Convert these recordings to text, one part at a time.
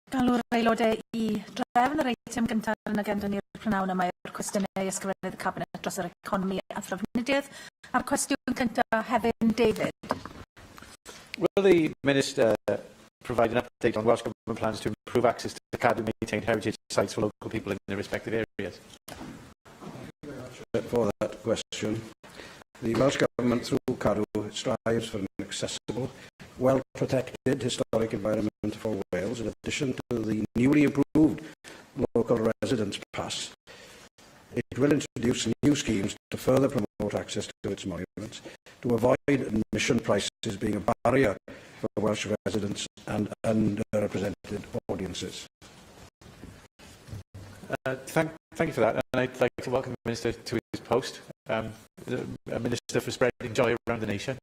Galw'r aelodau i drefn yr eitem gyntaf yn agenda ni'r prynawn yma yw'r cwestiynau ysgrifennydd y Cabinet dros yr economi a thrafnidiaeth. A'r cwestiwn cyntaf, Hefin David. Will the Minister provide an update on Welsh Government plans to improve access to the Cadw maintained heritage sites for local people in their respective areas? Thank you very much for that question. The Welsh Government, through Cadw, strives for an accessible, well-protected historic environment for Wales, in addition to the newly improved local residence pass. It will introduce new schemes to further promote access to its monuments, to avoid admission prices being a barrier for Welsh residents and underrepresented audiences. Thank you for that, and I'd like to welcome the Minister to his post, a Minister for spreading joy around the nation.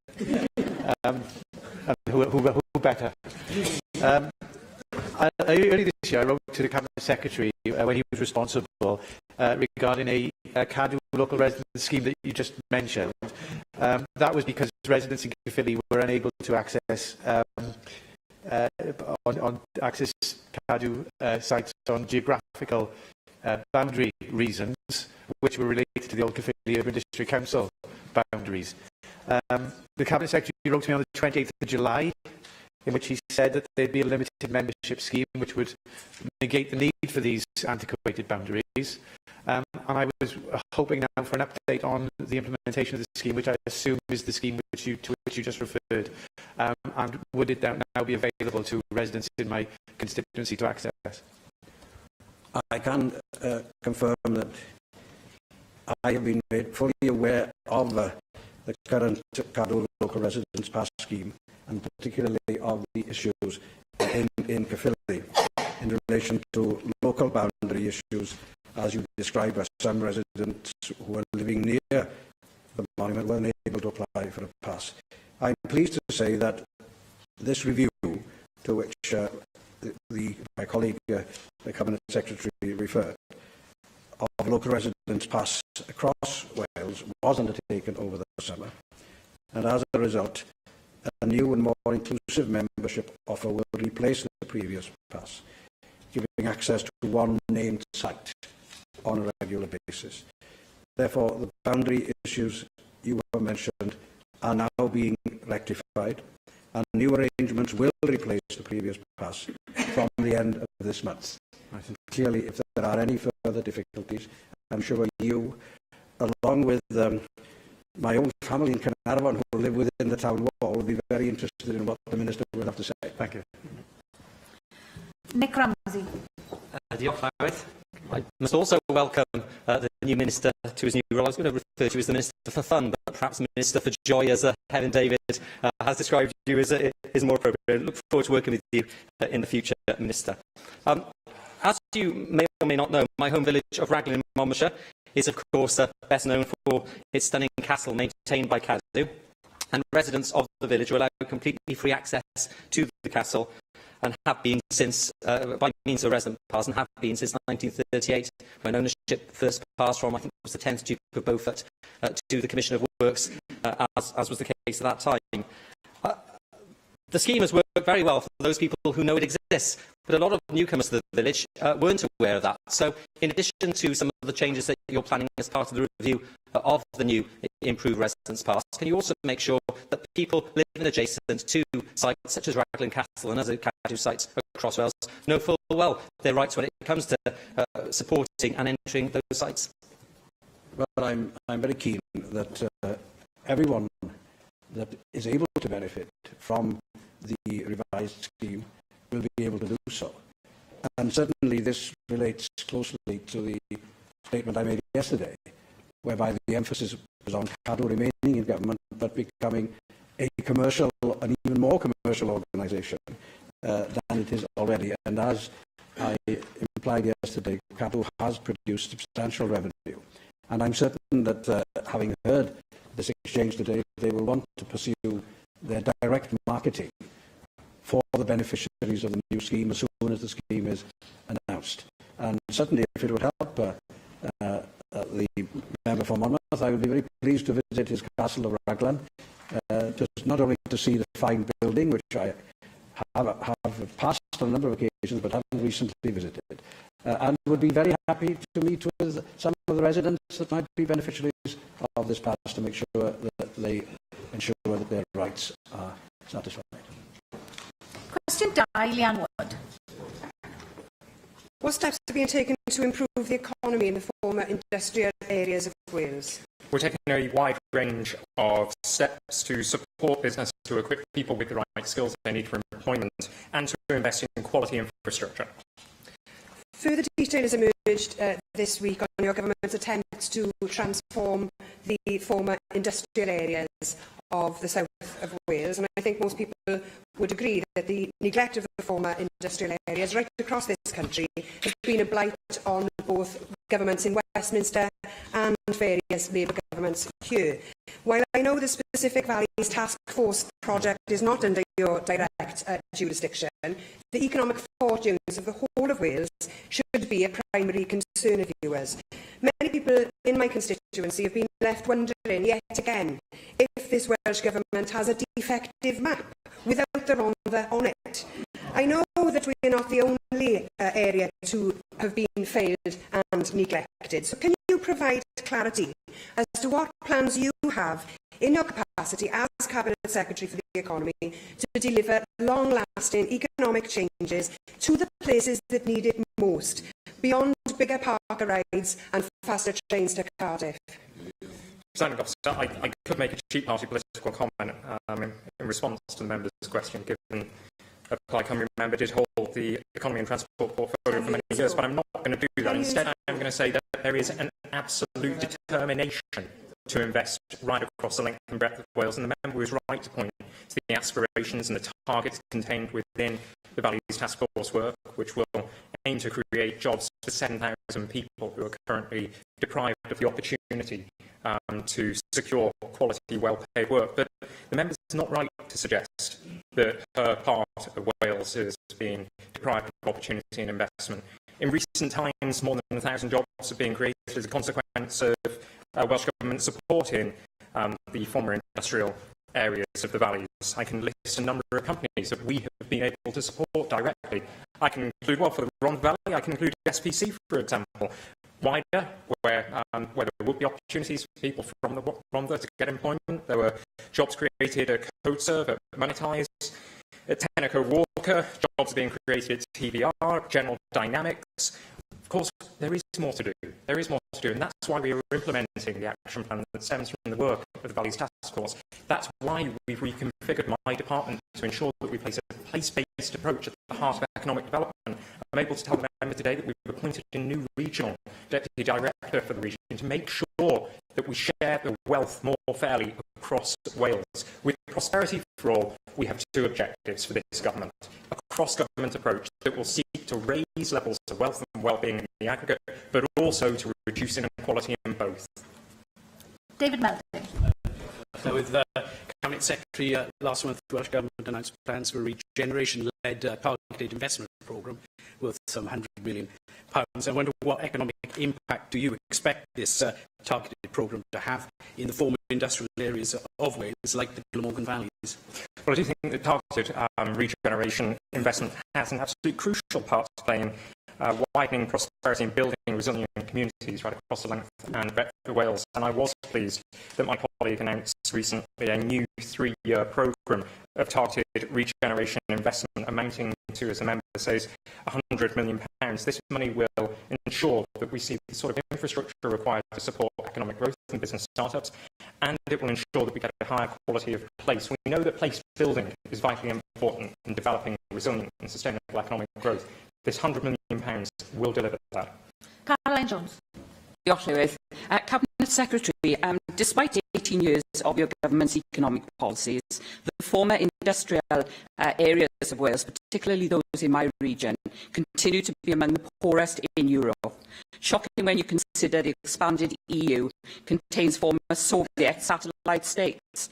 And who better? Early this year, I wrote to the Cabinet Secretary when he was responsible regarding a Cadw local residence scheme that you just mentioned. That was because residents in Caerphilly were unable to access access Cadw sites on geographical boundary reasons, which were related to the old Caerphilly Urban District Council boundaries. The Cabinet Secretary wrote to me on the 28th of July, in which he said that there'd be a limited membership scheme which would negate the need for these antiquated boundaries. And I was hoping now for an update on the implementation of the scheme, which I assume is the scheme to which you just referred. And would it now be available to residents in my constituency to access? I can confirm that I have been made fully aware of the current Cadw local residence pass scheme, and particularly of the issues in Caerphilly in relation to local boundary issues, as you described, where some residents who are living near the monument were unable to apply for a pass. I am pleased to say that this review, to which my colleague, the Cabinet Secretary, referred, of local residence pass across Wales was undertaken over the summer, and as a result, a new and more inclusive membership offer will replace the previous pass, giving access to one named site on a regular basis. Therefore, the boundary issues you have mentioned are now being rectified, and new arrangements will replace the previous pass from the end of this month. Clearly, if there are any further difficulties, I'm sure you, along with my own family in Caernarfon who live within the town wall, will be very interested in what the Minister will have to say. Thank you. Nick Ramsey. I must also welcome the new Minister to his new role. I was going to refer to you as the Minister for Fun, but perhaps the Minister for Joy, as Helen David has described you, is more appropriate. I look forward to working with you in the future, Minister. As you may or may not know, my home village of Raglan in Monmouthshire is, of course, best known for its stunning castle maintained by Cadw, and residents of the village are allowed completely free access to the castle and have been since, by means of resident pass, and have been since 1938, when ownership first passed from, I think it was the 10th Duke of Beaufort, to the Commission of Works, as was the case at that time. The scheme has worked very well for those people who know it exists, but a lot of newcomers to the village weren't aware of that. So, in addition to some of the changes that you're planning as part of the review of the new improved residence pass, can you also make sure that people living adjacent to sites such as Raglan Castle and other Cadw sites across Wales know full well their rights when it comes to supporting and entering those sites? Well, I'm very keen that everyone that is able to benefit from the revised scheme will be able to do so. And certainly this relates closely to the statement I made yesterday, whereby the emphasis was on Cadw remaining in government but becoming a commercial, an even more commercial organisation than it is already. And as I implied yesterday, Cadw has produced substantial revenue. And I'm certain that having heard this exchange today, they will want to pursue their direct marketing for the beneficiaries of the new scheme as soon as the scheme is announced. And certainly, if it would help the member for Monmouth, I would be very pleased to visit his castle of Raglan, just not only to see the fine building, which I have passed on a number of occasions but haven't recently visited, and would be very happy to meet with some of the residents that might be beneficiaries of this pass to make sure that they ensure that their rights are satisfied. Cwestiwn 2, Leanne Wood. What steps are being taken to improve the economy in the former industrial areas of Wales? We're taking a wide range of steps to support business, to equip people with the right skills they need for employment, and to invest in quality infrastructure. Further detail has emerged this week on your government's attempts to transform the former industrial areas of the south of Wales, and I think most people would agree that the neglect of the former industrial areas right across this country has been a blight on both governments in Westminster and various Labour governments here. While I know the specific Valleys Task Force project is not under your direct jurisdiction, the economic fortunes of the whole of Wales should be a primary concern of yours. Many people in my constituency have been left wondering yet again if this Welsh Government has a defective map without the Rhondda on it. I know that we are not the only area to have been failed and neglected, so can you provide clarity as to what plans you have in your capacity as Cabinet Secretary for the Economy to deliver long-lasting economic changes to the places that need it most, beyond bigger parker rides and faster trains to Cardiff? Presiding Officer, I could make a cheap party political comment in response to the member's question, given that Plaid Cymru member did hold the economy and transport portfolio for many years, but I'm not going to do that. Instead, I'm going to say that there is an absolute determination to invest right across the length and breadth of Wales, and the member was right to point to the aspirations and the targets contained within the Valleys Task Force work, which will aim to create jobs for 7,000 people who are currently deprived of the opportunity to secure quality, well-paid work. But the member is not right to suggest that her part of Wales is being deprived of opportunity and investment. In recent times, more than 1,000 jobs are being created as a consequence of Welsh Government supporting the former industrial areas of the valleys. I can list a number of companies that we have been able to support directly. I can include, well, for the Rhondda Valley, I can include SPC, for example. Wider, where there would be opportunities for people from the Rhondda to get employment. There were jobs created at CodeServe, at Monetize, at Tenneco Walker, jobs are being created at TVR, General Dynamics. Of course, there is more to do. There is more to do, and that's why we are implementing the action plan that stems from the work of the Valleys Task Force. That's why we've reconfigured my department to ensure that we place a place-based approach at the heart of economic development. I'm able to tell the member today that we've appointed a new regional deputy director for the region to make sure that we share the wealth more fairly across Wales. With prosperity for all, we have two objectives for this government: a cross-government approach that will seek to raise levels of wealth and well-being in the aggregate, but also to reduce inequality in both. David Melding. So with Cabinet Secretary last month, the Welsh Government announced plans for a regeneration-led targeted investment programme worth some £100 million. I wonder what economic impact do you expect this targeted programme to have in the former industrial areas of Wales, like the Glamorgan Valleys? Well, I do think that targeted regeneration investment has an absolute crucial part to play in widening prosperity and building resilient communities right across the length and breadth of Wales. And I was pleased that my colleague announced recently a new 3-year programme of targeted regeneration investment amounting to, as the member says, £100 million. This money will ensure that we see the sort of infrastructure required to support economic growth and business startups, and it will ensure that we get a higher quality of place. We know that place building is vitally important in developing resilient and sustainable economic growth. This £100 million will deliver that. Caroline Jones. Diolch, Llywydd. Cabinet Secretary, despite 18 years of your government's economic policies, the former industrial areas of Wales, particularly those in my region, continue to be among the poorest in Europe. Shocking when you consider the expanded EU contains former Soviet satellite states.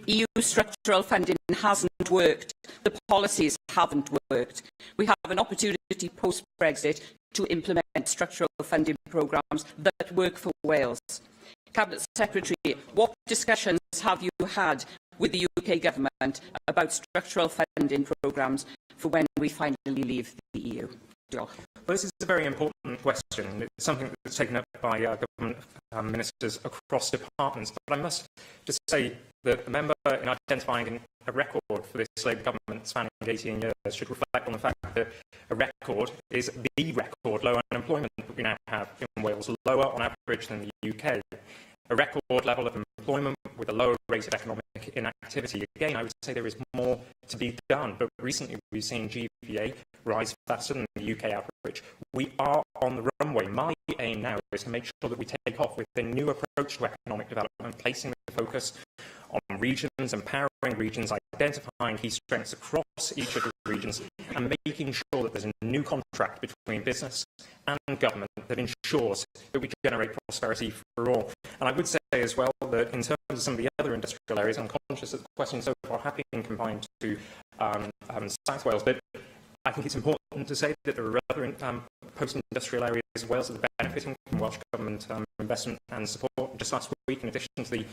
EU structural funding hasn't worked. The policies haven't worked. We have an opportunity post-Brexit to implement structural funding programmes that work for Wales. Cabinet Secretary, what discussions have you had with the UK Government about structural funding programmes for when we finally leave the EU? Diolch. Well, this is a very important question. It's something that's taken up by government ministers across departments. But I must just say that the member, in identifying a record for this Labour government spanning 18 years, should reflect on the fact that a record is the record low unemployment that we now have in Wales, lower on average than the UK. A record level of employment with a lower rate of economic inactivity. Again, I would say there is more to be done, but recently we've seen GVA rise faster than the UK average. We are on the runway. My aim now is to make sure that we take off with a new approach to economic development, placing the focus on regions, empowering regions, identifying key strengths across each of the regions, and making sure that there's a new contract between business and government that ensures that we generate prosperity for all. And I would say as well that in terms of some of the other industrial areas, I'm conscious that the questions so far have been confined to South Wales, but I think it's important to say that there are other post-industrial areas of Wales that are benefiting from Welsh Government investment and support. Just last week, in addition to the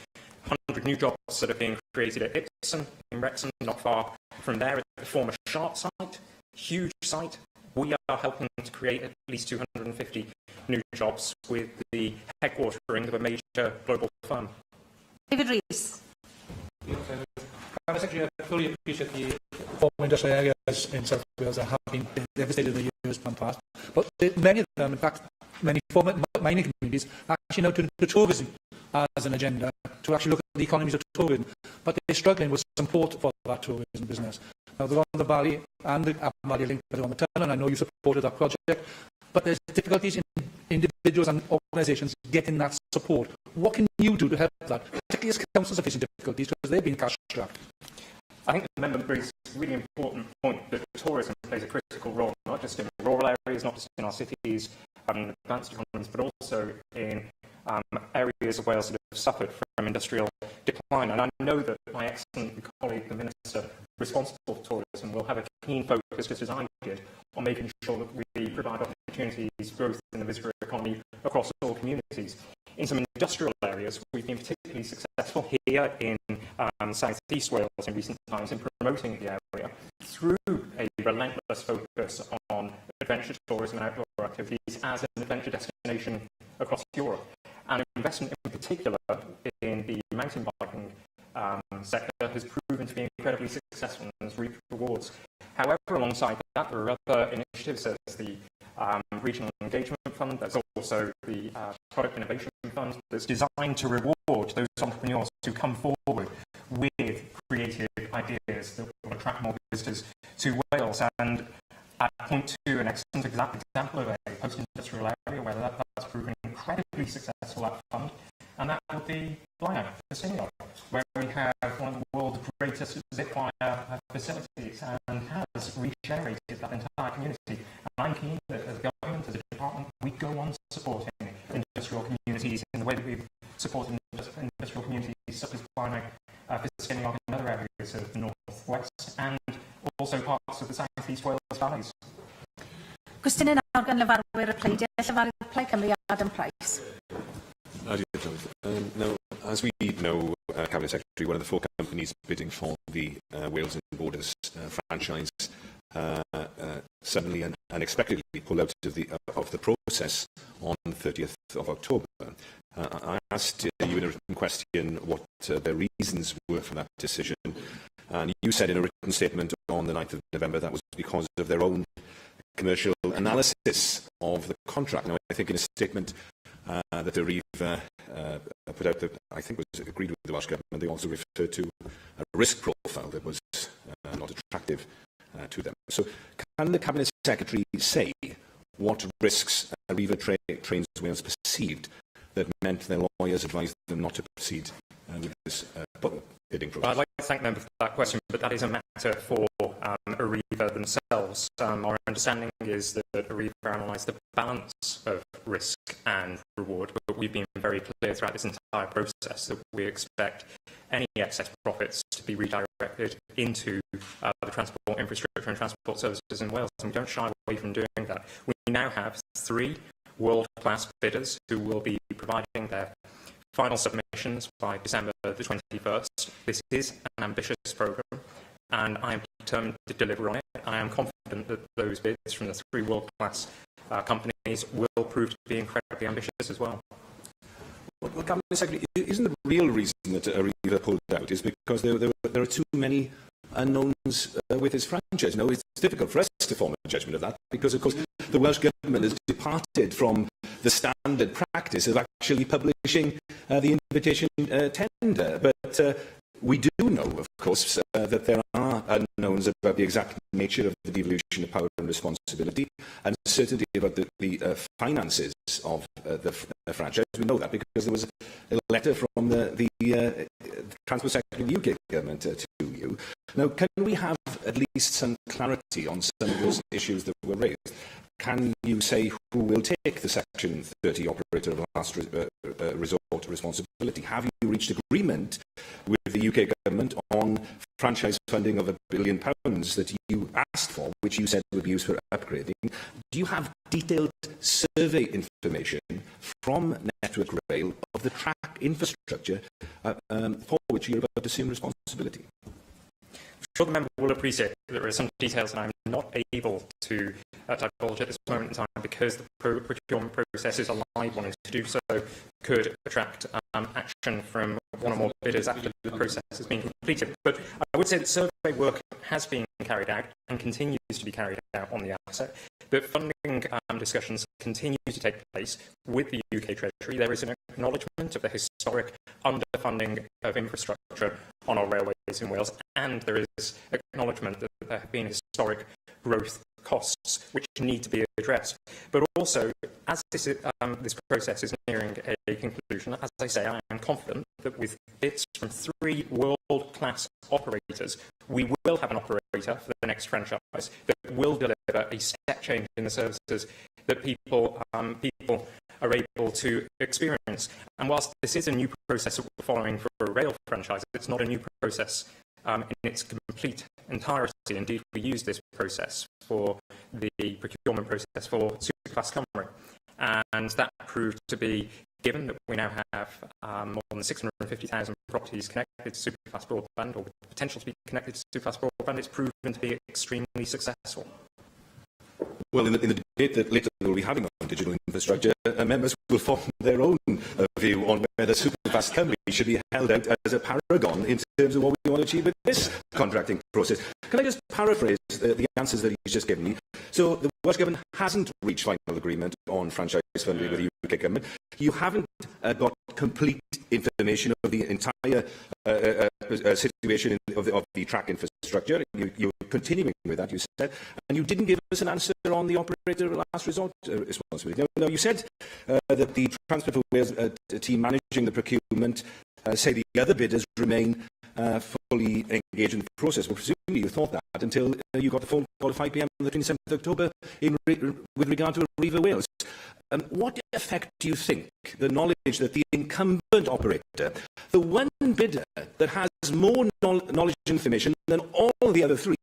100 new jobs that are being created at Ipsen, in Wrexham, not far from there, at the former Sharp site, huge site, we are helping to create at least 250 new jobs with the headquartering of a major global firm. David Rees. Cabinet Secretary, I fully appreciate the former industrial areas in South Wales that have been devastated in the years past. But many of them, in fact, many former mining communities actually now turn to tourism as an agenda to actually look at the economies of tourism. But they're struggling with support for that tourism business. Now, they're on the Valley and the Avon Valley link, they're on the tunnel, and I know you supported that project. But there's difficulties in individuals and organisations getting that support. What can you do to help that, particularly as councils are facing difficulties because they've been cash-strapped? I think the member brings a really important point that tourism plays a critical role, not just in rural areas, not just in our cities and advanced economies, but also in areas of Wales that have suffered from industrial decline. And I know that my excellent colleague, the Minister responsible for tourism, will have a keen focus, just as I did, on making sure that we provide opportunities, growth in the visitor economy across all communities. In some industrial areas, we've been particularly successful here in South East Wales in recent times in promoting the area through a relentless focus on adventure tourism and outdoor activities as an adventure destination across Europe. And investment in particular in the mountain biking sector has proven to be incredibly successful and has reaped rewards. However, alongside that, there are other initiatives. There's the Regional Engagement Fund, there's also the Product Innovation Fund that's designed to reward those entrepreneurs who come forward with creative ideas that will attract more visitors to Wales. And I'd point to an excellent example of a post-industrial area where that's proven incredibly successful, that fund, and that would be Blaenau, Festiniog, where we have one of the world's greatest zip-wire facilities and has regenerated that entire community. And I'm keen that as a government, as a department, we go on supporting industrial communities in the way that we've supported industrial communities such as Blaenau, Festiniog and other areas of the North West, and also parts of the South East Wales valleys. Gwestiwn nawr gan lefarwyr y pleidiau, llefarydd Plaid Cymru, Adam Price. Now, as we know, Cabinet Secretary, one of the four companies bidding for the Wales and Borders franchise suddenly and unexpectedly pulled out of the process on the 30th of October. I asked you in a written question what the reasons were for that decision, and you said in a written statement on the 9th of November that was because of their own commercial analysis of the contract. Now, I think in a statement that the Reeve put out that I think was agreed with the Welsh Government, they also referred to a risk profile that was not attractive to them. So can the Cabinet Secretary say what risks Arriva Trains Wales perceived that meant their lawyers advised them not to proceed with this bidding process? I'd like to thank them for that question, but that is a matter for Arriva themselves. Our understanding is that Arriva analysed the balance of risk and reward, but we've been very clear throughout this entire process that we expect any excess profits to be redirected into the transport infrastructure and transport services in Wales, and we don't shy away from doing that. We now have 3 world-class bidders who will be providing their final submissions by December the 21st. This is an ambitious programme, and I am determined to deliver on it. I am confident that those bids from the 3 world-class companies will prove to be incredibly ambitious as well. Well, Cabinet Secretary, isn't the real reason that Arriva pulled out is because there are too many unknowns with his franchise? No, it's difficult for us to form a judgment of that because, of course, the Welsh Government has departed from the standard practice of actually publishing the invitation tender. But we do know, of course, that there are unknowns about the exact nature of the devolution of power and responsibility, and certainty about the finances of the franchise. We know that because there was a letter from the Transport Secretary of the UK Government to you. Now, can we have at least some clarity on some of those issues that were raised? Can you say who will take the Section 30 operator of last resort responsibility? Have you reached agreement with the UK Government on franchise funding of £1 billion that you asked for, which you said would be used for upgrading? Do you have detailed survey information from Network Rail of the track infrastructure for which you're about to assume responsibility? I'm sure the member will appreciate that there are some details that I'm not able to divulge at this moment in time because the procurement process is a live one, and to do so could attract action from one or more bidders after the process has been completed. But I would say that survey work has been carried out and continues to be carried out on the asset. But funding discussions continue to take place with the UK Treasury. There is an acknowledgement of the historic underfunding of infrastructure on our railways in Wales, and there is acknowledgement that there have been historic growth costs which need to be addressed. But also, as this process is nearing a conclusion, as I say, I am confident that with bids from 3 world-class operators, we will have an operator for the next franchise that will deliver a step change in the services that people are able to experience. And whilst this is a new process that we're following for a rail franchise, it's not a new process in its complete entirety. Indeed, we use this process for the procurement process for Superfast Cymru. And that proved to be, given that we now have more than 650,000 properties connected to Superfast broadband, or with the potential to be connected to Superfast broadband, it's proven to be extremely successful. Well, in the debate that later we'll be having on digital infrastructure, members will form their own view on whether Superfast Cymru should be held out as a paragon in terms of what we want to achieve with this contracting process. Can I just paraphrase the answers that he's just given me? So the Welsh Government hasn't reached final agreement on franchise funding with the UK Government. You haven't got complete information of the entire situation of the track infrastructure. You're continuing with that, you said, and you didn't give us an answer on the operator of last resort responsibility. No, you said that the Transport for Wales team managing the procurement say the other bidders remain fully engaged in the process. Well, presumably you thought that until you got the phone call at 5 p.m. on the 27th of October with regard to Arriva Wales. What effect do you think the knowledge that the incumbent operator, the one bidder that has more knowledge and information than all the other 3,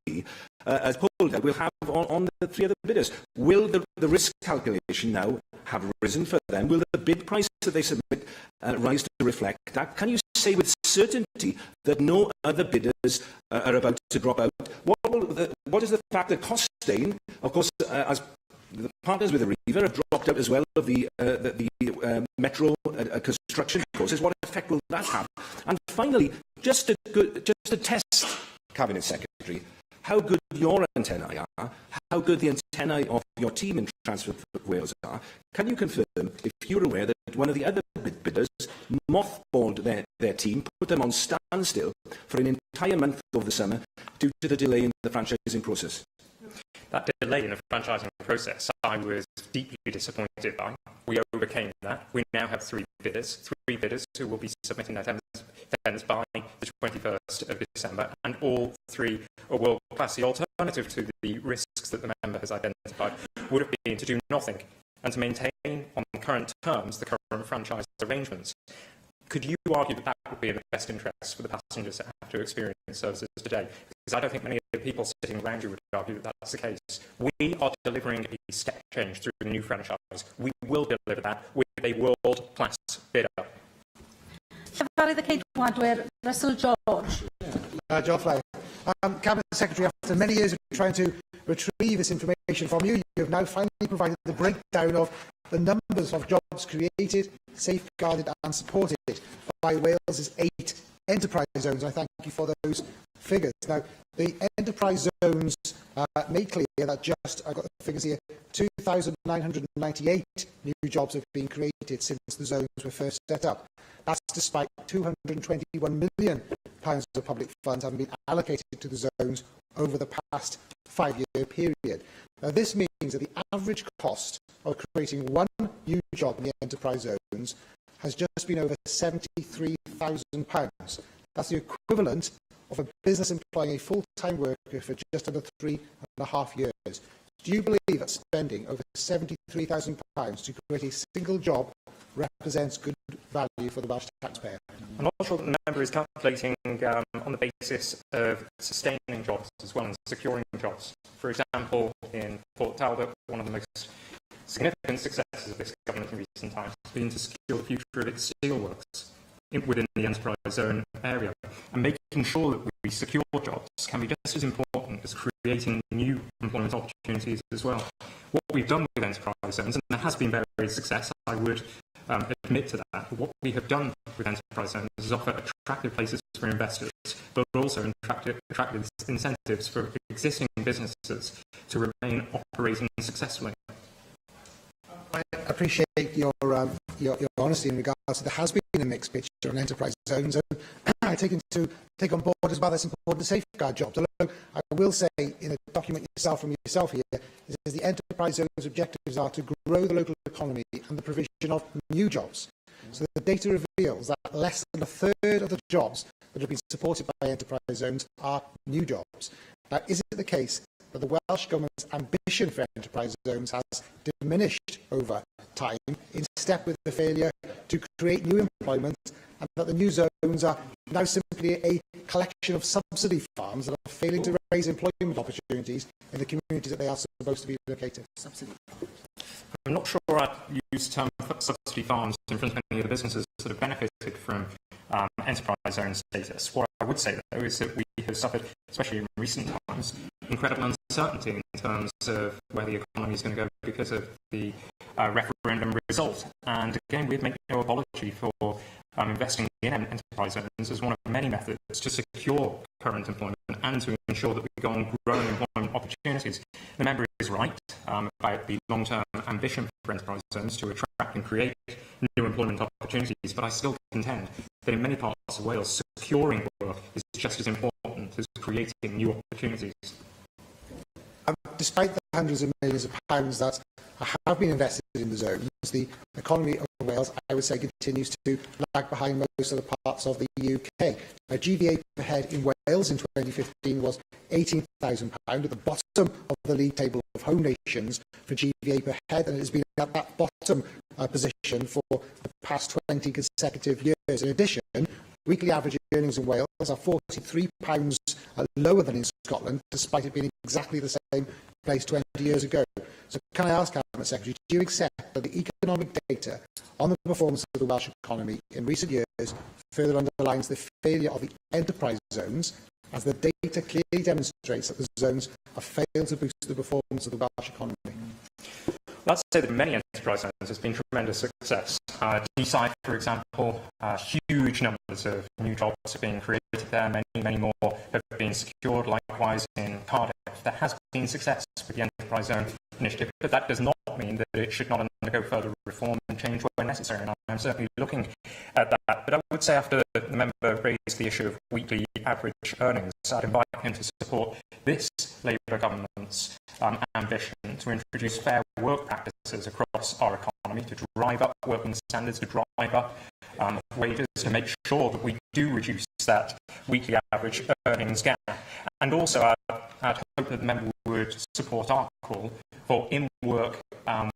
as polled out, will have on the 3 other bidders? Will the risk calculation now have risen for them? Will the bid price that they submit rise to reflect that? Can you say with certainty that no other bidders are about to drop out? What is the fact that Costain, of course, as the partners with Arriva have dropped out as well of the metro construction process? What effect will that have? And finally, just to test, Cabinet Secretary, how good your antennae are, how good the antennae of your team in Transport for Wales are, can you confirm if you're aware that one of the other bidders mothballed their team, put them on standstill for an entire month of the summer due to the delay in the franchising process? That delay in the franchising process, I was deeply disappointed by. We overcame that. We now have 3 bidders who will be submitting their tenders by the 21st of December, and all 3 are world-class. The alternative to the risks that the member has identified would have been to do nothing and to maintain on current terms the current franchise arrangements. Could you argue that that would be in the best interest for the passengers that have to experience services today? Because I don't think many of the people sitting around you would argue that that's the case. We are delivering a step change through the new franchise. We will deliver that with a world-class bidder. Cynghorydd y Ceidwadwyr, Russell George. John Fly. Cabinet Secretary, after many years of trying to retrieve this information from you, you have now finally provided the breakdown of the numbers of jobs created, safeguarded and supported by Wales's 8 enterprise zones. I thank you for those figures. Now, the enterprise zones make clear that I've got the figures here, 2,998 new jobs have been created since the zones were first set up. That's despite £221 million of public funds having been allocated to the zones over the past 5-year period. Now, this means that the average cost of creating one new job in the enterprise zones has just been over £73,000. That's the equivalent of a business employing a full-time worker for just under 3.5 years. Do you believe that spending over £73,000 to create a single job represents good value for the Welsh taxpayer? I'm not sure that the member is calculating on the basis of sustaining jobs as well and securing jobs. For example, in Port Talbot, one of the most significant successes of this government in recent times has been to secure the future of its steelworks within the enterprise zone area. And making sure that we secure jobs can be just as important as creating new employment opportunities as well. What we've done with enterprise zones, and there has been various success, I would admit to that. What we have done with enterprise zones is offer attractive places for investors, but also attractive incentives for existing businesses to remain operating successfully. I appreciate your honesty in regards to there has been a mixed picture on enterprise zones, and I take on board as well that's important to safeguard jobs. Although I will say in the document from yourself here, is the enterprise zones objectives are to grow the local economy and the provision of new jobs. So the data reveals that less than a third of the jobs that have been supported by enterprise zones are new jobs. Now, is it the case that the Welsh Government's ambition for enterprise zones has diminished over time in step with the failure to create new employment, and that the new zones are now simply a collection of subsidy farms that are failing to raise employment opportunities in the communities that they are supposed to be located? I'm not sure I'd use the term subsidy farms in front of any of the businesses that have benefited from enterprise zone status. What I would say, though, is that we have suffered, especially in recent times, incredible uncertainty in terms of where the economy is going to go because of the referendum result. And again, we'd make no apology for investing in enterprise zones as one of many methods to secure current employment and to ensure that we go on growing employment opportunities. The member is right about the long-term ambition for enterprise zones to attract and create new employment opportunities, but I still contend that in many parts of Wales, securing work is just as important as creating new opportunities. Despite the hundreds of millions of pounds that have been invested in the zones, the economy of Wales, I would say, continues to lag behind most of the parts of the UK. GVA per head in Wales in 2015 was £18,000, at the bottom of the league table of home nations for GVA per head, and it has been at that bottom position for the past 20 consecutive years. In addition, weekly average earnings in Wales are £43 lower than in Scotland, despite it being exactly the same place 20 years ago. So can I ask, Cabinet Secretary, do you accept that the economic data on the performance of the Welsh economy in recent years further underlines the failure of the enterprise zones, as the data clearly demonstrates that the zones have failed to boost the performance of the Welsh economy? Let's say that many enterprise zones has been tremendous success. Deeside, for example, huge numbers of new jobs are being created there. Many more have been secured. Likewise, in Cardiff, there has been success with the enterprise zone initiative, but that does not mean that it should not undergo further reform and change where necessary. And I'm certainly looking at that. But I would say, after the member raised the issue of weekly average earnings, I'd invite him to support this Labour government's ambition to introduce fair work practices across our economy, to drive up working standards, to drive up wages, to make sure that we do reduce that weekly average earnings gap. And also, I'd hope that the member would support our call for in-work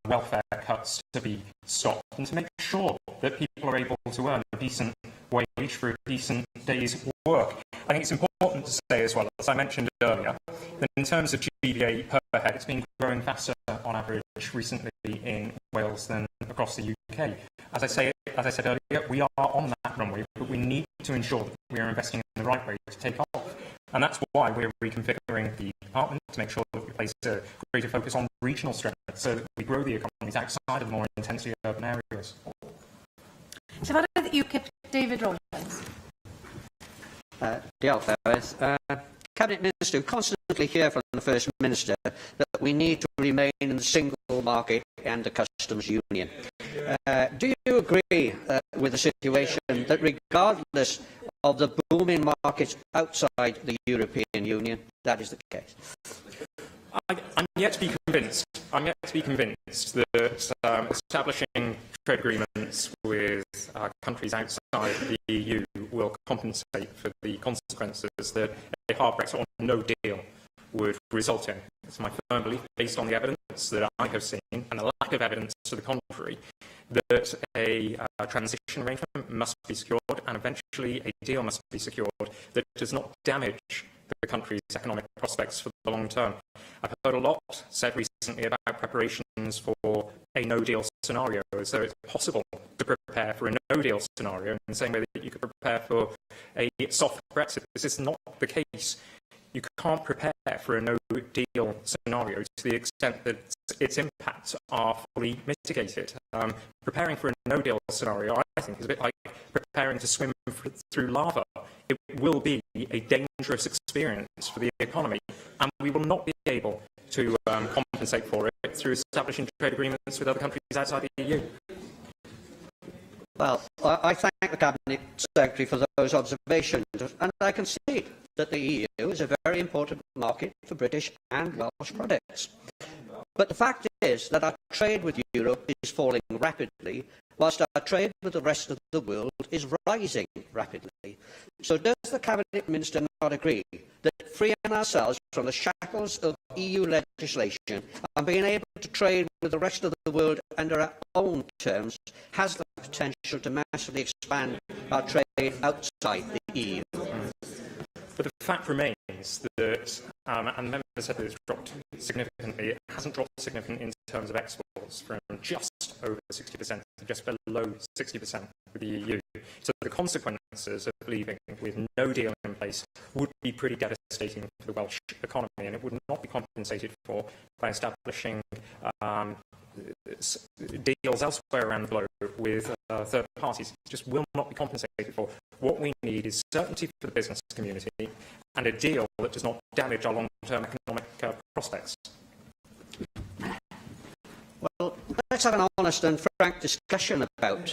welfare cuts to be stopped, and to make sure that people are able to earn a decent wage for a decent day's work. I think it's important to say as well, as I mentioned earlier, that in terms of GVA per head, it's been growing faster on average recently in Wales than across the UK. As I said earlier, we are on that runway, but we need to ensure that we are investing in the right way to take off. And that's why we're reconfiguring the department to make sure that we place a greater focus on regional strength so that we grow the economies outside of the more intensely urban areas. Llefarydd UKIP David Rowlands. Diolch, Eryth. Cabinet Minister, we constantly hear from the First Minister that we need to remain in the single market and the customs union. Do you agree with the situation that regardless of the booming markets outside the European Union, that is the case? I'm yet to be convinced. I'm yet to be convinced that establishing trade agreements with countries outside the EU will compensate for the consequences that a hard Brexit or no deal would result in. It's my firm belief, based on the evidence that I have seen and the lack of evidence to the contrary, that a transition arrangement must be secured and eventually a deal must be secured that does not damage the country's economic prospects for the long term. I've heard a lot said recently about preparations for a no-deal scenario, as though it's possible to prepare for a no-deal scenario in the same way that you could prepare for a soft Brexit. This is not the case. You can't prepare for a no-deal scenario to the extent that its impacts are fully mitigated. Preparing for a no-deal scenario, I think, is a bit like preparing to swim through lava. It will be a dangerous experience for the economy, and we will not be able to compensate for it through establishing trade agreements with other countries outside the EU. Well, I thank the Cabinet Secretary for those observations, and I concede that the EU is a very important market for British and Welsh products. But the fact is that our trade with Europe is falling rapidly, whilst our trade with the rest of the world is rising rapidly. So does the Cabinet Minister not agree that freeing ourselves from the shackles of EU legislation and being able to trade with the rest of the world under our own terms has the potential to massively expand our trade outside the EU? But the fact remains that, and the member said that it's dropped significantly, it hasn't dropped significantly in terms of exports from just over 60% to just below 60% with the EU. So the consequences of leaving with no deal in place would be pretty devastating for the Welsh economy, and it would not be compensated for by establishing deals elsewhere around the globe with third parties. It just will not be compensated for. What we need is certainty for the business community and a deal that does not damage our long-term economic prospects. Well, let's have an honest and frank discussion about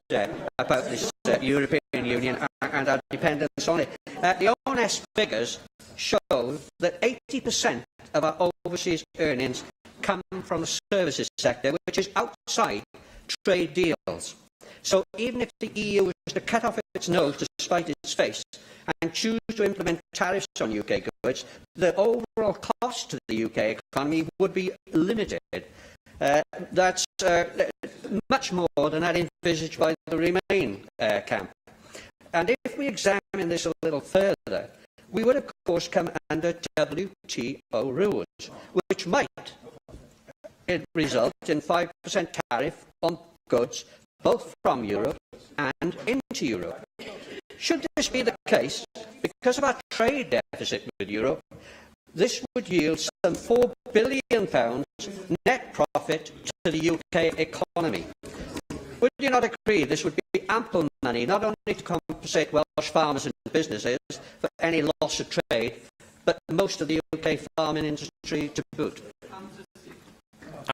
this European Union and our dependence on it. The ONS figures show that 80% of our overseas earnings come from the services sector, which is outside trade deals. So even if the EU was to cut off its nose to spite its face and choose to implement tariffs on UK goods, the overall cost to the UK economy would be limited. That's much more than that envisaged by the Remain camp. And if we examine this a little further, we would of course come under WTO rules, which might result in 5% tariff on goods both from Europe and into Europe. Should this be the case, because of our trade deficit with Europe, this would yield some £4 billion net profit to the UK economy. Would you not agree this would be ample money, not only to compensate Welsh farmers and businesses for any loss of trade, but most of the UK farming industry to boot?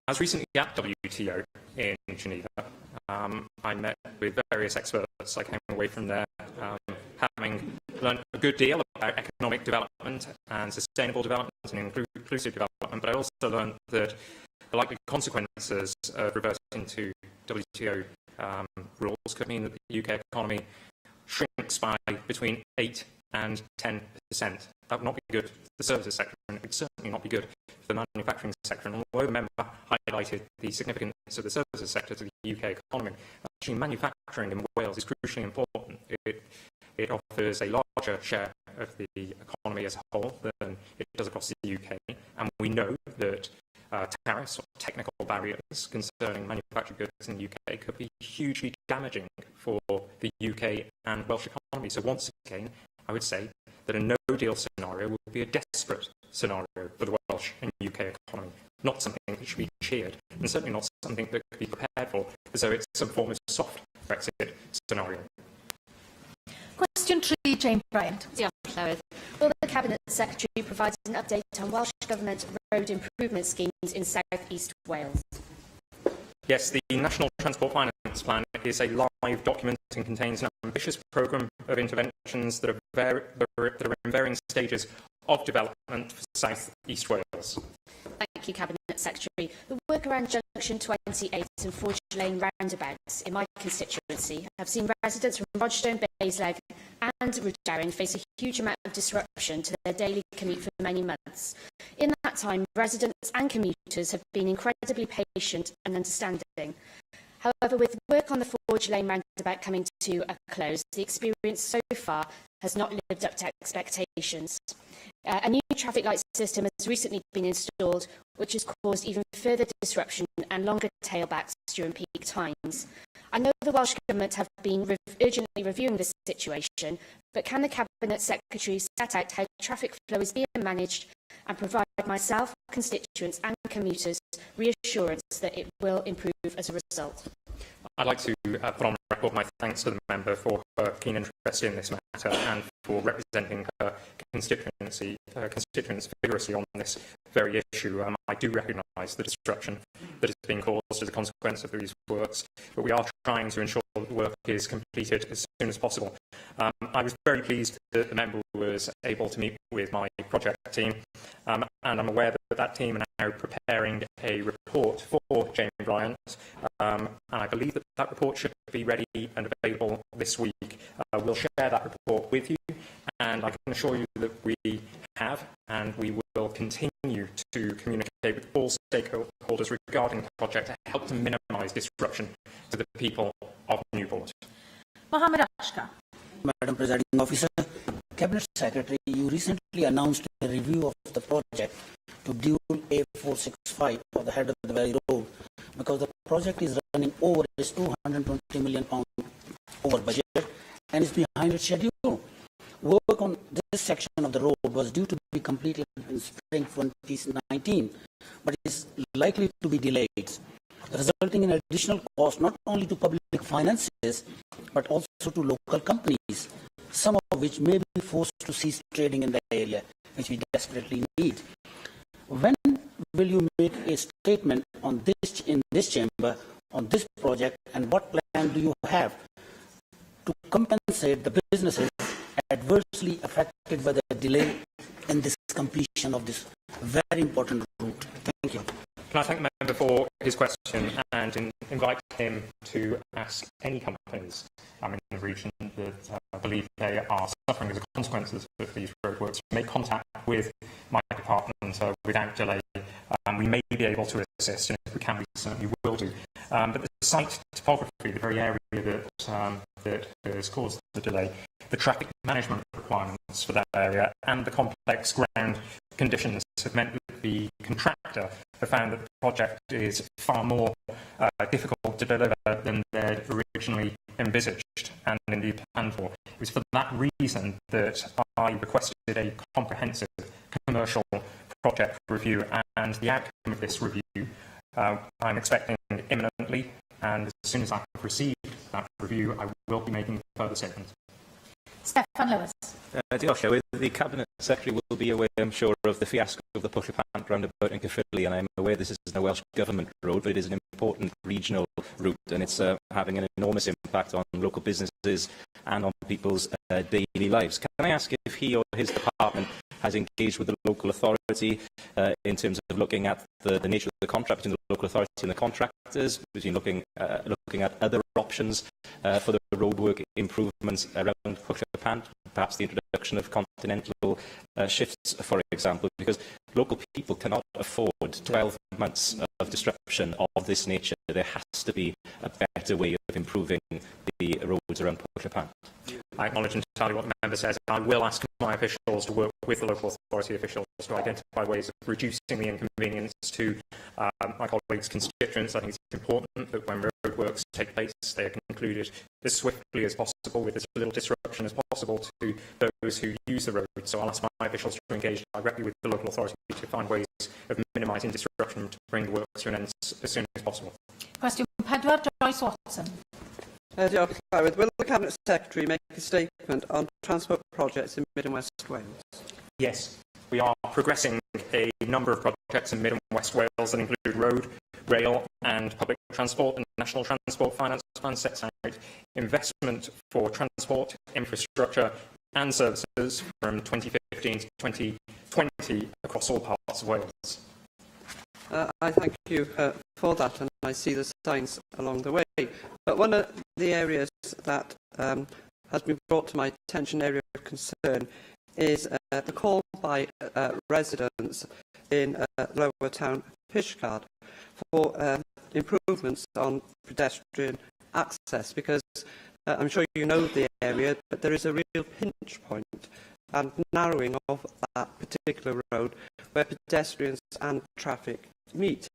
I was recently at WTO in Geneva. I met with various experts. I came away from there having learned a good deal about economic development and sustainable development and inclusive development, but I also learned that the likely consequences of reverting to WTO rules could mean that the UK economy shrinks by between 8 and 10%. That would not be good for the services sector, and it would certainly not be good for the manufacturing sector. And although the member highlighted the significance of the services sector to the UK economy, actually manufacturing in Wales is crucially important. It offers a larger share of the economy as a whole than it does across the UK, and we know that tariffs or technical barriers concerning manufactured goods in the UK could be hugely damaging for the UK and Welsh economy. So once again, I would say that a no-deal scenario would be a desperate scenario for the Welsh and UK economy, not something that should be cheered, and certainly not something that could be prepared for, as though it's some form of soft Brexit scenario. Question 3, Jane Bryant. Diolch, Llywydd. Will the Cabinet Secretary provide an update on Welsh Government road improvement schemes in South East Wales? Yes, the National Transport Finance Plan is a live document and contains an ambitious programme of interventions that are in varying stages of development for South East Wales. Thank you, Cabinet Secretary. The work around Junction 28 and Forge Lane roundabouts in my constituency have seen residents from Rochester, Basleg and Rwdaren face a huge amount of disruption to their daily commute for many months. In that time, residents and commuters have been incredibly patient and understanding. However, with work on the Forge Lane roundabout coming to a close, the experience so far has not lived up to expectations. A new traffic light system has recently been installed, which has caused even further disruption and longer tailbacks during peak times. I know the Welsh Government have been urgently reviewing this situation, but can the Cabinet Secretary set out how traffic flow is being managed and provide myself, constituents and commuters reassurance that it will improve as a result? I'd like to put on record my thanks to the member for her keen interest in this matter and for representing her constituents vigorously on this very issue. I do recognise the disruption that is being caused as a consequence of these works, but we are trying to ensure that the work is completed as soon as possible. I was very pleased that the member was able to meet with my project team, and I'm aware that that team are now preparing a report for Jane Bryant, and I believe that that report should be ready and available this week. We'll share that report with you, and I can assure you that we have and we will continue to communicate with all stakeholders regarding the project to help to minimise disruption to the people of Newport. Mohammed Ashkar. Madam Presiding Officer, Cabinet Secretary, you recently announced a review of the project to dual A465 for the head of the Valley Road because the project is running over its £220 million over budget and is behind its schedule. Work on this section of the road was due to be completed in spring 2019, but is likely to be delayed, resulting in additional cost not only to public finances but also to local companies, some of which may be forced to cease trading in the area, which we desperately need. When will you make a statement on this in this chamber on this project, and what plan do you have to compensate the businesses adversely affected by the delay in this completion of this very important route? Thank you. Can I thank the member for his question and invite him to ask any companies in the region that believe they are suffering as a consequence of these roadworks to make contact with my department without delay. We may be able to assist, and if we can, we certainly will do. But the site topography, the very area that has caused the delay, the traffic management requirements for that area, and the complex ground conditions have meant that the contractor have found that the project is far more difficult to deliver than they'd originally envisaged and indeed planned for. It was for that reason that I requested a comprehensive commercial project review, and the outcome of this review I'm expecting imminently, and as soon as I have received that review, I will be making further statements. Stefan Lewis. Diolch, Llywydd. The Cabinet Secretary will be aware, I'm sure, of the fiasco of the Pwll y Pant roundabout in Caerphilly, and I'm aware this isn't a Welsh Government road, but it is an important regional route, and it's having an enormous impact on local businesses and on people's daily lives. Can I ask if he or his department has engaged with the local authority in terms of looking at the nature of the contract between the local authority and the contractors, between looking at other options for the roadwork improvements around Pwll y Pant, perhaps the introduction of continental shifts, for example, because local people cannot afford 12 months of disruption of this nature. There has to be a better way of improving the roads around Pwll y Pant. I acknowledge entirely what the member says. I will ask my officials to work with the local authority officials to identify ways of reducing the inconvenience to my colleagues' constituents. I think it's important that when roadworks take place, they are concluded as swiftly as possible, with as little disruption as possible to those who use the road. So I'll ask my officials to engage directly with the local authority to find ways of minimising disruption to bring the work to an end as soon as possible. Cwestiwn 4, Joyce Watson. Diolch, Clywyd. Will the Cabinet Secretary make a statement on transport projects in Mid and West Wales? Yes, we are progressing a number of projects in Mid and West Wales that include road, rail and public transport. And the National Transport Finance Plan sets out investment for transport, infrastructure and services from 2015 to 2020 across all parts of Wales. I thank you for that, and I see the signs along the way. But one of the areas that has been brought to my attention, area of concern, is the call by residents in Lower Town Fishguard for improvements on pedestrian access, because I'm sure you know the area, but there is a real pinch point and narrowing of that particular road where pedestrians and traffic meet,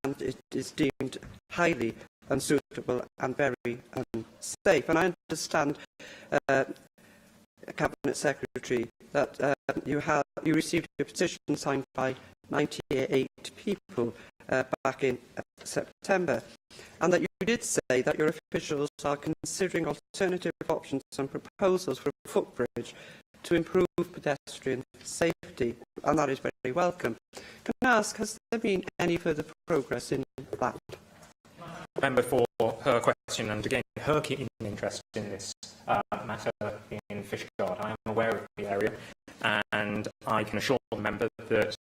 and it is deemed highly unsuitable and very unsafe. And I understand, Cabinet Secretary, that you received a petition signed by 98 people back in September, and that you did say that your officials are considering alternative options and proposals for a footbridge to improve pedestrian safety, and that is very welcome. Can I ask, has there been any further progress in that? Member for her question, and again her keen interest in this matter in Fishguard. I am aware of the area, and I can assure the member that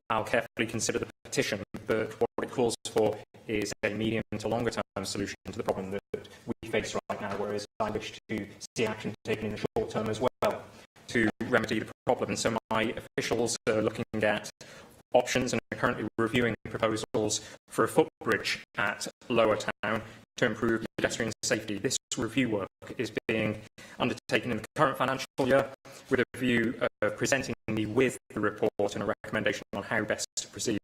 I'll carefully consider the petition, but what it calls for is a medium to longer term solution to the problem that we face right now, whereas I wish to see action taken in the short term as well to remedy the problem. And so my officials are looking at options and are currently reviewing proposals for a footbridge at Lower Town to improve pedestrian safety. This review work is being undertaken in the current financial year with a view of presenting me with the report and a recommendation on how best to proceed.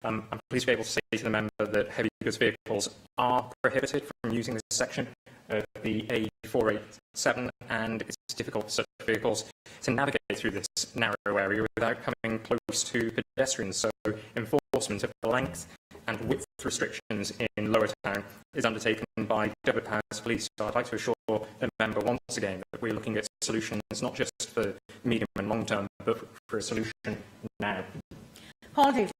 I'm pleased to be able to say to the member that heavy goods vehicles are prohibited from using this section of the A487, and it's difficult for such vehicles to navigate through this narrow area without coming close to pedestrians. So enforcement of the length and width restrictions in Lower Town is undertaken by Dyfed-Powys Police. So I'd like to assure the member once again that we're looking at solutions not just for medium and long term, but for a solution now. Paul Davies.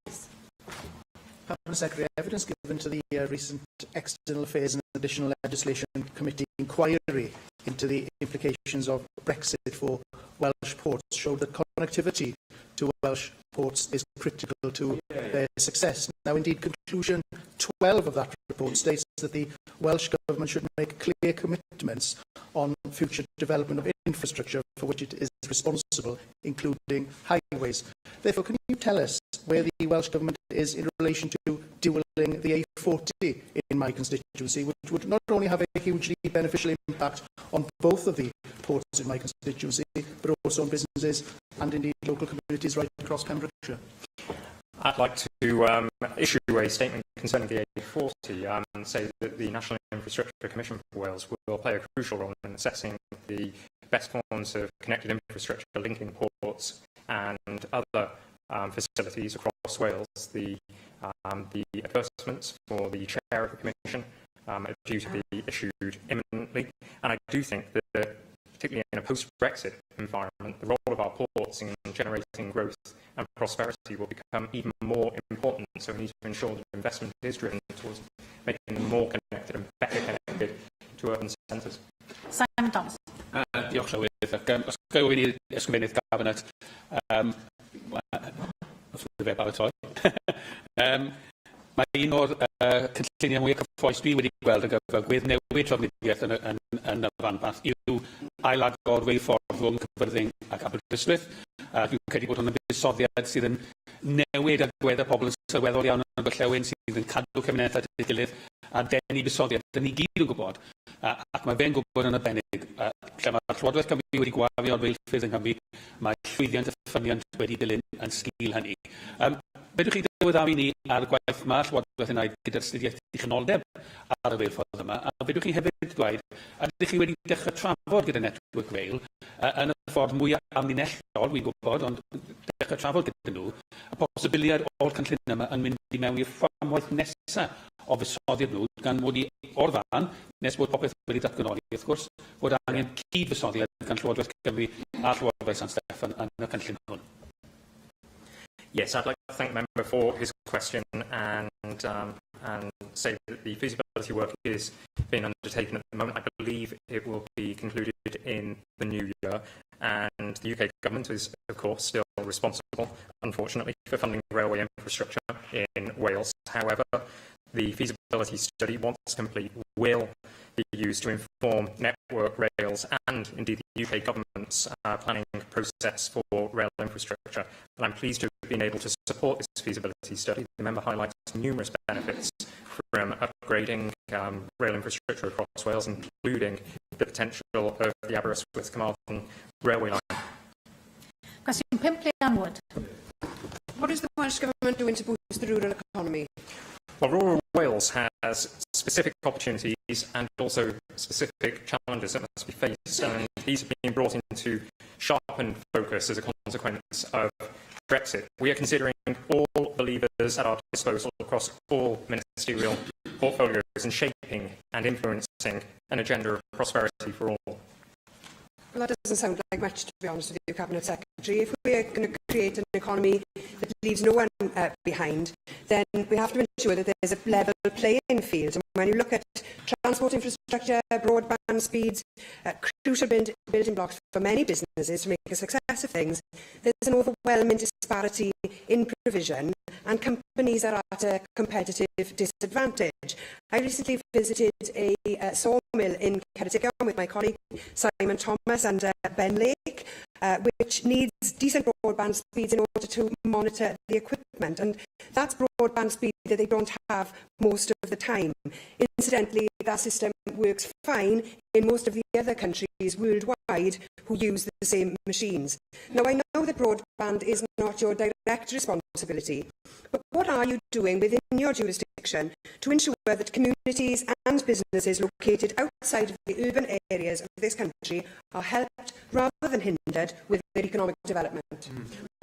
Cabinet Secretary, evidence given to the recent External Affairs and Additional Legislation Committee inquiry into the implications of Brexit for Welsh ports showed that connectivity to Welsh ports is critical to their success. Now, indeed, conclusion 12 of that report states that the Welsh Government should make clear commitments on future development of infrastructure for which it is responsible, including highways. Therefore, can you tell us where the Welsh Government is in relation to dualling the A40 in my constituency, which would not only have a hugely beneficial impact on both of the ports in my constituency, but also on businesses and indeed local communities right across Pembrokeshire? I'd like to issue a statement concerning the A40 and say that the National Infrastructure Commission for Wales will play a crucial role in assessing the best forms of connected infrastructure linking ports and other facilities across Wales. The advertisements for the chair of the Commission are due to be issued imminently, and I do think that, particularly in a post-Brexit environment, the role of our ports in generating growth and prosperity will become even more important. So we need to ensure that investment is driven towards making them more connected and better connected to urban centres. Simon Thomas. Diolch, Llywydd. Os gael ofyn i'r ysgrifennydd Cabinet, os ydw i'n baratoi, mae un o'r cynlluniau mwy cyffroes dwi wedi gweld yn gyfer gweddnewid trafnidiaeth yn y fanbath yw ailagor weithffordd rhwng Cyfyrddin ac Aberystwyth. Dwi'n credu bod hwn yn buddsoddiad sydd yn newid agweddau pobl yn sylweddol iawn yn Gorllewin, sydd yn cadw cymunedau at ei gilydd a denu buddsoddiad. Dyn ni gyd yn gwybod, ac mae fe'n gwybod yn arbennig, lle mae'r Llywodraeth Cymru wedi gwafio feilffydd yng Nghymru, mae llwyddiant y ffyniant wedi dilyn yn sgil hynny. Fedrwch chi ddiweddaru ni ar y gwaith mae'r Llywodraeth yn gwneud gyda'r astudiaeth uchynoldeb ar y feilffordd yma, a fedrwch chi hefyd dweud, a ydych chi wedi dechrau trafod gyda Network Rail yn y ffordd mwy amlinellol, wi'n gwybod, ond dechrau trafod gyda nhw, y posibiliad o'r cynllun yma yn mynd i mewn i'r fframwaith nesaf o fusoddiad nhw, gan mod i o'r fan, nes bod popeth wedi datganoli, wrth gwrs, bod angen cyd-fusoddiad gan Llywodraeth Cymru a Llywodraeth San Steffan yn y cynllun hwn. Yes, I'd like to thank the member for his question and say that the feasibility work is being undertaken at the moment. I believe it will be concluded in the new year, and the UK government is, of course, still responsible, unfortunately, for funding railway infrastructure in Wales. However, the feasibility study, once complete, will be used to inform Network Rail's and indeed the UK government's planning process for rail infrastructure. And I'm pleased to have been able to support this feasibility study. The member highlights numerous benefits from upgrading rail infrastructure across Wales, including the potential of the Aberystwyth-Carmarthen railway line. Cwestiwn 5, Leanne Wood. What is the Welsh Government doing to boost the rural economy? Well, rural Wales has specific opportunities and also specific challenges that must be faced, and these have been brought into sharpened focus as a consequence of Brexit. We are considering all the levers at our disposal across all ministerial portfolios and shaping and influencing an agenda of prosperity for all. Well, that doesn't sound like much, to be honest with you, Cabinet Secretary. If we are going to create an economy that leaves no one behind, then we have to ensure that there's a level playing field. And when you look at transport infrastructure, broadband speeds, crucial building blocks for many businesses to make a success of things, there's an overwhelming disparity in provision, and companies are at a competitive disadvantage. I recently visited a sawmill in Ceredigion with my colleague Simon Thomas and Ben Lake, which needs decent broadband speeds in order to monitor the equipment, and that's broadband speed that they don't have most of the time. Incidentally, that system works fine in most of the other countries worldwide who use the same machines. Now, I know that broadband is not your direct responsibility, but what are you doing within your jurisdiction to ensure that communities and businesses located outside of the urban areas of this country are helped rather than hindered with their economic development?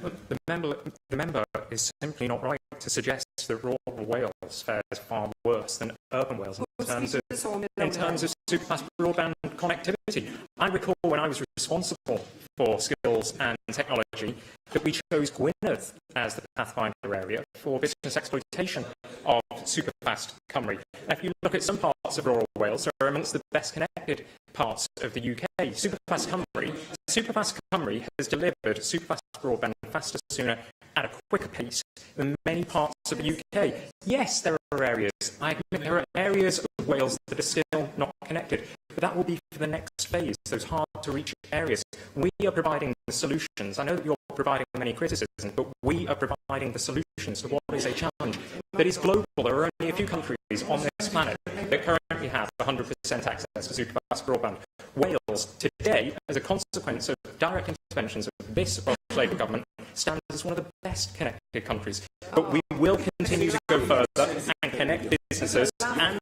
The member is simply not right to suggest that rural Wales fares far worse than urban Wales in terms of superfast broadband connectivity. I recall when I was responsible for skills and technology that we chose Gwynedd as the pathfinder area for business exploitation of superfast Cymru. Now, if you look at some parts of rural Wales, they're amongst the best connected parts of the UK. Superfast Cymru has delivered superfast broadband faster, sooner, at a quicker pace than many parts of the UK. Yes, there are areas, I admit there are areas of Wales that are still not connected, but that will be for the next phase, those hard-to-reach areas. We are providing the solutions. I know that you're providing many criticisms, but we are providing the solutions to what is a challenge that is global. There are only a few countries on this planet that currently have 100% access to superfast broadband. Wales, today, as a consequence of direct interventions of this Labour government, stands as one of the best connected countries. But we will continue to go further and connect businesses and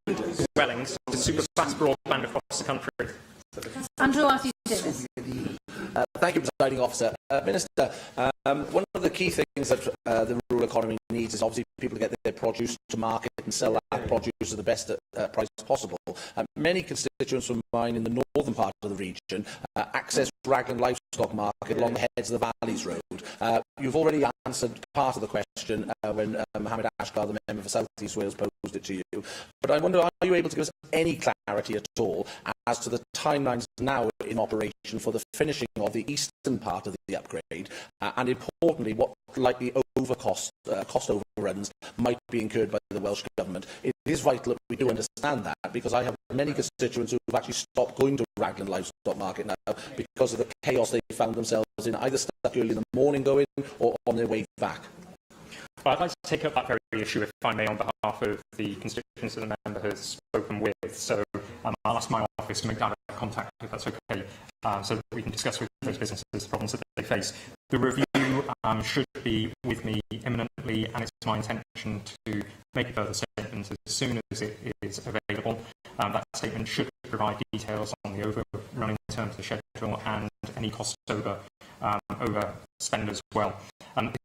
dwellings to superfast broadband across the country. Andrew Arthur-Davis. Thank you, Presiding Officer. Minister, one of the key things that the rural economy needs is obviously people to get their produce to market and sell that produce at the best price possible. Many constituents of mine in the northern part of the region access Raglan livestock market along the Heads of the Valleys Road. You've already answered part of the question when Mohammed Ashgar, the member for South East Wales, posed it to you. But I wonder, are you able to give us any clarity at all as to the timelines now in operation for the finishing of the eastern part of the upgrade, and importantly, what likely cost overruns might be incurred by the Welsh Government? It is vital that we do understand that, because I have many constituents who have actually stopped going to Raglan livestock market now because of the chaos they found themselves in, either stuck early in the morning going or on their way back. I'd like to take up that very issue, if I may, on behalf of the constituents that the member has spoken with. So I'll ask my office to make direct contact, if that's okay, so that we can discuss with those businesses the problems that they face. The review should be with me imminently, and it's my intention to make a further statement as soon as it is available. That statement should provide details on the overrunning terms of the schedule and any cost overspend as well.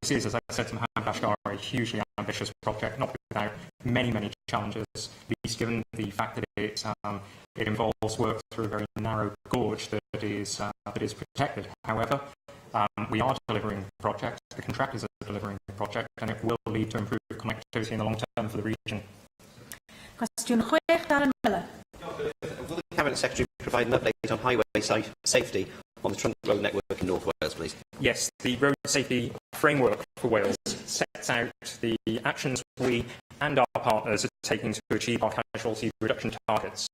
This is, as I said to Mohammed Ashgar, a hugely ambitious project, not without many, many challenges, at least given the fact that it involves work through a very narrow gorge that is protected. However, we are delivering the project, the contractors are delivering the project, and it will lead to improved connectivity in the long term for the region. Question 6, Darren Miller. Will the Cabinet Secretary provide an update on highway safety on the trunk road network in North Wales, please? Yes, the Road Safety Framework for Wales sets out the actions we and our partners are taking to achieve our casualty reduction targets.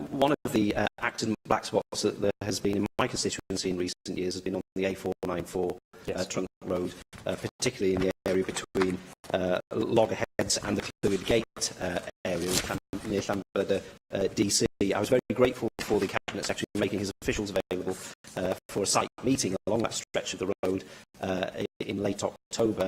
One of the active black spots that there has been in my constituency in recent years has been on the A494 trunk road, particularly in the area between Loggerheads and the Clwyd Gate area near Llanbed DC. I was very grateful for the Cabinet Secretary making his officials available for a site meeting along that stretch of the road in late October,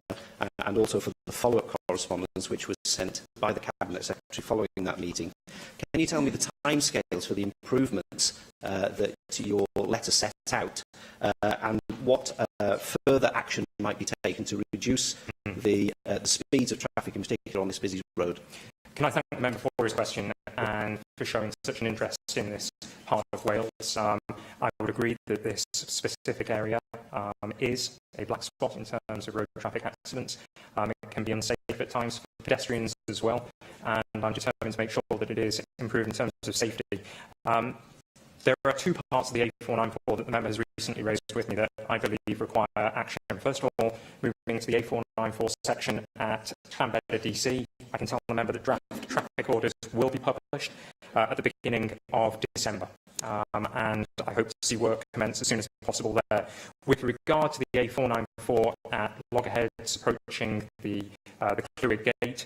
and also for the follow-up correspondence which was sent by the Cabinet Secretary following that meeting. Can you tell me the timescales for the improvements that your letter set out, and what further action might be taken to reduce the speeds of traffic, in particular on this busy road? Can I thank the member for his question and for showing such an interest in this part of Wales? I would agree that this specific area is a black spot in terms of road traffic accidents. It can be unsafe at times for pedestrians as well, and I'm determined to make sure that it is improved in terms of safety. There are two parts of the A494 that the member has recently raised with me that I believe require action. First of all, moving to the A494 section at Llanbed DC, I can tell the member that draft traffic orders will be published at the beginning of December. And I hope to see work commence as soon as possible there. With regard to the A494 at Loggerheads approaching the Clwyd Gate,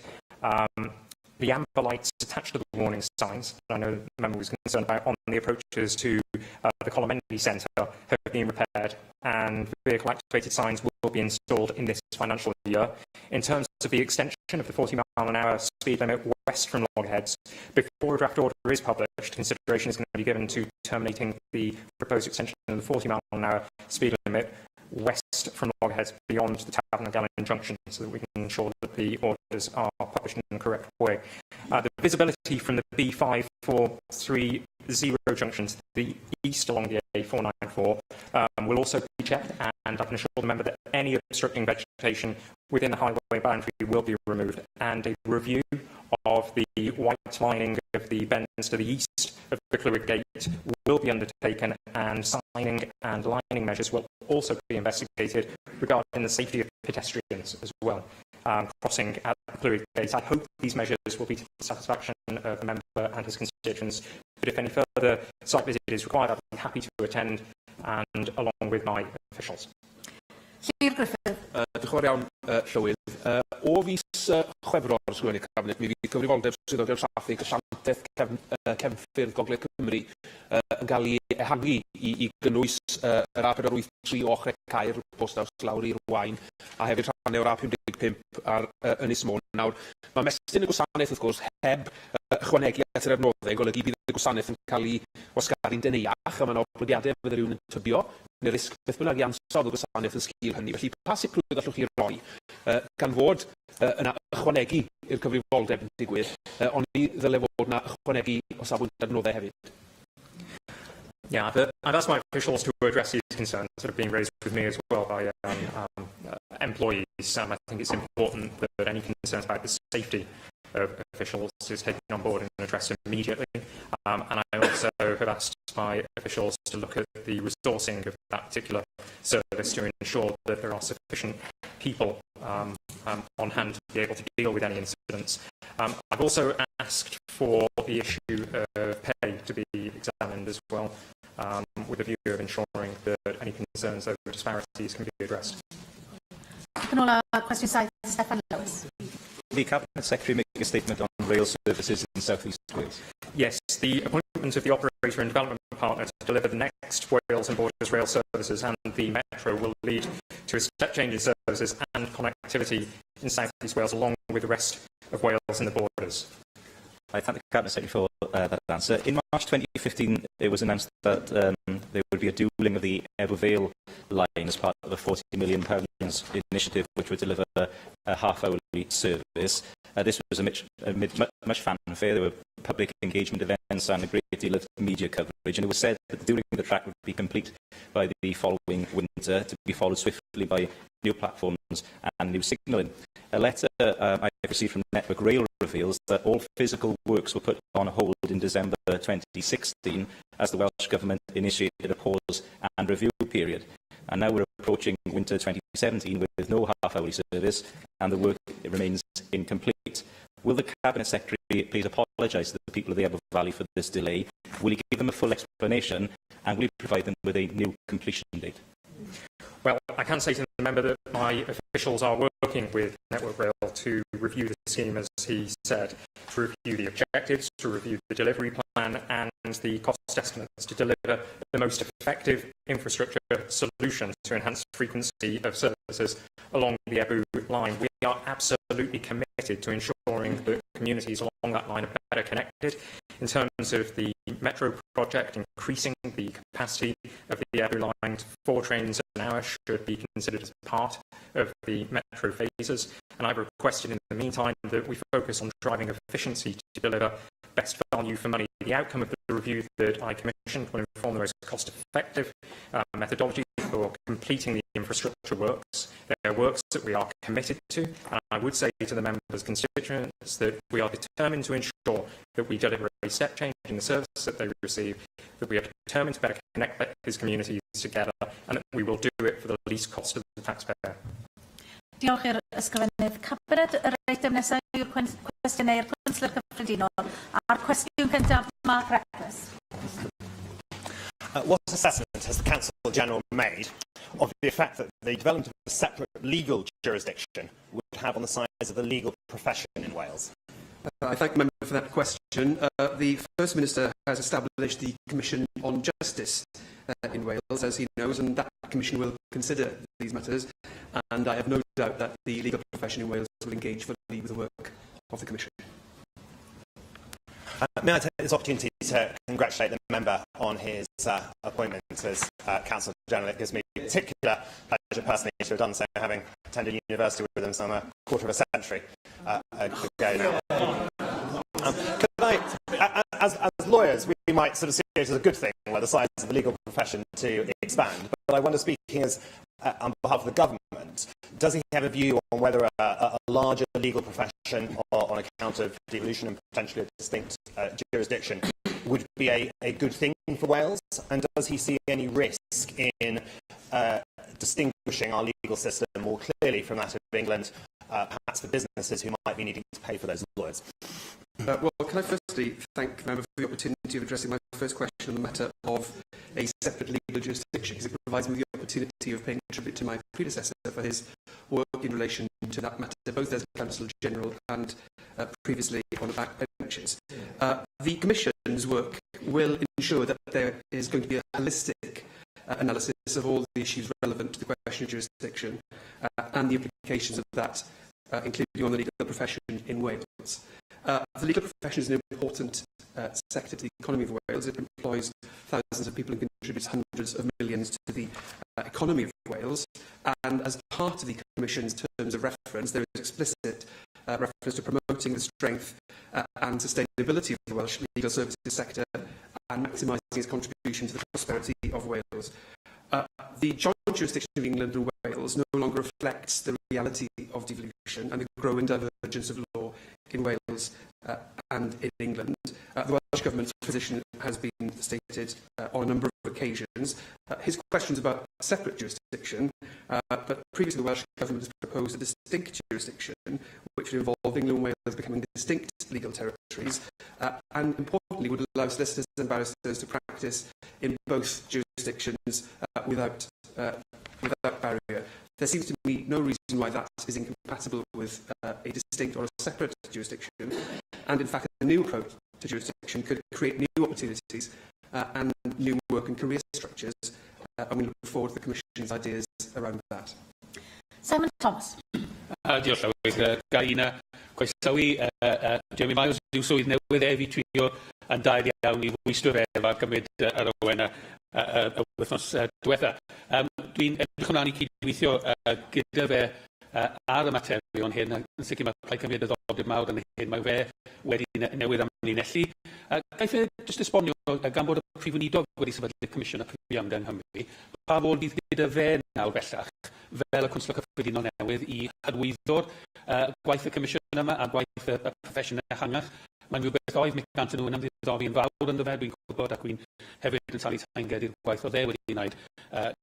the amber lights attached to the warning signs that I know the member was concerned about on the approaches to the Colomendy Centre have been repaired, and vehicle-activated signs will be installed in this financial year. In terms of the extension of the 40-mile-an-hour speed limit west from Loggerheads, before a draft order is published, consideration is going to be given to terminating the proposed extension of the 40-mile-an-hour speed limit west from Loggerheads beyond the Tavern and Gallon Junction, so that we can ensure that the orders are published in the correct way. The visibility from the B5430 junction to the east along the A494 will also be checked, and I can assure the member that any obstructing vegetation within the highway boundary will be removed, and a review of the white lining of the bends to the east of the Clwyd Gate will be undertaken, and signing and lining measures will also be investigated regarding the safety of pedestrians as well, crossing at the Clwyd Gate. I hope these measures will be to the satisfaction of the member and his constituents, but if any further site visit is required, I'd be happy to attend, and along with my officials. Llyr Griffith. Diolch yn fawr iawn, Llywydd. O fis Chwefror, sgwennu Cabinet, mi fydd cyfrifoldeb swyddogion traffig asiantaeth cefnffyrdd Gogledd Cymru yn cael ei ehangu i gynnwys yr A483 o Ochrau Caer, Postaws lawr i'r Waun, a hefyd rhannu o'r A55 ar Ynys Môn. Nawr, mae mestyn y gwasanaeth, wrth gwrs, heb ychwanegu at yr adnoddau, golygu bydd y gwasanaeth yn cael ei wasgaru'n deneuach, a mae'n oblygiadau fydde rhywun yn tybio, neu risg beth bynnag i ansawdd y gwasanaeth yn sgil hynny. Felly, pa sicrwydd allwch chi roi gan fod yna ychwanegu i'r cyfrifoldeb yn digwydd, ond i ddyle fod yna ychwanegu o safbwynt adnoddau hefyd? Yeah, I've asked my officials to address these concerns that are being raised with me as well by employees. I think it's important that any concerns about the safety of officials is taken on board and addressed immediately. And I also have asked my officials to look at the resourcing of that particular service to ensure that there are sufficient people on hand to be able to deal with any incidents. I've also asked for the issue of pay to be examined as well, with a view of ensuring that any concerns over disparities can be addressed. Yn ôl cwestiwn 7, Steffan Lewis. The Cabinet Secretary make a statement on rail services in South East Wales. Yes, the appointment of the operator and development partner to deliver the next Wales and Borders rail services and the Metro will lead to a step change in services and connectivity in South East Wales, along with the rest of Wales and the Borders. I thank the Cabinet Secretary for that answer. In March 2015, it was announced that there would be a dualling of the Ebor Vale line as part of a £40 million initiative which would deliver a half-hourly service. This was amid much fanfare. There were public engagement events and a great deal of media coverage, and it was said that the dualling of the track would be complete by the following winter, to be followed swiftly by new platforms and new signalling. A letter I received from Network Rail reveals that all physical works were put on hold in December 2016 as the Welsh Government initiated a pause and review period. And now we're approaching winter 2017 with no half-hourly service, and the work remains incomplete. Will the Cabinet Secretary please apologise to the people of the Ebor Valley for this delay? Will he give them a full explanation, and will he provide them with a new completion date? Well, I can say to the member that my officials are working with Network Rail to review the scheme, as he said, to review the objectives, to review the delivery plan and the cost estimates to deliver the most effective infrastructure solution to enhance frequency of services along the Ebor line. We are absolutely committed to ensuring that communities along that line are better connected. In terms of the Metro project, increasing the capacity of the Ebor line to 4 trains an hour should be considered as part of the Metro phases. And I've requested in the meantime that we focus on driving efficiency to deliver best value for money. The outcome of the review that I commissioned will inform the most cost-effective methodology for completing the infrastructure works. They are works that we are committed to, and I would say to the members' constituents that we are determined to ensure that we deliver a step change in the service that they receive, that we are determined to better connect these communities together, and that we will do it for the least cost of the taxpayer. Diolch i'r ysgrifennydd Cabinet. Yr eitem nesaf yw'r cwestiynau Councillor Cyffredinol. A'r cwestiwn cyntaf, Mark Reckless. What assessment has the Council General made of the effect that the development of a separate legal jurisdiction would have on the size of the legal profession in Wales? I thank the member for that question. The First Minister has established the Commission on Justice in Wales, as he knows, and that Commission will consider these matters, and I have no doubt that the legal profession in Wales will engage fully with the work of the Commission. May I take this opportunity to congratulate the member on his appointment as Council General. It gives me particular pleasure personally to have done so, having attended university with him some quarter of a century ago now. As lawyers, we might sort of see it as a good thing, where the size of the legal profession to expand. But I wonder, speaking as on behalf of the government, does he have a view on whether a larger legal profession, or on account of devolution and potentially a distinct jurisdiction, would be a good thing for Wales? And does he see any risk in distinguishing our legal system more clearly from that of England, perhaps for businesses who might be needing to pay for those lawyers? Well, can I firstly thank the member for the opportunity of addressing my first question on the matter of a separate legal jurisdiction, because it provides me with the opportunity of paying tribute to my predecessor for his work in relation to that matter, both as Councillor General and previously on the backbenches. The Commission's work will ensure that there is going to be a holistic analysis of all the issues relevant to the question of jurisdiction and the implications of that, including on the legal profession in Wales. The legal profession is an important sector to the economy of Wales. It employs thousands of people and contributes hundreds of millions to the economy of Wales. And as part of the Commission's terms of reference, there is explicit reference to promoting the strength and sustainability of the Welsh legal services sector and maximising its contribution to the prosperity of Wales. The joint jurisdiction of England and Wales no longer reflects the reality of devolution and the growing divergence of law in Wales and in England. The Welsh Government's position has been stated on a number of occasions. His questions about separate jurisdiction, but previously the Welsh Government has proposed a distinct jurisdiction which would involve England and Wales becoming distinct legal territories and importantly would allow solicitors and barristers to practice in both jurisdictions without barrier. There seems to me no reason why that is incompatible with a distinct or a separate jurisdiction, and in fact a new approach to jurisdiction could create new opportunities and new work and career structures, and we look forward to the Commission's ideas around that. Simon Thomas. Diolch Llywydd. Gai un croesawu Jeremy Miles yw swydd newydd fi trio yn dair iawn I fwystro fe efo gymryd ar Owen y wythnos diwetha. Dwi'n edrych ymlaen I cydweithio gyda fe ar y materion hyn, yn sicr mae Plaid Cymru diddordeb mawr yn hyn, mae fe wedi newid am linellu. Gaeth e jyst esbonio gan bod y Prif Weinidog wedi sefydlu y Comisiwn y Cyfiawnder yng Nghymru, pa fod bydd gyda fe nawr bellach fel y Cwnslo Cyffredinol newydd I hydwyddo'r gwaith y Comisiwn yma a gwaith y proffesiynau ehangach. Mae'n rhywbeth oedd Mick Anton nhw'n ymddidori yn fawr ynddo fe, dwi'n gwybod, ac dwi'n hefyd yn talu taenged i'r gwaith o dde wedi wneud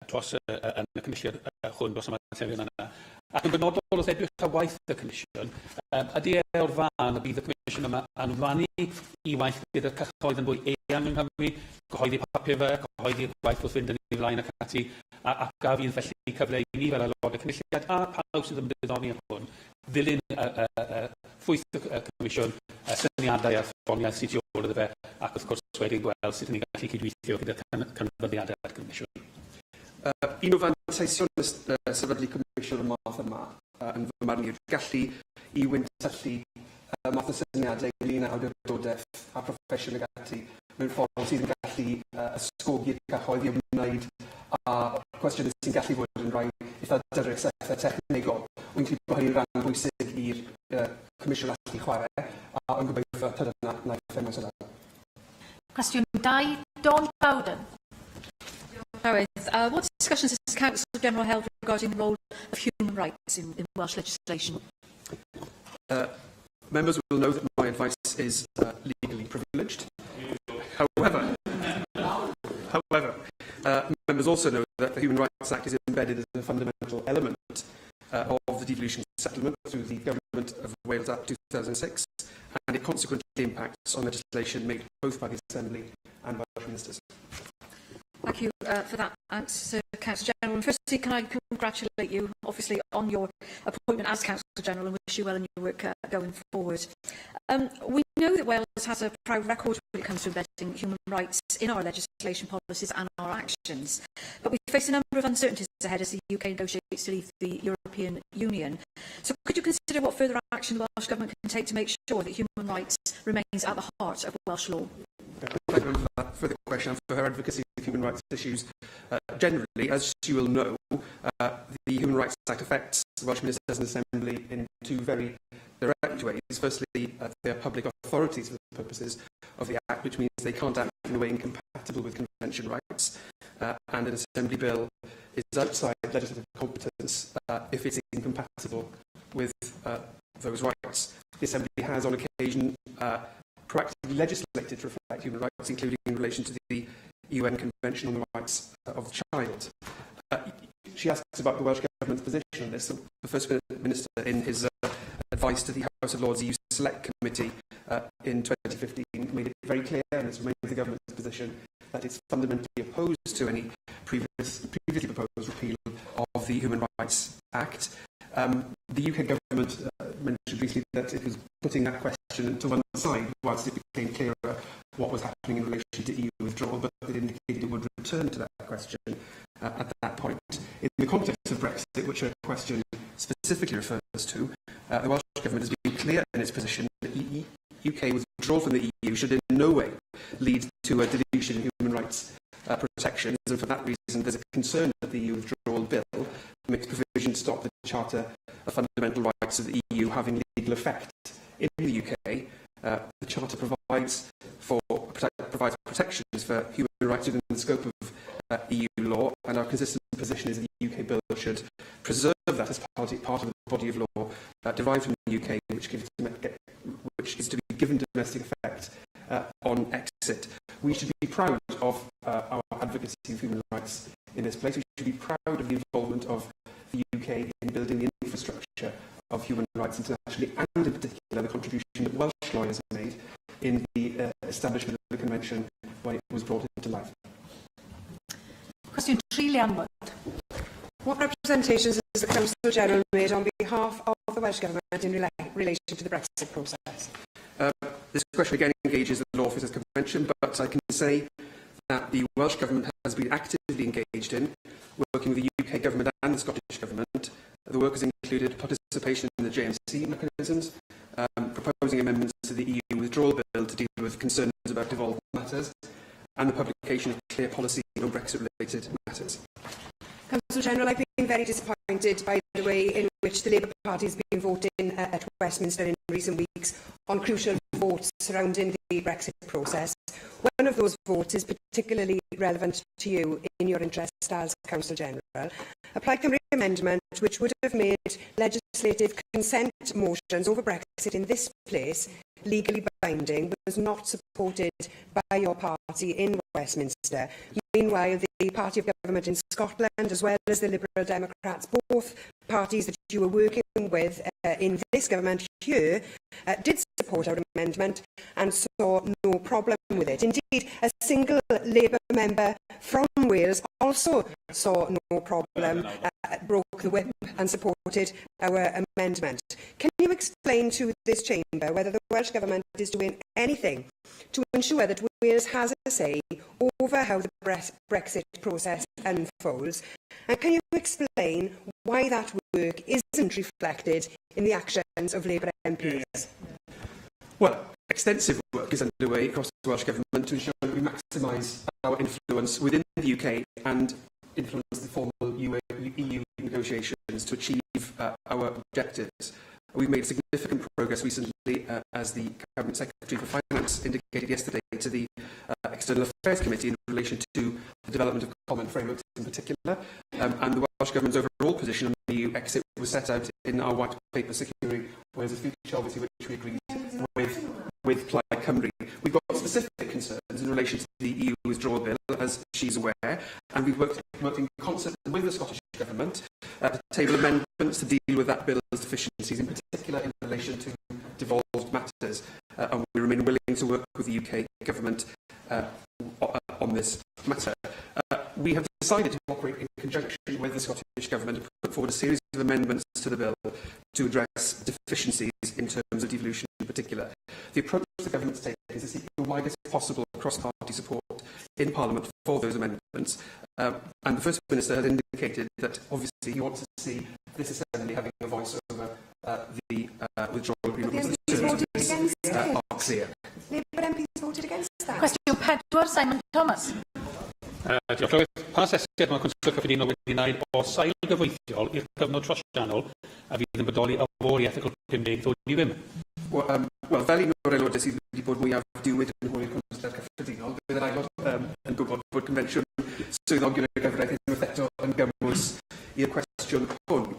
dros yn y Comisiwn hwn dros y materion yna. Ac yn benodol wrth edrych ar waith y Comisiwn, ydy o'r fan y bydd y Comisiwn yma anfannu I waith gyda'r cyhoedd yn fwy eang yng Nghymru, cyhoeddi papur fe, cyhoeddi gwaith wrth fynd yn ei flaen ac ati, ac a fydd felly cyfle I ni fel aelodau cynulliad a pawb sydd yn diddori yn hwn, ddilyn ffwyth y Comisiwn, syniadau a ffoniau sydd tu ôl iddo fe, ac wrth gwrs wedyn gweld sut ni'n gallu cydweithio gyda canfyddiadau ar Comisiwn. Un o fanteision sefydlu Comisiwn y math yma yn fy marn i'r gallu I wyntyllu math o syniadau ynglyn â awdurdodaeth a proffesiwn ag ati mewn ffordd sydd yn gallu ysgogi'r cyhoedd I ymwneud a cwestiynau sy'n gallu bod yn rhai eitha dyrys a eitha technegol. Wy'n credu bod hynny'n rhan bwysig i'r Comisiwn allu chwarae a yn gobeithio tydyna naill mewn sydd. Cwestiwn 2, Dawn Bowden. What discussions has the Council General held regarding the role of human rights in Welsh legislation? Members will know that my advice is legally privileged. However, members also know that the Human Rights Act is embedded as a fundamental element of the devolution settlement through the Government of Wales Act 2006, and it consequently impacts on legislation made both by the Assembly and by Welsh ministers. Thank you for that answer, Councillor General. And firstly, can I congratulate you, obviously, on your appointment as Councillor General and wish you well in your work going forward. We know that Wales has a proud record when it comes to embedding human rights in our legislation, policies and our actions. But we face a number of uncertainties ahead as the UK negotiates to leave the European Union. So could you consider what further action the Welsh Government can take to make sure that human rights remains at the heart of Welsh law? Thank you for that further question and for her advocacy of human rights issues. Generally, as you will know, the Human Rights Act affects the Welsh Ministers and Assembly in two very direct ways. Firstly, they are public authorities for the purposes of the Act, which means they can't act in a way incompatible with convention rights, and an Assembly bill is outside legislative competence if it's incompatible with those rights. The Assembly has, on occasion, proactively legislated to reflect human rights, including in relation to the UN Convention on the Rights of the Child. She asks about the Welsh Government's position on this. The First Minister, in his advice to the House of Lords EU Select Committee in 2015, made it very clear, and it's remained the Government's position, that it's fundamentally opposed to any previously proposed repeal of the Human Rights Act. The UK Government mentioned briefly that it was putting that question to one side whilst it became clearer what was happening in relation to EU withdrawal, but it indicated it would return to that question at that point. In the context of Brexit, which a question specifically refers to, the Welsh Government has been clear in its position that UK withdrawal from the EU should in no way lead to a deletion in human rights protections, and for that reason there's a concern that the EU withdrawal bill makes provision to stop the Charter of Fundamental Rights of the EU having legal effect. In the UK, the Charter provides protections for human rights within the scope of EU law, and our consistent position is the UK bill should preserve that as part of the body of law derived from the UK, which is to be given domestic effect on exit. We should be proud of our advocacy of human rights in this place. We should be proud of the involvement of the UK in building the infrastructure of human rights internationally, and in particular the contribution that Welsh lawyers made in the establishment of the Convention when it was brought into life. Cwestiwn 3, Liam Wood. What representations has the Council General made on behalf of the Welsh Government in relation to the Brexit process? This question again engages the Law Officers Convention, but I can say that the Welsh Government has been actively engaged in working with the UK Government and the Scottish Government. The work has included participation in the JMC mechanisms, proposing amendments to the EU withdrawal bill to deal with concerns about devolved matters, and the publication of clear policy on Brexit-related matters. Council General, I've been very disappointed by the way in which the Labour Party has been voting at Westminster in recent weeks on crucial votes surrounding the Brexit process. One of those votes is particularly relevant to you in your interest as Council General. A Plaid Cymru amendment which would have made legislative consent motions over Brexit in this place legally binding was not supported by your party in Westminster. Meanwhile, the Party of Government in Scotland, as well as the Liberal Democrats, both parties that you were working with in this government here, did support our amendment and saw no problem with it. Indeed, a single Labour member from Wales also saw no problem, broke the whip and supported our amendment. Can you explain to this chamber whether the Welsh Government is doing anything to ensure that Wales has a say over how the Brexit process unfolds? And can you explain why that work isn't reflected in the actions of Labour MPs? Well, extensive work is underway across the Welsh Government to ensure that we maximise our influence within the UK and influence the formal EU negotiations to achieve our objectives. We've made significant progress recently, as the Cabinet Secretary for Finance indicated yesterday to the External Affairs Committee in relation to the development of common frameworks in particular, and the Welsh Government's overall position on the EU exit was set out in our white paper securing Wales' future, obviously, which we agreed with Plaid Cymru. We've got specific concerns in relation to the EU withdrawal bill, as she's aware, and we've worked in concert with the Scottish Government to table amendments to deal with that bill's deficiencies, in particular in relation to devolved matters, and we remain willing to work with the UK Government on this matter. We have decided to operate in conjunction with the Scottish Government and put forward a series of amendments to the bill to address deficiencies in terms of devolution in particular. The approach the Government's taken is to seek the widest possible cross-party support in Parliament for those amendments, and the First Minister has indicated that obviously he wants to see this assembly having a voice over the withdrawal agreement. The MPs are clear. Labour MPs voted against that. Cwestiwn 4, Simon Thomas. Diolch Llywydd. Pa asesiad mae Consol Cyffredinol wedi wneud o sail gyfreithiol i'r cyfnod trosiannol a fydd yn bodoli o fod i ethegol 50 ddod i ddim? Wel, fel un o'r aelodau sydd wedi bod mwyaf diwyd yn hwyr Consol Cyffredinol, bydd yr aelod yn gwybod bod Convensiwn Swyddogion y Gyfraith unwaith eto yn gymwys i'r cwestiwn hwn.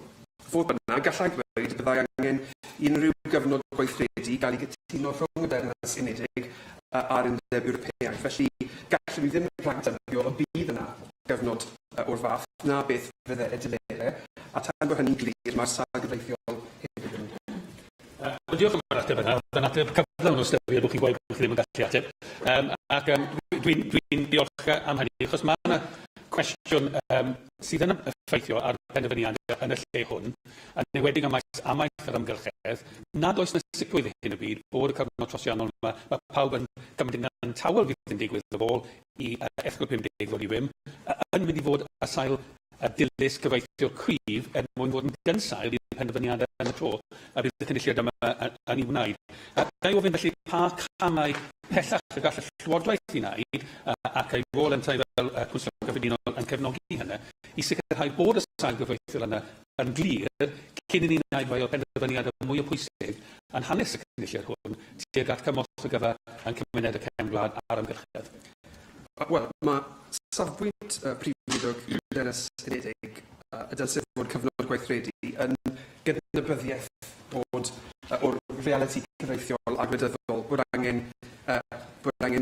Fodd bynnag, gallai dweud y byddai angen unrhyw gyfnod gweithredu gael ei gytuno rhwng y Deyrnas Unedig a'r Undeb Ewropeaidd. Felly, gallwn ni ddim rhagdybio y bydd yna gyfnod o'r fath, na beth fydde y dilere, a tan bod hynny'n glir, mae'r sail gyfreithiol hefyd yn. Diolch am yr ateb yna. Yn ateb cyflawn o styfiad, bych chi'n gweud bod chi ddim yn gallu ateb. Ac dwi'n diolch am hynny, achos mae yna cwestiwn sydd yn effeithio ar penderfyniad yn y lle hwn, yn enwedig am amaeth yr ymgylchedd, nad oes na sicrwydd hyn y byd bod y cyfnod trosiannol yma, mae pawb yn gymryd yn tawel fydd yn digwydd o fôl i ethegol 50 ddod i ddim, yn mynd i fod a sail dilys gyfreithiol cryf er mwyn fod yn gynsail i'r penderfyniadau yn y tro, a bydd y cynulliad yma yn ei wneud. Ga i ofyn felly pa camau pellach y gall y Llywodraeth i wneud, ac ei rôl yn tai fel Consol Cyffredinol yn cefnogi hynny, i sicrhau bod y sail gyfreithiol yna yn glir cyn i ni wneud fel penderfyniadau mwy o pwysig yn hanes y cynulliad hwn tuag at cymorth y gyfer yn cymuned y cefn gwlad a'r ymgylchedd. Wel, mae safbwynt Prif Wydog Deyrnas Unedig y dylsef fod cyfnod gweithredu yn gydnabyddiaeth bod o'r realiti cyfreithiol a gwleidyddol bod angen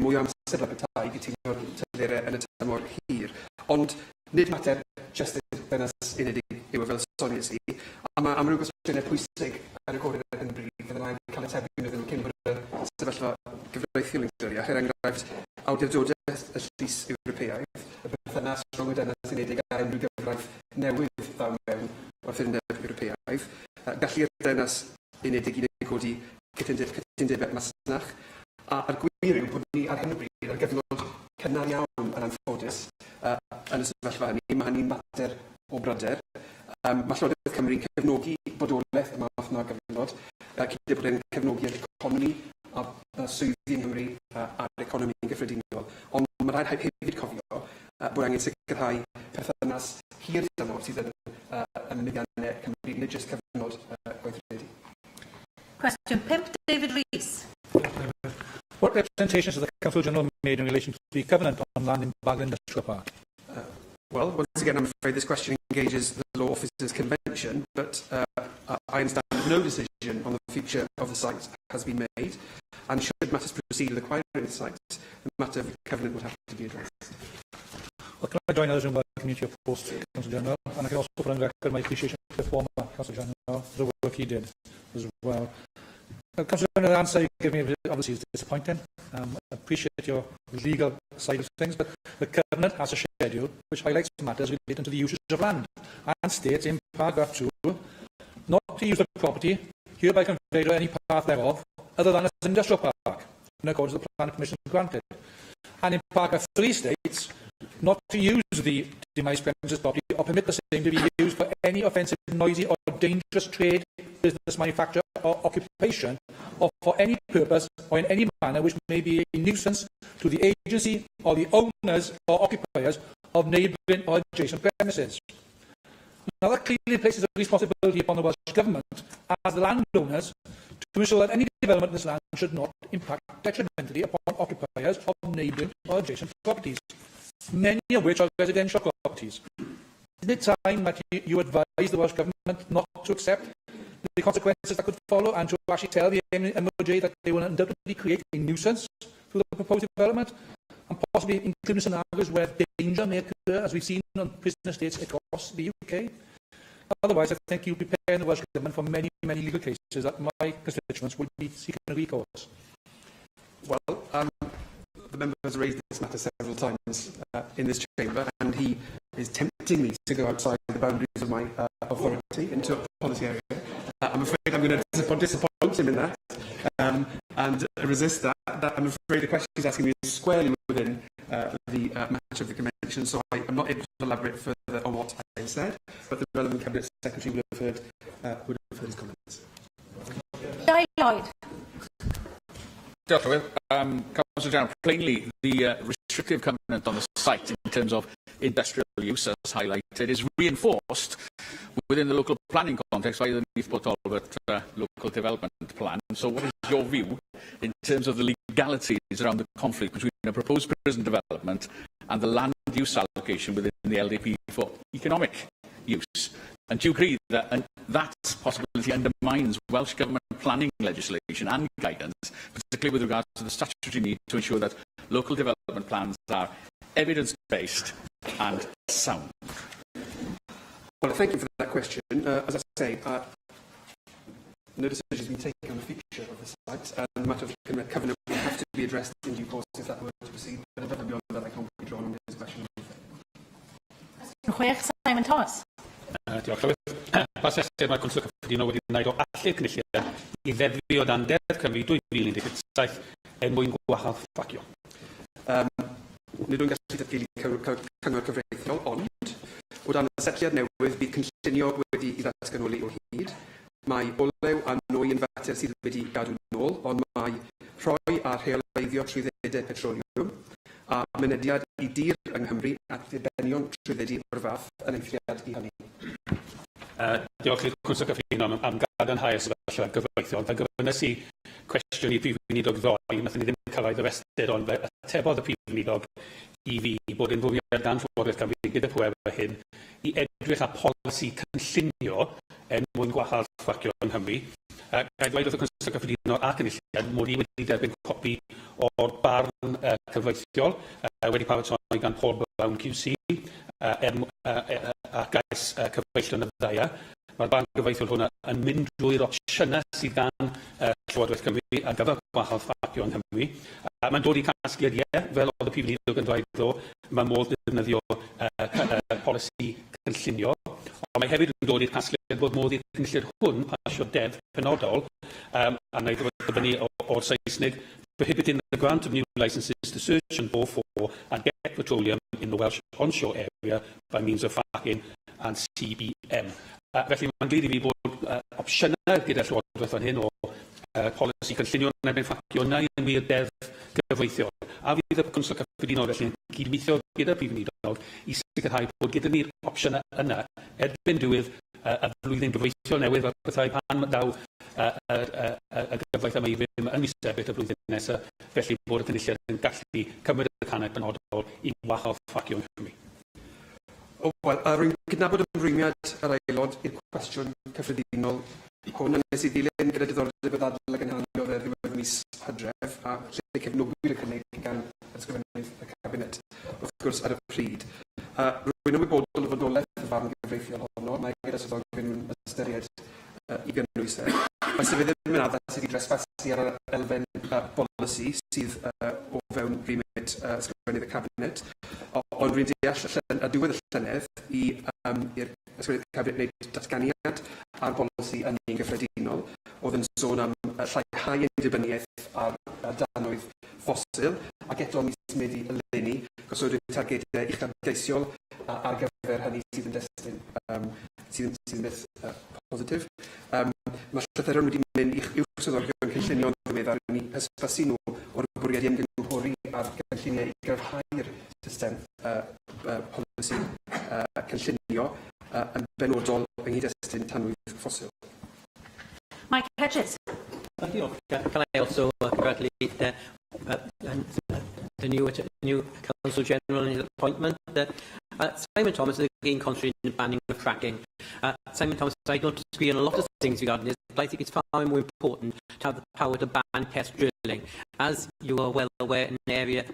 mwy o amser a betai gytuno'r tylerau yn y tymor hir. Ond nid mater just y Deyrnas Unedig yw fel sonius i, a mae am ryw gwestiynau pwysig ar y gored yn brif fydden rhaid cael y tebyg yn cyn bod y sefyllfa gyfreithiol yn dyrru. Er enghraifft, awdurdodaeth y llys Ewropeaidd, y berthynas rhwng y Deyrnas Unedig a unrhyw gyfraith newydd ddaw mewn o'r ffurflen Ewropeaidd. Gallu'r deyrnas unedig i wneud codi cytundebau masnach. A'r gwir yw bod ni ar hyn o bryd ar gyfnod cynnar iawn yn anffodus yn y sefyllfa hynny. Mae hynny'n mater o bryder. Mae Llywodraeth Cymru'n cefnogi bodolaeth y math yma gyfnod, cyd bod e'n cefnogi yr economi a swyddi yng Nghymru a'r economi yn gyffredinol. Ond mae rhaid hefyd cofio bod angen sicrhau perthynas hir dymor sydd yn meddiannau Cymru, nid jyst cyfnod gweithredu. Question 5, David Rees. What representations has the Council General made in relation to the Covenant on land in Baglan Industrial Park? Well, once again, I'm afraid this question engages the Law Officers Convention, but I understand that no decision on the future of the site has been made, and should matters proceed with acquiring the site, the matter of the Covenant would have to be addressed. Well, can I join others in welcoming you to your post, Council General? And I can also put on record my appreciation to the former Council General for the work he did as well. Council General, the answer you give me obviously is disappointing. I appreciate your legal side of things, but the Covenant has a schedule which highlights matters relating to the usage of land and states in paragraph 2 not to use the property hereby conveyed or any part thereof other than as an industrial park in accordance with the planning permission granted. And in paragraph 3 states not to use the demised premises property or permit the same to be used for any offensive, noisy or dangerous trade, business, manufacture or occupation, or for any purpose or in any manner which may be a nuisance to the agency or the owners or occupiers of neighbouring or adjacent premises. Now that clearly places a responsibility upon the Welsh Government as the landowners to ensure that any development in this land should not impact detrimentally upon occupiers of neighbouring or adjacent properties, many of which are residential properties. Isn't it time that you advise the Welsh Government not to accept the consequences that could follow and to actually tell the MOJ that they will undoubtedly create a nuisance through the proposed development and possibly including scenarios where danger may occur, as we've seen on prison estates across the UK? Otherwise, I think you'll be preparing the Welsh Government for many, many legal cases that my constituents will be seeking a recourse. Well, the member has raised this matter several times in this chamber, and he is tempting me to go outside the boundaries of my authority into a policy area. I'm afraid I'm going to disappoint him in that and resist that. I'm afraid the question he's asking me is squarely within the matter of the Convention, so I'm not able to elaborate further on what I have said, but the relevant Cabinet Secretary would have heard his comments. Guy Lloyd. Councillor General, plainly the restrictive covenant on the site in terms of industrial use, as highlighted, is reinforced within the local planning context by the Neath Port Talbot local development plan. So what is your view in terms of the legalities around the conflict between a proposed prison development and the land use allocation within the LDP for economic use? And do you agree that that possibility undermines Welsh Government planning legislation and guidance, particularly with regards to the statutory need to ensure that local development plans are evidence-based and sound? Well, thank you for that question. As I say, no decision has been taken on the future of the site, and the matter of the Covenant will have to be addressed in due course if that were to proceed. But above and beyond that, I can't be drawn on this question. Simon Thomas. Diolch, Llywydd. Pas ested mae'r Council Cyffredinol wedi gwneud o allu'r cynulliau i ddefnyddio dandeddau Cymru 2017 mwyn gwahardd ffagio. Nid yw'n gallu datgelu cyngor cyfreithiol, ond o dan y setliad newydd bydd cynllunio wedi i ddatganoli o hyd. Mae olew a nwy yn fater sydd wedi gadw nôl, ond mae rhoi a rheoleiddio trwyddedau petroleum a mynediad i dir yng Nghymru at ddibenion trwyddedi o'r fath yn eithriad i hynny. Diolch i'r Council Cyffredinol am gadarnhau y sefyllfa gyfreithiol. Fe gyfynnes i cwestiwn i Prif Weinidog ddoe, nath ni ddim cyrraedd y restr, ond fe atebodd y Prif Weinidog i fi bod yn fwriad gan Llywodraeth Cymru gyda pŵer hyn i edrych ar polisi cynllunio mwyn gwahardd ffagio yng Nghymru. Ga'i dweud wrth y Council Cyffredinol ac Cynulliad mod i wedi derbyn copi o'r barn cyfreithiol wedi paratoi gan Paul Brown QC a gais cyfreithiol yn y ddau. Mae'r barn gyfreithiol hwnna yn mynd drwy'r opsiynau sydd gan Llywodraeth Cymru ar gyfer gwahardd ffagio yng Nghymru. Mae'n dod i casgliad fel oedd y Prif Weinidog yn dweud ddo, mae modd defnyddio polisi cynllunio, ond mae hefyd yn dod i'r casgliad bod modd i'r cynlluniad hwn pasio deddf penodol, a wneud dibynnu o'r Saesneg, prohibiting the grant of new licences to search and bore for and get petroleum in the Welsh onshore area by means of fracking and CBM. Felly mae'n glir I fi bod opsiynau gyda'r Llywodraeth fan hyn o polisi cynllunio yn erbyn ffaccio yna yn wir deddf gyfreithiol. A fydd y Council Cyffredinol felly yn cydweithio gyda'r Prif Weinidog I sicrhau bod gyda ni'r opsiynau yna erbyn diwedd y flwyddyn gyfreithiol newydd fel bethau pan daw y gyfraith yma I ddim yn misebyd y flwyddyn nesaf, felly bod y cynulliad yn gallu cymryd y canau penodol I wahodd ffaccio yn Cymru. Wel, rwy'n cydnabod ymrwymiad yr aelod i'r cwestiwn cyffredinol hwn, a nes I ddilyn gyda diddordeb y ddadl ag enhanio fe ddiwedd mis Hydref, a lle cefnogwyr y cynnig gan ysgrifennydd y Cabinet, wrth gwrs ar y pryd. Rwy'n ymwybodol o fodolaeth y farn gyfreithiol honno, mae gyda swyddogion yn ystyried I gynnwys e. Mae sefydd yn addas sydd I dresfasu ar yr elfen bolisi sydd o fewn remit ysgrifennydd y Cabinet, ond rwy'n deall a diwedd y llynedd i'r ysgrifennydd y Cabinet wneud datganiad ar bolisi yn un gyffredinol, oedd yn sôn am lleihau ein dibyniaeth ar danoedd ffosil, ac eto mis Medi eleni, gosodwyd targedau uchelgeisiol ar gyfer hynny sydd yn destun, sydd yn beth positif. Mae llythyron wedi mynd i'ch swyddogion cynllunio yn ddiweddar yn ei hysbysu nhw o'r bwriad I ymgynghori ar gynlluniau I gyrfhau'r system polisi cynllunio yn benodol yng nghyd-destun tanwydd ffosil. Mike Hedges. Can I also congratulate the new Council General in his appointment? Simon Thomas is again concentrating on banning of fracking. Simon Thomas, I don't disagree on a lot of things regarding this, but I think it's far more important to have the power to ban test drilling. As you are well aware, in an area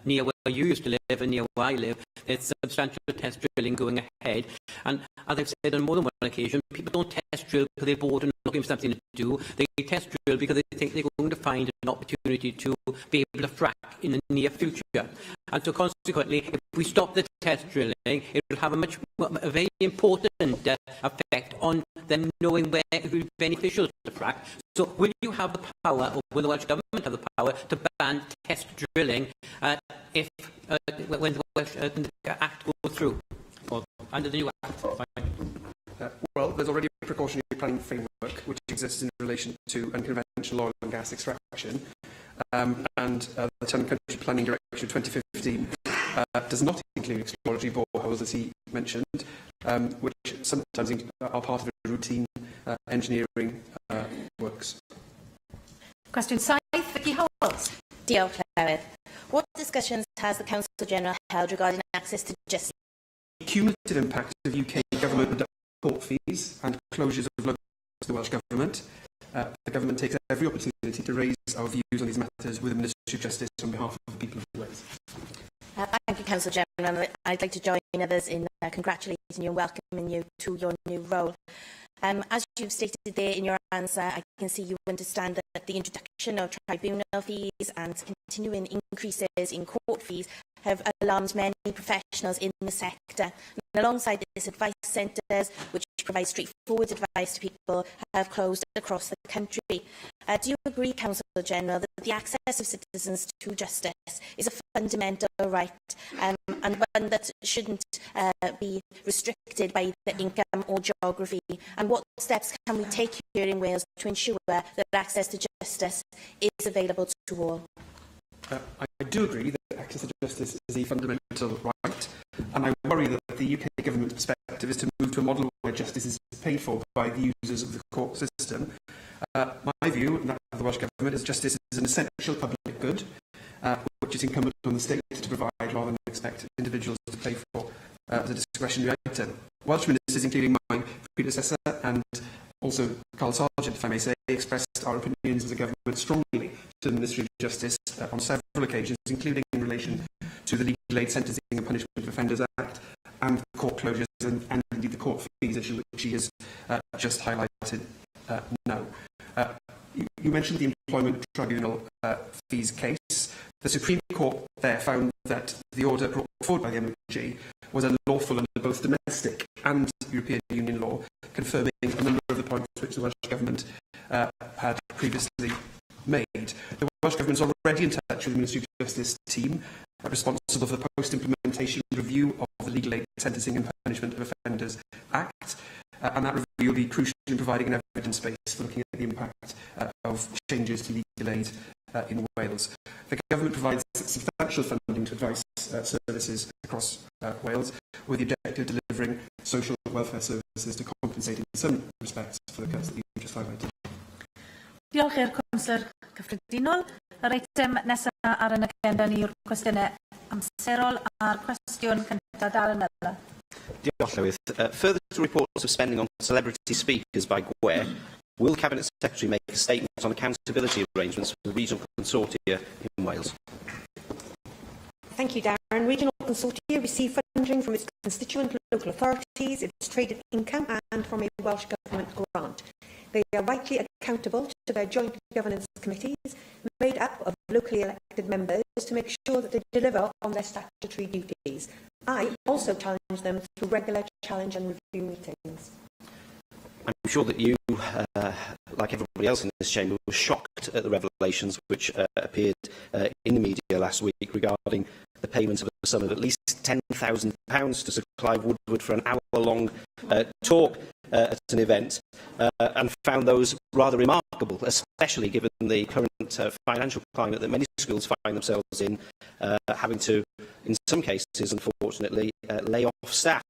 near where you used to live and near where I live, there's substantial test drilling going ahead. And as I've said on more than one occasion, people don't test drill because they're bored and looking for something to do. They test drill because they think they're going to find an opportunity to be able to frack in the near future. And so consequently, if we stop the test drilling, it will have a very important effect on them knowing where it will be beneficial to frack. So will you have the power, or will the Welsh Government have the power, to ban test drilling when the Welsh Act goes through, or under the new Act? Well, there's already a precautionary planning framework which exists in relation to unconventional oil and gas extraction, and the Town and Country Planning Directive 2015 does not include exploratory boreholes, as he mentioned, which sometimes are part of a routine engineering works. Question 5, Vicky Howells. Diolch, Llywydd. What discussions has the Council General held regarding access to justice? The cumulative impact of UK government court fees and closures of local to the Welsh Government. The Government takes every opportunity to raise our views on these matters with the Ministry of Justice on behalf of the people of Wales. Thank you, Council General. I'd like to join others in congratulating you and welcoming you to your new role. As you've stated there in your answer, I can see you understand that the introduction of tribunal fees and continuing increases in court fees have alarmed many professionals in the sector. And alongside this, advice centres, which provide straightforward advice to people, have closed across the country. Do you agree, Council General, that the access of citizens to justice is a fundamental right and one that shouldn't be restricted by either income or geography? And what steps can we take here in Wales to ensure that access to justice is available to all? I do agree that access to justice is a fundamental right, and I worry that the UK Government's perspective is to move to a model where justice is paid for by the users of the court system. My view, and that of the Welsh Government, is justice is an essential public good, which is incumbent on the state to provide rather than expect individuals to pay for as a discretionary item. Welsh ministers, including my predecessor and also Carl Sargent, if I may say, expressed our opinions as a government strongly to the Ministry of Justice on several occasions, including in relation to the Legal Aid Sentencing and Punishment of Offenders Act and the court closures and indeed the court fees issue, which she has just highlighted now. You mentioned the Employment Tribunal fees case. The Supreme Court there found that the order brought forward by the MOJ was unlawful under both domestic and European Union law, confirming a number of the points which the Welsh Government had previously made. The Welsh Government is already in touch with the Ministry of Justice team responsible for the post-implementation review of the Legal Aid Sentencing and Punishment of Offenders Act, and that review will be crucial in providing an evidence base for looking at the impact of changes to legal aid in Wales. The Government provides substantial funding to advice services across Wales, with the objective of delivering social welfare services to compensate in some respects for the cuts that you just highlighted. Diolch i'r Cwnsler Cyffredinol. Yr eitem nesaf ar yn agenda ni yw'r cwestiynau amserol a'r cwestiwn cyntaf Darren Miller. Diolch, Llywydd. Further to reports of spending on celebrity speakers by GWE, will the Cabinet Secretary make a statement on accountability arrangements for the regional consortia in Wales? Thank you, Darren. Regional consortia receive funding from its constituent local authorities, its traded income and from a Welsh Government grant. They are rightly accountable to their joint governance committees, made up of locally elected members, to make sure that they deliver on their statutory duties. I also challenge them through regular challenge and review meetings. I'm sure that you, like everybody else in this chamber, were shocked at the revelations which appeared in the media last week regarding the payment of a sum of at least £10,000 to Sir Clive Woodward for an hour-long talk at an event, and found those rather remarkable, especially given the current financial climate that many schools find themselves in, having to, in some cases, unfortunately, lay off staff.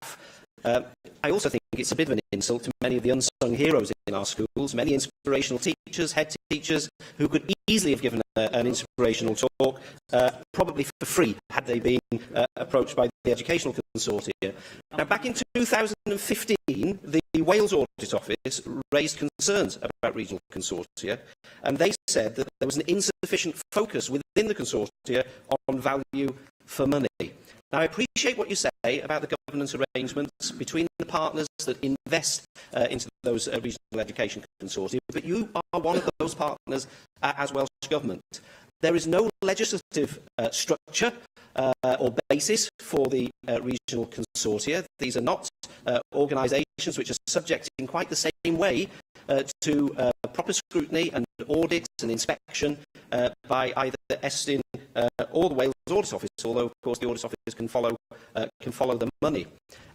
I also think it's a bit of an insult to many of the unsung heroes in our schools, many inspirational teachers, head teachers, who could easily have given an inspirational talk, probably for free, had they been approached by the Educational Consortia. Now, back in 2015, the Wales Audit Office raised concerns about regional consortia, and they said that there was an insufficient focus within the consortia on value for money. Now, I appreciate what you say about the governance arrangements between the partners that invest into those regional education consortia, but you are one of those partners as Welsh Government. There is no legislative structure or basis for the regional consortia. These are not organisations which are subject in quite the same way to proper scrutiny and audit and inspection by either Estyn or the Wales Audit Office, although, of course, the Audit Office can follow the money.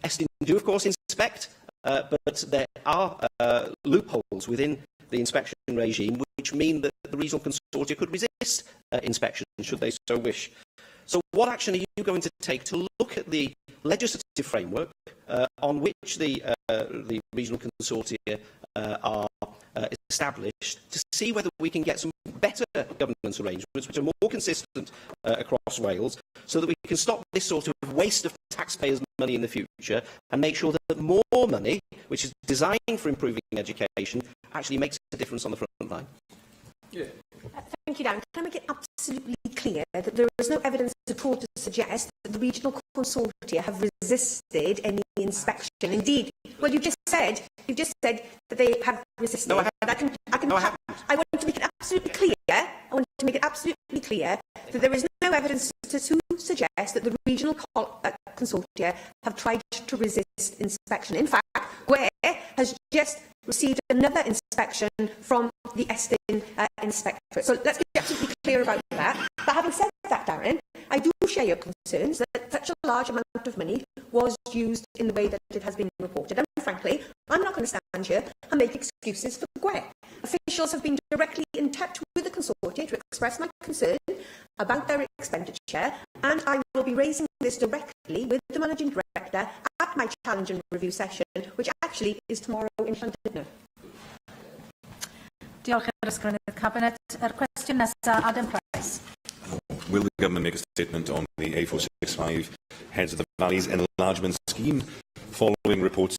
Estyn do, of course, inspect, but there are loopholes within the inspection regime which mean that the regional consortia could resist inspection should they so wish. So what action are you going to take to look at the legislative framework on which the regional consortia are established, to see whether we can get some better governance arrangements which are more consistent across Wales, so that we can stop this sort of waste of taxpayers' money in the future and make sure that more money, which is designed for improving education, actually makes a difference on the front line? Yeah. Thank you, Darren. Can I make it absolutely clear that there is no evidence at all to suggest that the regional consortia have resisted any inspection? Indeed, well, you've just said that they have resisted. No, I haven't. I want to make it absolutely clear. I want to make it absolutely clear that there is no evidence to suggest that the regional consortia have tried to resist inspection. In fact, GWE has just received another inspection from the Estyn Inspectorate. So let's be absolutely clear about that. But having said that, Darren, I do share your concerns that such a large amount of money was used in the way that it has been reported. And frankly, I'm not going to stand here and make excuses for GWE. Officials have been directly in touch with the consortia to express my concern about their expenditure, and I will be raising this directly with the Managing Director at my challenge and review session, which actually is tomorrow in Llandudno. Diolch i'r Ysgolhenydd Cabinet. Yr cwestiwn nesaf, Adam Price. Will the Government make a statement on the A465 Heads of the Valleys enlargement scheme, following reports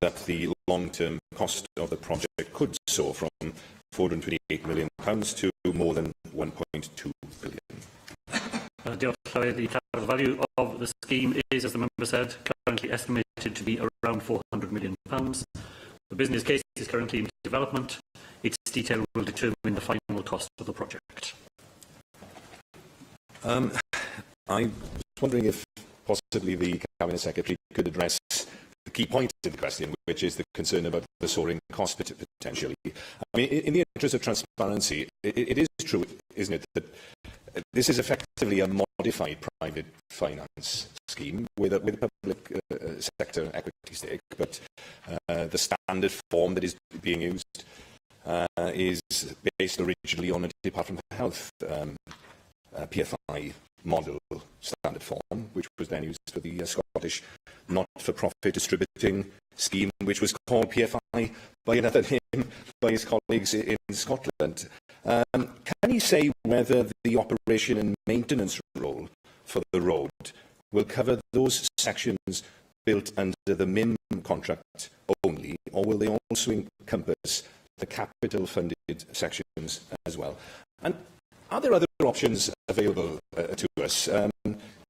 that the long-term cost of the project could soar from £428 million to more than £1.2 billion? The value of the scheme is, as the member said, currently estimated to be around £400 million. The business case is currently in development. Its detail will determine the final cost of the project. I was wondering if possibly the Cabinet Secretary could address the key point in the question, which is the concern about the soaring cost potentially. I mean, in the interest of transparency, it is true, isn't it, that this is effectively a modified private finance scheme with a public sector equity stake, but the standard form that is being used is based originally on a Department of Health PFI model standard form, which was then used for the Scottish not-for-profit distributing scheme, which was called PFI by another name by his colleagues in Scotland. Can you say whether the operation and maintenance role for the road will cover those sections built under the MIM contract only, or will they also encompass the capital-funded sections as well? And are there other options available to us?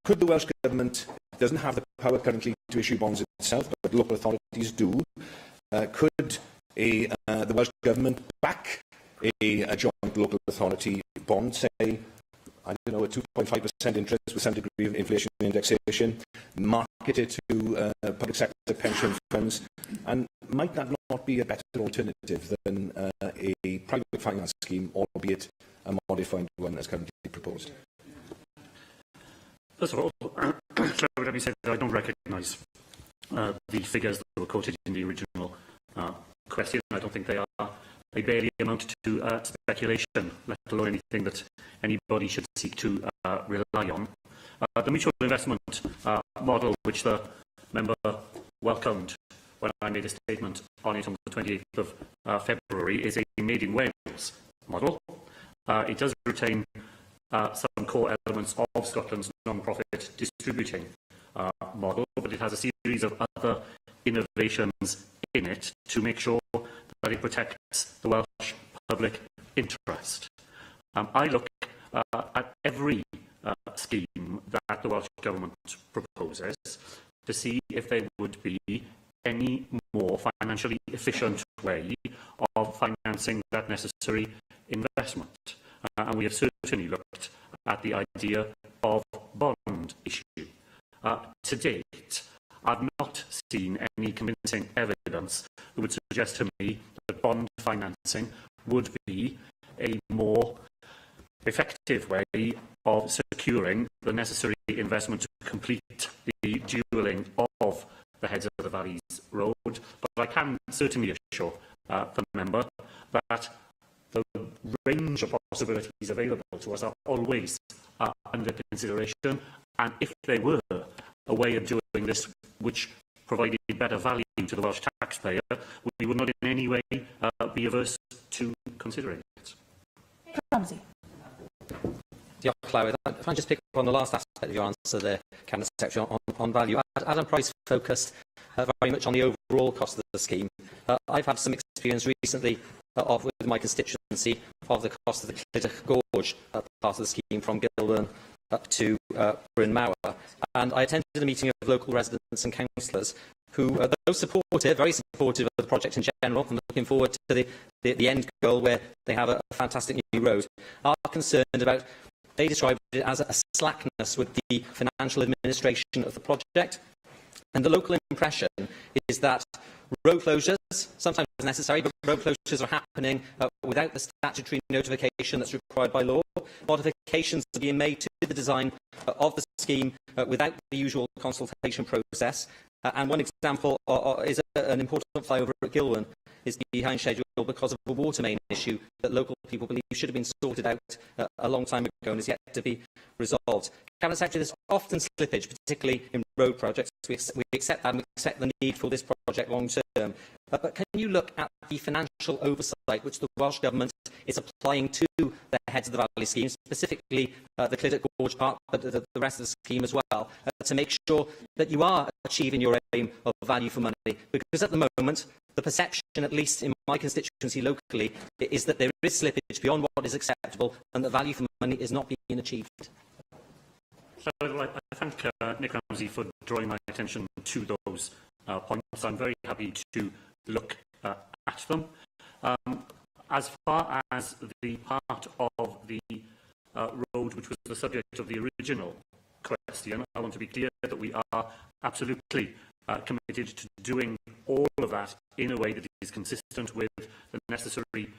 Could the Welsh Government, doesn't have the power currently to issue bonds itself, but local authorities do, could the Welsh Government back a joint local authority bond, say, I don't know, a 2.5% interest with some degree of inflation indexation, market it to public sector pension funds, and might that not be a better alternative than a private finance scheme, albeit a modified one as currently proposed? First of all, let me say that I don't recognise the figures that were quoted in the original question. I don't think they are. They barely amount to speculation, let alone anything that anybody should seek to rely on. The mutual investment model, which the member welcomed when I made a statement on it on the 28th of February, is a made in Wales model. It does retain some core elements of Scotland's non-profit distributing model, but it has a series of other innovations in it to make sure that it protects the Welsh public interest. I look at every scheme that the Welsh Government proposes to see if there would be any more financially efficient way of financing that necessary investment. And we have certainly looked at the idea of bond issue. To date, I've not seen any convincing evidence that would suggest to me that bond financing would be a more effective way of securing the necessary investment to complete the dualling of the Heads of the Valleys Road. But I can certainly assure the member that the range of possibilities available to us are always under consideration, and if there were a way of doing this which provided better value to the Welsh taxpayer, we would not in any way be averse to considering it. Ramsey. Yeah, Clywyd, if I just pick up on the last aspect of your answer there, Cabinet Secretary, on value. Adam Price focused very much on the overall cost of the scheme. I've had some experience recently with my constituency of the cost of the Clydach Gorge part of the scheme from Gilburn up to Bryn Mawr. And I attended a meeting of local residents and councillors who, though supportive, very supportive of the project in general, and looking forward to the end goal where they have a fantastic new road, are concerned about, they described it as a slackness with the financial administration of the project. And the local impression is that road closures, sometimes necessary, but road closures are happening without the statutory notification that's required by law. Modifications are being made to the design of the scheme without the usual consultation process. And one example is an important flyover at Gilburn is behind schedule because of a water main issue that local people believe should have been sorted out a long time ago and is yet to be resolved. Cabinet Secretary, there's often slippage, particularly in road projects. We accept that and we accept the need for this project long term. But can you look at the financial oversight which the Welsh Government is applying to the Heads of the Valley scheme, specifically the Clydach Gorge part, but the rest of the scheme as well, to make sure that you are achieving your aim of value for money? Because at the moment, the perception, at least in my constituency locally, is that there is slippage beyond what is acceptable and that value for money is not being achieved. So I thank Nick Ramsey for drawing my attention to those points. I'm very happy to look at them. As far as the part of the road which was the subject of the original question, I want to be clear that we are absolutely committed to doing all of that in a way that is consistent with the necessary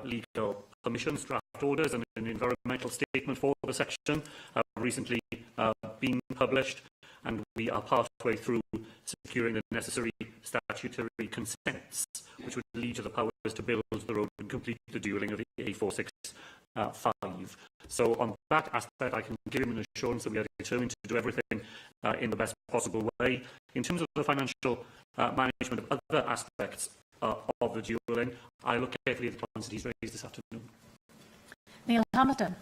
legal permissions, draft orders and an environmental statement for the section have recently been published, and we are partway through securing the necessary statutory consents which would lead to the powers to build the road and complete the dualling of the A465. So on that aspect, I can give him an assurance that we are determined to do everything in the best possible way. In terms of the financial management of other aspects of the dualling, I look carefully at the points that he's raised this afternoon. Neil Hamilton.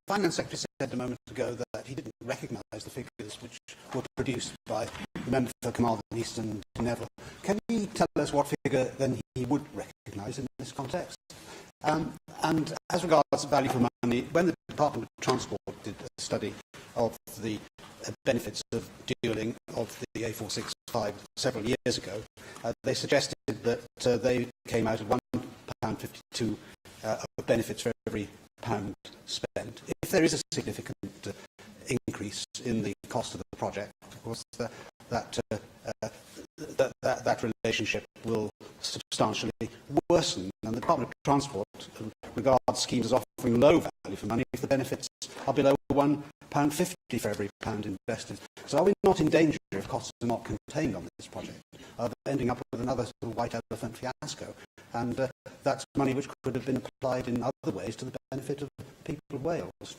Finance Secretary said a moment ago that he didn't recognise the figures which were produced by the member for Carmarthen East and Neville. Can he tell us what figure then he would recognise in this context? And as regards value for money, when the Department of Transport did a study of the benefits of dualling of the A465 several years ago, they suggested that they came out at £1.52 of benefits for every pound spent. If there is a significant increase in the cost of the project, of course, that relationship will substantially worsen, and the Department of Transport regards schemes as offering low value for money if the benefits are below £1.50 for every pound invested. So are we not in danger, if costs are not contained on this project, of ending up with another sort of white elephant fiasco? And that's money which could have been applied in other ways to the benefit of people of Wales.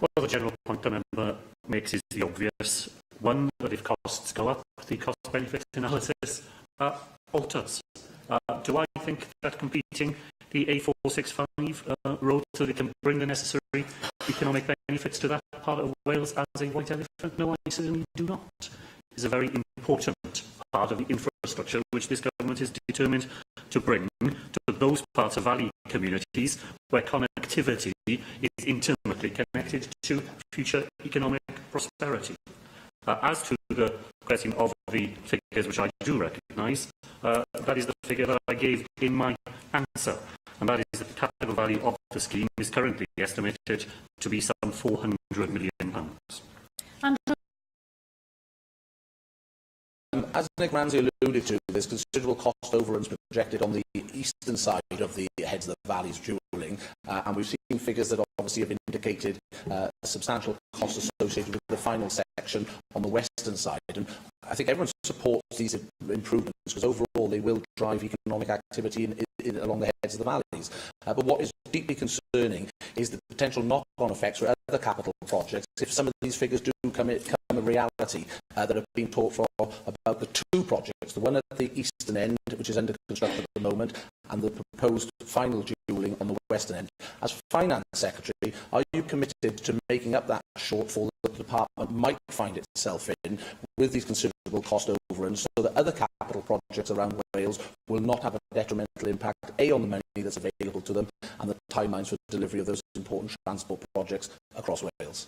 Well, the general point the member makes is the obvious one, that if costs go up, the cost-benefit analysis alters. Do I think that completing the A465 road so that it can bring the necessary economic benefits to that part of Wales as a white elephant? No, I certainly do not. It's a very important part of the infrastructure which this government is determined to bring to those parts of valley communities where connectivity is intimately connected to future economic prosperity. As to the question of the figures which I do recognise, that is the figure that I gave in my answer, and that is that the capital value of the scheme is currently estimated to be some £400 million. As Nick Ramsey alluded to, there's considerable cost overruns projected on the eastern side of the Heads of the Valleys dualling, and we've seen figures that obviously have indicated substantial costs associated with the final section on the western side. And I think everyone supports these improvements because overall they will drive economic activity along the Heads of the Valleys. But what is deeply concerning is the potential knock-on effects for other capital projects if some of these figures do come a reality that have been talked for about the two projects, the one at the eastern end, which is under construction at the moment, and the proposed final dualling on the western end. As Finance Secretary, are you committed to making up that shortfall that the Department might find itself in with these considerable cost overruns so that other capital projects around Wales will not have a detrimental impact, A, on the money that's available to them and the timelines for delivery of those important transport projects across Wales?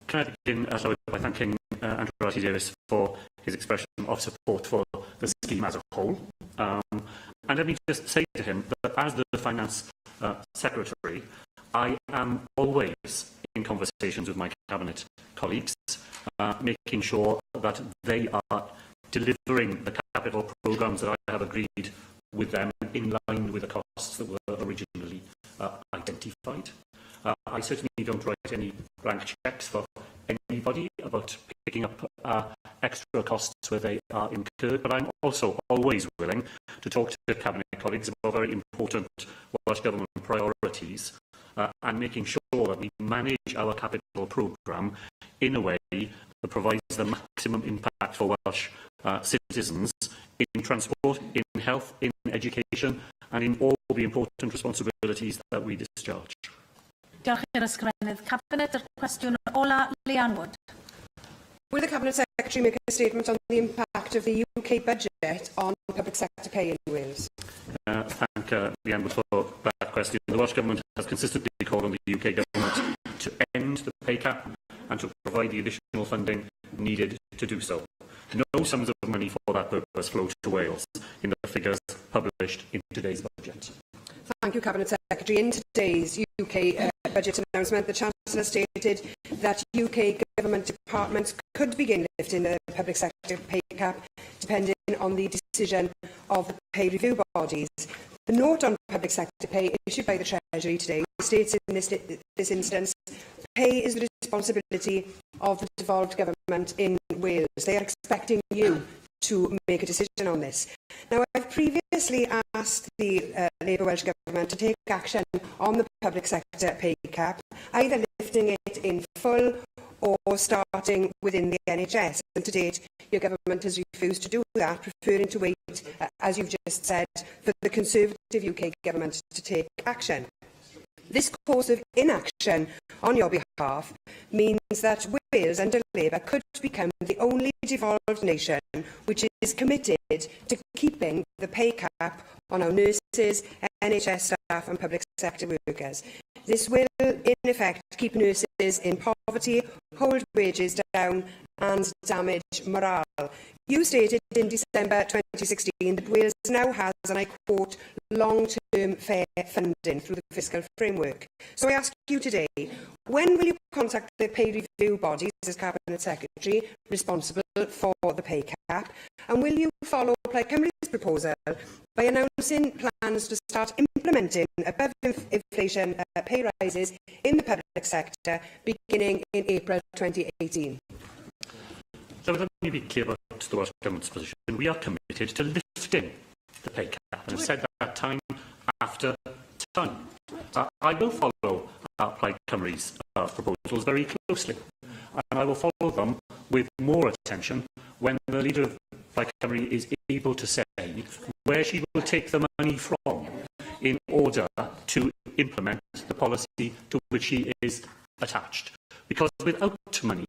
Can I begin by thanking Andrew Ratty Davis for his expression of support for the scheme as a whole. And let me just say to him that as the Finance Secretary, I am always in conversations with my Cabinet colleagues, making sure that they are delivering the capital programmes that I have agreed with them in line with the costs that were originally identified. I certainly don't write any blank cheques for anybody about picking up extra costs where they are incurred, but I'm also always willing to talk to Cabinet colleagues about very important Welsh Government priorities and making sure that we manage our capital programme in a way that provides the maximum impact for Welsh citizens in transport, in health, in education and in all the important responsibilities that we discharge. Diolch i'r ysgrifennydd Cabinet. Yr cwestiwn ola, Leanne Wood. Will the Cabinet Secretary make a statement on the impact of the UK budget on public sector pay in Wales? Thank Leanne Wood for that question. The Welsh Government has consistently called on the UK Government to end the pay cap and to provide the additional funding needed to do so. No sums of money for that purpose flow to Wales in the figures published in today's budget. Thank you, Cabinet Secretary. In today's UK budget announcement, the Chancellor stated that UK government departments could begin lifting the public sector pay cap depending on the decision of the pay review bodies. The note on public sector pay issued by the Treasury today states in this instance, pay is the responsibility of the devolved government in Wales. They are expecting you to make a decision on this. Now, I've previously asked the Labour Welsh Government to take action on the public sector pay cap, either lifting it in full or starting within the NHS. And to date, your government has refused to do that, preferring to wait, as you've just said, for the Conservative UK government to take action. This course of inaction on your behalf means that Wales under Labour could become the only devolved nation which is committed to keeping the pay cap on our nurses, NHS staff and public sector workers. This will, in effect, keep nurses in poverty, hold wages down and damage morale. You stated in December 2016 that Wales now has, and I quote, long-term fair funding through the fiscal framework. So I ask you today, when will you contact the pay review bodies as Cabinet Secretary responsible for the pay cap? And will you follow Plaid Cymru's proposal by announcing plans to start implementing above-inflation pay rises in the public sector beginning in April 2018? So let me be clear about the Welsh Government's position. We are committed to lifting the pay cap, and I've said that time after time. I will follow Plaid Cymru's proposals very closely, and I will follow them with more attention when the leader of Plaid Cymru is able to say where she will take the money from in order to implement the policy to which she is attached. Because without money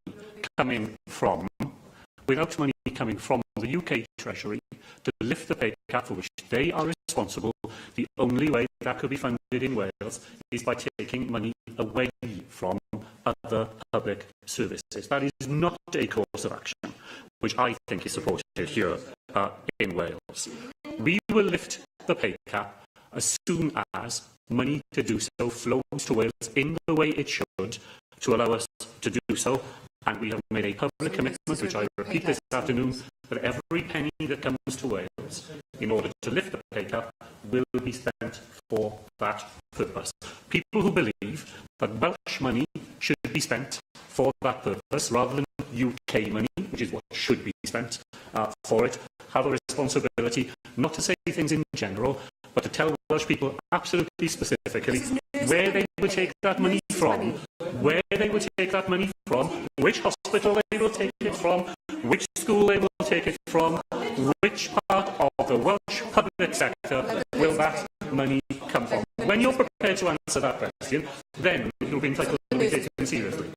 coming from the UK Treasury to lift the pay cap for which they are responsible, the only way that could be funded in Wales is by taking money away from other public services. That is not a course of action which I think is supported here in Wales. We will lift the pay cap as soon as money to do so flows to Wales in the way it should to allow us to do so. And we have made a public commitment, which I repeat this afternoon, that every penny that comes to Wales in order to lift the pay cap will be spent for that purpose. People who believe that Welsh money should be spent for that purpose rather than UK money, which is what should be spent for it, have a responsibility not to say things in general, but to tell Welsh people absolutely specifically where they would take that money from, which hospital they will take it from, which school they will take it from, which part of the Welsh public sector will that money come from. When you're prepared to answer that question, then you'll be entitled to be taken seriously.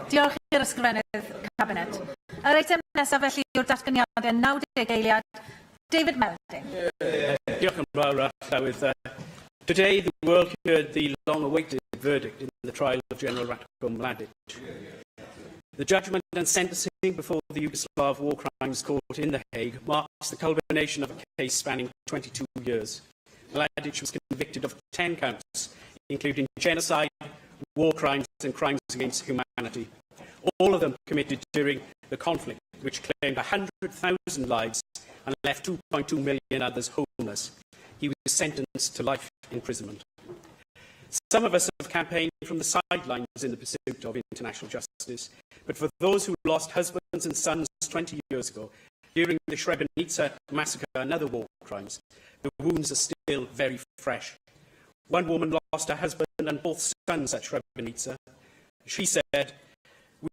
Diolch i'r ysgrifennydd Cabinet. Yr eitem nesaf felly yw'r datganiadau 90 eiliad. David Melding. Diolch yn fawr, Llywydd. Today, the world heard the long-awaited verdict in the trial of General Ratko Mladic. The judgment and sentencing before the Yugoslav War Crimes Court in The Hague marks the culmination of a case spanning 22 years. Mladic was convicted of 10 counts, including genocide, war crimes and crimes against humanity, all of them committed during the conflict, which claimed 100,000 lives and left 2.2 million others homeless. He was sentenced to life imprisonment. Some of us have campaigned from the sidelines in the pursuit of international justice, but for those who lost husbands and sons 20 years ago, during the Srebrenica massacre and other war crimes, the wounds are still very fresh. One woman lost her husband and both sons at Srebrenica. She said,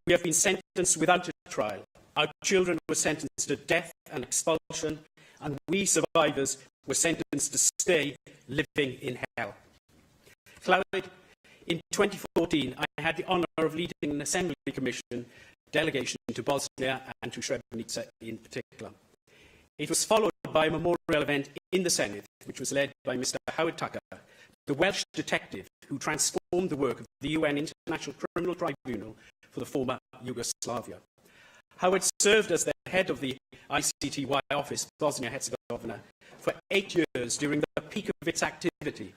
"We have been sentenced without a trial. Our children were sentenced to death and expulsion, and we survivors were sentenced to stay living in hell." Clywyd, in 2014, I had the honour of leading an Assembly Commission delegation to Bosnia and to Srebrenica in particular. It was followed by a memorial event in the Senedd, which was led by Mr Howard Tucker, the Welsh detective who transformed the work of the UN International Criminal Tribunal for the former Yugoslavia. Howard served as the head of the ICTY office, Bosnia-Herzegovina, for 8 years during the peak of its activity.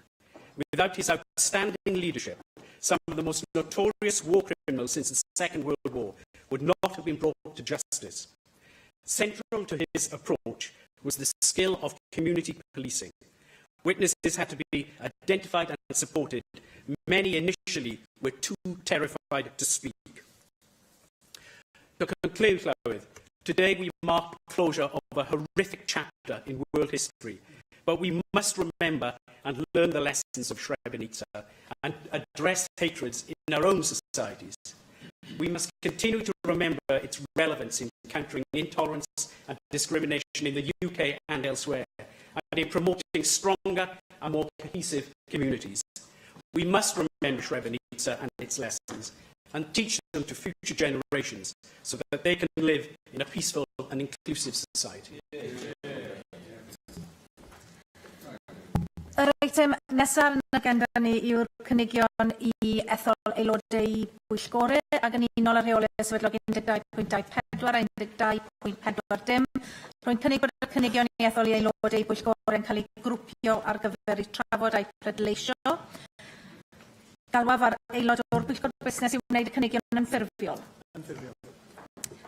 Without his outstanding leadership, some of the most notorious war criminals since the Second World War would not have been brought to justice. Central to his approach was the skill of community policing. Witnesses had to be identified and supported. Many initially were too terrified to speak. To conclude, Llywydd, today we mark the closure of a horrific chapter in world history, but we must remember and learn the lessons of Srebrenica and address hatreds in our own societies. We must continue to remember its relevance in countering intolerance and discrimination in the UK and elsewhere, and in promoting stronger and more cohesive communities. We must remember Srebrenica and its lessons, and teach them to future generations so that they can live in a peaceful and inclusive society. Yr eitem nesaf yn y agenda ni yw'r cynigion I ethol aelodau bwyllgore ac yn unol ar rheolau sefydlog 12.24 a 12.40. Rwy'n cynnig bod y cynigion I ethol I aelodau bwyllgore yn cael ei grwpio ar gyfer I trafod a'u pleidleisio. Galwaf ar aelod o'r bwyllgor busnes I wneud y cynigion yn ffurfiol.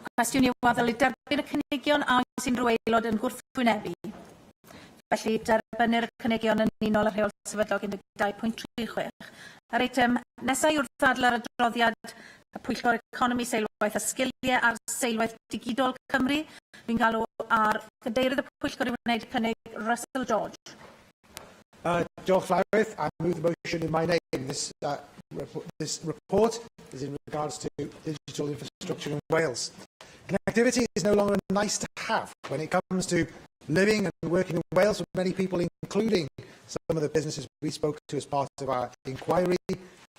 Cwestiwn yw a ddylid derbyn y cynigion a oes unrhyw aelod yn gwrthwynebu. Felly, derbynir y cynigion yn unol ar rheol sefydlog 12.36. Yr eitem nesaf yw'r ddadl ar adroddiad y Pwyllgor Economi, Seilwaith a Sgiliau a'r Seilwaith Digidol Cymru. Fi'n galw ar gadeirydd y Pwyllgor I wneud cynnig Russell George. Diolch Llywydd. I move the motion in my name. This report is in regards to digital infrastructure in Wales. Connectivity is no longer nice to have when it comes to living and working in Wales. For many people, including some of the businesses we spoke to as part of our inquiry,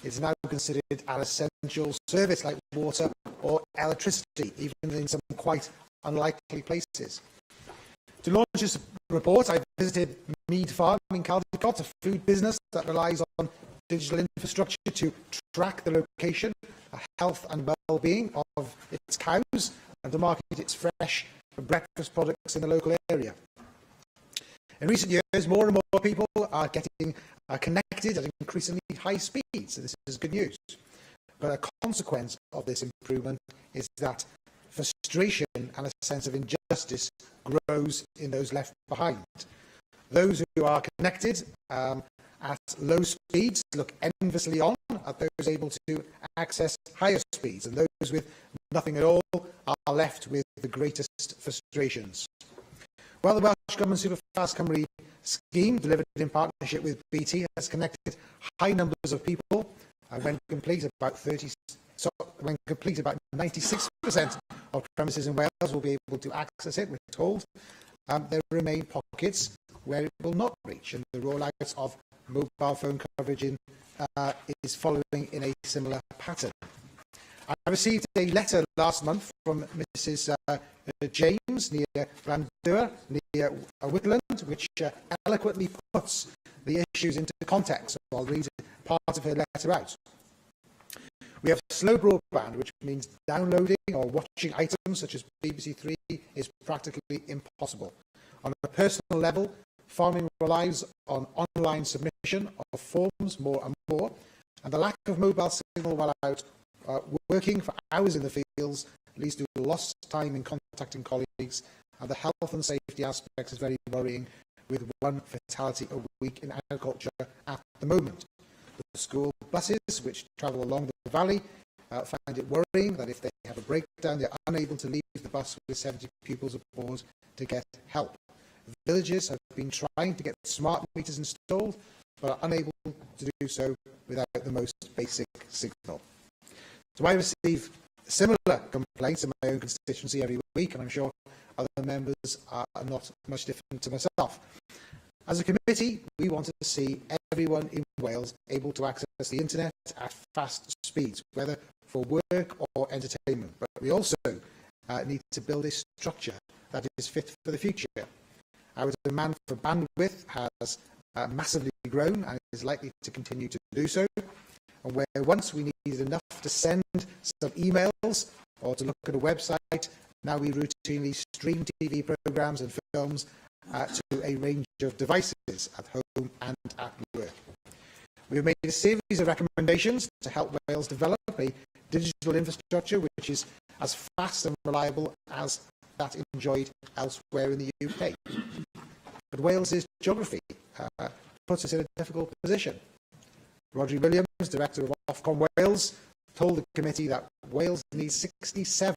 it's now considered an essential service like water or electricity, even in some quite unlikely places. To launch this report, I visited Mead Farm in Caldicot, a food business that relies on digital infrastructure to track the location, health and well-being of its cows and to market its fresh breakfast products in the local area. In recent years, more and more people are getting connected at increasingly high speeds, so this is good news. But a consequence of this improvement is that frustration and a sense of injustice grows in those left behind. Those who are connected at low speeds look enviously on at those able to access higher speeds, and those with nothing at all are left with the greatest frustrations. While the Welsh Government Superfast Cymru scheme, delivered in partnership with BT, has connected high numbers of people, when complete about 96% of premises in Wales will be able to access it, we're told, there remain pockets where it will not reach, and the rollout of mobile phone coverage is following in a similar pattern. I received a letter last month from Mrs James near Blandura, near Whitland, which eloquently puts the issues into context. So I'll read part of her letter out. We have slow broadband, which means downloading or watching items such as BBC Three is practically impossible. On a personal level, farming relies on online submission of forms more and more, and the lack of mobile signal while out working for hours in the fields leads to lost time in contacting colleagues, and the health and safety aspect is very worrying, with one fatality a week in agriculture at the moment. The school buses, which travel along the valley, find it worrying that if they have a breakdown, they're unable to leave the bus with 70 pupils aboard to get help. Villages have been trying to get smart meters installed, but are unable to do so without the most basic signal. So I receive similar complaints in my own constituency every week, and I'm sure other members are not much different to myself. As a committee, we want to see everyone in Wales able to access the internet at fast speeds, whether for work or entertainment. But we also need to build a structure that is fit for the future. Our demand for bandwidth has massively grown and is likely to continue to do so. And where once we needed enough to send some emails or to look at a website, now we routinely stream TV programmes and films to a range of devices at home and at work. We have made a series of recommendations to help Wales develop a digital infrastructure which is as fast and reliable as that enjoyed elsewhere in the UK. But Wales's geography puts us in a difficult position. Rodri Williams, Director of Ofcom Wales, told the committee that Wales needs 67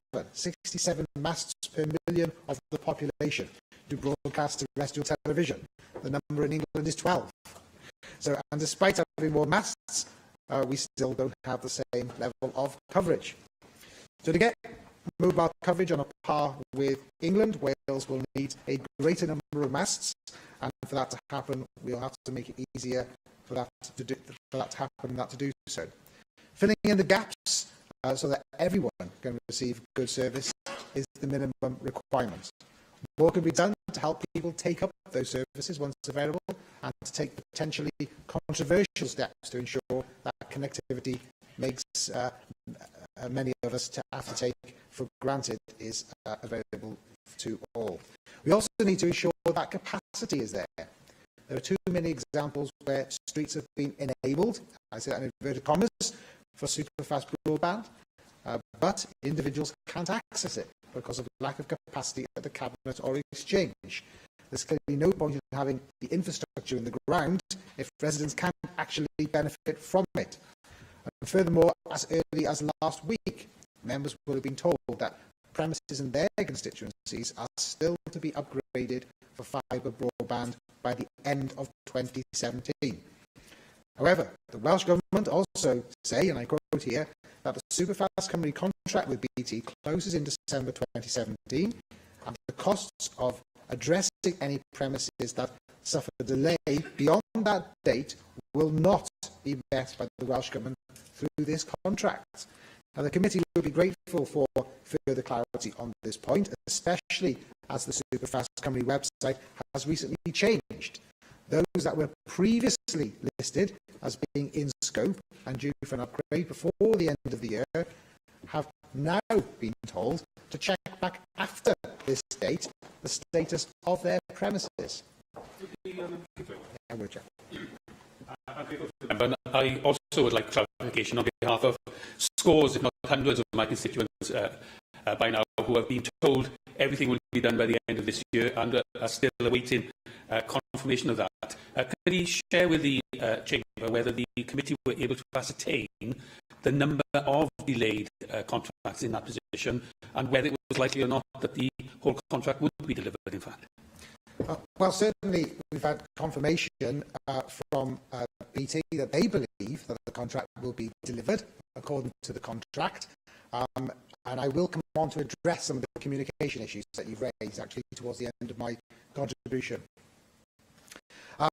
masts per million of the population to broadcast terrestrial television. The number in England is 12. So, and despite having more masts, we still don't have the same level of coverage. So to get mobile coverage on a par with England, Wales will need a greater number of masts, and for that to happen, we'll have to make it easier for that to happen and that to do so. Filling in the gaps so that everyone can receive good service is the minimum requirement. More can be done to help people take up those services once available, and to take potentially controversial steps to ensure that connectivity makes many of us to have to take for granted is available to all. We also need to ensure that capacity is there. There are too many examples where streets have been enabled, I say that in inverted commas, for superfast broadband, but individuals can't access it because of lack of capacity at the Cabinet or Exchange. There's clearly no point in having the infrastructure in the ground if residents can't actually benefit from it. And furthermore, as early as last week, members will have been told that premises in their constituencies are still to be upgraded for fibre broadband by the end of 2017. However, the Welsh Government also say, and I quote here, that the Superfast Cymru contract with BT closes in December 2017, and the costs of addressing any premises that suffer a delay beyond that date will not be met by the Welsh Government through this contract. Now, the committee will be grateful for further clarity on this point, especially as the Superfast Cymru website has recently changed. Those that were previously listed as being in scope and due for an upgrade before the end of the year have now been told to check back after this date the status of their premises. I also would like clarification on behalf of scores, if not hundreds, of my constituents by now who have been told everything will be done by the end of this year and are still awaiting confirmation of that. Can you share with the Chamber whether the committee were able to ascertain the number of delayed contracts in that position and whether it was likely or not that the whole contract would be delivered, in fact? Well, certainly we've had confirmation from BT that they believe that the contract will be delivered according to the contract. And I will come on to address some of the communication issues that you've raised, actually, towards the end of my contribution.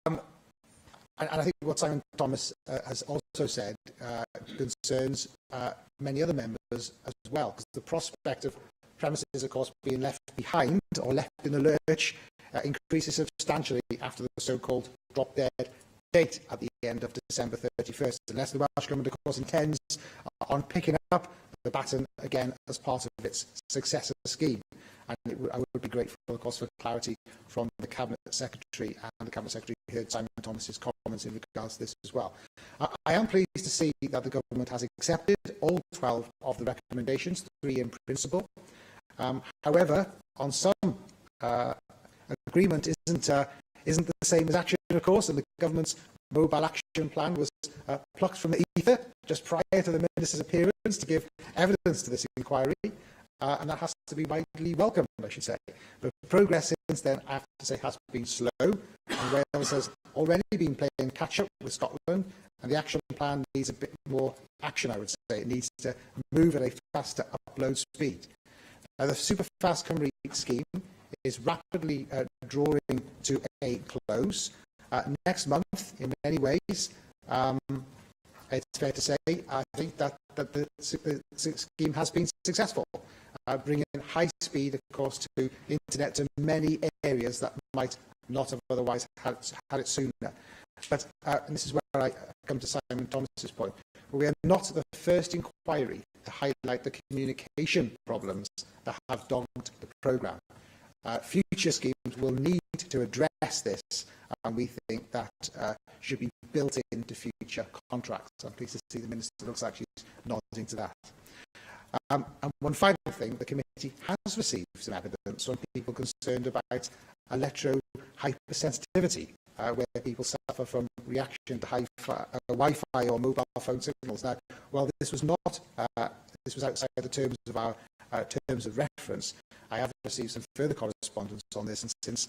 And I think what Simon Thomas has also said concerns many other members as well, because the prospect of premises, of course, being left behind or left in the lurch increases substantially after the so-called drop-dead date at the end of December 31st, unless the Welsh Government, of course, intends on picking up the baton again as part of its successor scheme. And I would be grateful, of course, for clarity from the Cabinet Secretary, and the Cabinet Secretary heard Simon Thomas's comments in regards to this as well. I am pleased to see that the Government has accepted all 12 of the recommendations, 3 in principle. However, on some agreement isn't the same as action, of course, and the Government's mobile action plan was plucked from the ether just prior to the Minister's appearance to give evidence to this inquiry, and that has to be widely welcomed, I should say. But progress since then, I have to say, has been slow, and Wales has already been playing catch-up with Scotland, and the action plan needs a bit more action, I would say. It needs to move at a faster upload speed. The Superfast Cymru scheme is rapidly drawing to a close. Next month, in many ways, it's fair to say, I think that the scheme has been successful, bringing high speed, of course, to internet to many areas that might not have otherwise had it sooner. But, and this is where I come to Simon Thomas's point, we are not the first inquiry to highlight the communication problems that have dogged the programme. Future schemes will need to address this, and we think that should be built into future contracts. I'm pleased to see the Minister looks like she's nodding to that. And one final thing, the committee has received some evidence from people concerned about electro-hypersensitivity, where people suffer from reaction to Wi-Fi or mobile phone signals. Now, while this was not, this was outside the terms of our terms of reference, I have received some further correspondence on this, and since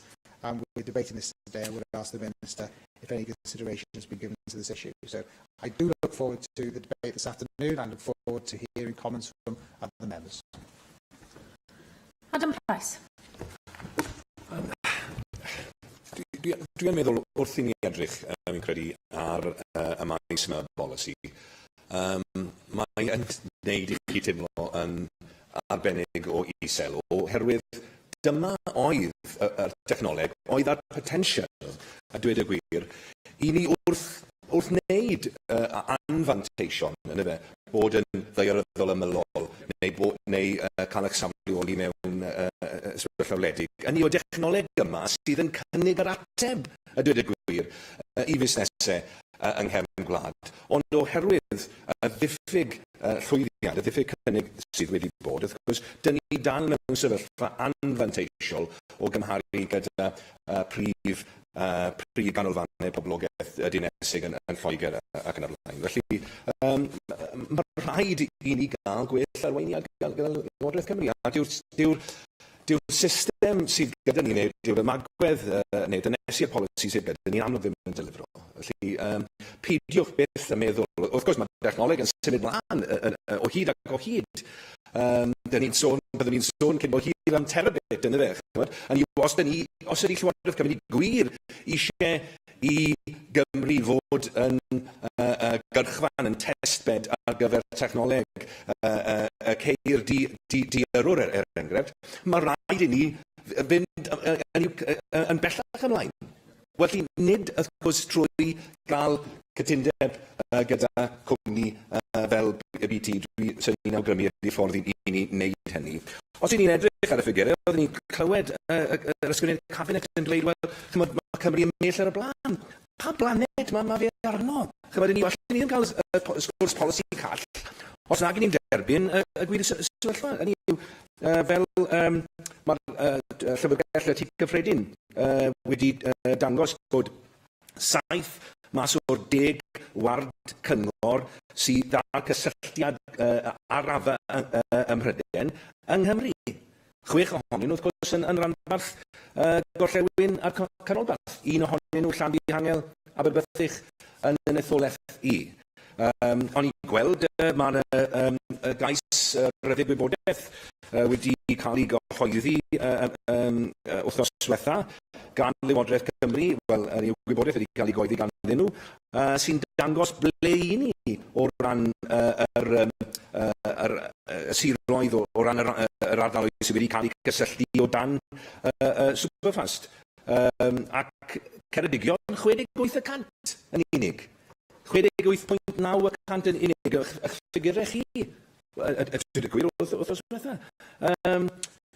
we're debating this today, I would ask the Minister if any consideration has been given to this issue. So I do look forward to the debate this afternoon and look forward to hearing comments from other members. Adam Price. Dwi'n meddwl wrth i ni edrych, fi'n credu, ar y maes yma bolisi. Mae yn gwneud I chi teimlo yn arbennig o isel, oherwydd dyma oedd y technoleg, oedd ar potensial, a dweud y gwir, I ni wrth wneud anfanteision, yn y fe, bod yn ddaearyddol ymylol, neu cael eich samleoli mewn sefyllfa wledig. Yn o dechnoleg yma sydd yn cynnig yr ateb, a dweud y gwir, I fusnesau yng nghefn gwlad. Ond oherwydd y ddiffyg llwyddiant, y ddiffyg cynnig sydd wedi bod, wrth gwrs, dyn ni dal mewn sefyllfa anfanteisiol o gymharu gyda prif ganolfannau poblogaeth dinesig yn Lloegr ac yn y blaen. Felly, mae rhaid I ni gael gwell arweiniad gyda Llywodraeth Cymru. A dyw'r system sydd gyda ni, neu dyw'r ymagwedd, neu dynesiad polisi sydd gyda ni amlwg ddim yn delifro. Felly, peidiwch byth yn meddwl, wrth gwrs mae technoleg yn symud mlaen o hyd ac o hyd. Byddwn ni'n sôn cyn o hyd am terabit yn y fe. Os ydy Llywodraeth Cymru gwir eisiau I Gymru fod yn gyrchfan, yn testbed ar gyfer technoleg ceir diarwr enghraifft, mae rhaid I ni fynd yn bellach ymlaen. Felly, nid wrth gwrs trwy gael cytundeb gyda cwmni fel BT, sy'n ni'n awgrymu i'r ffordd I ni wneud hynny. Os ni'n edrych ar y ffigurau, oeddwn ni'n clywed yr ysgrifennydd cabinet yn dweud, wel, mae Cymru yn mell ar y blaen. Pa blaned mae fe arno? Chymod, ni allan ni'n cael sgwrs polisi call, os nag ni'n derbyn y gwir sefyllfa. Hynny yw, fel mae'r Llyfrgell y Tŷ Cyffredin wedi dangos bod 7 mas o'r 10 ward cyngor sydd â cysylltiad ar rafa ym Mhryden yng Nghymru. 6 ohonyn nhw, wrth gwrs, yn ranbarth Gorllewin a'r Canolbarth. 1 ohonyn nhw Llanfihangel, Aberystwyth yn etholaeth I. O'n i'n gweld mae'n gais ryddid wybodaeth wedi cael ei gyhoeddi wythnos diwetha gan Lywodraeth Cymru, wel, yr wybodaeth wedi cael ei gyhoeddi ganddyn nhw, sy'n dangos ble I ni o ran yr siroedd, o ran yr ardaloedd sydd wedi cael ei cysylltu o dan Superfast. Ac Ceredigion 68% yn unig. 68.9% yn unig, eich ffigurau chi, y gwir wrthos diwetha.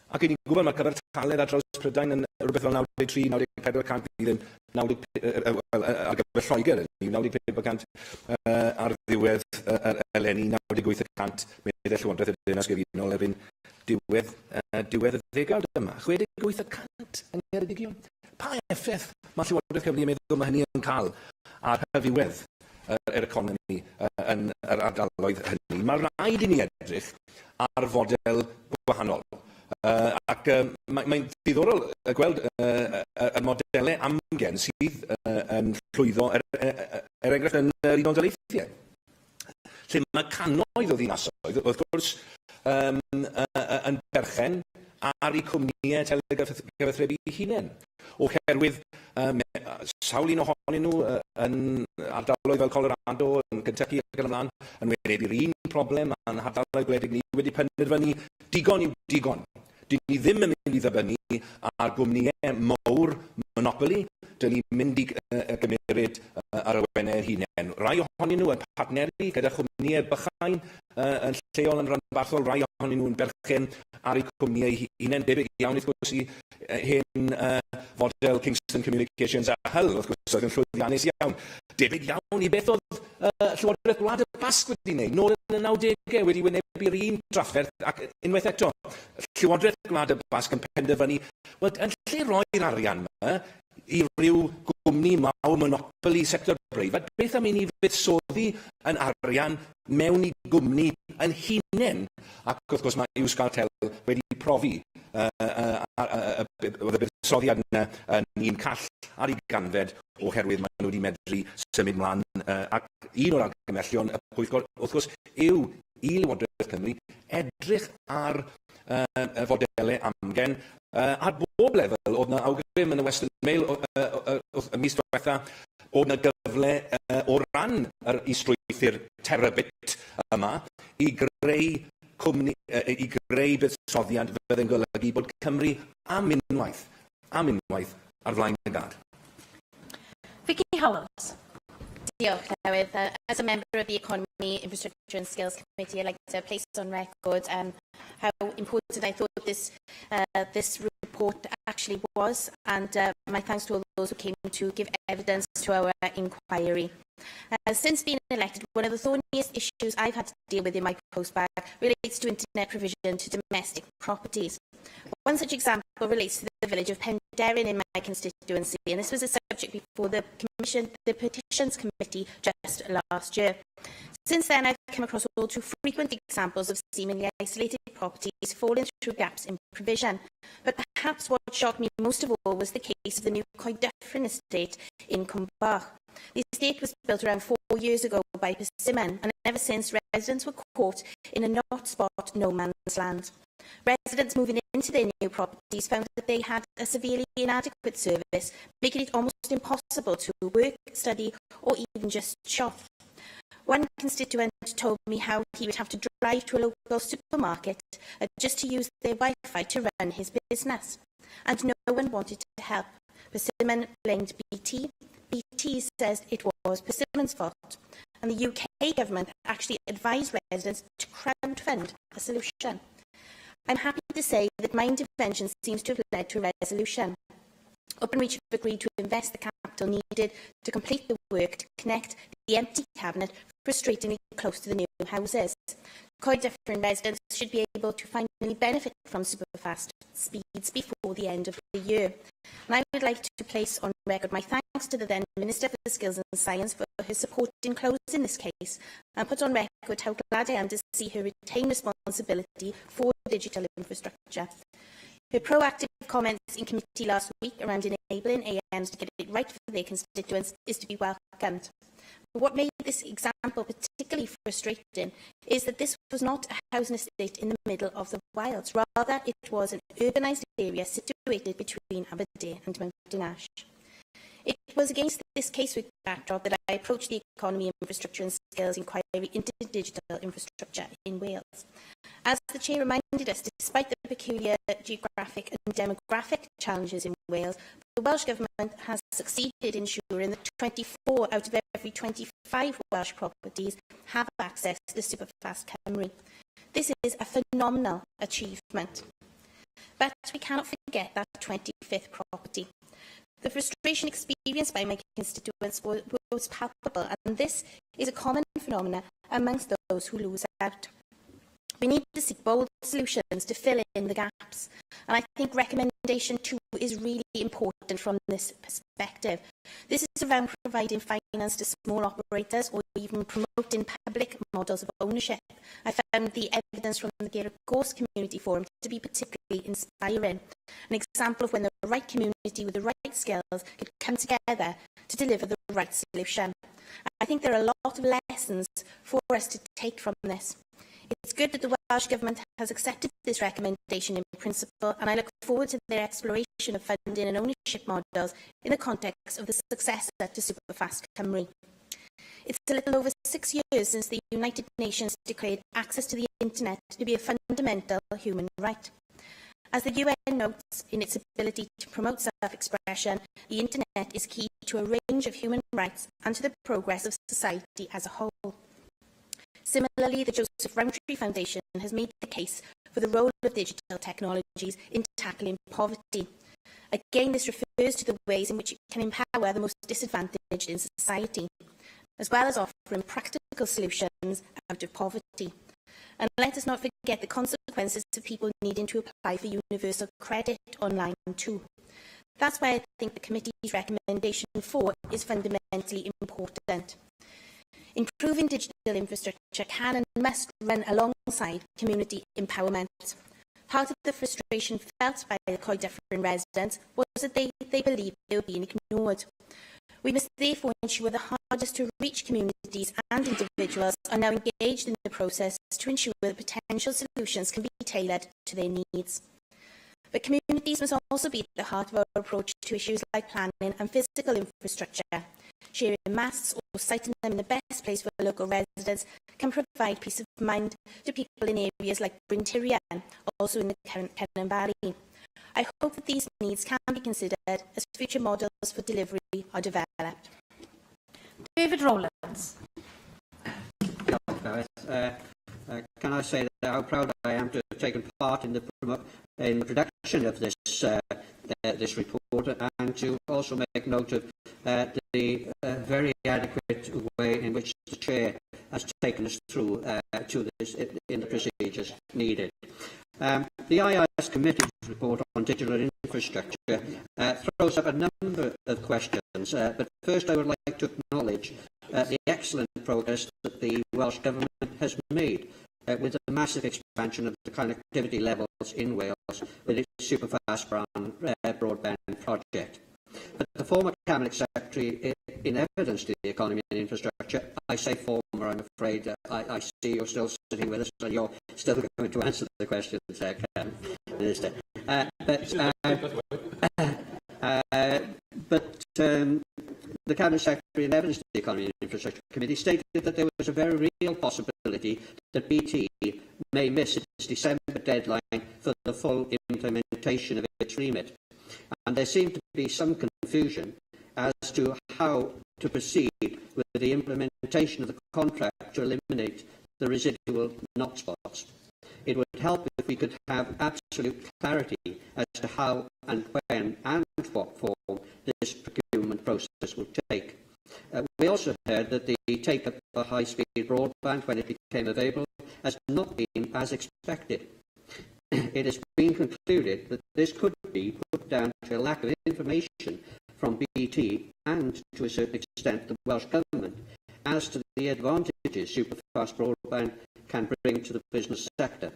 Ac ni'n gwybod mae cyfartaledd ar draws Prydain yn rhywbeth fel 93-94% bydd yn ar gyfer Lloegr, 95% ar ddiwedd eleni, 98% meddwl Llywodraeth y Deyrnas Gyfunol erbyn diwedd y ddegawd yma. 68% yng Ngheredigion. Pa effaith mae Llywodraeth Cymru yn meddwl mae hynny yn cael ar hyfywedd yr economi yn yr ardaloedd hynny? Mae rhaid I ni edrych ar fodel gwahanol. Ac mae'n ddiddorol gweld y modelau amgen sydd yn llwyddo enghraifft yn yr Unol Daleithiau. Lle mae cannoedd o ddinasoedd, wrth gwrs, yn berchen ar eu cwmnïau telegyfathrebu eu hunain. Oherwydd sawl un ohonyn nhw yn ardaloedd fel Colorado, yn Kentucky ac yn ymlaen, yn wynebu'r un problem a'n ardaloedd gwledig ni wedi penderfynu digon yw digon. Dyn ni ddim yn mynd I ddibynnu ar gwmnïau mawr monopoli, dyn ni'n mynd I gymeryd ar y wenau hunain. Rai ohonyn nhw yn partneri gyda chwmnïau bychain yn lleol yn ranbarthol, rai ohonyn nhw yn berchen ar eu cwmnïau hunain. Debyg iawn wrth gwrs I hyn fodel Kingston Communications a Hull, wrth gwrs, oedd yn llwyddiannus iawn. debyg iawn I beth oedd Llywodraeth Gwlad y Basg wedi gwneud nôl yn y 90au wedi wynebu'r un drafferth ac unwaith eto Llywodraeth Gwlad y Basg yn penderfynu wel, yn lle roi'r arian yma I ryw gwmni mawr monopoli sector breifat, beth am I ni fuddsoddi yn arian mewn I gwmni yn hunain ac wrth gwrs mae Euskaltel wedi profi oedd y buddsoddiad yna yn un call ar ei ganfed oherwydd maen nhw wedi medru symud mlaen ac un o'r argymellion y pwyllgor wrth gwrs yw I Lywodraeth Cymru edrych ar fodele amgen ar bob lefel oedd yna awgrym yn y Western Mail y mis diwetha oedd yna gyfle o ran yr is-strwythur terabit yma I greu buddsoddiad fydde'n golygu bod Cymru am unwaith ar flaen y gad. Vicky Hollows. Diolch, Newydd. As a member of the Economy, Infrastructure and Skills Committee, I'd like to place on record how important I thought this report actually was, and my thanks to all those who came to give evidence to our inquiry. Since being elected, one of the thorniest issues I've had to deal with in my post bag relates to internet provision to domestic properties. One such example relates to the village of Penderyn in my constituency, and this was a subject before the Petitions Committee just last year. Since then, I've come across all too frequent examples of seemingly isolated properties falling through gaps in provision. But perhaps what shocked me most of all was the case of the new Coedeffin estate in Cumbach. The estate was built around 4 years ago by Persimmon, and ever since, residents were caught in a not-spot no man's land. Residents moving into their new properties found that they had a severely inadequate service, making it almost impossible to work, study, or even just shop. One constituent told me how he would have to drive to a local supermarket just to use their Wi-Fi to run his business. And no one wanted to help. Persimmon blamed BT. BT says it was Persimmon's fault. And the UK government actually advised residents to crowdfund a solution. I'm happy to say that my intervention seems to have led to a resolution. Openreach have agreed to invest the capital needed to complete the work to connect the empty cabinet frustratingly close to the new houses. Coedeffin residents should be able to finally benefit from superfast speeds before the end of the year. And I would like to place on record my thanks to the then Minister for Skills and Science for her support in closing this case, and put on record how glad I am to see her retain responsibility for digital infrastructure. Her proactive comments in committee last week around enabling AMs to get it right for their constituents is to be welcomed. But what made this example particularly frustrating is that this was not a housing estate in the middle of the wilds. Rather, it was an urbanised area situated between Aberdeen and Mountain Ash. It was against this casework backdrop that I approached the Economy, Infrastructure and Skills inquiry into digital infrastructure in Wales. As the Chair reminded us, despite the peculiar geographic and demographic challenges in Wales, the Welsh Government has succeeded in ensuring that 24 out of every 25 Welsh properties have access to Superfast Cymru. This is a phenomenal achievement. But we cannot forget that 25th property. The frustration experienced by my constituents was palpable, and this is a common phenomenon amongst those who lose out. We need to seek bold solutions to fill in the gaps, and I think recommendation 2 is really important from this perspective. This is around providing finance to small operators or even promoting public models of ownership. I found the evidence from the Gaelic Gorse Community Forum to be particularly inspiring. An example of when the right community with the right skills could come together to deliver the right solution. I think there are a lot of lessons for us to take from this. It's good that the Welsh Government has accepted this recommendation in principle, and I look forward to their exploration of funding and ownership models in the context of the successor to Superfast Cymru. It's a little over 6 years since the United Nations declared access to the internet to be a fundamental human right. As the UN notes in its ability to promote self-expression, the internet is key to a range of human rights and to the progress of society as a whole. Similarly, the Joseph Rowntree Foundation has made the case for the role of digital technologies in tackling poverty. Again, this refers to the ways in which it can empower the most disadvantaged in society, as well as offering practical solutions out of poverty. And let us not forget the consequences of people needing to apply for universal credit online too. That's why I think the committee's recommendation 4 is fundamentally important. Improving digital infrastructure can and must run alongside community empowerment. Part of the frustration felt by the Coed-Dyffryn residents was that they believed they were being ignored. We must therefore ensure the hardest to reach communities and individuals are now engaged in the process to ensure that potential solutions can be tailored to their needs. But communities must also be at the heart of our approach to issues like planning and physical infrastructure. Sharing masts or siting them in the best place for local residents can provide peace of mind to people in areas like Bryn Tirien, also in the Cernan Valley. I hope that these needs can be considered as future models for delivery are developed. David Rowlands. Can I say that how proud I am to have taken part in the production of this this report, and to also make note of the very adequate way in which the Chair has taken us through to this in the procedures needed. The IIS Committee's report on digital infrastructure throws up a number of questions, but first I would like to acknowledge the excellent progress that the Welsh Government has made with the massive expansion of the connectivity levels in Wales with its superfast broadband project. But the former Cabinet Secretary, in evidence to the economy and infrastructure, I say former, I'm afraid, I see you're still sitting with us and you're still going to answer the questions, Minister. The Cabinet Secretary, in evidence to the Economy and Infrastructure Committee, stated that there was a very real possibility that BT may miss its December deadline for the full implementation of its remit. And there seemed to be some confusion as to how to proceed with the implementation of the contract to eliminate the residual knock spots. It would help if we could have absolute clarity as to how and when and what form this procurement process will take. We also heard that the take-up of high-speed broadband when it became available has not been as expected. It has been concluded that this could be put down to a lack of information from BT and, to a certain extent, the Welsh Government as to the advantages superfast broadband can bring to the business sector.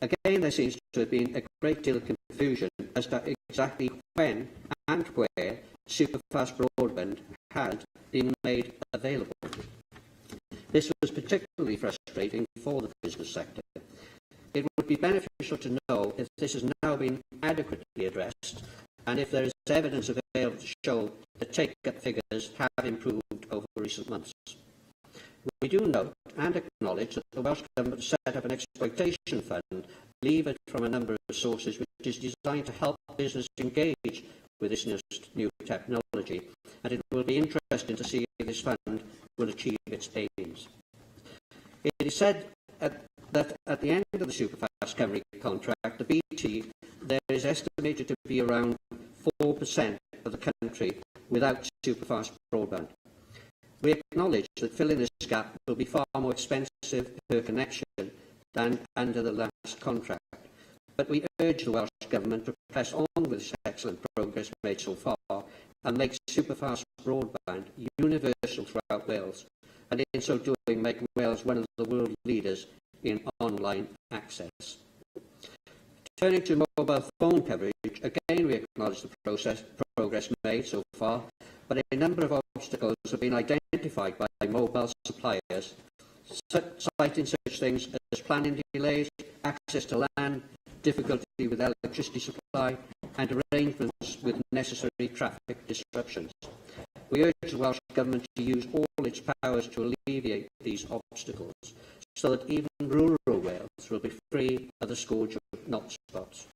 Again, there seems to have been a great deal of confusion as to exactly when and where superfast broadband had been made available. This was particularly frustrating for the business sector. It would be beneficial to know if this has now been adequately addressed and if there is evidence available to show that take-up figures have improved over recent months. We do note and acknowledge that the Welsh Government set up an exploitation fund levered from a number of sources which is designed to help business engage with this new technology, and it will be interesting to see if this fund will achieve its aims. It is said that at the end of the Superfast Cymru contract, the BT, there is estimated to be around 4% of the country without superfast broadband. We acknowledge that filling this gap will be far more expensive per connection than under the last contract, but we urge the Welsh Government to press on with this excellent progress made so far and make superfast broadband universal throughout Wales, and in so doing make Wales one of the world leaders in online access. Turning to mobile phone coverage, again we acknowledge the progress made so far, but a number of obstacles have been identified by mobile suppliers, citing such things as planning delays, access to land, difficulty with electricity supply, and arrangements with necessary traffic disruptions. We urge the Welsh Government to use all its powers to alleviate these obstacles, so that even rural Wales will be free of the scourge of knock spots,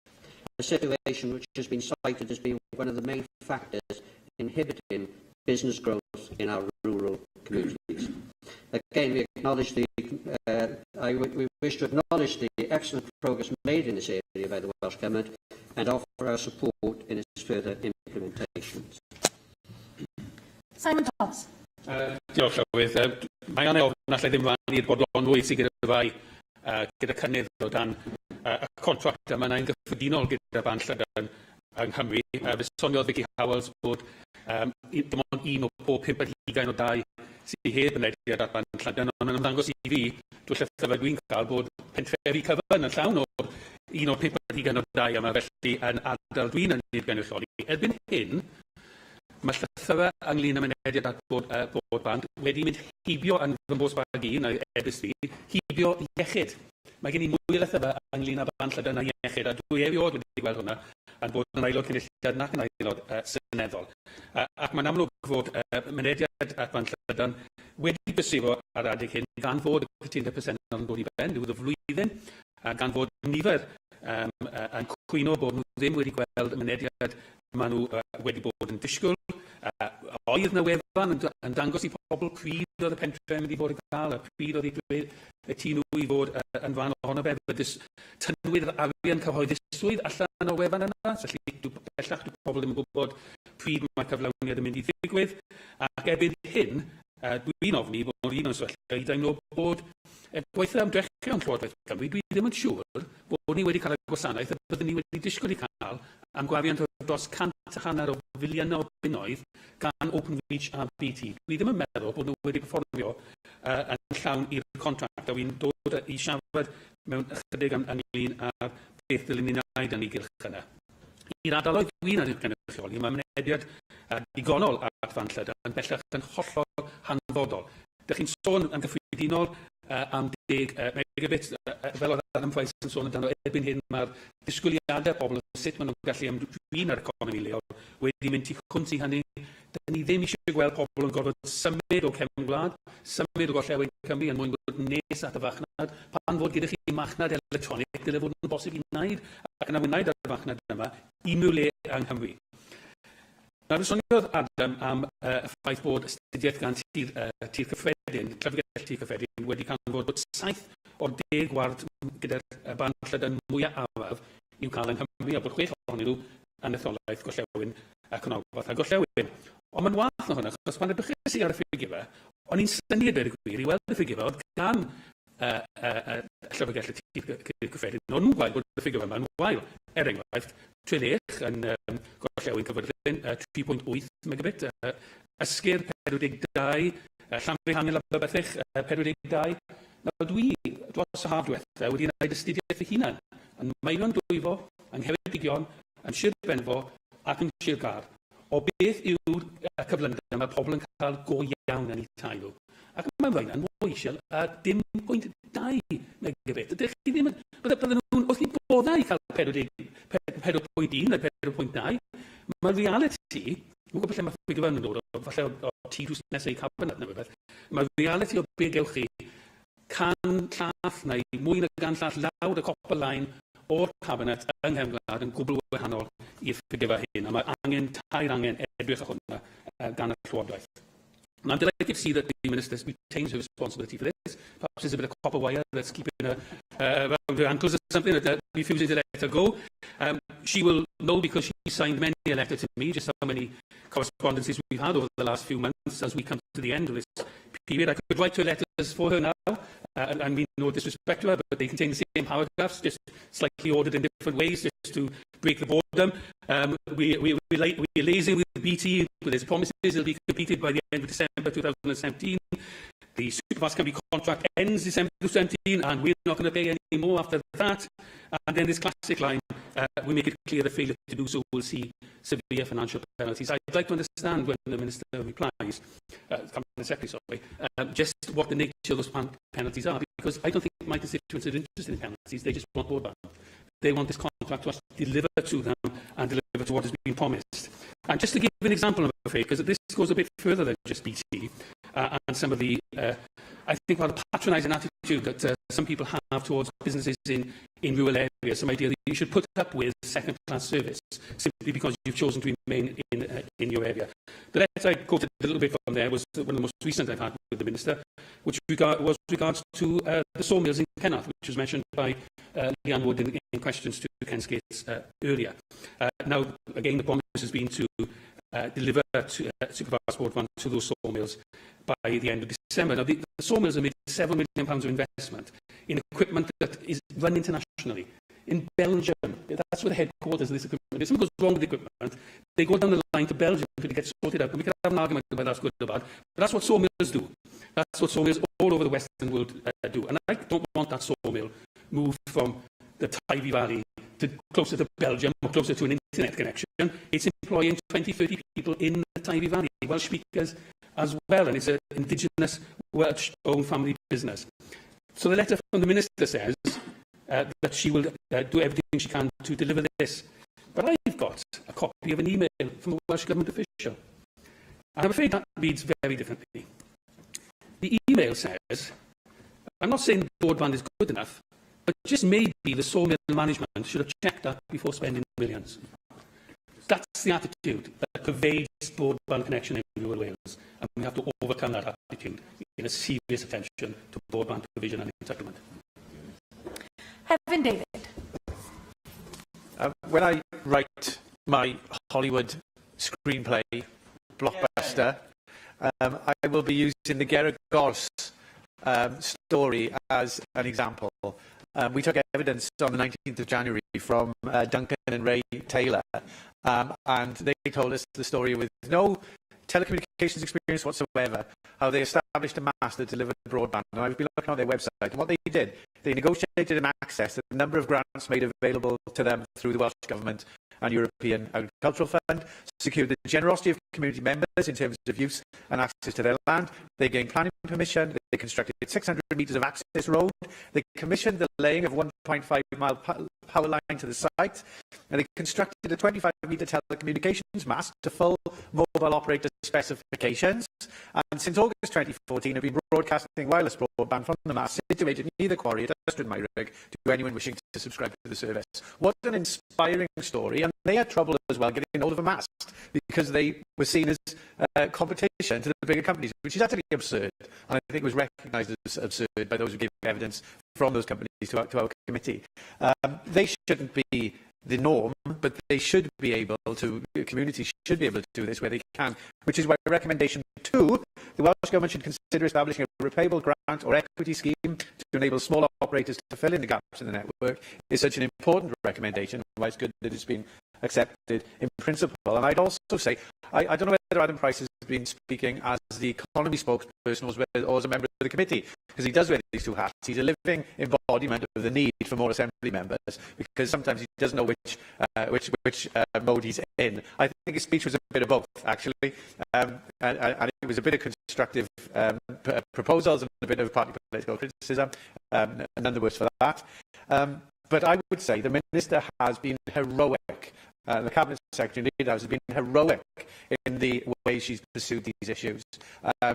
a situation which has been cited as being one of the main factors inhibiting business growth in our rural communities. Again, we acknowledge we wish to acknowledge the excellent progress made in this area by the Welsh Government and offer for our support in its further implementation. Simon Thomas. Diolch, Llywydd. Mae angen ofn allai ddim fan i'r bodlonwyr sydd gyda fai gyda cynnydd o dan y contract yma yna'n gyffredinol gyda Ban Llydan yng Nghymru. Fe soniodd Vicky Howells bod dim ond un o bob 5 ar 20 o dau sydd heb yn lediad at Ban Llydan, ond yn ymddangos i fi, drwy llythyfau dwi'n cael bod pentrefi cyfan yn llawn o'r un o 5 ar 20 o dau yma, felly yn ardal dwi'n yn i'r gynrychioli. Erbyn hyn, mae llythyfau ynglyn â mynediad at bod band wedi mynd hibio yn fy mbos bag i, neu ebys fi, hibio iechyd. Mae gen i mwy o llythyfau ynglyn â Ban Llydan a iechyd, a dwi erioed wedi gweld hwnna yn bod yn aelod cynulliad nac yn aelod seneddol. Ac mae'n amlwg fod mynediad at Ban Llydan wedi bysifo ar adeg hyn gan fod y cytundeb presennol yn dod i ben diwedd y flwyddyn, gan fod nifer yn cwyno bod nhw ddim wedi gweld y mynediad maen nhw wedi bod yn disgwyl. Oedd na wefan yn dangos i pobl pryd oedd y pentre yn mynd i fod yn cael, a pryd oedd y tŷ nhw i fod yn fan ohono fe. Tynwyd yr arian cyhoeddusrwydd allan o'r wefan yna, felly bellach dyw pobl ddim yn gwybod pryd mae'r cyflawniad yn mynd i ddigwydd. Ac erbyn hyn, dwi'n ofni bod un o'n sefyllfa i daimlo bod gweithio ymdrechion Llywodraeth Cymru, dwi ddim yn siŵr bod ni wedi cael y gwasanaeth a byddwn ni wedi disgwyl i cael am gwafiant o dros 150 o filiynau o bunnoedd gan Openreach a BT. Dwi ddim yn meddwl bod nhw wedi perfformio yn llawn i'r contract, a wy'n dod i siarad mewn ychydig ynglyn â'r beth dylwn ni'n wneud yn ei gylch yna. I'r ardaloedd dwi'n yn gynrychioli, mae mynediad digonol at Ban Llydan yn bellach yn hollol hanfodol. Dych chi'n sôn yn gyffredinol am 10 megabit, fel oedd Adam Price yn sôn amdano erbyn hyn, mae'r disgwyliadau pobl yn sut maen nhw'n gallu ymdrin ar economi leol wedi mynd tu hwnt i hynny. Dyn ni ddim eisiau gweld pobl yn gorfod symud o cefn gwlad, symud o Gorllewin Cymru yn mwyn bod nes at y fachnad, pan fod gyda chi machnad electronig, dyle fod yn bosib i wneud, ac yn wneud ar y fachnad yma, unrhyw le yng Nghymru. Nawr, soniodd Adam am y ffaith bod astudiaeth gan tir cyffredin, Llyfrgell Tir Cyffredin, wedi canfod bod 7 o'r 10 gward gyda'r Ban Llydan mwyaf araf i'w cael yng Nghymru, a bod 6 ohonyn nhw yn etholaeth Gorllewin ac yn Ogfath a Gorllewin. Ond mae'n wath na hwnna, achos pan edrychais i ar y ffigurau, o'n i'n syniad yr gwir i weld y ffigurau oedd gan Llyfrgell Tir Cyffredin. O'n nhw'n gwael bod y ffigurau yma'n wael. Enghraifft, Trelech yn Gorllewin Cyfyrddin, 3.8 megabit, Ysgyr 42, Llanfihangel Aberystwyth 42. Nawr dwi, dros y haf diwetha, wedi gwneud astudiaeth fy hunan yn Meirion Dwyfo, yng Ngheredigion, yn Sir Benfro ac yn Sir Gar. O beth yw'r cyflymder mae pobl yn cael go iawn yn eu tai nhw. Ac mae'n rhaid yn mwy eisiau 0.2 megabit. Ydych chi ddim yn... Bydden nhw'n wrth i boddau i cael 4.1 neu 4.2. Mae'r reality, mwyn gwybod lle mae ffigurau yn dod, falle o ti drws nesau i cabinet neu beth, mae'r reality o be gewch chi can llath neu mwy na gan llath lawr y copper line o'r cabinet yng Nghefn Gwlad yn gwbl wahanol i'r ffigurau hyn, a mae tair angen edrych o hwnna gan y Llywodraeth. And I'm delighted to see that the Minister retains her responsibility for this. Perhaps there's a bit of copper wire that's keeping her around her ankles or something, that refuses to let her go. She will know, because she signed many a letter to me, just how many correspondences we've had over the last few months as we come to the end of this period. I could write her letters for her now, and I mean no disrespect to her, but they contain the same paragraphs, just slightly ordered in different ways, just to break the boredom. We're liaising with BT with its promises. It'll be completed by the end of December 2017. The Superfast Cymru contract ends December 2017, and we're not going to pay any more after that. And then this classic line, we make it clear that failure to do so will see severe financial penalties. I'd like to understand when the Minister replies, Cabinet Secretary, sorry, just what the nature of those penalties are, because I don't think my constituents are interested in penalties. They just want broadband. They want this contract to actually deliver to them and deliver to what has been promised. And just to give an example, I'm afraid, because this goes a bit further than just BT, and some of the, I think, rather patronising attitude that some people have towards businesses in rural areas, some idea that you should put up with second-class service simply because you've chosen to remain in your area. The letter I quoted a little bit from there was one of the most recent I've had with the Minister, which was regards to the sawmills in Penarth, which was mentioned by Leanne Wood in questions to Ken Skates earlier. Now, again, the promise has been to deliver supervised broadband to those sawmills by the end of December. Now, the sawmills have made £7 million of investment in equipment that is run internationally. In Belgium, that's where the headquarters of this equipment is. If something goes wrong with the equipment, they go down the line to Belgium to get sorted out. And we can have an argument about that's good or bad, but that's what sawmills do. That's what sawmills all over the Western world do. And I don't want that sawmill moved from the Tyvi Valley to closer to Belgium or closer to an internet connection. It's employing 20, 30 people in the Tyvi Valley, Welsh speakers as well, and it's an indigenous Welsh-owned family business. So the letter from the Minister says that she will do everything she can to deliver this. But I've got a copy of an email from a Welsh Government official. And I'm afraid that reads very differently. The email says, I'm not saying broadband is good enough, but just maybe the sawmill management should have checked that before spending millions. That's the attitude that pervades broadband connection in rural Wales. And we have to overcome that attitude in a serious attention to broadband provision and entitlement. Hefin David. When I write my Hollywood screenplay, blockbuster, I will be using the Gerard Gors story as an example. We took evidence on the 19th of January from Duncan and Ray Taylor, and they told us the story with no telecommunications experience whatsoever, how they established a mast that delivered broadband. And I've been looking on their website, and what they did, they negotiated an access to a number of grants made available to them through the Welsh Government and European Agricultural Fund, secured the generosity of community members in terms of use and access to their land. They gained planning permission. They constructed 600 metres of access road. They commissioned the laying of 1.5-mile power line to the site. And they constructed a 25-metre telecommunications mast to full mobile operator specifications. And since August 2014, have been broadcasting wireless broadband from the mast situated near the quarry at Ystrad Meirig to anyone wishing to subscribe to the service. What an inspiring story. And they had trouble as well getting hold of a mast because they were seen as competition to the bigger companies, which is utterly absurd. And I think it was recognised as absurd by those who gave evidence from those companies to our committee. They shouldn't be the norm, but they should be able to, the community should be able to do this where they can, which is why recommendation 2, the Welsh Government should consider establishing a repayable grant or equity scheme to enable smaller operators to fill in the gaps in the network is such an important recommendation, why it's good that it's been accepted in principle. And I'd also say, I don't know whether Adam Price has been speaking as the economy spokesperson or as a member of the committee, because he does wear these two hats. He's a living embodiment of the need for more assembly members, because sometimes he doesn't know which mode he's in. I think his speech was a bit of both, actually, and it was a bit of constructive proposals and a bit of party political criticism, none the worse for that. But I would say the Minister has been heroic. The Cabinet Secretary indeed has been heroic in the way she's pursued these issues.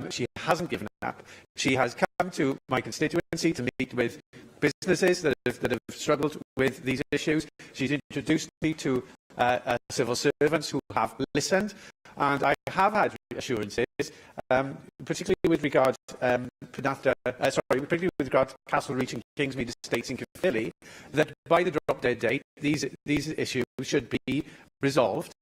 She hasn't given up. She has come to my constituency to meet with businesses that have struggled with these issues. She's introduced me to civil servants who have listened, and I have had assurances, particularly with regard particularly with regard to Castle Reach and Kingsmead Estates in Caerphilly, that by the drop-dead date, these issues should be resolved,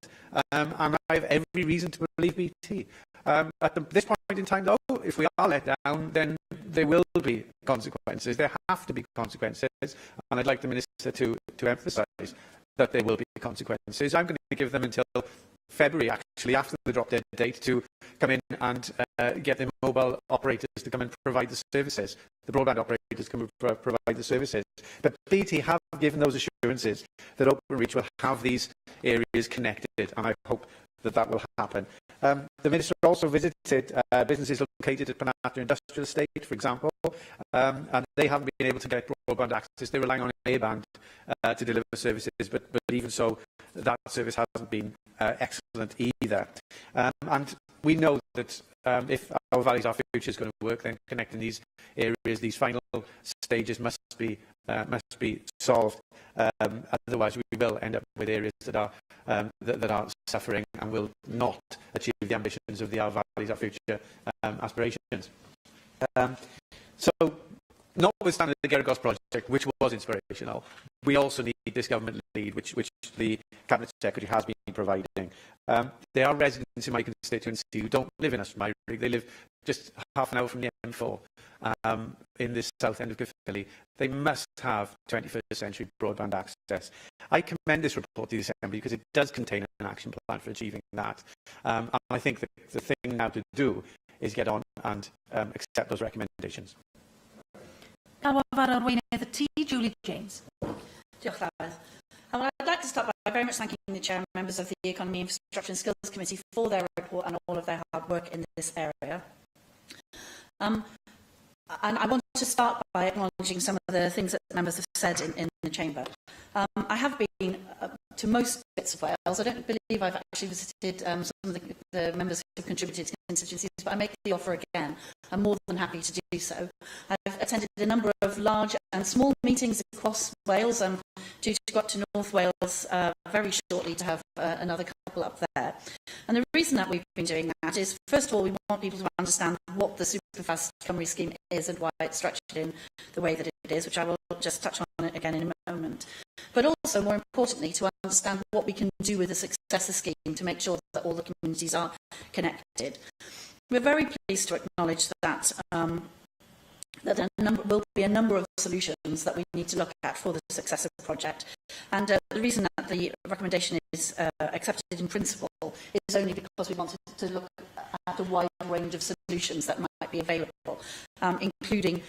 and I have every reason to believe BT. At this point in time, though, if we are let down, then there will be consequences. There have to be consequences, and I'd like the Minister to emphasise that there will be consequences. I'm going to give them until February, actually, after the drop-dead date, to come in and get the mobile operators to come and provide the services. The broadband operators come and provide the services. But BT have given those assurances that Openreach will have these areas connected, and I hope that will happen. The Minister also visited businesses located at Penarthur Industrial Estate, for example, and they haven't been able to get broadband access. They're relying on A-band to deliver services, but even so, that service hasn't been excellent either. And we know that if Our Valleys, Our Future is going to work, then connecting these areas, these final stages must be solved. Otherwise, we will end up with areas that are suffering and will not achieve the ambitions of the Our Valleys, Our Future aspirations. So notwithstanding the Geragos project, which was inspirational, we also need this government lead, which the Cabinet Secretary has been providing. There are residents in my constituency who don't live in Ystrad Mairig. They live just half an hour from the M4 in the south end of Caerphilly. They must have 21st century broadband access. I commend this report to the Assembly because it does contain an action plan for achieving that. And I think that the thing now to do is get on and accept those recommendations. Julie James. I'd like to start by very much thanking the Chair and members of the Economy, Infrastructure and Skills Committee for their report and all of their hard work in this area. And I want to start by acknowledging some of the things that members have said in the Chamber. I have been to most bits of Wales. I don't believe I've actually visited some of the members who have contributed to constituencies, but I make the offer again. I'm more than happy to do so. I've attended a number of large and small meetings across Wales. I'm due to go up to North Wales very shortly to have another couple up there. And the reason that we've been doing that is, first of all, we want people to understand what the Superfast Cymru scheme is and why it's structured in the way that it is, which I will just touch on it again in a moment. But also, more importantly, to understand what we can do with the successor scheme to make sure that all the communities are connected. We're very pleased to acknowledge that that there will be a number of solutions that we need to look at for the successor project. And the reason that the recommendation is accepted in principle is only because we wanted to look at a wide range of solutions that might be available, including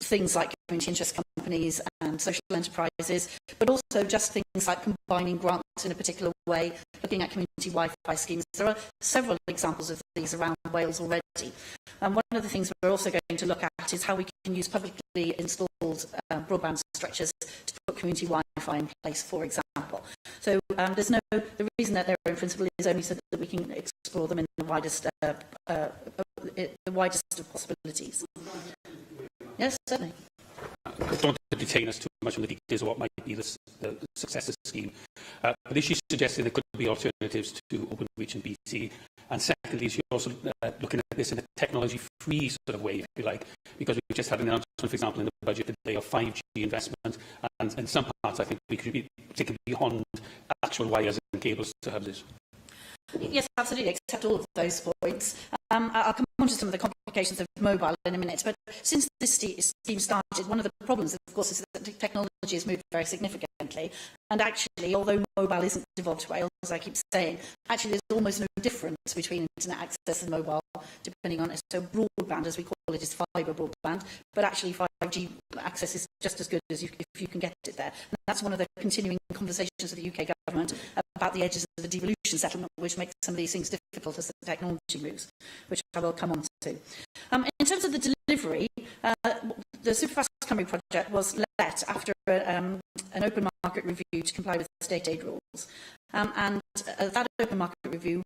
things like community interest companies and social enterprises, but also just things like combining grants in a particular way, looking at community Wi-Fi schemes. There are several examples of these around Wales already. And one of the things we're also going to look at is how we can use publicly installed broadband structures to put community Wi-Fi in place, for example. So the reason that they're in principle is only so that we can explore them in the widest of possibilities. Yes, certainly. I don't want to detain us too much on the details of what might be the successor scheme. But is she suggesting there could be alternatives to Openreach and BT? And secondly, is she also looking at this in a technology-free sort of way, if you like? Because we've just had an announcement, for example, in the budget today of 5G investment, and in some parts I think we could be taken beyond actual wires and cables to have this. Yes, absolutely, accept all of those points. I'll come on to some of the complications of mobile in a minute, but since this scheme started, one of the problems, of course, is that technology has moved very significantly, and actually, although mobile isn't devolved to Wales, as I keep saying, actually there's almost no difference between internet access and mobile, depending on it. So broadband, as we call it, is fibre broadband, but actually 5G access is just as good as if you can get it there. And that's one of the continuing conversations with the UK government about the edges of the devolution settlement, which makes some of these things difficult as the technology moves, which I will come on to. In terms of the delivery, the Superfast Cymru project was let after an open market review to comply with state aid rules. And that open market review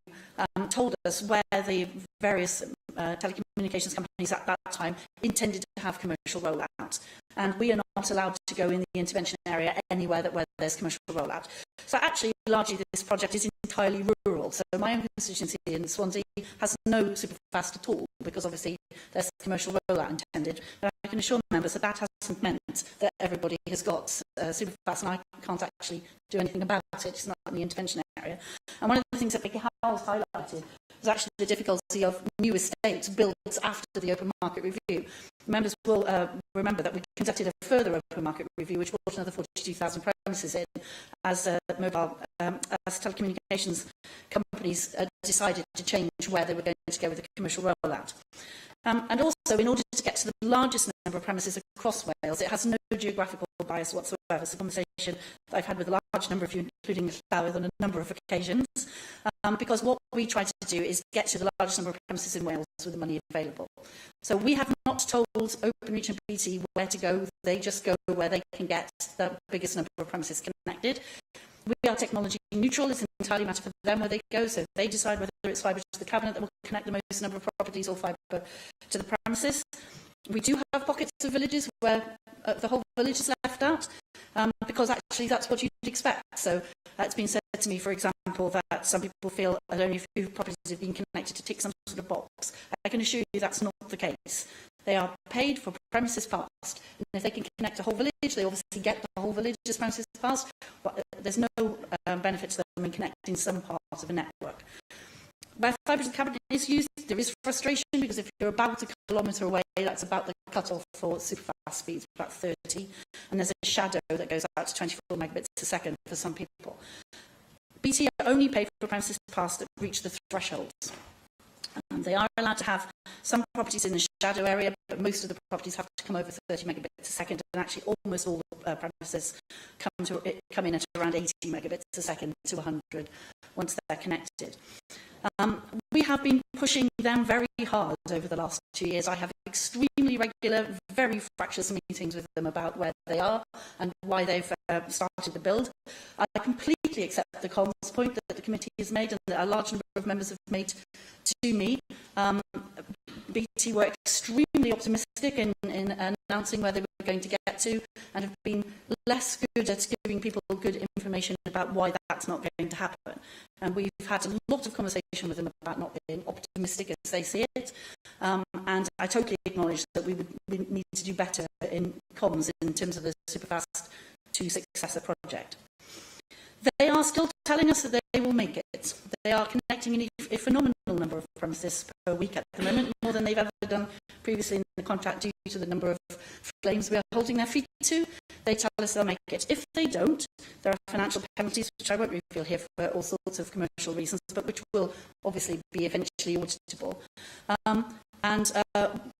told us where the various telecommunications companies at that time intended to have commercial rollout. And we are not allowed to go in the intervention area anywhere where there's commercial rollout. So actually, largely, this project is entirely rural. So my own constituency in Swansea has no Superfast at all, because obviously there's commercial rollout intended. But I can assure members that that hasn't meant that everybody has got Superfast, and I can't actually do anything about it. It's not in the intervention area. And one of the things that Vicky Howells highlighted was actually the difficulty of new estates built after the open market review. Members will remember that we conducted a further open market review, which brought another 42,000 premises in, as as telecommunications companies decided to change where they were going to go with the commercial rollout. And also, in order to get to the largest number of premises across Wales, it has no geographical bias whatsoever. It's a conversation that I've had with a large number of you, including Llywelyn, on a number of occasions, because what we try to do is get to the largest number of premises in Wales with the money available. So we have not told Openreach and BT where to go. They just go where they can get the biggest number of premises connected. We are technology neutral. It's entirely a matter for them where they go. So they decide whether it's fibre to the cabinet that will connect the most number of properties or fibre to the premises. We do have pockets of villages where the whole village is left out, because actually that's what you'd expect. So it's been said to me, for example, that some people feel that only a few properties have been connected to tick some sort of box. I can assure you that's not the case. They are paid for premises fast. And if they can connect a whole village, they obviously get the whole village's premises fast, but there's no benefit to them in connecting some parts of a network. Where fibre to the cabinet is used, there is frustration, because if you're about a kilometre away, that's about the cut-off for super fast speeds, about 30, and there's a shadow that goes out to 24 megabits a second for some people. BT only pay for premises passed that reach the thresholds. They are allowed to have some properties in the shadow area, but most of the properties have to come over 30 megabits a second, and actually almost all the premises come in at around 80 megabits a second to 100 once they're connected. We have been pushing them very hard over the last 2 years. I have extremely regular, very fractious meetings with them about where they are and why they've started the build. I completely accept the comms point that the committee has made and that a large number of members have made to me. BT were extremely optimistic in announcing where they were going to get to, and have been less good at giving people good information about why that's not going to happen. And we've had a lot of conversation with them about not being optimistic as they see it. And I totally acknowledge that we need to do better in comms in terms of the Superfast 2 successor project. They are still telling us that they will make it. They are connecting a phenomenal number of premises per week at the moment, more than they've ever done previously in the contract due to the number of flames we are holding their feet to. They tell us they'll make it. If they don't, there are financial penalties, which I won't reveal here for all sorts of commercial reasons, but which will obviously be eventually auditable. And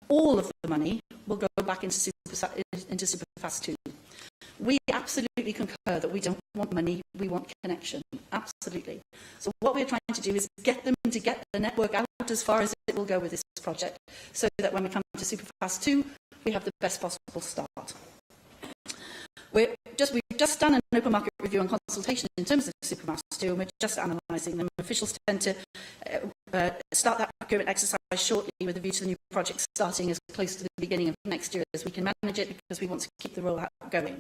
all of the money will go back into Superfast 2. We absolutely concur that we don't want money, we want connection. Absolutely. So what we're trying to do is get them to get the network out as far as it will go with this project, so that when we come to Superfast 2, we have the best possible start. We've just done an open market review and consultation in terms of Superfast 2, and we're just analysing them. Officials tend to start that procurement exercise shortly with a view to the new project starting as close to the beginning of next year as we can manage it, because we want to keep the rollout going.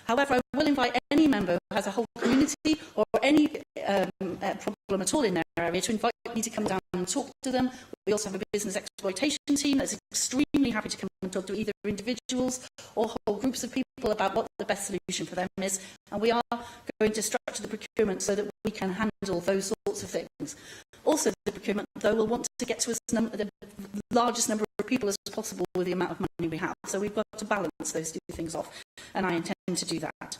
However, I will invite any member who has a whole community or any problem at all in their area to invite me to come down and talk to them. We also have a business exploitation team that's extremely happy to come and talk to either individuals or whole groups of people about what the best solution for them is. And we are going to structure the procurement so that we can handle those sorts of things. Also, the procurement, though, will want to get to the largest number of people as possible with the amount of money we have. So we've got to balance those two things off, and I intend to do that.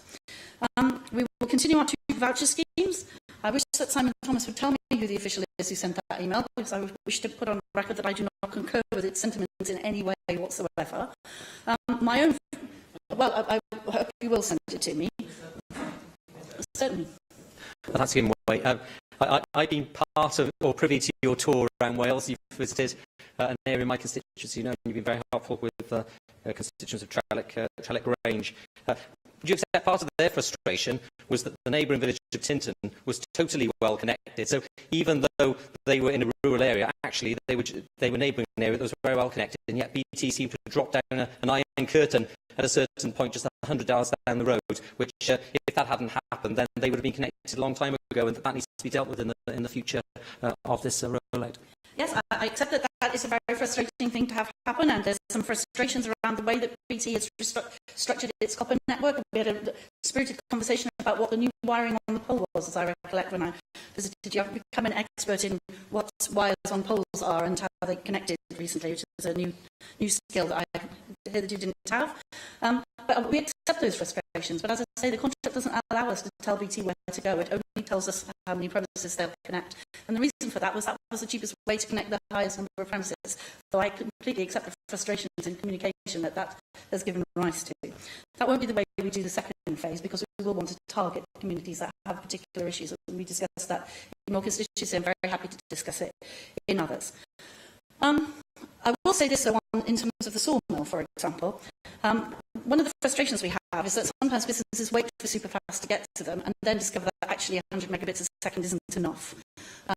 We will continue our 2 voucher schemes. I wish that Simon Thomas would tell me who the official is who sent that email, because I wish to put on record that I do not concur with its sentiments in any way whatsoever. My own... Well, I hope you will send it to me. Certainly. That's given way. I've been part of, or privy to your tour around Wales. You've visited an area in my constituency, you know, and you've been very helpful with constituents of Trellick Grange. Would you accept part of their frustration was that the neighbouring village of Tintern was totally well connected? So even though they were in a rural area, actually they were neighbouring an area that was very well connected, and yet BT seemed to drop down an iron curtain at a certain point just 100 yards down the road, which if that hadn't happened, then they would have been connected a long time ago, and that needs to be dealt with in the future of this rollout. Yes, I accept that that is a very frustrating thing to have happen, and there's some frustrations around the way that BT has structured its copper network. We had a spirited conversation about what the new wiring on the pole was, as I recollect when I visited you. I've become an expert in what wires on poles are and how they connected recently, which is a new skill that I hitherto didn't have. But we accept those frustrations, but as I say, the contract doesn't allow us to tell BT where to go. It only tells us how many premises they'll connect. And the reason for that was the cheapest way to connect the highest number of premises. So I completely accept the frustrations in communication that has given rise to. That won't be the way we do the second phase, because we will want to target communities that have particular issues. And we discussed that in your constituency. I'm very happy to discuss it in others. I will say this, though, in terms of the sawmill, for example. One of the frustrations we have is that sometimes businesses wait for Superfast to get to them and then discover that actually 100 megabits a second isn't enough.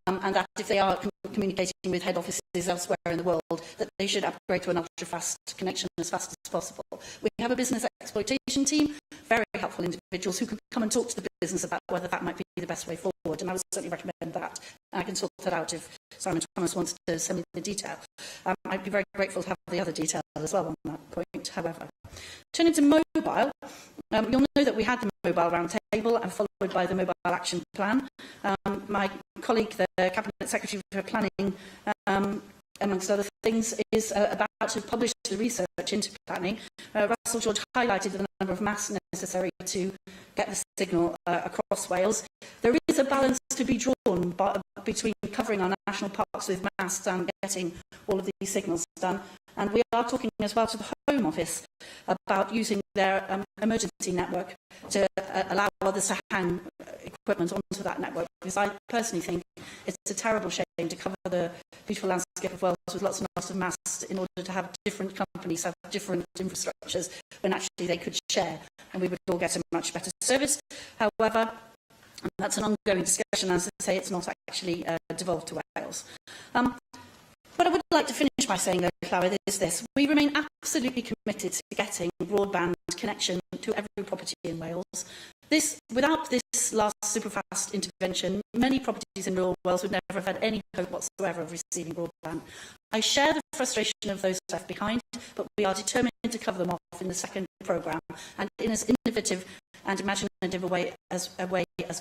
And that if they are communicating with head offices elsewhere in the world, that they should upgrade to an ultra-fast connection as fast as possible. We have a business exploitation team, very helpful individuals who can come and talk to the business about whether that might be the best way forward, and I would certainly recommend that. And I can sort that out if Simon Thomas wants to send me the detail. I'd be very grateful to have the other details as well on that point, however. Turning to mobile, you'll know that we had the mobile roundtable and followed by the mobile action plan. My colleague, the Cabinet Secretary for Planning, amongst other things, is about to publish the research into planning. Russell George highlighted the number of masts necessary to get the signal across Wales. There is a balance to be drawn between covering our national parks with masts and getting all of these signals done. And we are talking as well to the Home Office about using their emergency network to allow others to hang equipment onto that network. Because I personally think it's a terrible shame to cover the beautiful landscape of Wales with lots and lots of masts in order to have different companies have different infrastructures when actually they could share and we would all get a much better service. However, and that's an ongoing discussion. As I say, it's not actually devolved to Wales. What I would like to finish by saying, though, Llywydd, is this. We remain absolutely committed to getting broadband connection to every property in Wales. Without this last superfast intervention, many properties in rural Wales would never have had any hope whatsoever of receiving broadband. I share the frustration of those left behind, but we are determined to cover them off in the second programme and in as innovative and imaginative a way as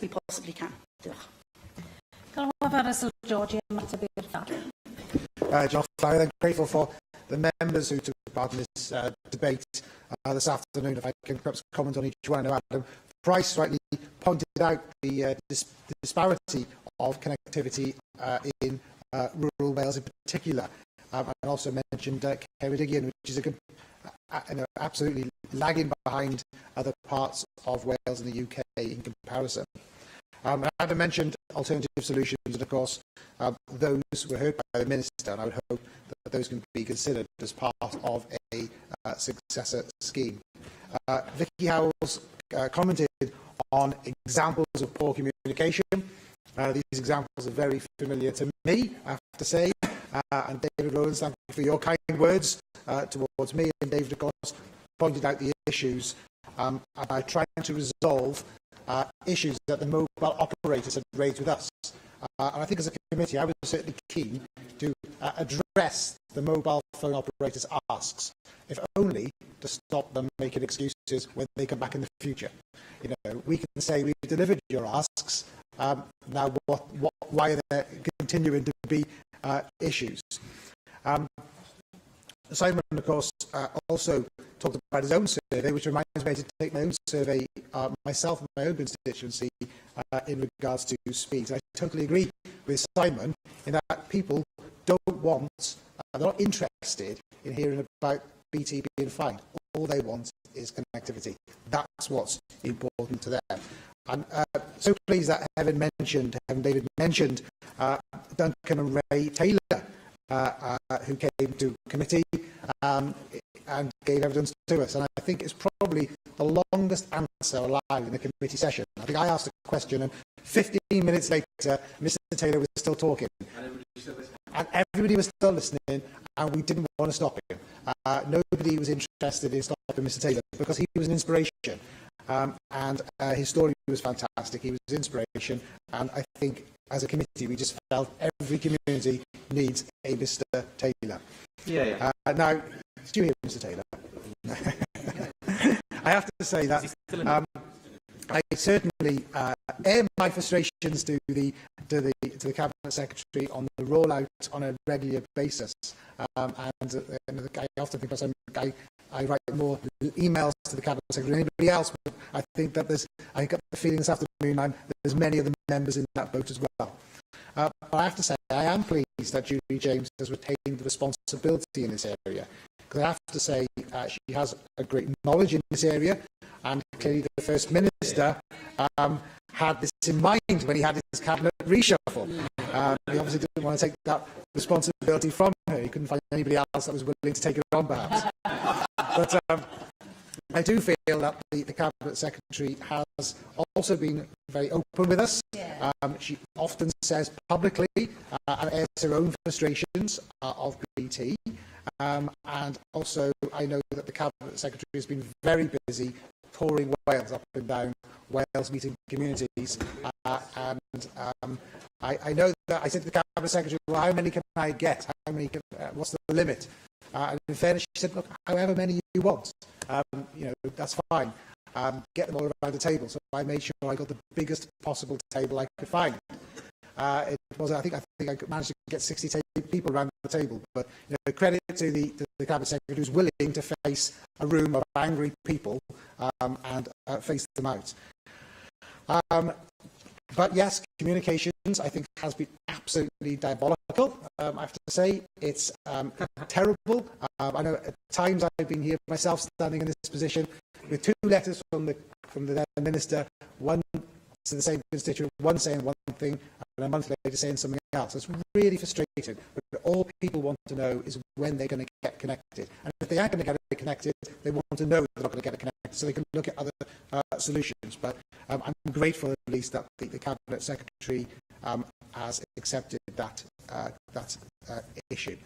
we possibly can. George, John Flower, I'm grateful for the members who took part in this debate this afternoon. If I can perhaps comment on each one. Adam Price rightly pointed out the disparity of connectivity in rural Wales in particular, and also mentioned Ceredigion, which is absolutely lagging behind other parts of Wales and the UK in comparison. Adam mentioned alternative solutions, and of course those were heard by the Minister, and I would hope that those can be considered as part of a successor scheme. Vicky Howells commented on examples of poor communication. These examples are very familiar to me, I have to say, and David Rowlands, thank you for your kind words towards me, and David, of course, pointed out the issues about trying to resolve issues that the mobile operators had raised with us. And I think as a committee, I was certainly keen to address the mobile phone operators' asks, if only to stop them making excuses when they come back in the future. You know, we can say we've delivered your asks. Now, why are there continuing to be issues? Simon, of course, also talked about his own survey, which reminds me to take my own survey myself and my own constituency in regards to speed. I totally agree with Simon in that people don't want, they're not interested in hearing about BT being fined. All they want is connectivity. That's what's important to them. I'm so pleased that David mentioned Duncan and Ray Taylor, who came to committee and gave evidence to us. And I think it's probably the longest answer alive in the committee session. I think I asked a question and 15 minutes later, Mr Taylor was still talking. And everybody was still listening, and we didn't want to stop him. Nobody was interested in stopping Mr Taylor because he was an inspiration. And his story was fantastic. He was an inspiration. And I think as a committee, we just felt every community needs a Mr Taylor. Yeah. Now, did you hear Mr Taylor? I have to say that I certainly air my frustrations to the Cabinet Secretary on the rollout on a regular basis. And I often think I write more emails to the Cabinet Secretary than anybody else, but I think that I got the feeling this afternoon there's many of the members in that boat as well. But I have to say, I am pleased that Julie James has retained the responsibility in this area. Because I have to say, she has a great knowledge in this area, and clearly the First Minister had this in mind when he had his cabinet reshuffle. He obviously didn't want to take that responsibility from her. He couldn't find anybody else that was willing to take it on, perhaps. But I do feel that the Cabinet Secretary has also been very open with us. She often says publicly and airs her own frustrations of BT. And also, I know that the Cabinet Secretary has been very busy touring Wales up and down Wales, meeting communities. I know that I said to the Cabinet Secretary, well, how many can I get? What's the limit? And in fairness, she said, look, however many you want, you know, that's fine. Get them all around the table. So I made sure I got the biggest possible table I could find. It was, I think I managed to get 60 people around the table. But you know, credit to the Cabinet Secretary who's willing to face a room of angry people and face them out. But yes, communications, I think, has been absolutely diabolical. I have to say, it's terrible. I know at times I've been here myself, standing in this position, with 2 letters from the then Minister, one to the same constituent, one saying one thing, and a month later saying something else. It's really frustrating. But all people want to know is when they're going to get connected. And if they aren't going to get connected, they want to know they're not going to get connected, so they can look at other solutions. But I'm grateful, at least, that the Cabinet Secretary has accepted that issue.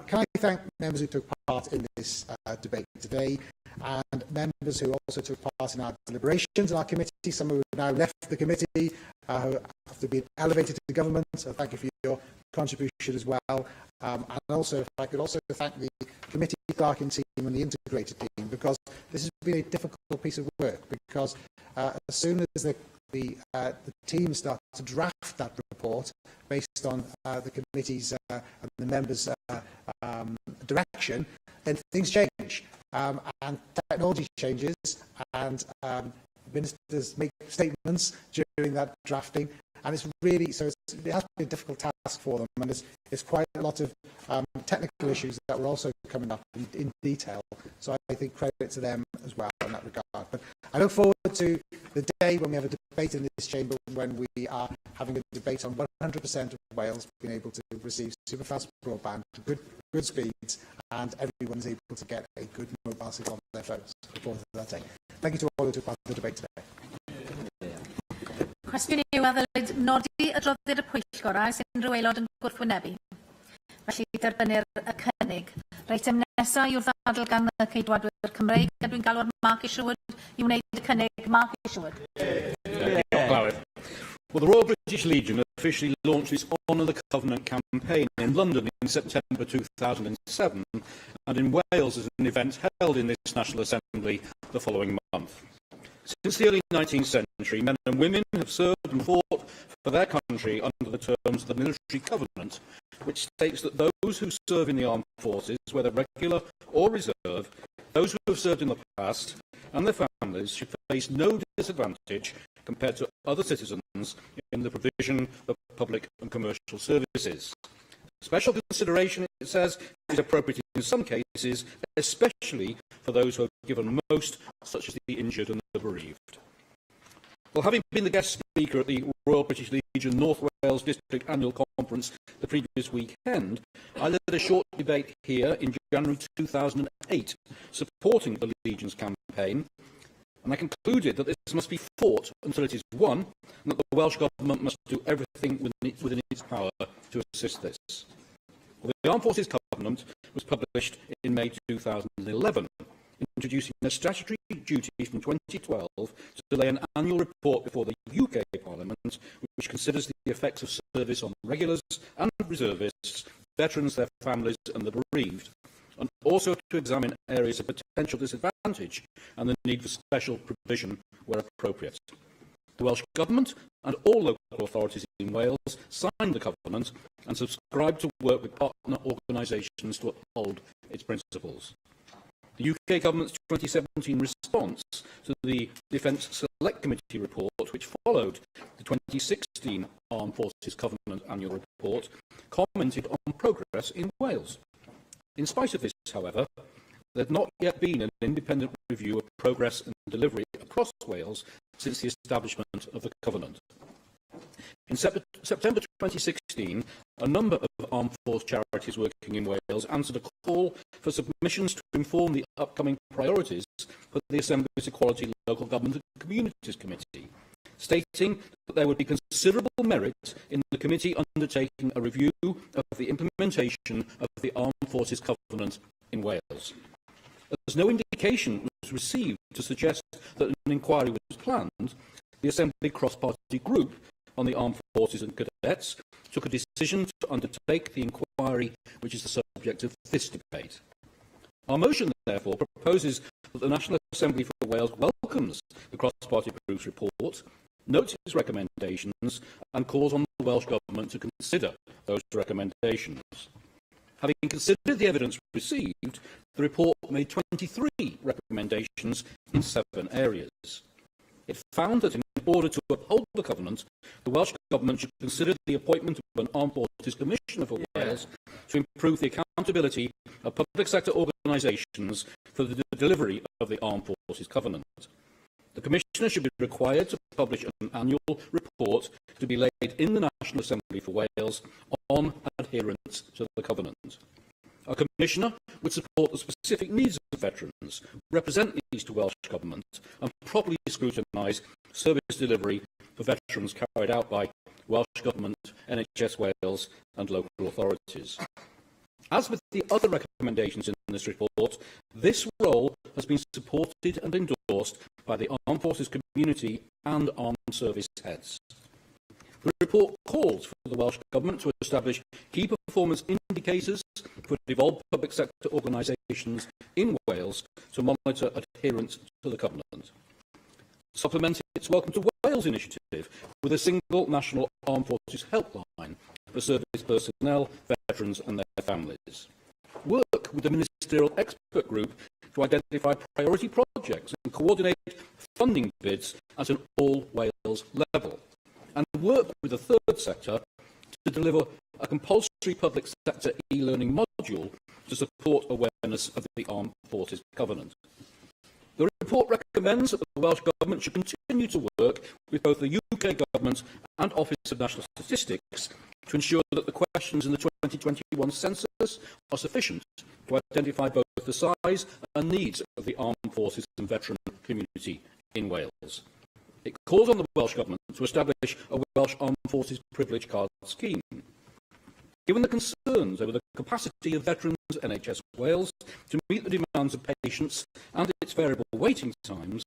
Can I thank members who took part in this debate today, and members who also took part in our deliberations in our committee, some who have now left the committee, after being elevated to government, so thank you for your contribution as well. And also, if I could also thank the committee clerking team and the integrated team, because this has been a difficult piece of work, because as soon as the team started to draft that report based on the committee's and the members' direction, then things change. And technology changes, and ministers make statements during that drafting, and it's really, so it has been a difficult task for them, and it's quite a lot of technical issues that were also coming up in detail, so I think credit to them as well in that regard. But I look forward to the day when we have a debate in this chamber, when we are having a debate on 100% of Wales being able to receive superfast broadband, good speeds, and everyone's able to get a good mobile signal on their phones. Look forward to that day. Thank you to all who took part in the debate today. Cwestiwn i'w ddylid nodi adroddiad y pwyllgor a oes unrhyw aelod yn gwrthwynebu. Felly derbynir y cynnig. Reitem nesaf yw'r ddadl gan y Ceidwadwyr Cymreig, a dwi'n galw'r Mark Isherwood i wneud y cynnig. Mark Isherwood. Well, the Royal British Legion officially launched its Honour the Covenant campaign in London in September 2007, and in Wales as an event held in this National Assembly the following month. Since the early 19th century, men and women have served and fought for their country under the terms of the Military Covenant, which states that those who serve in the armed forces, whether regular or reserve, those who have served in the past, and their families should face no disadvantage compared to other citizens in the provision of public and commercial services. Special consideration, it says, is appropriate in some cases, especially for those who have given most, such as the injured and the bereaved. Well, having been the guest speaker at the Royal British Legion North Wales District Annual Conference the previous weekend, I led a short debate here in January 2008, supporting the Legion's campaign, and I concluded that this must be fought until it is won, and that the Welsh Government must do everything within its power to assist this. Well, the Armed Forces Covenant was published in May 2011, introducing a statutory duty from 2012 to lay an annual report before the UK Parliament, which considers the effects of service on regulars and reservists, veterans, their families and the bereaved, and also to examine areas of potential disadvantage and the need for special provision where appropriate. The Welsh Government and all local authorities in Wales signed the Covenant and subscribed to work with partner organisations to uphold its principles. The UK Government's 2017 response to the Defence Select Committee report, which followed the 2016 Armed Forces Covenant Annual Report, commented on progress in Wales. In spite of this, however, there had not yet been an independent review of progress and delivery across Wales since the establishment of the Covenant. In September 2016, a number of armed force charities working in Wales answered a call for submissions to inform the upcoming priorities for the Assembly's Equality, Local Government and Communities Committee, stating that there would be considerable merit in the committee undertaking a review of the implementation of the Armed Forces Covenant in Wales. As no indication was received to suggest that an inquiry was planned, the Assembly Cross-Party Group on the Armed Forces and Cadets took a decision to undertake the inquiry, which is the subject of this debate. Our motion, therefore, proposes that the National Assembly for Wales welcomes the cross-party group's report, notes its recommendations and calls on the Welsh Government to consider those recommendations. Having considered the evidence received, the report made 23 recommendations in 7 areas. It found that in order to uphold the Covenant, the Welsh Government should consider the appointment of an Armed Forces Commissioner for Wales to improve the accountability of public sector organisations for the delivery of the Armed Forces Covenant. The Commissioner should be required to publish an annual report to be laid in the National Assembly for Wales on adherence to the Covenant. A Commissioner would support the specific needs of veterans, represent these to Welsh Government and properly scrutinise service delivery for veterans carried out by Welsh Government, NHS Wales and local authorities. As with the other recommendations in this report, this role has been supported and endorsed by the Armed Forces community and armed service heads. The report calls for the Welsh Government to establish key performance indicators for devolved public sector organisations in Wales to monitor adherence to the Covenant. Supplement its Welcome to Wales initiative with a single national armed forces helpline for service personnel, veterans and their families. Work with the Ministerial Expert Group to identify priority projects and coordinate funding bids at an all-Wales level. And work with the third sector to deliver a compulsory public sector e-learning module to support awareness of the Armed Forces Covenant. The report recommends that the Welsh Government should continue to work with both the UK Government and Office of National Statistics to ensure that the questions in the 2021 census are sufficient to identify both the size and needs of the armed forces and veteran community in Wales. It calls on the Welsh Government to establish a Welsh Armed Forces Privilege Card scheme. Given the concerns over the capacity of Veterans NHS Wales to meet the demands of patients and its variable waiting times,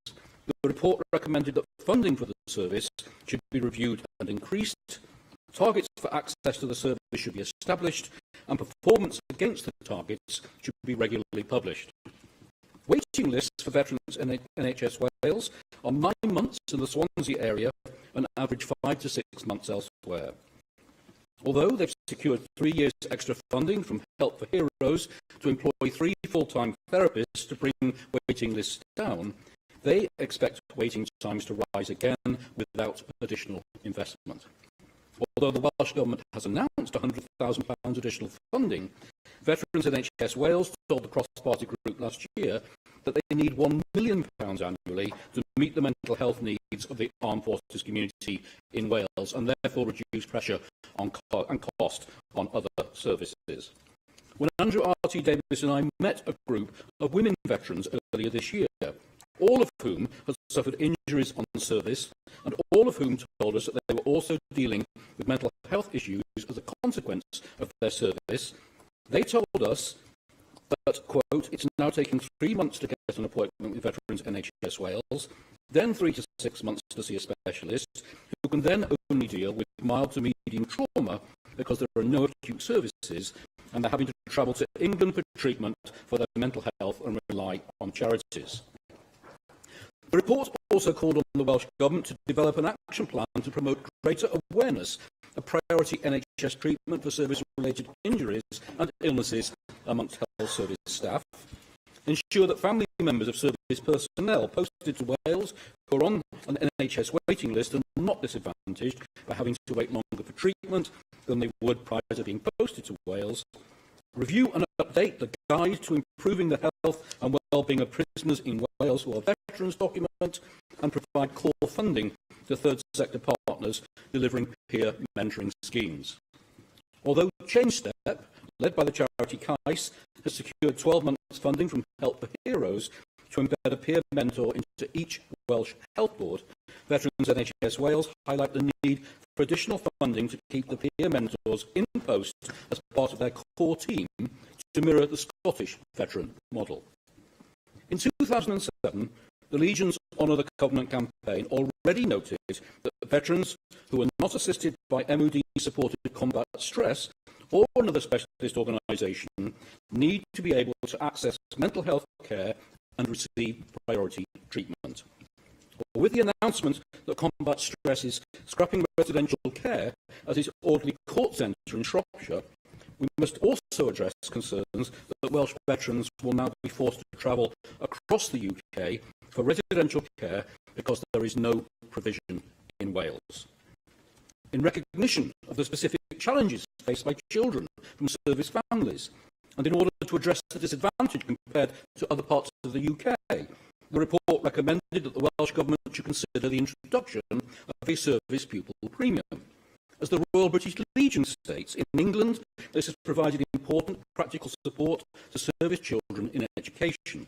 the report recommended that funding for the service should be reviewed and increased, targets for access to the service should be established, and performance against the targets should be regularly published. Waiting lists for Veterans in NHS Wales are 9 months in the Swansea area and average 5 to 6 months elsewhere. Although they've secured 3 years extra funding from Help for Heroes to employ 3 full-time therapists to bring waiting lists down, they expect waiting times to rise again without additional investment. Although the Welsh Government has announced £100,000 additional funding, Veterans NHS Wales told the cross-party group last year that they need £1 million annually to meet the mental health needs of the armed forces community in Wales and therefore reduce pressure on and cost on other services. When Andrew R.T. Davis and I met a group of women veterans earlier this year, all of whom had suffered injuries on service, and all of whom told us that they were also dealing with mental health issues as a consequence of their service, they told us that, quote, it's now taking 3 months to get an appointment with Veterans NHS Wales, then 3 to 6 months to see a specialist, who can then only deal with mild to medium trauma because there are no acute services, and they're having to travel to England for treatment for their mental health and rely on charities. The report also called on the Welsh Government to develop an action plan to promote greater awareness of priority NHS treatment for service-related injuries and illnesses amongst health service staff, ensure that family members of service personnel posted to Wales who are on an NHS waiting list are not disadvantaged by having to wait longer for treatment than they would prior to being posted to Wales, review and update the Guide to Improving the Health and Wellbeing of Prisoners in Wales who are Veterans document, and provide core funding to third sector partners delivering peer mentoring schemes. Although Change Step, led by the charity CAIS, has secured 12 months funding from Help for Heroes to embed a peer mentor into each Welsh health board, Veterans NHS Wales highlight the need for additional funding to keep the peer mentors in post as part of their core team to mirror the Scottish veteran model. In 2007, the Legion's Honour the Covenant campaign already noted that veterans who were not assisted by MOD-supported combat stress or another specialist organisation need to be able to access mental health care and receive priority treatment. With the announcement that Combat Stress is scrapping residential care at its Audley Court Centre in Shropshire, we must also address concerns that Welsh veterans will now be forced to travel across the UK for residential care because there is no provision in Wales. In recognition of the specific challenges faced by children from service families, and in order to address the disadvantage compared to other parts of the UK, the report recommended that the Welsh Government should consider the introduction of a service pupil premium. As the Royal British Legion states, in England, this has provided important practical support to service children in education.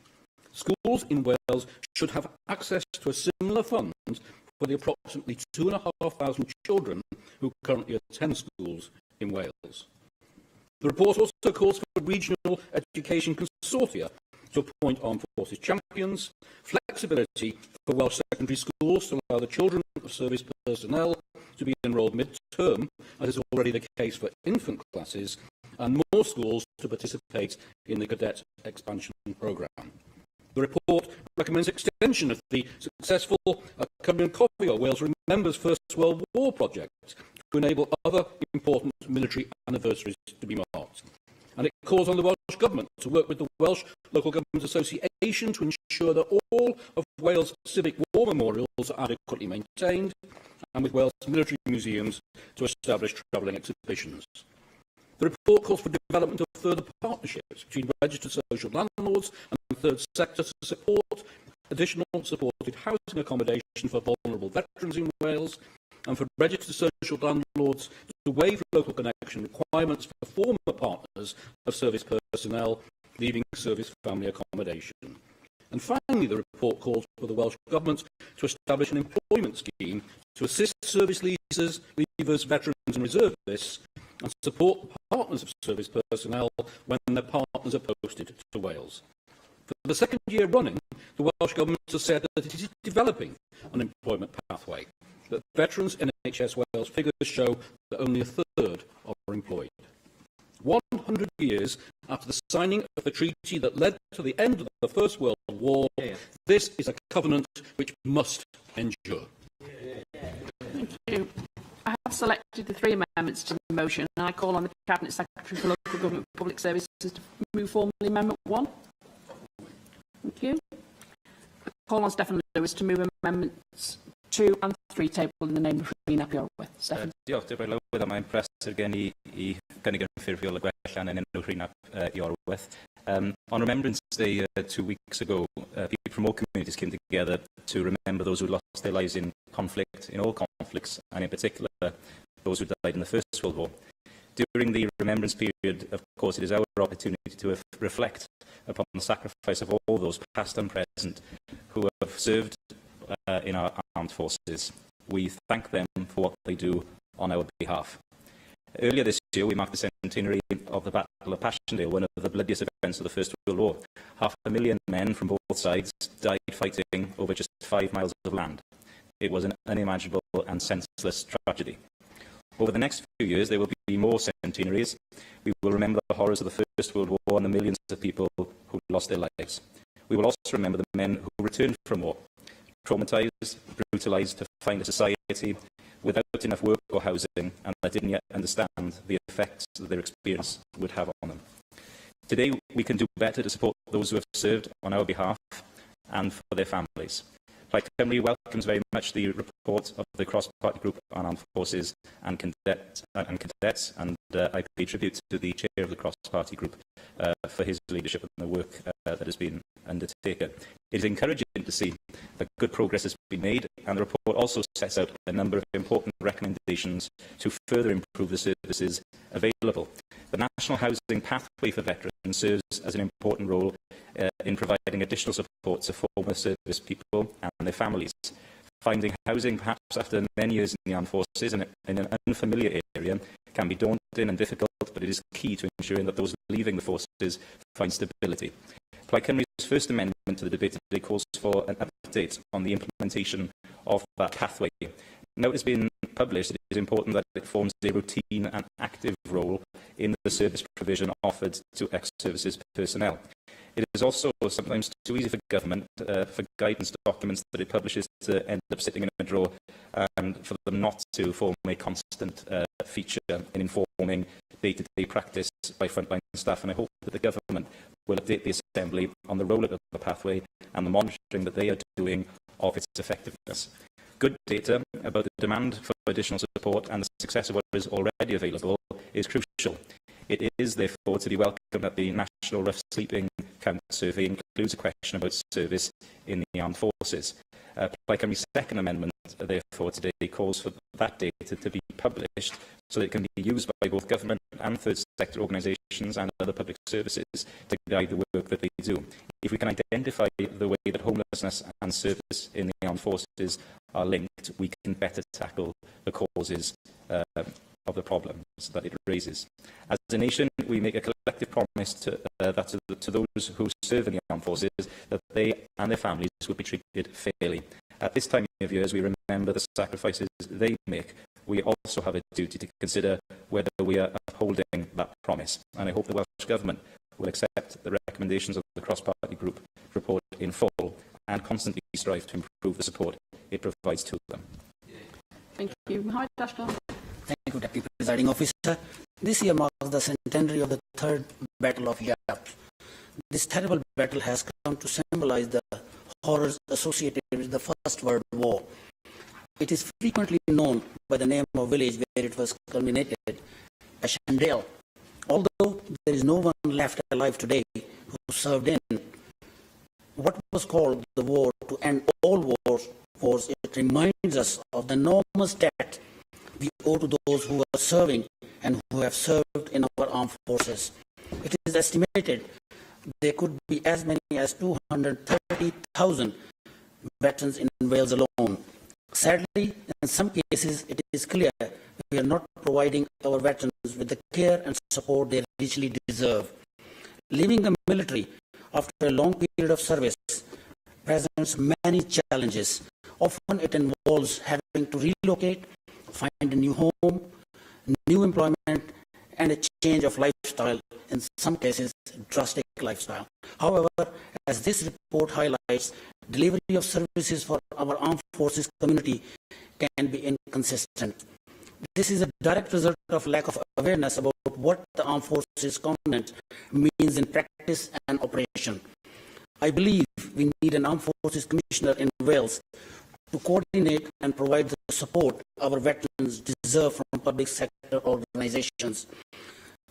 Schools in Wales should have access to a similar fund for the approximately 2,500 children who currently attend schools in Wales. The report also calls for regional education consortia to appoint armed forces champions, flexibility for Welsh secondary schools to allow the children of service personnel to be enrolled mid-term, as is already the case for infant classes, and more schools to participate in the cadet expansion programme. The report recommends extension of the successful Cymru and Cofio Wales Remembers First World War project to enable other important military anniversaries to be marked. And it calls on the Welsh Government to work with the Welsh Local Government Association to ensure that all of Wales' civic war memorials are adequately maintained, and with Wales military museums to establish travelling exhibitions. The report calls for development of further partnerships between registered social landlords and the third sector to support additional supported housing accommodation for vulnerable veterans in Wales, and for registered social landlords to waive local connection requirements for former partners of service personnel leaving service family accommodation. And finally, the report calls for the Welsh Government to establish an employment scheme to assist service leavers, veterans and reservists, and support partners of service personnel when their partners are posted to Wales. For the second year running, the Welsh Government has said that it is developing an employment pathway, that veterans' NHS Wales figures show that only a third are employed. 100 years after the signing of the treaty that led to the end of the First World War, this is a covenant which must endure. Thank you. I have selected the 3 amendments to the motion, and I call on the Cabinet Secretary for Local Government and Public Services to move formally Amendment 1. Thank you. I call on Steffan Lewis to move Amendments 2 and 3 tabled in the name of Rhyn ap Iorwerth. Steffan. Diolch, Dr Lywyd, mae'n impressed gen I gynnig yn ffurfiol y gwellian yn enw Rhyn ap Iorwerth. On Remembrance Day 2 weeks ago, people from all communities came together to remember those who lost their lives in conflict, in all conflicts, and in particular those who died in the First World War. During the remembrance period, of course, it is our opportunity to reflect upon the sacrifice of all those, past and present, who have served in our armed forces. We thank them for what they do on our behalf. Earlier this year, we marked the centenary of the Battle of Passchendaele, one of the bloodiest events of the First World War. 500,000 men from both sides died fighting over just 5 miles of land. It was an unimaginable and senseless tragedy. Over the next few years, there will be more centenaries. We will remember the horrors of the First World War and the millions of people who lost their lives. We will also remember the men who returned from war, traumatised, brutalised to find a society without enough work or housing, and that didn't yet understand the effects that their experience would have on them. Today, we can do better to support those who have served on our behalf and for their families. Plaid Cymru welcomes very much the report of the cross-party group on armed forces and cadets, and I pay tribute to the chair of the cross-party group for his leadership and the work that has been undertaken. It is encouraging to see that good progress has been made, and the report also sets out a number of important recommendations to further improve the services available. The National Housing Pathway for Veterans serves as an important role in providing additional support to former service people and their families. Finding housing, perhaps after many years in the armed forces and in an unfamiliar area, can be daunting and difficult, but it is key to ensuring that those leaving the forces find stability. Plaid Cymru's first amendment to the debate today calls for an update on the implementation of that pathway. Now it has been published, it is important that it forms a routine and active role in the service provision offered to ex-services personnel. It is also sometimes too easy for government, for guidance documents that it publishes, to end up sitting in a drawer and for them not to form a constant feature in informing day-to-day practice by frontline staff. And I hope that the government will update the Assembly on the rollout of the pathway and the monitoring that they are doing of its effectiveness. Good data about the demand for additional support and the success of what is already available is crucial. It is, therefore, to be welcomed that the National Rough Sleeping Count survey includes a question about service in the armed forces. Plaid Cymru's second amendment, therefore, today calls for that data to be published so that it can be used by both government and third sector organisations and other public services to guide the work that they do. If we can identify the way that homelessness and service in the armed forces are linked, we can better tackle the causes of the problems that it raises. As a nation, we make a collective promise to those who serve in the armed forces that they and their families will be treated fairly. At this time of year, as we remember the sacrifices they make, we also have a duty to consider whether we are upholding that promise. And I hope the Welsh Government will accept the recommendations of the cross-party group report in full and constantly strive to improve the support it provides to them. Thank you. Mohammed Ashton. Thank you, Deputy Presiding Officer. This year marks the centenary of the Third Battle of Yap. This terrible battle has come to symbolize the horrors associated with the First World War. It is frequently known by the name of village where it was culminated, Ashendale. Although there is no one left alive today who served in what was called the war to end all wars, it reminds us of the enormous debt we owe to those who are serving and who have served in our armed forces. It is estimated there could be as many as 230,000 veterans in Wales alone. Sadly, in some cases, it is clear we are not providing our veterans with the care and support they richly deserve. Leaving the military after a long period of service presents many challenges. Often it involves having to relocate, find a new home, new employment, and a change of lifestyle, in some cases drastic lifestyle. However, as this report highlights, delivery of services for our armed forces community can be inconsistent. This is a direct result of lack of awareness about what the armed forces component means in practice and operation. I believe we need an armed forces commissioner in Wales to coordinate and provide the support our veterans deserve from public sector organizations.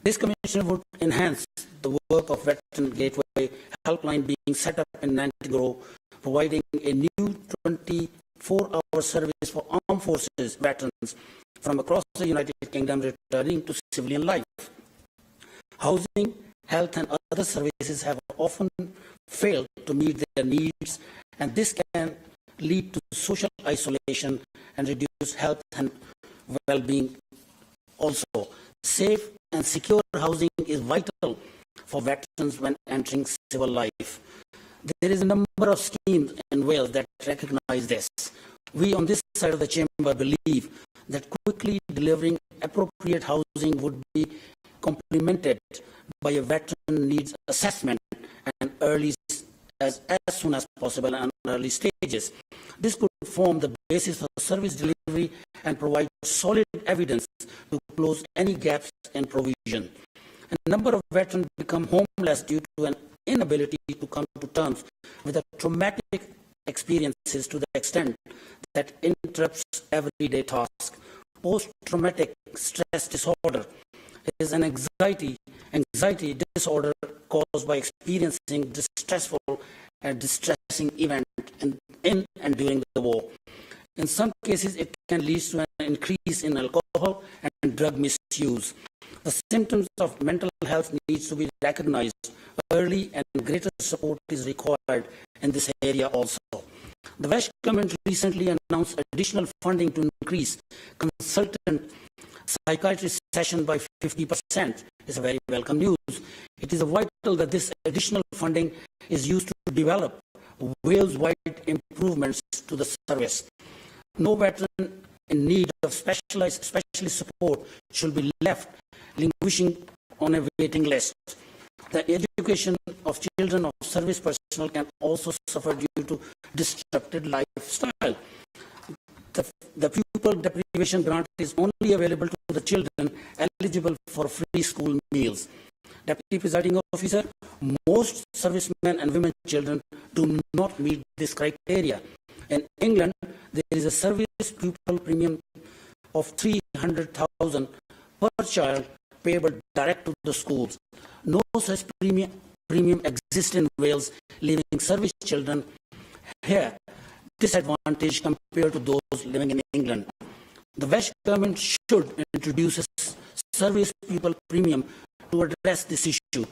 This commissioner would enhance the work of Veteran Gateway Helpline being set up in Nantigro, providing a new 24-hour service for armed forces veterans from across the United Kingdom returning to civilian life. Housing, health and other services have often failed to meet their needs, and this can lead to social isolation and reduce health and well-being. Also, safe and secure housing is vital for veterans when entering civil life. There is a number of schemes in Wales that recognize this. We on this side of the chamber believe that quickly delivering appropriate housing would be complemented by a veteran needs assessment and as soon as possible and early stages. This could form the basis for service delivery and provide solid evidence to close any gaps in provision. A number of veterans become homeless due to an inability to come to terms with the traumatic experiences to the extent that interrupts everyday tasks. Post-traumatic stress disorder is an anxiety disorder caused by experiencing distressful and distressing event in and during the war. In some cases, it can lead to an increase in alcohol and drug misuse. The symptoms of mental health needs to be recognized early, and greater support is required in this area also. The Welsh Government recently announced additional funding to increase consultant psychiatrist session by 50%. It's a very welcome news. It is vital that this additional funding is used to develop Wales-wide improvements to the service. No veteran in need of specialist support should be left languishing on a waiting list. The education of children of service personnel can also suffer due to disrupted lifestyle. The pupil deprivation grant is only available to the children eligible for free school meals. Deputy Presiding Officer, most servicemen and women children do not meet this criteria. In England, there is a service pupil premium of 300,000 per child payable direct to the schools. No such premium exists in Wales, leaving service children here disadvantaged compared to those living in England. The Welsh Government should introduce a service pupil premium to address this issue.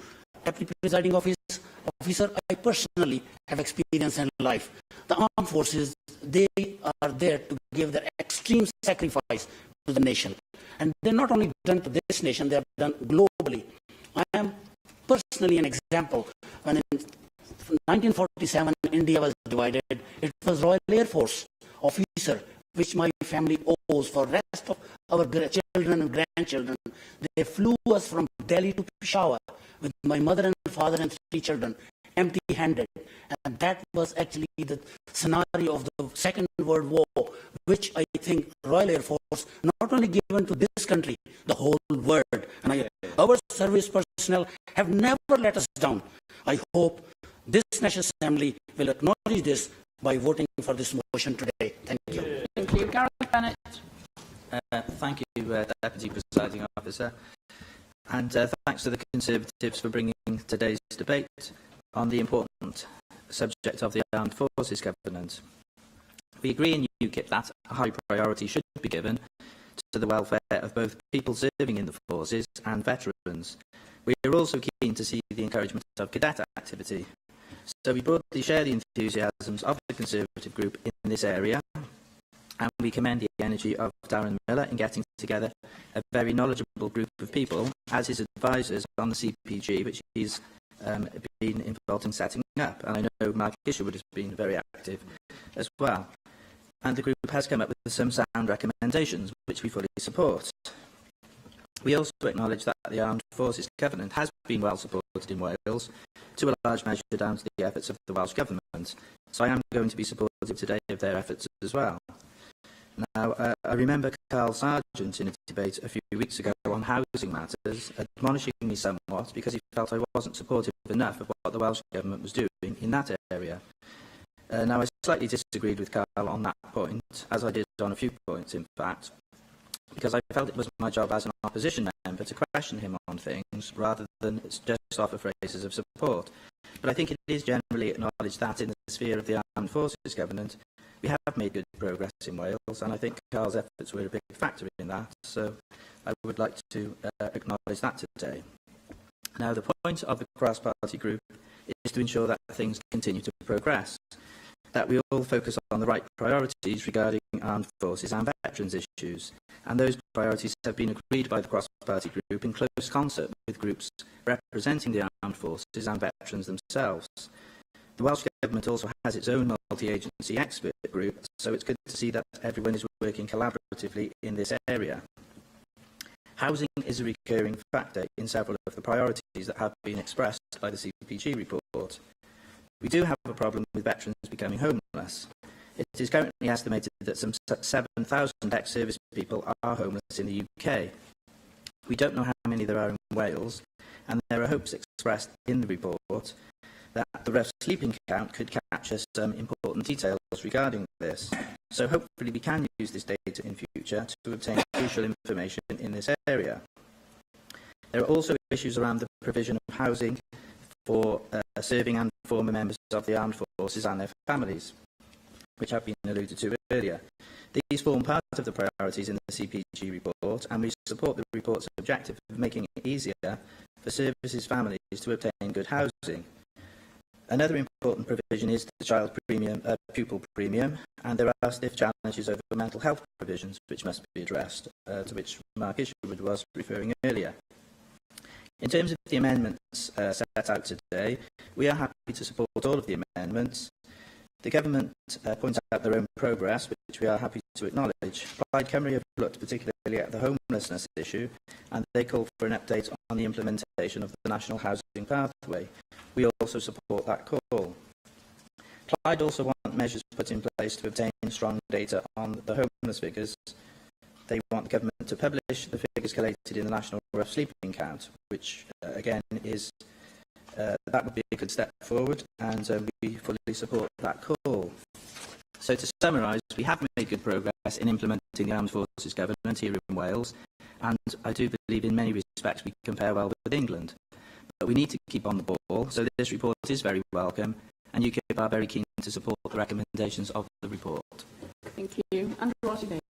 Deputy Presiding Officer, I personally have experience in life. The armed forces, they are there to give their extreme sacrifice to the nation. And they're not only done to this nation, they have done globally. I am personally an example. When in 1947, India was divided, it was Royal Air Force officer, which my family owes for the rest of our children and grandchildren. They flew us from Delhi to Peshawar with my mother and father and 3 children, empty-handed. And that was actually the scenario of the Second World War, which I think Royal Air Force not only given to this country, the whole world. And our service personnel have never let us down. I hope this National Assembly will acknowledge this by voting for this motion today. Thank you. Thank you. Gareth Bennett. Thank you, Deputy Presiding Officer. And thanks to the Conservatives for bringing today's debate on the important subject of the Armed Forces Covenant. We agree in UKIP that a high priority should be given to the welfare of both people serving in the forces and veterans. We are also keen to see the encouragement of cadet activity. So we broadly share the enthusiasms of the Conservative group in this area, and we commend the energy of Darren Miller in getting together a very knowledgeable group of people as his advisors on the CPG, which he's been involved in setting up. And I know Mark Isherwood has been very active as well. And the group has come up with some sound recommendations, which we fully support. We also acknowledge that the Armed Forces Covenant has been well supported in Wales, to a large measure down to the efforts of the Welsh Government. So I am going to be supportive today of their efforts as well. Now, I remember Carl Sargent in a debate a few weeks ago on housing matters, admonishing me somewhat because he felt I wasn't supportive enough of what the Welsh Government was doing in that area. Now, I slightly disagreed with Carl on that point, as I did on a few points, in fact, because I felt it was my job as an opposition member to question him on things rather than just offer phrases of support. But I think it is generally acknowledged that in the sphere of the Armed Forces Covenant, we have made good progress in Wales, and I think Carl's efforts were a big factor in that, so I would like to acknowledge that today. Now, the point of the cross-party group is to ensure that things continue to progress, that we all focus on the right priorities regarding armed forces and veterans issues, and those priorities have been agreed by the cross-party group in close concert with groups representing the armed forces and veterans themselves. The Welsh Government also has its own multi-agency expert group, so it's good to see that everyone is working collaboratively in this area. Housing is a recurring factor in several of the priorities that have been expressed by the CPG report. We do have a problem with veterans becoming homeless. It is currently estimated that some 7,000 ex-service people are homeless in the UK. We don't know how many there are in Wales, and there are hopes expressed in the report that the rough sleeping count could capture some important details regarding this. So hopefully we can use this data in future to obtain crucial information in this area. There are also issues around the provision of housing for serving and former members of the armed forces and their families, which have been alluded to earlier. These form part of the priorities in the CPG report, and we support the report's objective of making it easier for services families to obtain good housing. Another important provision is the child premium, pupil premium, and there are stiff challenges over mental health provisions which must be addressed, to which Mark Isherwood was referring earlier. In terms of the amendments set out today, we are happy to support all of the amendments. The Government points out their own progress, which we are happy to acknowledge. Plaid Cymru have looked particularly at the homelessness issue, and they call for an update on the implementation of the National Housing Pathway. We also support that call. Plaid also want measures put in place to obtain strong data on the homeless figures. They want the Government to publish the figures collated in the National Rough Sleeping Count, which, again, is that would be a good step forward, and we fully support that call. So to summarise, we have made good progress in implementing the Armed Forces Government here in Wales, and I do believe in many respects we compare well with England. But we need to keep on the ball, so this report is very welcome, and UKIP are very keen to support the recommendations of the report. Thank you. Andrew Rossi-Davies.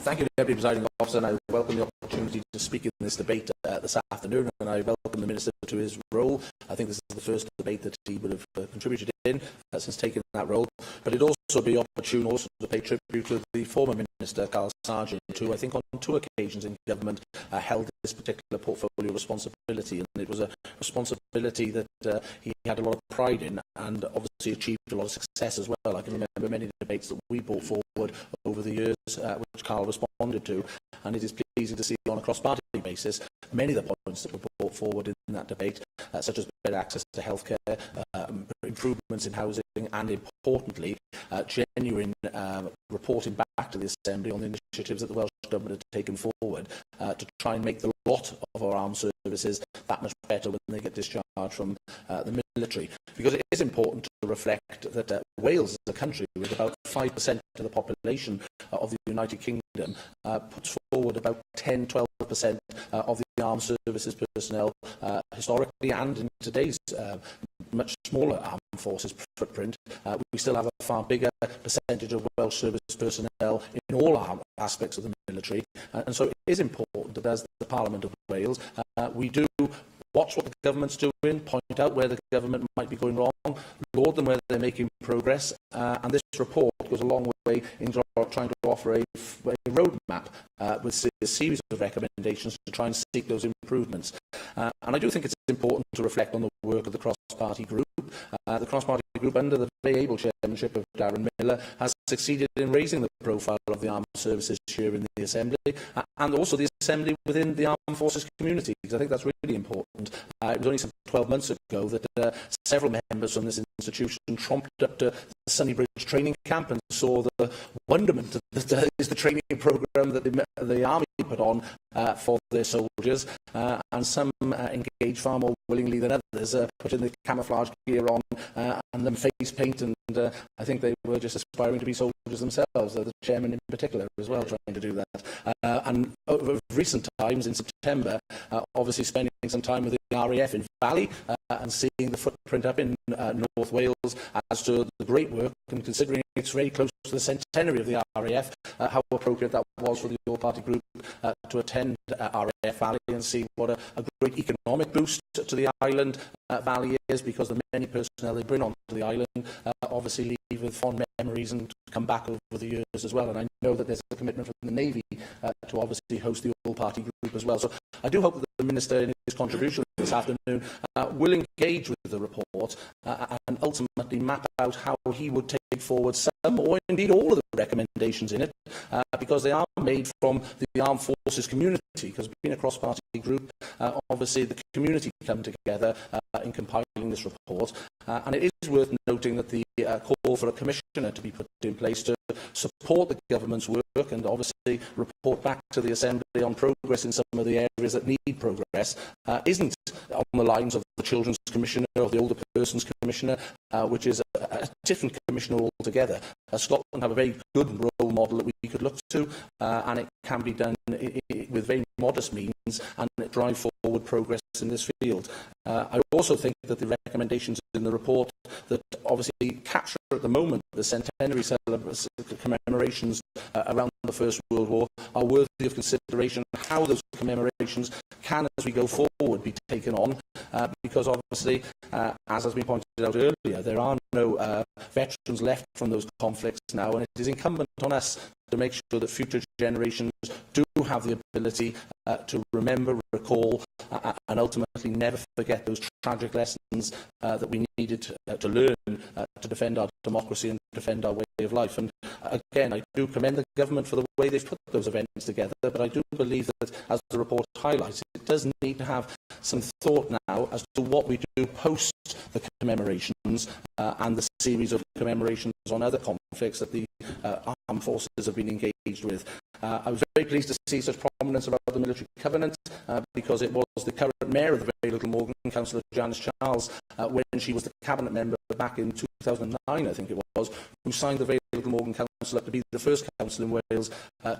Thank you, Deputy Presiding Officer, and I welcome the opportunity to speak in this debate this afternoon, and I welcome the Minister to his role. I think this is the first debate that he would have contributed in since taking that role, but it also be opportune also to pay tribute to the former Minister, Carl Sargent, who I think on 2 occasions in government held this particular portfolio responsibility, and it was a responsibility that he had a lot of pride in and obviously achieved a lot of success as well. I can remember many debates that we brought forward over the years which Carl responded to, and it is pleasing to see on a cross-party basis many of the points that were brought forward in that debate, such as better access to healthcare, improvements in housing, and importantly, genuine reporting back to the Assembly on the initiatives that the Welsh Government had taken forward to try and make the lot of our armed services that much better when they get discharged from the military. Because it is important to reflect that Wales, as a country with about 5% of the population of the United Kingdom, puts forward about 10-12% of the armed services personnel historically, and in today's much smaller armed forces footprint, we still have a far bigger percentage of Welsh service personnel in all armed aspects of the military, and so it is important that as the Parliament of Wales, we do watch what the government's doing, point out where the government might be going wrong, laud them where they're making progress, and this report goes a long way in trying to offer a roadmap with a series of recommendations to try and seek those improvements. And I do think it's important to reflect on the work of the cross-party group. The cross-party group, under the very able chairmanship of Darren Miller, has succeeded in raising the profile of the armed services here in the Assembly, and also the Assembly within the armed forces community, because I think that's really important. It was only some 12 months ago that several members from this institution tromped up to the Sunnybridge training camp and saw the wonderment that is the training programme that the Army put on for their soldiers, and some engaged far more willingly than others, putting the camouflage gear on and then face paint, and I think they were just aspiring to be soldiers themselves, the chairman in particular as well, trying to do that. And over recent times, in September, obviously spending some time with the RAF in Valley and seeing the footprint up in North Wales as to the great work, and considering it's very close to the centenary of the RAF, how appropriate that was for the all-party group to attend RAF Valley and see what a great economic boost to the island Valley is, because the many personnel they bring onto the island obviously leave with fond memories and come back over the years as well. And I know that there's a commitment from the Navy to obviously host the all-party group as well. So I do hope that the Minister, in his contribution this afternoon, will engage with the report and ultimately map out how he would take forward some, or indeed all, of the recommendations in it, because they are made from the armed forces community, because being a cross-party group, obviously the community come together in compiling this report, and it is worth noting that the call for a commissioner to be put in place to support the government's work and obviously report back to the Assembly on progress in some of the areas that need progress isn't on the lines of the Children's Commissioner or the Older Persons Commissioner, which is a different commissioner altogether. Scotland have a very good role model that we could look to, and it can be done with very modest means and drive forward progress in this field. I also think that the recommendations in the report that obviously capture at the moment the centenary commemorations around the First World War are worthy of consideration. How those commemorations can, as we go forward, be taken on, because obviously, as has been pointed out earlier, there are no veterans left from those conflicts now, and it is incumbent on us to make sure that future generations do have the ability to remember, recall, and ultimately never forget those tragic lessons that we needed to learn to defend our democracy and defend our way of life. And again, I do commend the government for the way they've put those events together, but I do believe that, as the report highlights, it does need to have some thought now as to what we do post the commemorations and the series of commemorations on other conflicts that the armed forces have been engaged with. I was very pleased to see such prominence about the military covenant because it was the current mayor of the Very Little Morgan, Councillor Janice Charles, when she was the cabinet member back in 2009, I think it was, who signed the Very Little Morgan Council up to be the first council in Wales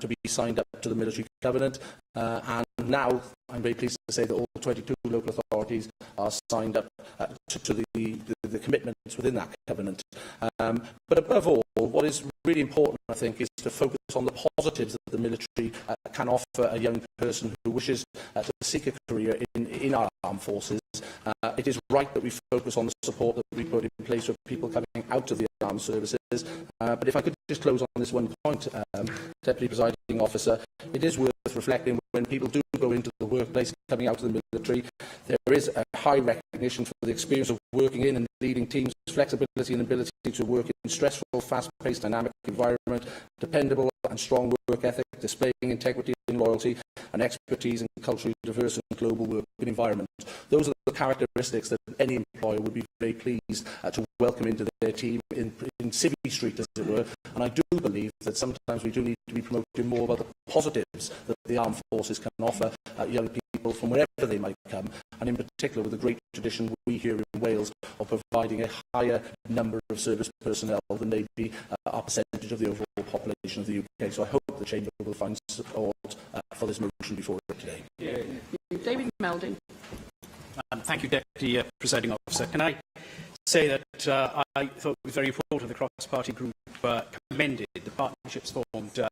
to be signed up to the military covenant. And now I'm very pleased to say that all 22 local authorities are signed up to the commitments within that covenant. But above all, what is really important, I think, is to focus on the positives that the military can offer a young person who wishes to seek a career in our armed forces. It is right that we focus on the support that we put in place for people coming out of the armed services. But if I could just close on this one point, Deputy Presiding Officer, it is worth reflecting when people do go into the workplace coming out of the military, there is a high recognition for the experience of working in and leading teams, flexibility and ability to work in stressful, fast-paced, dynamic environment, dependable and strong work ethic, displaying integrity and loyalty, and expertise in culturally diverse and global working environment. Those are the characteristics that any employer would be very pleased to welcome into their team in Civvy Street, as it were. And I do believe that sometimes we do need to be promoting more about the positives that the armed forces can offer young people from wherever they might come, and in particular with the great tradition we here in Wales of providing a higher number of service personnel than maybe our percentage of the overall population of the UK. So I hope the Chamber will find support for this motion before it today. David Melding. Thank you, Deputy Presiding Officer. Can I say that I thought it was very important the cross-party group commended the partnerships formed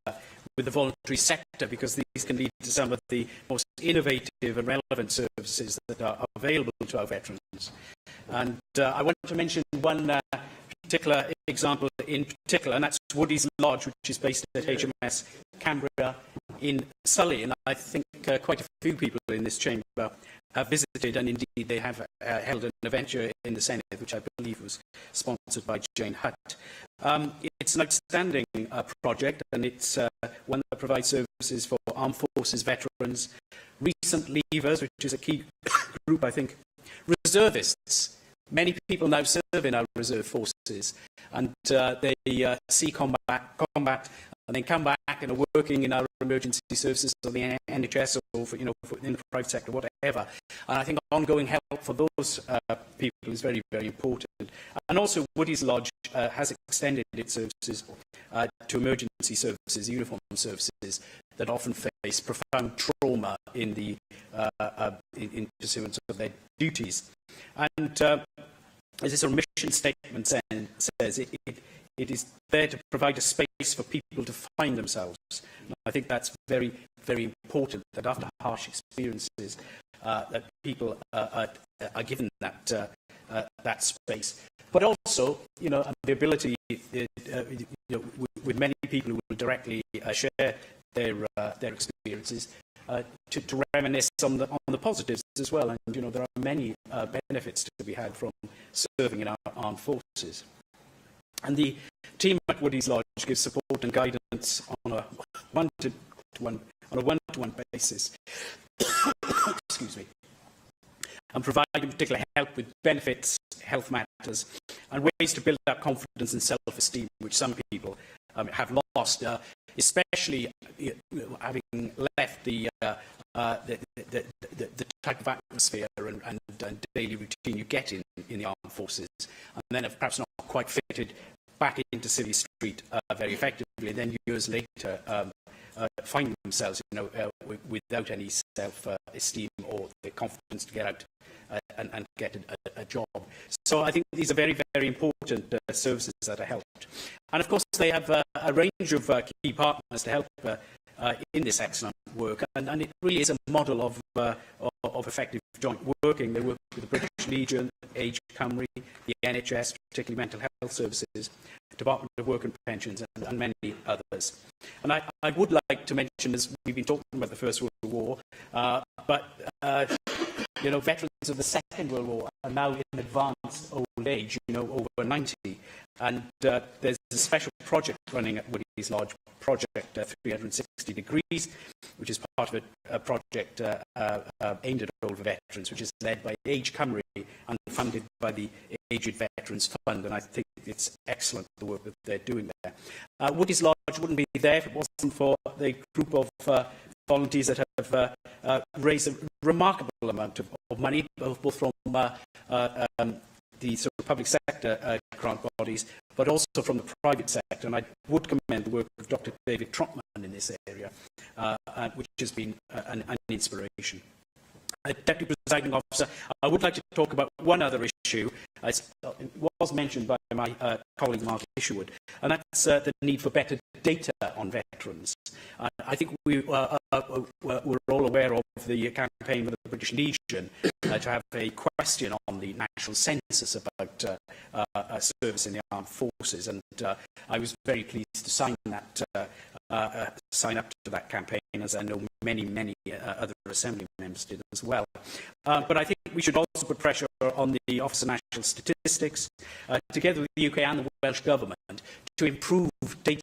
with the voluntary sector, because these can lead to some of the most innovative and relevant services that are available to our veterans. And I want to mention one particular example in particular, and that's Woody's Lodge, which is based at HMS Canberra in Surrey. And I think quite a few people in this chamber have visited, and indeed they have held an event in the Senedd, which I believe was sponsored by Jane Hutt. It's an outstanding project, and it's one that provides services for armed forces veterans, recent leavers, which is a key group, I think, reservists. Many people now serve in our reserve forces, and they see combat, and then come back and are working in our emergency services or the NHS or in the private sector, whatever. And I think ongoing help for those people is very, very important. And also Woody's Lodge has extended its services to emergency services, uniform services that often face profound trauma in the in pursuance of their duties. And as this mission statement says, it is there to provide a space for people to find themselves. And I think that's very, very important, that after harsh experiences, that people are given that that space. But also, the ability, with many people who will directly share their experiences, to reminisce on the positives as well. And there are many benefits to be had from serving in our armed forces. And the team at Woody's Lodge gives support and guidance on a one-to-one basis. Excuse me. And providing particular help with benefits, health matters, and ways to build up confidence and self-esteem, which some people have lost, especially having left the type of atmosphere and daily routine you get in the armed forces, and then have perhaps not quite fitted back into Civvy Street very effectively, and then years later find themselves without any self-esteem or the confidence to get out and get a job. So I think these are very, very important services that are helped. And of course they have a range of key partners to help in this excellent work, and it really is a model of effective joint working. They work with the British Legion, Age Cymru, the NHS, particularly mental health services, Department of Work and Pensions, and many others. And I would like to mention, as we've been talking about the First World War, but veterans of the Second World War are now in advanced old age, over 90, and there's a special project running at Woody's Lodge, Project 360 Degrees, which is part of a project aimed at older veterans, which is led by Age Cymru and funded by the Aged Veterans Fund. And I think it's excellent, the work that they're doing there. Woody's Lodge wouldn't be there if it wasn't for the group of volunteers that have raised a remarkable amount of money, both from the sort of public sector grant bodies, but also from the private sector. And I would commend the work of Dr. David Trotman in this area, which has been an inspiration. Deputy Presiding Officer, I would like to talk about one other issue. It was mentioned by my colleague Mark Isherwood, and that's the need for better data on veterans. I think we're all aware of the campaign with the British Legion to have a question on the national census about service in the armed forces, and I was very pleased to sign up to that campaign, as I know many other Assembly members did as well. But I think we should also put pressure on the Office of National Statistics, together with the UK and the Welsh Government, to improve data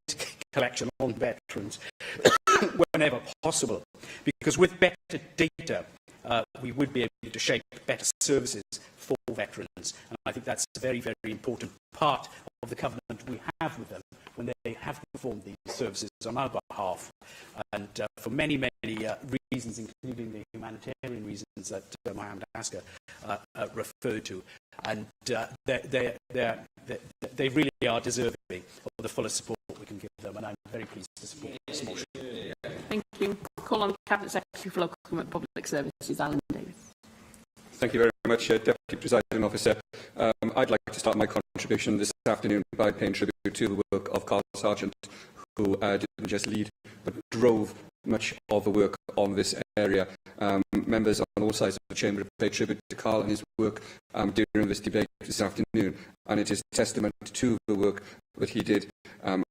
collection on veterans whenever possible. Because with better data, we would be able to shape better services for veterans. And I think that's a very, very important part of the covenant we have with them when they have performed these services on our behalf. And for many reasons, including the humanitarian reasons that Mohammed Asker referred to. And they really are deserving of the fullest support we can give them. And I'm very pleased to support this motion. Thank you. Call on the Cabinet Secretary for Local Government and Public Services, Alan Davis. Thank you very much, Deputy Presiding Officer. I'd like to start my contribution this afternoon by paying tribute to the work of Carl Sargent, who didn't just lead but drove much of the work on this area. Members on all sides of the Chamber have paid tribute to Carl and his work during this debate this afternoon, and it is testament to the work that he did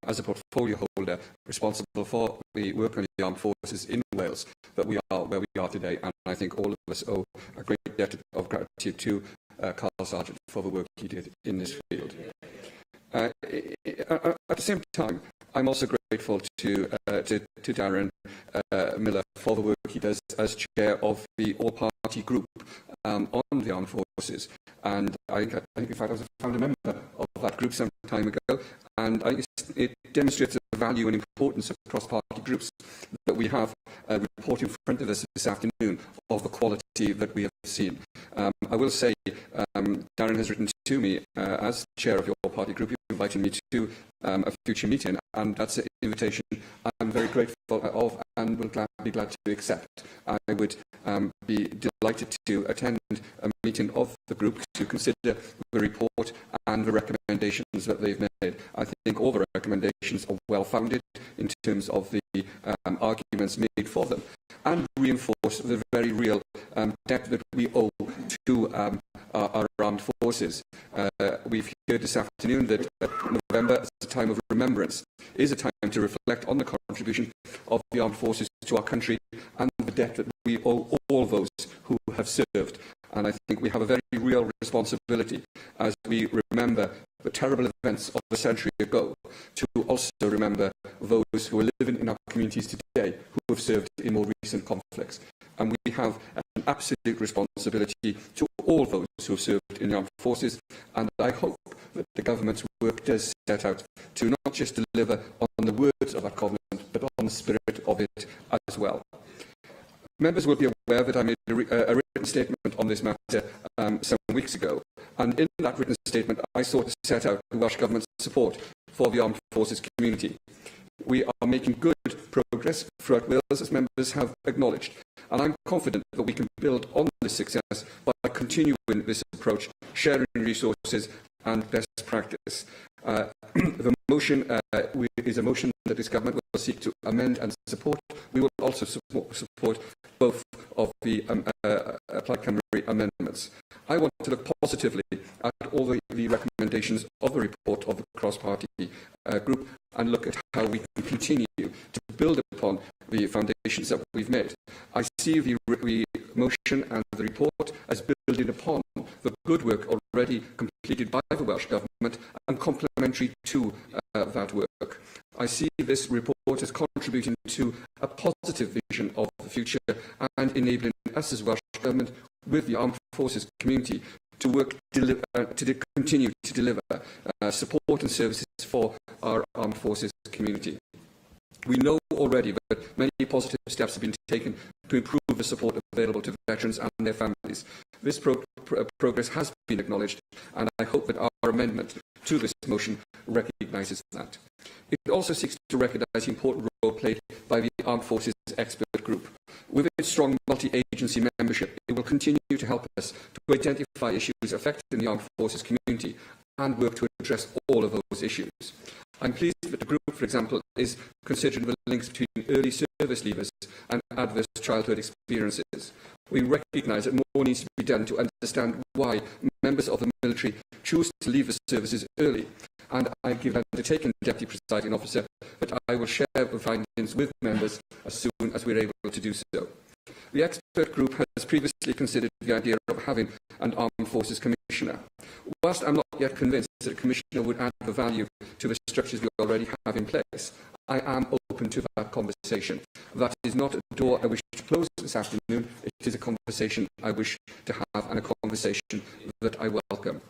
as a portfolio holder responsible for the work on the armed forces in Wales that we are where we are today. And I think all of us owe a great debt of gratitude to Carl Sargent for the work he did in this field. At the same time, I'm also grateful to Darren Miller for the work he does as chair of the all-party group on the armed forces. And I think in fact I was a founder member of that group some time ago, and I think it demonstrates the value and importance of cross-party groups that we have report in front of us this afternoon of the quality that we have seen. I will say Darren has written to me as chair of your party group, inviting me to a future meeting, and that's an invitation I'm very grateful of and will be glad to accept. I would be delighted to attend a meeting of the group to consider the report and the recommendations that they've made. I think all the recommendations are well-founded in terms of the arguments made for them, and reinforce the very real debt that we owe to our armed forces. We've heard this afternoon that November, as a time of remembrance, is a time to reflect on the contribution of the armed forces to our country and the debt that we owe all those who have served. And I think we have a very real responsibility as we remember the terrible events of a century ago to also remember those who are living in our communities today who have served in more recent conflicts. And we have an absolute responsibility to all those who have served in the armed forces, and I hope that the government's work does set out to not just deliver on the words of that covenant, but on the spirit of it as well. Members will be aware that I made a written statement on this matter some weeks ago, and in that written statement I sought to set out the Welsh Government's support for the armed forces community. We are making good progress throughout Wales, as members have acknowledged, and I'm confident that we can build on this success by continuing this approach, sharing resources and best practice. The motion is a motion that this government will seek to amend and support. We will also support both of the Plaid Cymru amendments. I want to look positively at all the recommendations of the report of the cross-party group and look at how we can continue to build upon the foundations that we've made. I see the motion and the report as building upon the good work already completed by the Welsh Government and complementary to that work. I see this report as contributing to a positive vision of the future and enabling us as Welsh Government with the armed forces community to work to continue to deliver support and services for our armed forces community. We know already that many positive steps have been taken to improve the support available to veterans and their families. This progress has been acknowledged, and I hope that our amendment to this motion recognises that. It also seeks to recognise the important role played by the Armed Forces Expert Group. With its strong multi-agency membership, it will continue to help us to identify issues affecting the armed forces community and work to address all of those issues. I'm pleased that the group, for example, is considering the links between early service leavers and adverse childhood experiences. We recognise that more needs to be done to understand why members of the military choose to leave the services early, and I give undertaking, Deputy Presiding Officer, that I will share the findings with members as soon as we are able to do so. The expert group has previously considered the idea of having an Armed Forces Commissioner. Whilst I'm not yet convinced that a Commissioner would add the value to the structures we already have in place, I am open to that conversation. That is not a door I wish to close this afternoon. It is a conversation I wish to have and a conversation that I welcome.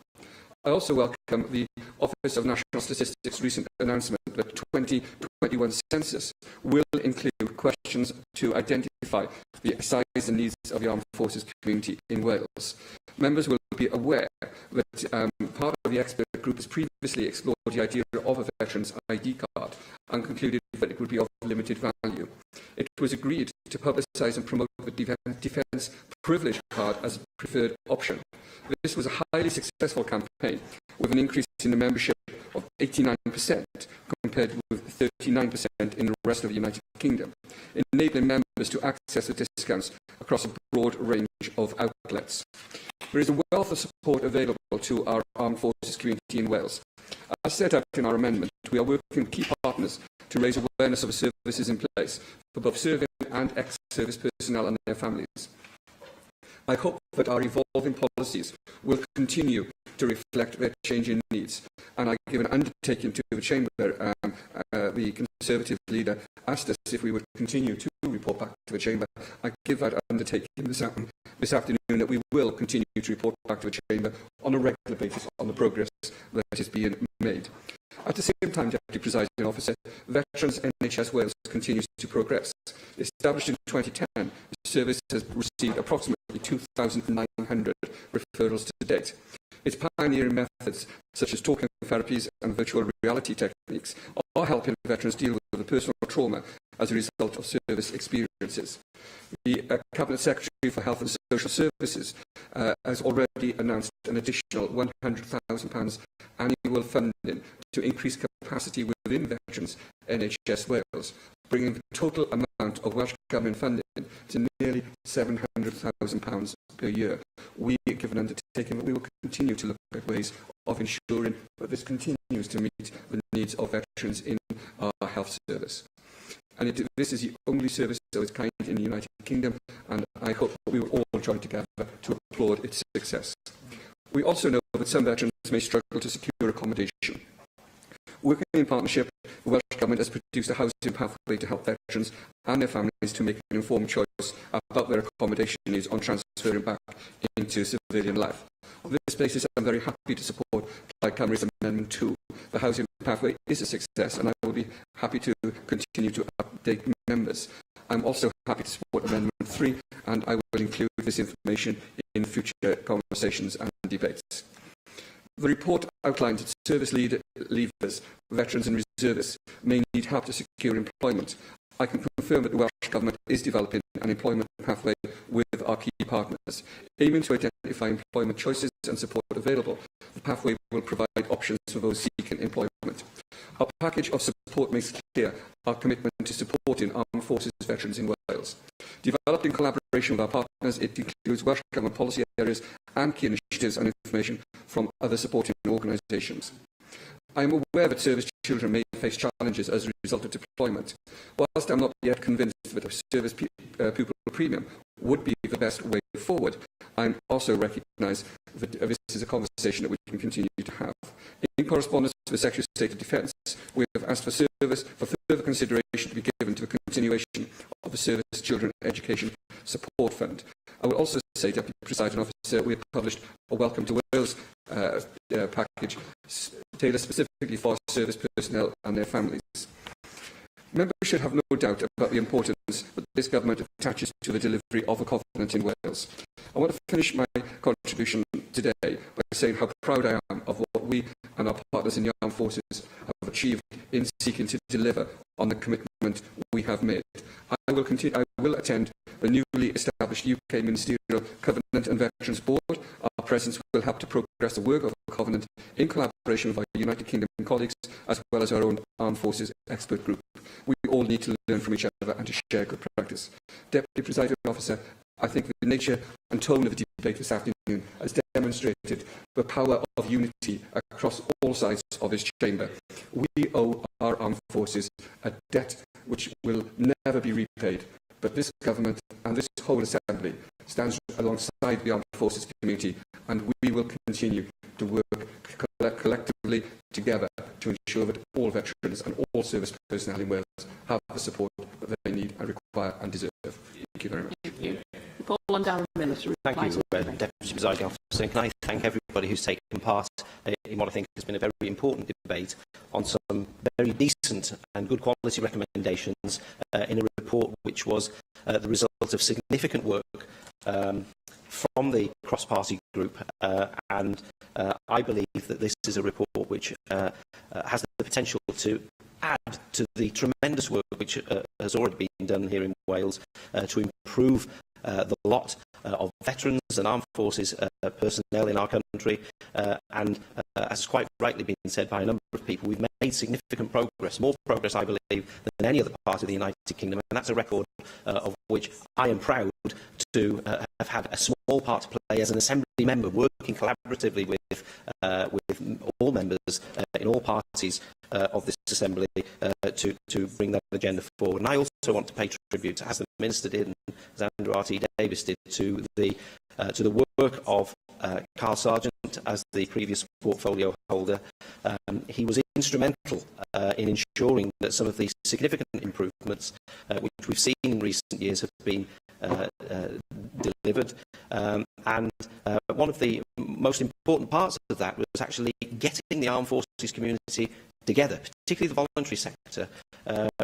I also welcome the Office of National Statistics' recent announcement that the 2021 census will include questions to identify the size and needs of the armed forces community in Wales. Members will be aware that part of the expert group has previously explored the idea of a veteran's ID card and concluded that it would be of limited value. It was agreed to publicise and promote the Defence Privilege Card as a preferred option. This was a highly successful campaign, with an increase in the membership of 89% compared with 39% in the rest of the United Kingdom, enabling members to access the discounts across a broad range of outlets. There is a wealth of support available to our armed forces community in Wales. As set out in our amendment, we are working with key partners to raise awareness of the services in place for both serving and ex-service personnel and their families. I hope that our evolving policies will continue to reflect their changing needs, and I give an undertaking to the Chamber. The Conservative leader asked us if we would continue to report back to the Chamber. I give that undertaking this afternoon that we will continue to report back to the Chamber on a regular basis on the progress that is being made. At the same time, Deputy Presiding Officer, Veterans NHS Wales continues to progress. Established in 2010, the service has received approximately 2,900 referrals to date. Its pioneering methods, such as talking therapies and virtual reality techniques, are helping veterans deal with the personal trauma as a result of service experiences. The Cabinet Secretary for Health and Social Services has already announced an additional £100,000 annual funding to increase capacity within Veterans NHS Wales, bringing the total amount of Welsh Government funding to nearly £700,000 per year. We have given undertaking that we will continue to look at ways of ensuring that this continues to meet the needs of veterans in our health service. And this is the only service of its kind in the United Kingdom, and I hope that we will all join together to applaud its success. We also know that some veterans may struggle to secure accommodation. Working in partnership, the Welsh Government has produced a housing pathway to help veterans and their families to make an informed choice about their accommodation needs on transferring back into civilian life. On this basis, I'm very happy to support Plaid Cymru's Amendment 2. The housing pathway is a success, and I will be happy to continue to update members. I'm also happy to support Amendment 3, and I will include this information in future conversations and debates. The report outlined that service leavers, veterans and reservists may need help to secure employment. I can confirm that the Welsh Government is developing an employment pathway with our key partners, aiming to identify employment choices and support available. The pathway will provide options for those seeking employment. Our package of support makes clear our commitment to supporting armed forces veterans in Wales. Developed in collaboration with our partners, it includes Welsh Government policy areas and key initiatives and information from other supporting organisations. I am aware that service children may face challenges as a result of deployment. Whilst I am not yet convinced that a service pupil premium would be the best way forward, I also recognise that this is a conversation that we can continue to have. In correspondence to the Secretary of State of Defence, we have asked for further consideration to be given to the continuation of the Service Children Education Support Fund. I will also say, Deputy Presiding Officer, we have published a Welcome to Wales package tailored specifically for service personnel and their families. Members should have no doubt about the importance that this government attaches to the delivery of a covenant in Wales. I want to finish my contribution today by saying how proud I am of what we and our partners in the armed forces have achieved in seeking to deliver on the commitment we have made. I will attend the newly established UK Ministerial Covenant and Veterans Board. Our presence will help to progress the work of the Covenant in collaboration with our United Kingdom colleagues, as well as our own Armed Forces Expert Group. We all need to learn from each other and to share good practice. Deputy Presiding Officer, I think the nature and tone of the debate this afternoon has demonstrated the power of unity across all sides of this chamber. We owe our armed forces a debt which will never be repaid, but this government and this whole assembly stands alongside the armed forces community, and we will continue to work collectively together to ensure that all veterans and all service personnel in Wales have the support that they need and require and deserve. Thank you very much. Thank you. Paul and Darren Miller to Thank reply you, to Deputy Presiding Officer. And can I thank everybody who's taken part in what I think has been a very important debate on some very decent and good quality recommendations in a report which was the result of significant work from the cross-party group, and I believe that this is a report which has the potential to add to the tremendous work which has already been done here in Wales to improve the lot of veterans and armed forces personnel in our country, and as quite rightly been said by a number of people, we've made significant progress, more progress I believe than any other part of the United Kingdom, and that's a record of which I am proud to have had a small part to play as an Assembly member, working collaboratively with all members in all parties of this Assembly to bring that agenda forward. And I also want to pay tribute, as the Minister did and as Andrew R.T. Davis did, to the work of Carl Sargent as the previous portfolio holder. He was instrumental in ensuring that some of these significant improvements which we've seen in recent years have been delivered, and one of the most important parts of that was actually getting the armed forces community together, particularly the voluntary sector,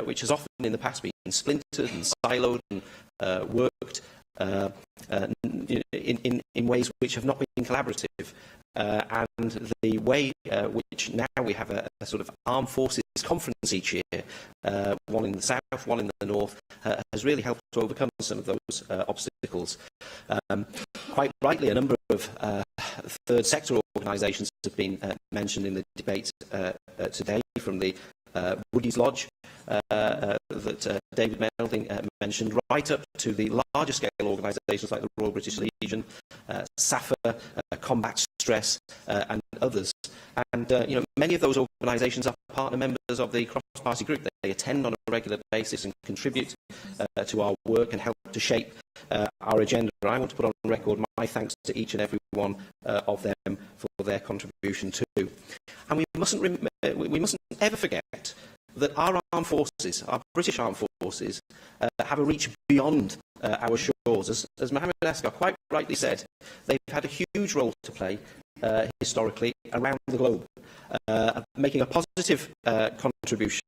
which has often in the past been splintered and siloed and worked in ways which have not been collaborative. And the way which now we have a sort of armed forces conference each year, one in the south, one in the north, has really helped to overcome some of those obstacles. Quite rightly, a number of third sector organisations have been mentioned in the debate today, from the Woody's Lodge that David Melding mentioned, right up to the larger scale organisations like the Royal British Legion, SAFA, Combat Stress, and others. And many of those organisations are partner members of the cross-party group. They attend on a regular basis and contribute to our work and help to shape our agenda. I want to put on record my thanks to each and every one of them for their contribution too. And we mustn't ever forget that our armed forces, our British armed forces, have a reach beyond our shores. As Mohammed Asghar quite rightly said, they've had a huge role to play historically around the globe, making a positive contribution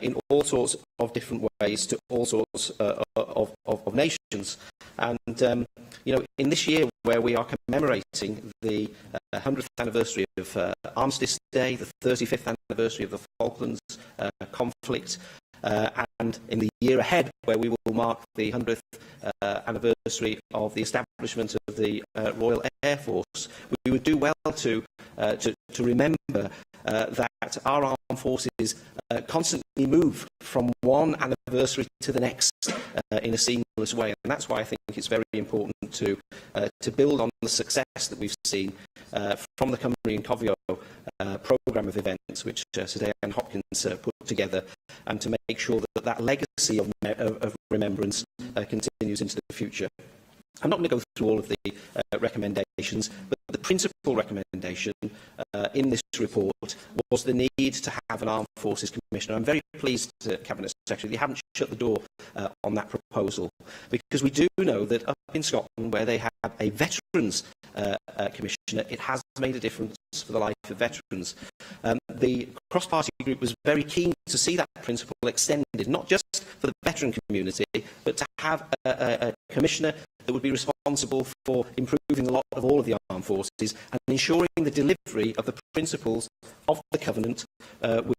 in all sorts of different ways to all sorts of nations. And in this year where we are commemorating the 100th anniversary of Armistice Day, the 35th anniversary of the Falklands conflict, and in the year ahead where we will mark the 100th anniversary of the establishment of the Royal Air Force, we would do well to remember that our armed forces constantly move from one anniversary to the next in a seamless way, and that's why I think it's very important to build on the success that we've seen from the Cymru and Cofio programme of events which Sir Diane Hopkins put together, and to make sure that legacy of remembrance continues into the future. I'm not going to go through all of the recommendations, but the principal recommendation in this report was the need to have an Armed Forces Commissioner. I'm very pleased, Cabinet Secretary, they haven't shut the door on that proposal, because we do know that up in Scotland, where they have a Veterans Commissioner, it has made a difference for the life of veterans. The cross-party group was very keen to see that principle extended, not just for the veteran community, but to have a commissioner that would be responsible for improving the lot of all of the armed forces and ensuring the delivery of the principles of the Covenant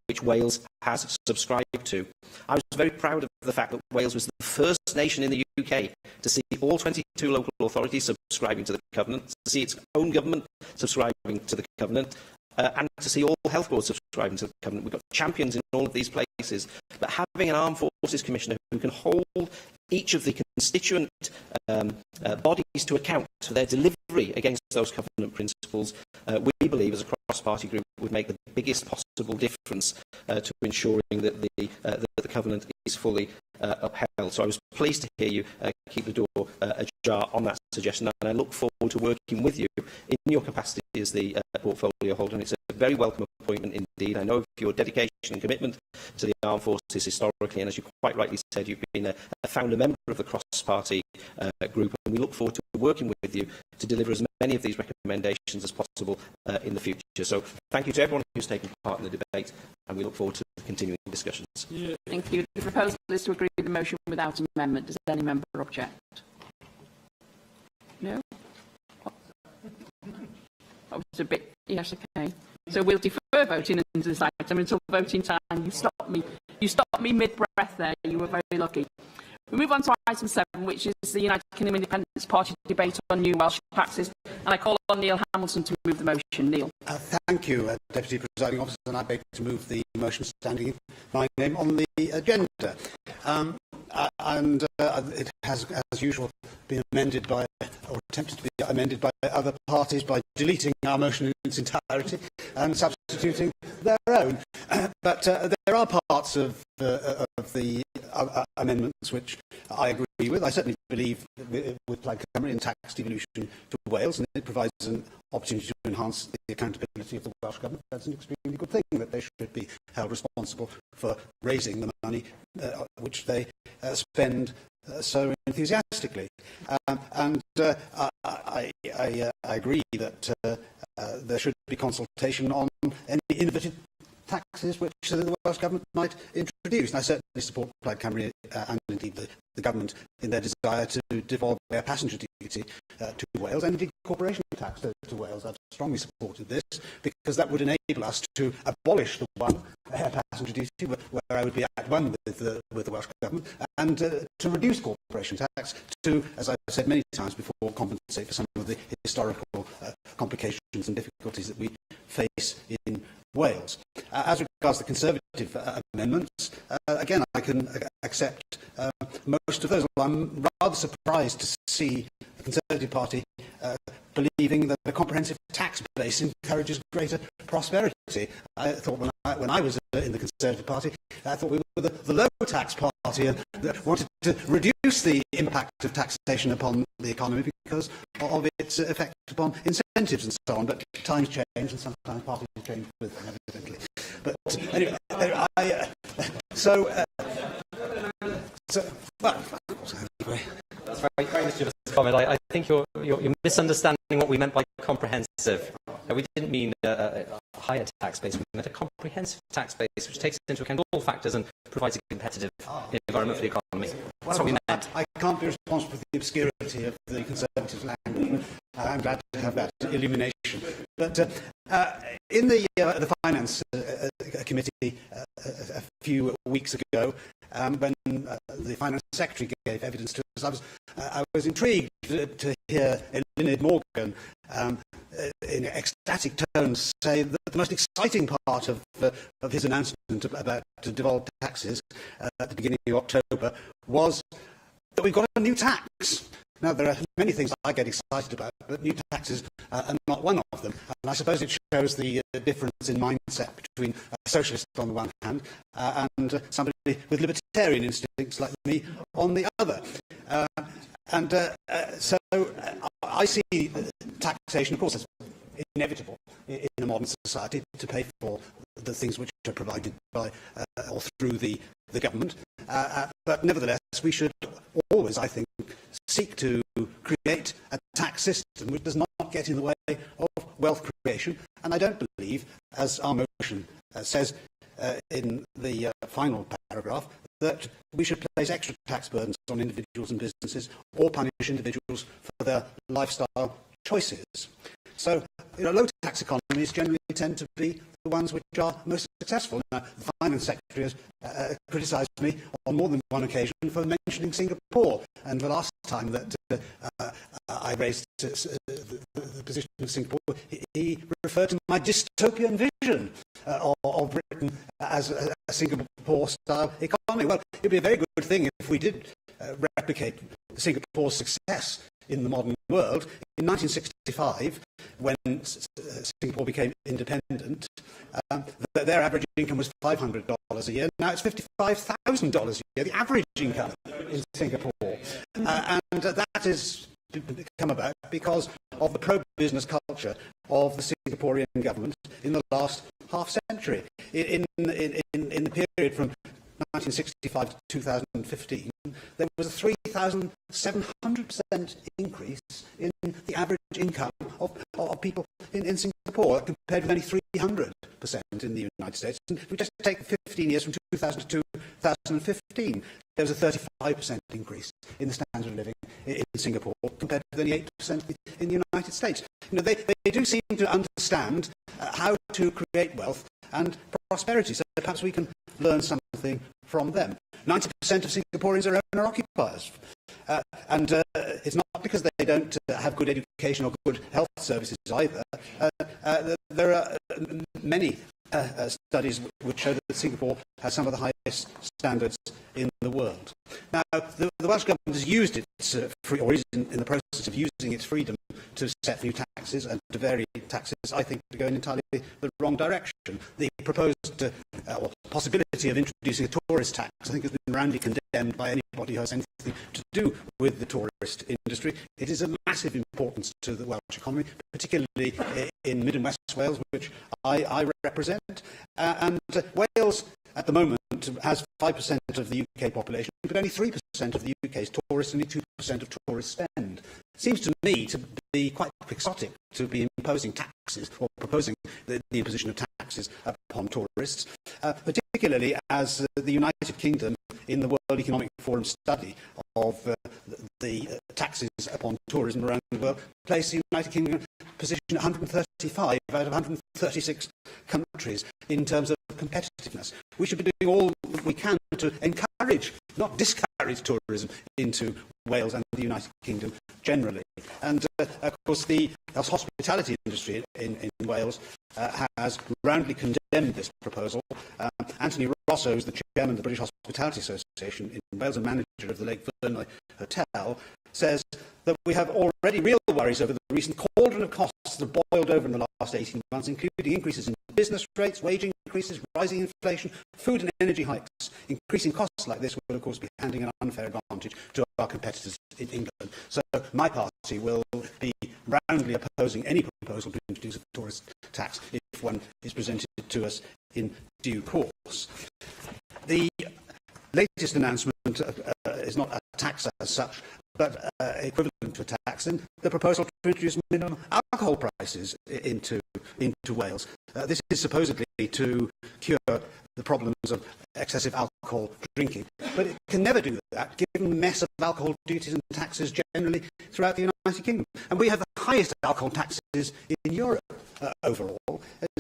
which Wales has subscribed to. I was very proud of the fact that Wales was the first nation in the UK to see all 22 local authorities subscribing to the Covenant, to see its own government subscribing to the Covenant, and to see all health boards subscribing to the Covenant. We've got champions in all of these places, but having an Armed Forces Commissioner who can hold each of the constituent bodies to account for their delivery against those Covenant principles, we believe as a cross-party group would make the biggest possible difference to ensuring that the Covenant is fully upheld. So I was pleased to hear you keep the door ajar on that suggestion, and I look forward to working with you in your capacity as the portfolio holder. And it's a very welcome appointment indeed. I know of your dedication and commitment to the armed forces historically, and as you quite rightly said, you've been a founder member of the cross-party group, and we look forward to working with you to deliver as many of these recommendations as possible in the future. So thank you to everyone who's taken part in the debate, and we look forward to the continuing discussions. Thank you. The proposal is to agree with the motion without amendment. Does any member object? No? That was a bit... Yes, okay. So we'll defer voting into this item until voting time. You stopped me mid-breath there. You were very lucky. We move on to item 7, which is the United Kingdom Independence Party debate on new Welsh taxes. And I call on Neil Hamilton to move the motion. Neil. Thank you, Deputy Presiding Officer, and I beg to move the motion standing my name on the agenda. It has, as usual, been amended by, or attempted to be amended by other parties by deleting our motion in its entirety and substituting their own. But there are parts of the amendments which I agree with. I certainly believe with Plaid Cymru in tax devolution to Wales, and it provides an opportunity to enhance the accountability of the Welsh Government. That's an extremely good thing, that they should be held responsible for raising the money which they spend so enthusiastically. I agree that there should be consultation on any innovative taxes which the Welsh Government might introduce. And I certainly support Plaid Cymru and indeed the Government in their desire to devolve air passenger duty to Wales, and indeed corporation tax to Wales. I've strongly supported this because that would enable us to abolish the one air passenger duty, where I would be at one with the Welsh Government, and to reduce corporation tax to, as I've said many times before, compensate for some of the historical complications and difficulties that we face in Wales. As regards the Conservative amendments, again, I can accept most of those. I'm rather surprised to see the Conservative Party believing that a comprehensive tax base encourages greater prosperity. I thought when I was in the Conservative Party, I thought we were the low tax party and wanted to reduce the impact of taxation upon the economy because of its effect upon incentives and so on. But times change, and sometimes parties change with them, evidently. But anyway, That's very Mr. Comment. I think you're misunderstanding what we meant by comprehensive. We didn't mean a higher tax base. We meant a comprehensive tax base which takes into account all factors and provides a competitive environment for the economy. That's what we meant. I can't be responsible for the obscurity of the Conservative language. I'm glad to have that illumination. But in the Finance Committee a few weeks ago, when the Finance Secretary gave evidence to us, I was intrigued to hear Eluned Morgan in ecstatic tones say that the most exciting part of his announcement about to devolve taxes at the beginning of October was that we've got a new tax. Now, there are many things I get excited about, but new taxes are not one of them. And I suppose it shows the difference in mindset between a socialist on the one hand and somebody with libertarian instincts like me on the other. So I see taxation, of course, as inevitable in a modern society to pay for the things which are provided by or through the government. But nevertheless, we should always, I think, seek to create a tax system which does not get in the way of wealth creation. And I don't believe, as our motion says in the final paragraph, that we should place extra tax burdens on individuals and businesses or punish individuals for their lifestyle choices. So, low tax economies generally tend to be the ones which are most successful. Now, the Finance Secretary has criticised me on more than one occasion for mentioning Singapore. And the last time that I raised the position of Singapore, he referred to my dystopian vision of Britain as a Singapore-style economy. Well, it would be a very good thing if we did replicate Singapore's success in the modern world. In 1965, when Singapore became independent, their average income was $500 a year. Now it's $55,000 a year, the average income in Singapore. And that has come about because of the pro-business culture of the Singaporean government in the last half-century. In the period from 1965 to 2015, there was a 3,700% increase in the average income of people in Singapore, compared with only 300% in the United States. And if we just take 15 years from 2000 to 2015, there was a 35% increase in the standard of living in Singapore, compared with only 8% in the United States. They do seem to understand how to create wealth and prosperity, so perhaps we can learn something from them. 90% of Singaporeans are owner-occupiers. And it's not because they don't have good education or good health services either. There are many studies which show that Singapore has some of the highest standards in the world. Now, the Welsh Government has used its, or is in the process of using its freedom to set new taxes and to vary taxes, I think, to go in entirely the wrong direction. The proposed or possibility of introducing a tourist tax, I think, has been roundly condemned by anybody who has anything to do with the tourist industry. It is of massive importance to the Welsh economy, particularly in Mid and West Wales, which I represent. And Wales, at the moment, has 5% of the UK population, but only 3% of the UK's tourists, only 2% of tourist spend. It seems to me to be quite quixotic to be imposing taxes or proposing the imposition of taxes upon tourists, particularly as the United Kingdom, in the World Economic Forum study of the taxes upon tourism around the world, placed the United Kingdom position 135 out of 136 countries in terms of competitiveness. We should be doing all that we can to encourage, not discourage, tourism into Wales and the United Kingdom generally. And of course, the hospitality industry in Wales has roundly condemned this proposal. Anthony Rosso, who is the chairman of the British Hospitality Association in Wales and manager of the Lake Vyrnwy Hotel, says that we have already real worries over the recent cauldron of costs that have boiled over in the last 18 months, including increases in business rates, wage increases, rising inflation, food and energy hikes. Increasing costs like this will, of course, be handing an unfair advantage to our competitors in England. So my party will be roundly opposing any proposal to introduce a tourist tax if one is presented to us in due course. The latest announcement is not a tax as such, but equivalent to a tax, and the proposal to introduce minimum alcohol prices into Wales. This is supposedly to cure the problems of excessive alcohol drinking, but it can never do that, given the mess of alcohol duties and taxes generally throughout the United Kingdom. And we have the highest alcohol taxes in Europe overall.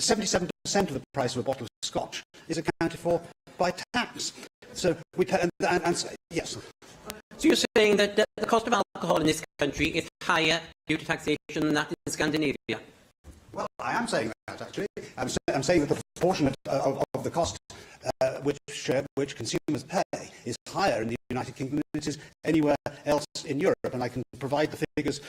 77% of the price of a bottle of scotch is accounted for by tax. So we pay, yes. So you're saying that the cost of alcohol in this country is higher due to taxation than that in Scandinavia? Well, I am saying that, actually. I'm saying that the proportion of the cost which consumers pay is higher in the United Kingdom than it is anywhere else in Europe. And I can provide the figures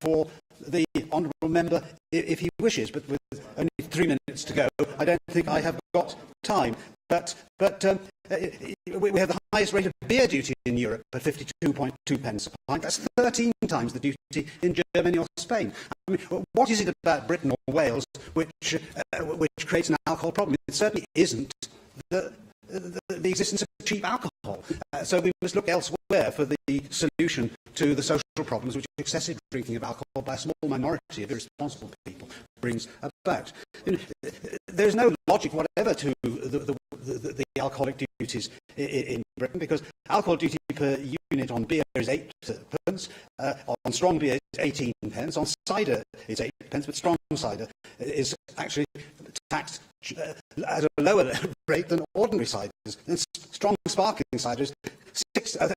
for the honourable member if he wishes. But with only 3 minutes to go, I don't think I have got time. But we have the highest rate of beer duty in Europe at 52.2 pence a pint. That's 13 times the duty in Germany or Spain. I mean, what is it about Britain or Wales which creates an alcohol problem? It certainly isn't the existence of cheap alcohol. So we must look elsewhere for the solution to the social problems which excessive drinking of alcohol by a small minority of irresponsible people brings about. There is no logic whatever to the alcoholic duties in Britain, because alcohol duty per unit on beer is 8 pence, on strong beer it's 18 pence, on cider it's 8 pence, but strong cider is actually taxed at a lower rate than ordinary ciders. And strong sparkling ciders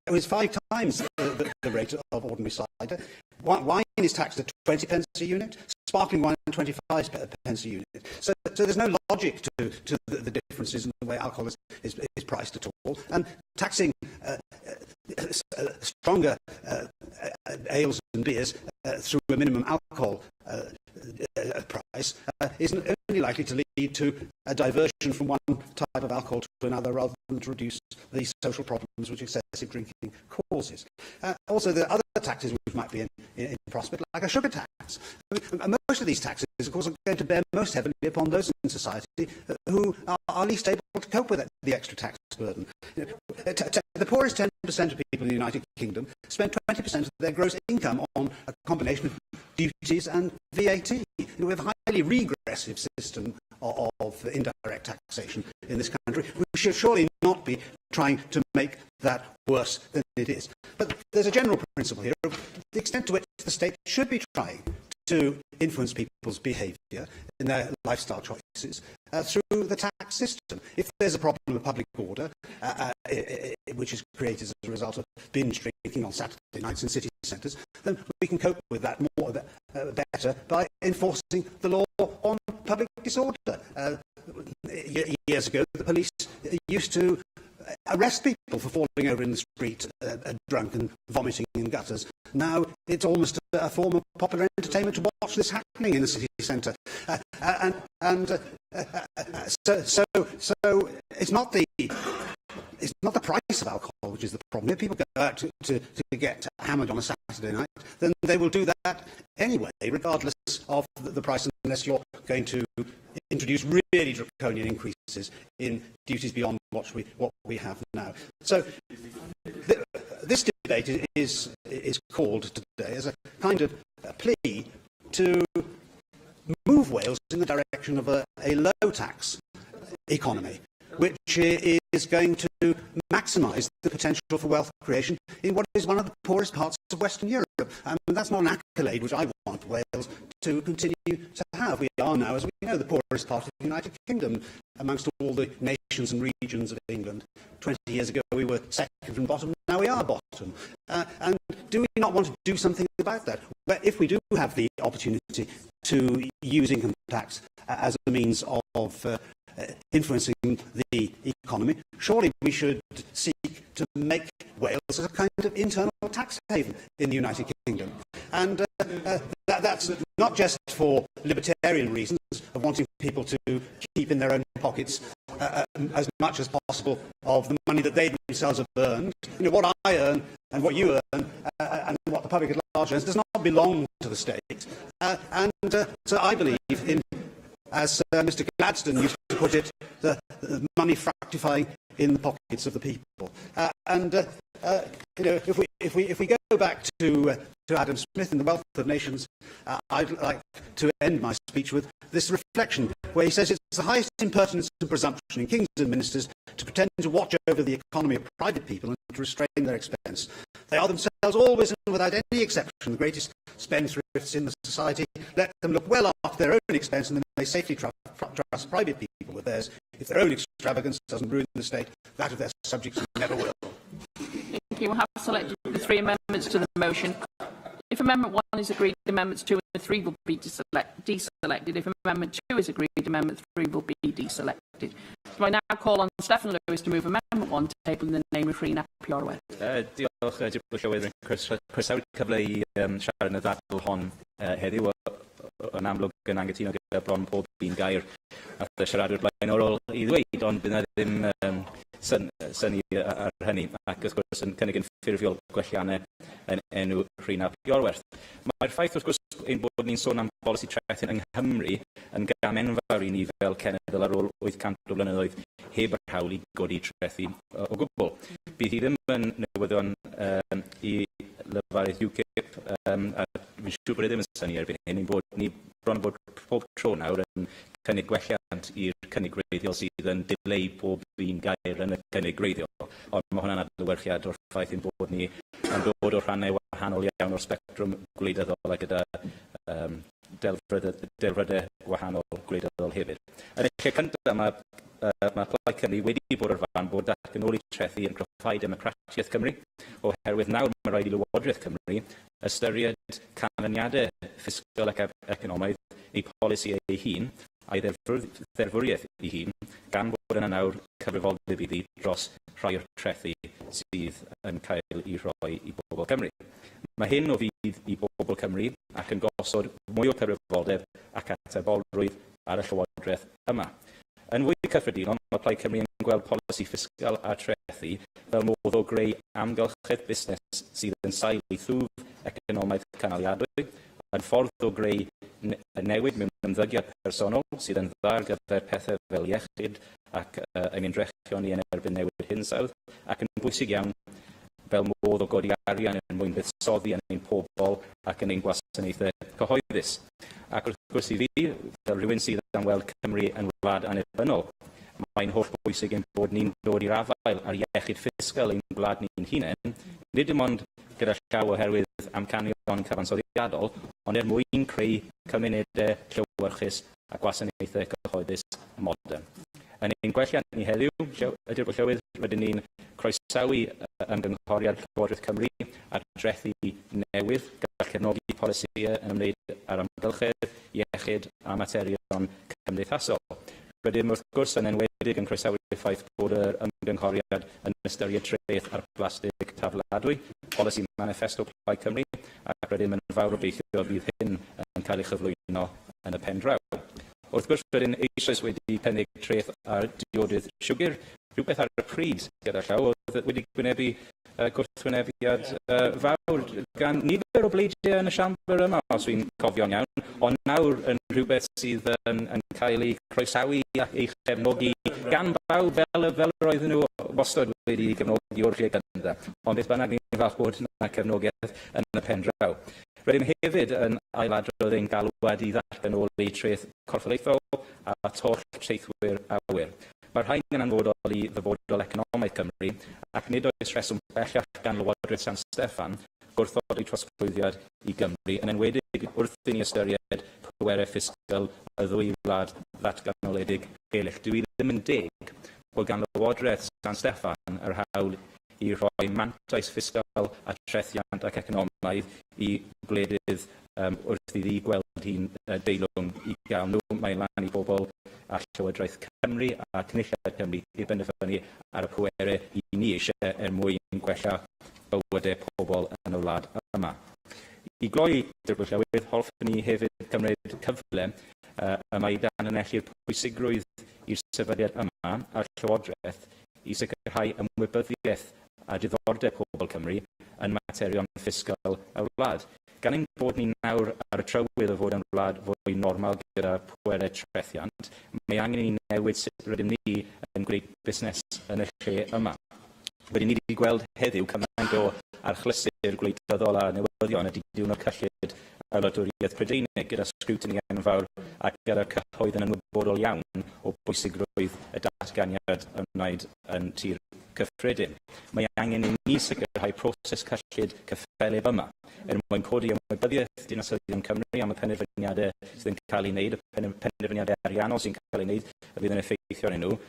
is 5 times the rate of ordinary cider. Wine is taxed at 20 pence a unit, sparkling wine 25 pence a unit. So there's no logic to the differences in the way alcohol is priced at all. And taxing stronger ales and beers through a minimum alcohol price isn't only likely to lead to a diversion from one type of alcohol to another, rather than to reduce the social problems which excessive drinking causes. Also, there are other taxes which might be in prospect, like a sugar tax. I mean, most of these taxes, of course, are going to bear most heavily upon those in society who are least able to cope with the extra tax burden. The poorest 10% of people in the United Kingdom spend 20% of their gross income on a combination of duties and VAT. We have a highly regressive system of indirect taxation in this country. We should surely not be trying to make that worse than it is. But there's a general principle here of the extent to which the state should be trying to influence people's behaviour in their lifestyle choices through the tax system. If there's a problem of public order, which is created as a result of binge drinking on Saturday nights in city centres, then we can cope with that better by enforcing the law on public disorder. Years ago, the police used to arrest people for falling over in the street, drunk and vomiting in gutters. Now it's almost a form of popular entertainment to watch this happening in the city centre. So it's not the price of alcohol which is the problem. If people go out to get hammered on a Saturday night, then they will do that anyway, regardless of the price, unless you're going to introduce really draconian increases in duties beyond what we have now. So this debate is called today as a kind of plea to move Wales in the direction of a low-tax economy, which is going to maximise the potential for wealth creation in what is one of the poorest parts of Western Europe. And that's not an accolade which I want Wales to continue to have. We are now, as we know, the poorest part of the United Kingdom amongst all the nations and regions of England. 20 years ago we were second from bottom, now we are bottom. And do we not want to do something about that? Well, if we do have the opportunity to use income tax as a means of influencing the economy, surely we should seek to make Wales as a kind of internal tax haven in the United Kingdom. And that's not just for libertarian reasons of wanting people to keep in their own pockets as much as possible of the money that they themselves have earned. You know, what I earn and what you earn and what the public at large earns does not belong to the state. So I believe in, as Mr Gladstone used to put it, the money fructifying in the pockets of the people. You know, if we go back to Adam Smith in The Wealth of Nations, I'd like to end my speech with this reflection, where he says it's the highest impertinence and presumption in kings and ministers to pretend to watch over the economy of private people and to restrain their expense. They are themselves always and without any exception the greatest spendthrifts in the society. Let them look well after their own expense, and then they safely trust private people with theirs. If their own extravagance doesn't ruin the state, that of their subjects never will. Thank you. We have selected the 3 amendments to the motion. If Amendment 1 is agreed, Amendments 2 and 3 will be deselected. If Amendment 2 is agreed, Amendment 3 will be deselected. So I now call on Steffan Lewis to move Amendment 1, tabling the name of Rhina Piorwedd. Diolch, Deputy Llywydd. Croesawu'r cyfle I siarad yn y ddadl hon heddiw. Yn amlwg yn anghytuno gyda bron pob un gair a siaradwyr blaenorol I ddweud, ond bydd na ddim syni ar hynny, ac wrth gwrs yn cynnig yn ffurfiol gwelliannau yn enw Rhina Piorwerth. Mae'r ffaith wrth gwrs ein bod ni'n sôn am bolisi trethin yng Nghymru yn gam enfawr i ni fel cenedl ar ôl 800 o blynyddoedd heb yr hawl i godi trethi o gwbl. Bydd hi ddim yn newyddion i lefarydd UKIP, a fi'n siŵr bod e ddim yn syni erbyn hyn, bod ni bron bod pob tro nawr yn cynnig gwelliant i'r cynnig greiddiol sydd yn dileu pob un gair yn y cynnig greiddiol. Ond mae hwnna'n adlewyrchiad o'r ffaith ein bod ni yn dod o rhannau wahanol iawn o'r spectrwm gwleidyddol a gyda delfrydau wahanol gwleidyddol hefyd. Yn y lle cyntaf, mae Plaid Cymru wedi bod o'r fan bod ac yn ôl i trethu yn cryfhau democratiaeth Cymru, oherwydd nawr mae rhaid i Lywodraeth Cymru ystyried canlyniadau ffiscal ac economaidd eu polisi ei hun a'i dderfwriaeth ei hun, gan bod yna nawr cyfrifoldeb iddi dros rhai o'r trethu sydd yn cael ei rhoi i bobl Cymru. Mae hyn o fydd i bobl Cymru ac yn gosod mwy o cyfrifoldeb ac atebolrwydd ar y Llywodraeth yma. Yn fwy cyffredinol, mae Plaid Cymru yn gweld polisi ffiscal a trethu fel modd o greu amgylchedd busnes sydd yn sail i thwf economaidd canaliadwy, yn ffordd o greu newid mewn ymddygiad personol sydd yn dda ar gyfer pethau fel iechyd ac ymdrechion i yn erbyn newid hinsawdd, ac yn bwysig iawn fel modd o godi arian yn mwyn buddsoddi yn ein pobol ac yn ein gwasanaethau cyhoeddus. Ac wrth gwrs i fi, fel rhywun sydd yn weld Cymru yn wlad annibynnol, mae'n holl bwysig ein bod ni'n dod i'r afael ar iechyd ffiscal ein gwlad ni'n hunain, nid dim ond gyda llaw oherwydd amcanion cyfansoddiadol, ond mwyn creu cymunedau llywyrchus a gwasanaethau cyhoeddus modern. Yn ein gwelliant ni heddiw, ydy'r bod llywydd rydyn ni'n croesawu ymgynghoriad Llywodraeth Cymru ar drethu newydd gall cefnogi polisïau yn ymwneud ar amgylchedd, iechyd a materion cymdeithasol. Rydym wrth gwrs yn enwedig yn croesawu'r ffaith bod yr ymgynghoriad yn ystyried treth ar blastig tafladwy, polisi manifesto Plaid Cymru, ac rydym yn fawr obeithio bydd hyn yn cael ei chyflwyno yn y pen draw. Wrth gwrs, rydym eisoes wedi cynnig treth ar diodydd siwgr, rhywbeth ar y pryd gyda llaw oedd wedi gwynebu gwrthwynebiad fawr gan nifer o bleidiau yn y siambr yma, os dwi'n cofio'n iawn, ond nawr yn rhywbeth sydd yn cael ei croesawu a ei chefnogi gan bawb fel yr oedden nhw wastad wedi gefnogi o'r lle gynta. Ond beth bynnag ni'n falch bod yna cefnogaeth yn y pen draw. Rydym hefyd yn ailadrodd ein galwad i ddatganoli treth corfforaethol a toll treithwyr awyr. Mae'r rhain yn anfodol i ddyfodol economaidd Cymru ac nid oes reswm bellach gan Lywodraeth San Steffan gwrthod eu trosglwyddiad i Gymru yn enwedig wrth i ni ystyried pwerau ffiscal y ddwy wlad ddatganoledig eraill. Dwi ddim yn deg bod gan Lywodraeth San Steffan yr hawl i roi mantais ffiscal a trethiant ac economaidd i gwledydd wrth iddi gweld hi'n deilwng i gael nhw. Mae lan i bobl a Llywodraeth Cymru a Cynulliad Cymru i benderfynu ar y pwerau i ni eisiau mwyn gwella bywydau pobl yn y wlad yma. I gloi Dirprwy Llywydd, hoffwn ni hefyd cymryd cyfle yma i dan ynelli'r pwysigrwydd i'r sefydliad yma a'r Llywodraeth i sicrhau ymwybyddiaeth a diddordeb pobl Cymru yn materion ffiscal y wlad. Gan ein bod ni nawr ar y trywydd o fod yn wlad fwy normal gyda pwerau trethiant, mae angen i newid sut rydym ni yn gwneud busnes yn y lle yma. Rydym ni wedi gweld heddiw cymaint o archlysu'r gwleidyddol a newyddion ydy diwrnod cyllid y wladwriaeth Prydeinig gyda sgrwtini enfawr ac gyda cyhoedd yn ymwybodol iawn o bwysigrwydd y datganiad ymwneud yn tir cyffredin. Mae angen i ni sicrhau proses cyllid cyffelib yma mwyn codi ymwybyddiaeth dinasyddion Cymru am y penderfyniadau sydd yn cael ei wneud, y penderfyniadau ariannol sy'n cael ei wneud y fydd yn effeithio arnyn nhw,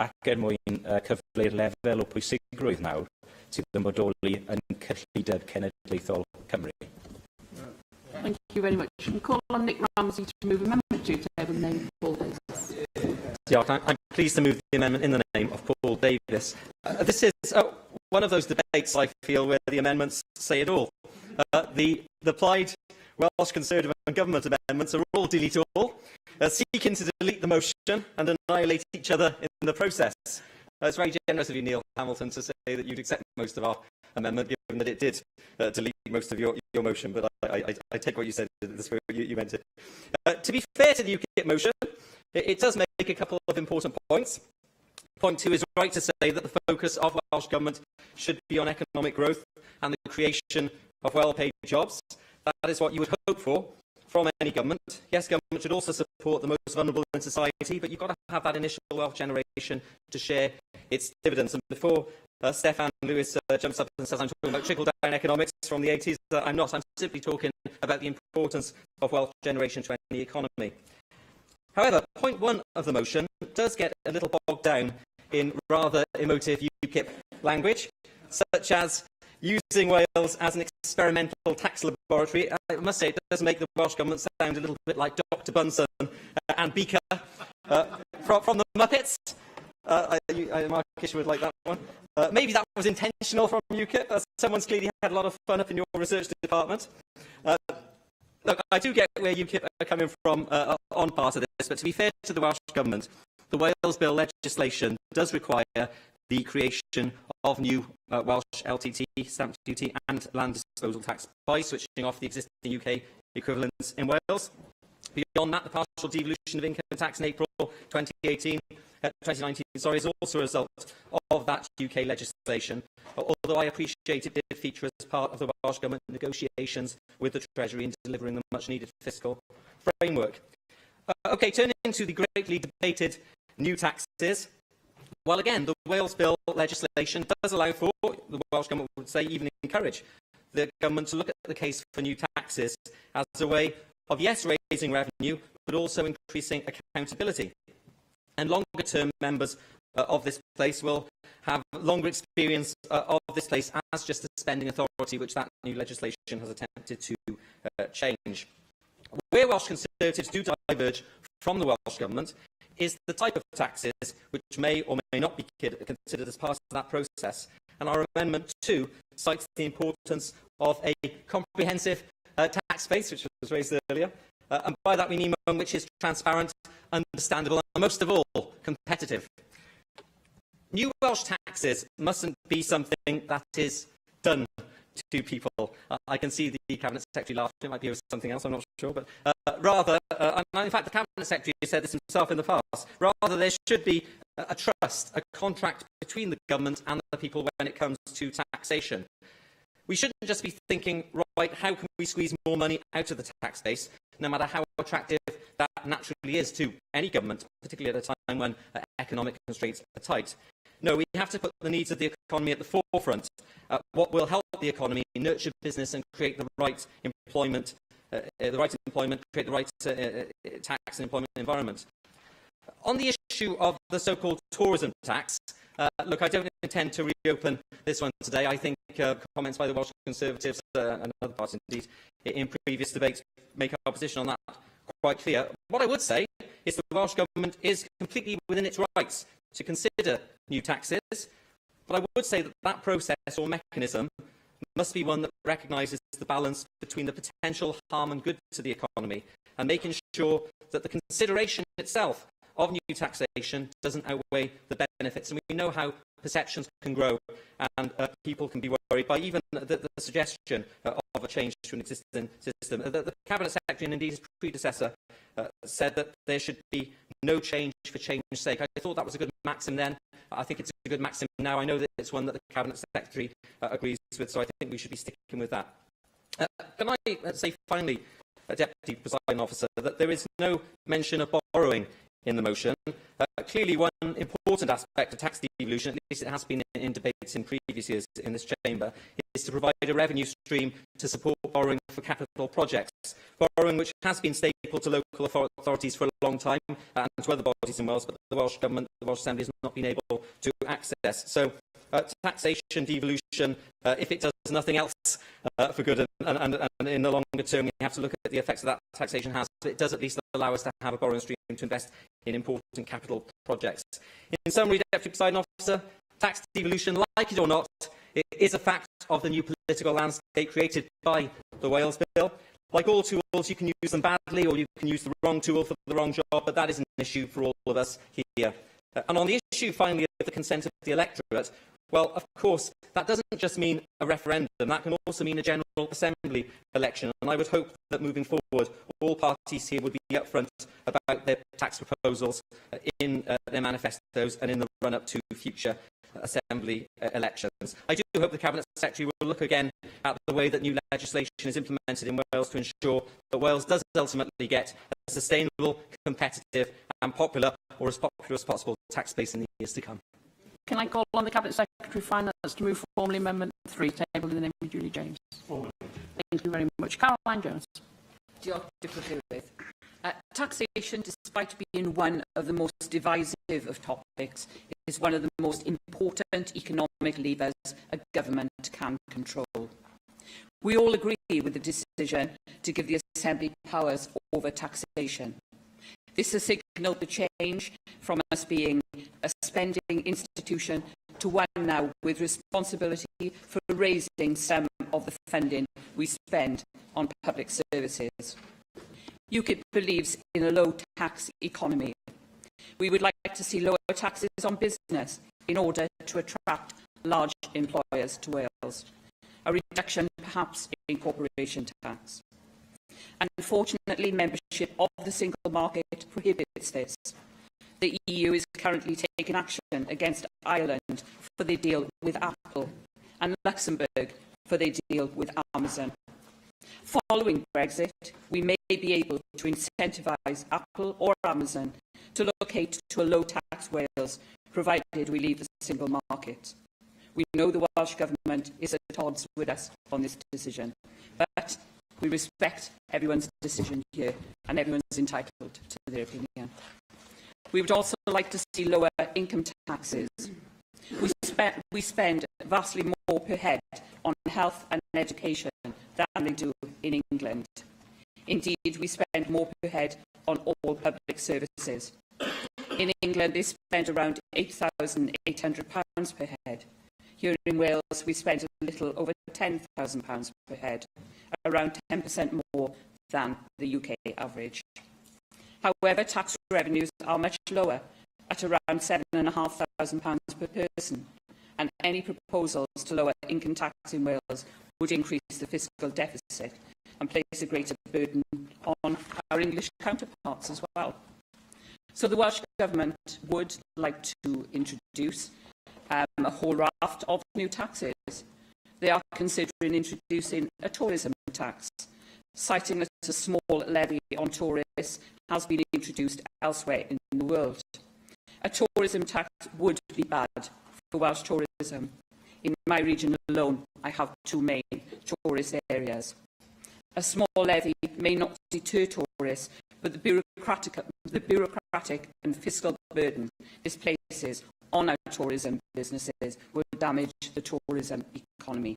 ac mwyn cyfleu'r lefel o pwysigrwydd nawr sydd yn bodoli yn cyllideb cenedlaethol Cymru. Thank you very much. I'm call on Nick Ramsey to move Amendment 2 table the name of Paul Davis. I'm pleased to move the amendment in the name of Paul Davis. This is one of those debates, I feel, where the amendments say it all. The Plaid, Welsh Conservative and Government amendments are all delete all, seeking to delete the motion and annihilate each other in the process. It's very generous of you, Neil Hamilton, to say that you'd accept most of our amendment, given that it did delete most of your motion, but I take what you said, the spirit you meant it. To be fair to the UKIP motion, it does make a couple of important points. Point 2 is right to say that the focus of Welsh Government should be on economic growth and the creation of well-paid jobs. That is what you would hope for from any government. Yes, government should also support the most vulnerable in society, but you've got to have that initial wealth generation to share its dividends. And before Stefan Lewis jumps up and says I'm talking about trickle-down economics from the 80s, I'm not. I'm simply talking about the importance of wealth generation to any economy. However, point 1 of the motion does get a little bogged down in rather emotive UKIP language, such as using Wales as an experimental tax laboratory. I must say, it does make the Welsh Government sound a little bit like Dr Bunsen and Beaker from the Muppets. Markish would like that one. Maybe that was intentional from UKIP. Someone's clearly had a lot of fun up in your research department. Look, I do get where UKIP are coming from on part of this, but to be fair to the Welsh Government, the Wales Bill legislation does require the creation of new Welsh LTT, stamp duty and land disposal tax by switching off the existing UK equivalents in Wales. Beyond that, the partial devolution of income tax in April 2019 is also a result of that UK legislation, although I appreciate it did feature as part of the Welsh Government negotiations with the Treasury in delivering the much-needed fiscal framework. OK, turning to the greatly debated new taxes. Well, again, the Wales Bill legislation does allow for, the Welsh Government would say, even encourage the Government to look at the case for new taxes as a way of, yes, raising revenue, but also increasing accountability. And longer-term members of this place will have longer experience of this place as just a spending authority, which that new legislation has attempted to change. Where Welsh Conservatives do diverge from the Welsh Government is the type of taxes which may or may not be considered as part of that process. And our Amendment 2 cites the importance of a comprehensive tax base, which was raised earlier. And by that we mean one which is transparent, understandable, and most of all, competitive. New Welsh taxes mustn't be something that is done to people. I can see the Cabinet Secretary laughing. It might be over something else, I'm not sure. But rather, and in fact, the Cabinet Secretary has said this himself in the past, rather there should be a trust, a contract between the government and the people when it comes to taxation. We shouldn't just be thinking, right, how can we squeeze more money out of the tax base, no matter how attractive that naturally is to any government, particularly at a time when economic constraints are tight. No, we have to put the needs of the economy at the forefront. What will help the economy nurture business and create the right employment, create the right tax and employment environment. On the issue of the so-called tourism tax, look, I don't intend to reopen this one today. I think comments by the Welsh Conservatives and other parties, indeed, in previous debates make our position on that quite clear. What I would say is the Welsh Government is completely within its rights to consider new taxes, but I would say that that process or mechanism must be one that recognises the balance between the potential harm and good to the economy and making sure that the consideration itself of new taxation doesn't outweigh the benefits. And we know how perceptions can grow and people can be worried by even the suggestion of a change to an existing system. The Cabinet Secretary and indeed his predecessor said that there should be no change for change's sake. I thought that was a good maxim then. I think it's a good maxim now. I know that it's one that the Cabinet Secretary agrees with, so I think we should be sticking with that. Can I say finally, Deputy Presiding Officer, that there is no mention of borrowing in the motion. Clearly, one important aspect of tax devolution, at least it has been in debates in previous years in this chamber, is to provide a revenue stream to support borrowing for capital projects. Borrowing which has been staple to local authorities for a long time and to other bodies in Wales, but the Welsh Government, the Welsh Assembly has not been able to access. So taxation devolution, if it does nothing else for good and in the longer term, we have to look at the effects that taxation has, but it does at least allow us to have a borrowing stream to invest in important capital projects. In summary, Deputy Presiding Officer, tax devolution, like it or not, it is a fact of the new political landscape created by the Wales Bill. Like all tools, you can use them badly or you can use the wrong tool for the wrong job, but that is an issue for all of us here. And on the issue, finally, the consent of the electorate, well, of course, that doesn't just mean a referendum, that can also mean a General Assembly election. And I would hope that moving forward, all parties here would be upfront about their tax proposals in their manifestos and in the run-up to future Assembly elections. I do hope the Cabinet Secretary will look again at the way that new legislation is implemented in Wales to ensure that Wales does ultimately get a sustainable, competitive and popular, or as popular as possible, tax base in the years to come. Can I call on the Cabinet Secretary of Finance to move formally Amendment 3, tabled in the name of Julie James? Thank you very much. Caroline Jones. Diolch Cadeirydd. Taxation, despite being one of the most divisive of topics, is one of the most important economic levers a government can control. We all agree with the decision to give the Assembly powers over taxation. This has signalled the change from us being a spending institution to one now with responsibility for raising some of the funding we spend on public services. UKIP believes in a low-tax economy. We would like to see lower taxes on business in order to attract large employers to Wales. A reduction perhaps in corporation tax. Unfortunately, membership of the single market prohibits this. The EU is currently taking action against Ireland for their deal with Apple and Luxembourg for their deal with Amazon. Following Brexit, we may be able to incentivise Apple or Amazon to locate to a low-tax Wales, provided we leave the single market. We know the Welsh Government is at odds with us on this decision, but we respect everyone's decision here, and everyone's entitled to their opinion. We would also like to see lower income taxes. We spend vastly more per head on health and education than they do in England. Indeed, we spend more per head on all public services. In England, they spend around £8,800 per head. Here in Wales, we spend a little over £10,000 per head, around 10% more than the UK average. However, tax revenues are much lower, at around £7,500 per person, and any proposals to lower income tax in Wales would increase the fiscal deficit and place a greater burden on our English counterparts as well. So the Welsh Government would like to introduce a whole raft of new taxes. They are considering introducing a tourism tax, citing that a small levy on tourists has been introduced elsewhere in the world. A tourism tax would be bad for Welsh tourism. In my region alone, I have two main tourist areas. A small levy may not deter tourists, but the bureaucratic and fiscal burden this places on our tourism businesses will damage the tourism economy.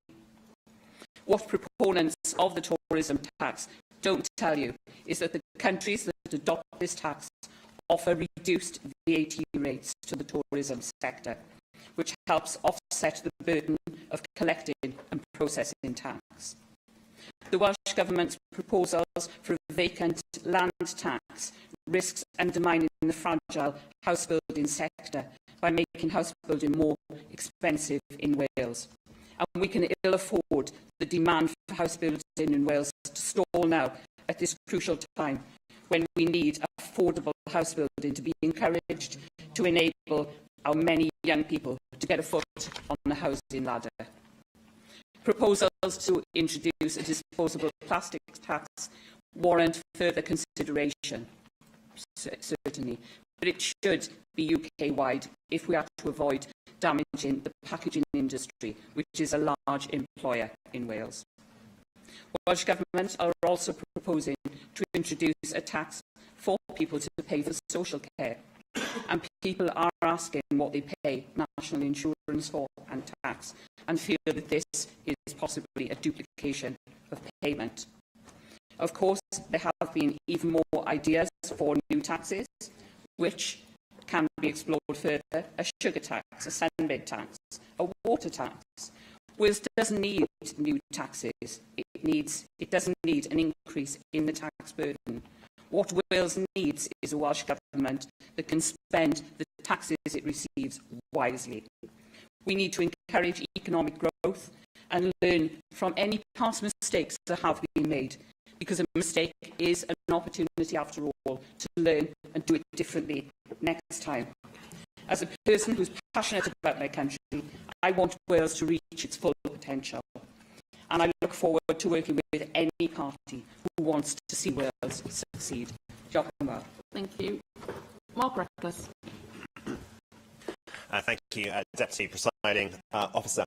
What proponents of the tourism tax don't tell you is that the countries that adopt this tax offer reduced VAT rates to the tourism sector, which helps offset the burden of collecting and processing tax. The Welsh Government's proposals for a vacant land tax risks undermining the fragile house building sector by making house building more expensive in Wales. And we can ill afford the demand for house building in Wales to stall now at this crucial time when we need affordable house building to be encouraged to enable our many young people to get a foot on the housing ladder. Proposals to introduce a disposable plastics tax warrant further consideration, certainly, but it should be UK-wide if we are to avoid damaging the packaging industry, which is a large employer in Wales. Welsh Government are also proposing to introduce a tax for people to pay for social care, and people are asking what they pay national insurance for and tax, and feel that this is possibly a duplication of payment. Of course, there have been even more ideas for new taxes, which can be explored further: a sugar tax, a sunbed tax, a water tax. Wales doesn't need new taxes. It doesn't need an increase in the tax burden. What Wales needs is a Welsh Government that can spend the taxes it receives wisely. We need to encourage economic growth and learn from any past mistakes that have been made, because a mistake is an opportunity, after all, to learn and do it differently next time. As a person who's passionate about my country, I want Wales to reach its full potential. And I look forward to working with any party who wants to see Wales succeed. Diolch yn fawr. Thank you. Mark Reckless. Thank you, Deputy Presiding Officer.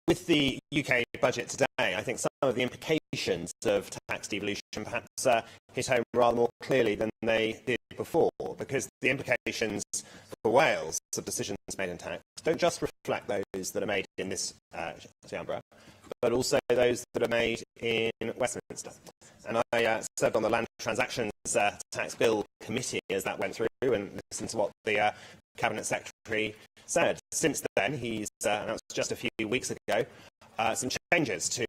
With the UK budget today, I think some of the implications of tax devolution perhaps hit home rather more clearly than they did before, because the implications for Wales of decisions made in tax don't just reflect those that are made in this chamber, but also those that are made in Westminster. And I served on the Land Transactions Tax Bill Committee as that went through and listened to what the Cabinet Secretary said. Since then, he's announced just a few weeks ago some changes to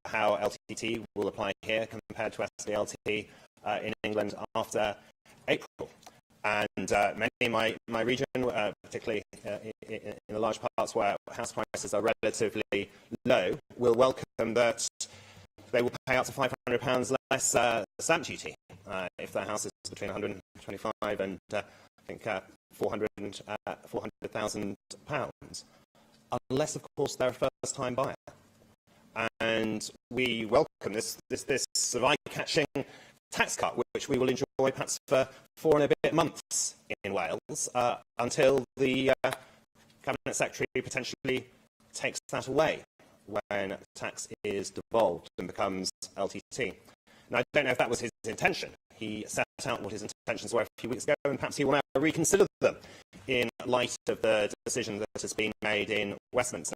how LTT will apply here compared to SDLT in England after April. And many in my region, particularly in the large parts where house prices are relatively low, will welcome that they will pay up to £500 less stamp duty if their house is between 125 and I think £400,000, unless, of course, they're a first-time buyer. And we welcome this eye-catching tax cut, which we will enjoy perhaps for 4 and a bit months in Wales, until the Cabinet Secretary potentially takes that away when tax is devolved and becomes LTT. Now, I don't know if that was his intention. He set out what his intentions were a few weeks ago, and perhaps he will now reconsider them in light of the decision that has been made in Westminster,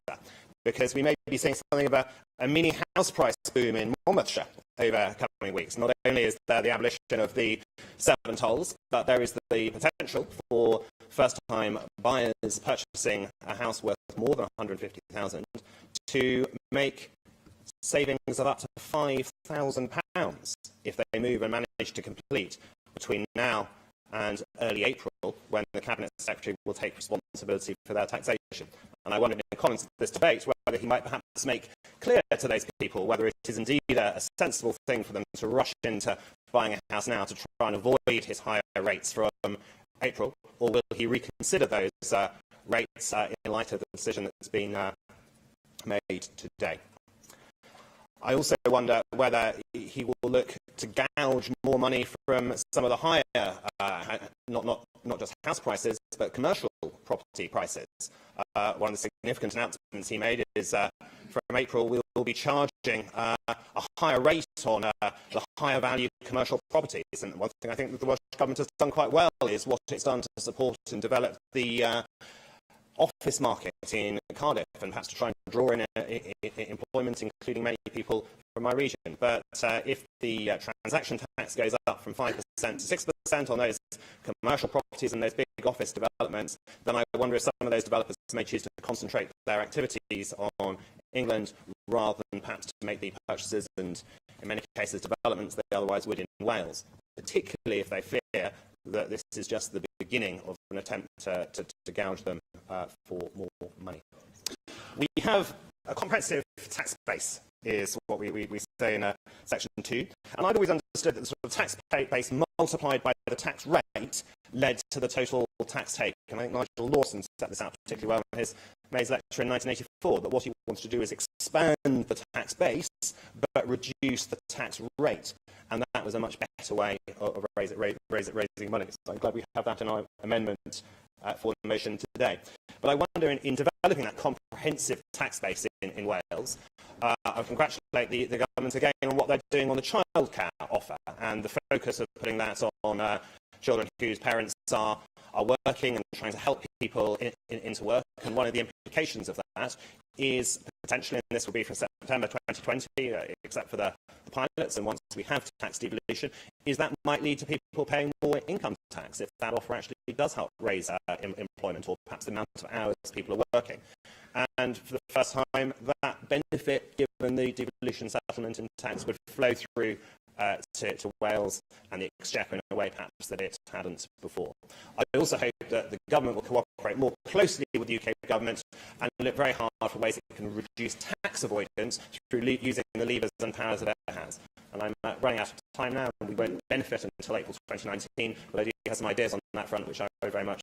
because we may be seeing something of a mini house price boom in Monmouthshire over coming weeks. Not only is there the abolition of the 7 tolls, but there is the potential for first-time buyers purchasing a house worth more than £150,000 to make savings of up to £5,000 if they move and manage to complete between now and early April, when the Cabinet Secretary will take responsibility for their taxation. And I wondered in the comments of this debate whether he might perhaps make clear to those people whether it is indeed a sensible thing for them to rush into buying a house now to try and avoid his higher rates from April, or will he reconsider those rates in light of the decision that's been made today. I also wonder whether he will look to gouge more money from some of the higher, not just house prices, but commercial property prices. One of the significant announcements he made is from April we will be charging a higher rate on the higher value commercial properties. And one thing I think that the Welsh Government has done quite well is what it's done to support and develop the office market in Cardiff, and perhaps to try and draw in employment, including many people from my region. But if the transaction tax goes up from 5% to 6% on those commercial properties and those big office developments, then I wonder if some of those developers may choose to concentrate their activities on England rather than perhaps to make the purchases and, in many cases, developments they otherwise would in Wales, particularly if they fear that this is just the beginning of an attempt to gouge them for more money. We have a comprehensive tax base, is what we say in Section 2, and I'd always understood that the sort of tax base multiplied by the tax rate led to the total tax take. And I think Nigel Lawson set this out particularly well in his May's lecture in 1984, that what he wants to do is expand the tax base but reduce the tax rate. And that was a much better way of raising money. So I'm glad we have that in our amendment for the motion today. But I wonder, in developing that comprehensive tax base in Wales, I congratulate the government again on what they're doing on the childcare offer and the focus of putting that on children whose parents are working and trying to help people into work. And one of the implications of that is potentially, and this will be from September 2020, except for the pilots, and once we have tax devolution, is that might lead to people paying more income tax if that offer actually does help raise employment, or perhaps the amount of hours people are working. And for the first time, that benefit, given the devolution settlement and tax, would flow through to Wales and the Exchequer in a way perhaps that it hadn't before. I also hope that the government will cooperate more closely with the UK government and look very hard for ways it can reduce tax avoidance through using the levers and powers that it has. And I'm running out of time now, and we won't benefit until April 2019, but I do have some ideas on that front, which I would very much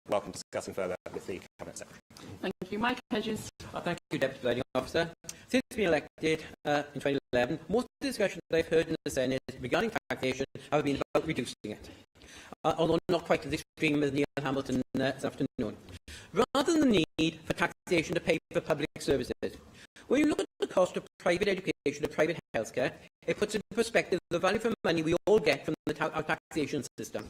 welcome discussing further with the Cabinet Secretary. Thank you. Mike Hedges. Thank you, Deputy Presiding Officer. Since being elected in 2011, most of the discussions I've heard in the Senate regarding taxation have been about reducing it, although not quite as extreme as Neil Hamilton this afternoon. Rather than the need for taxation to pay for public services, when you look at the cost of private education and private healthcare, it puts into perspective the value for money we all get from our taxation system.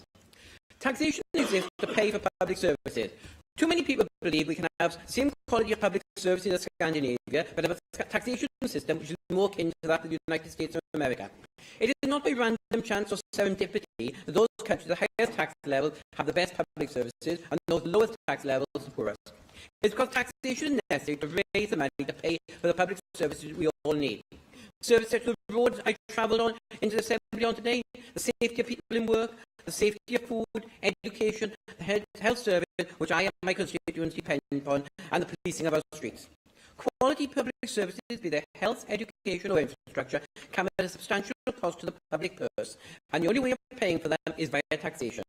Taxation exists to pay for public services. Too many people believe we can have the same quality of public services as Scandinavia, but have a taxation system which is more akin to that of the United States of America. It is not by random chance or serendipity that those countries with the highest tax levels have the best public services and those lowest tax levels the poorest. It's because taxation is necessary to raise the money to pay for the public services we all need. Services such as the roads I travelled on into the Assembly on today, the safety of people in work, the safety of food, education, the health service, which I and my constituents depend upon, and the policing of our streets. Quality public services, be they health, education or infrastructure, come at a substantial cost to the public purse, and the only way of paying for them is via taxation.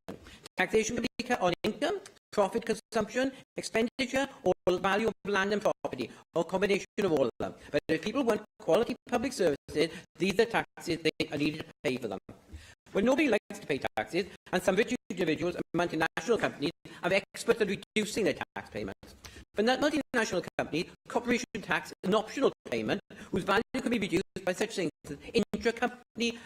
Taxation can be cut on income, profit consumption, expenditure, or value of land and property, or a combination of all of them. But if people want quality public services, these are taxes they are needed to pay for them. When nobody likes to pay taxes, and some rich individuals and multinational companies are experts at reducing their tax payments. For multinational companies, corporation tax is an optional payment whose value can be reduced by such things as intra-company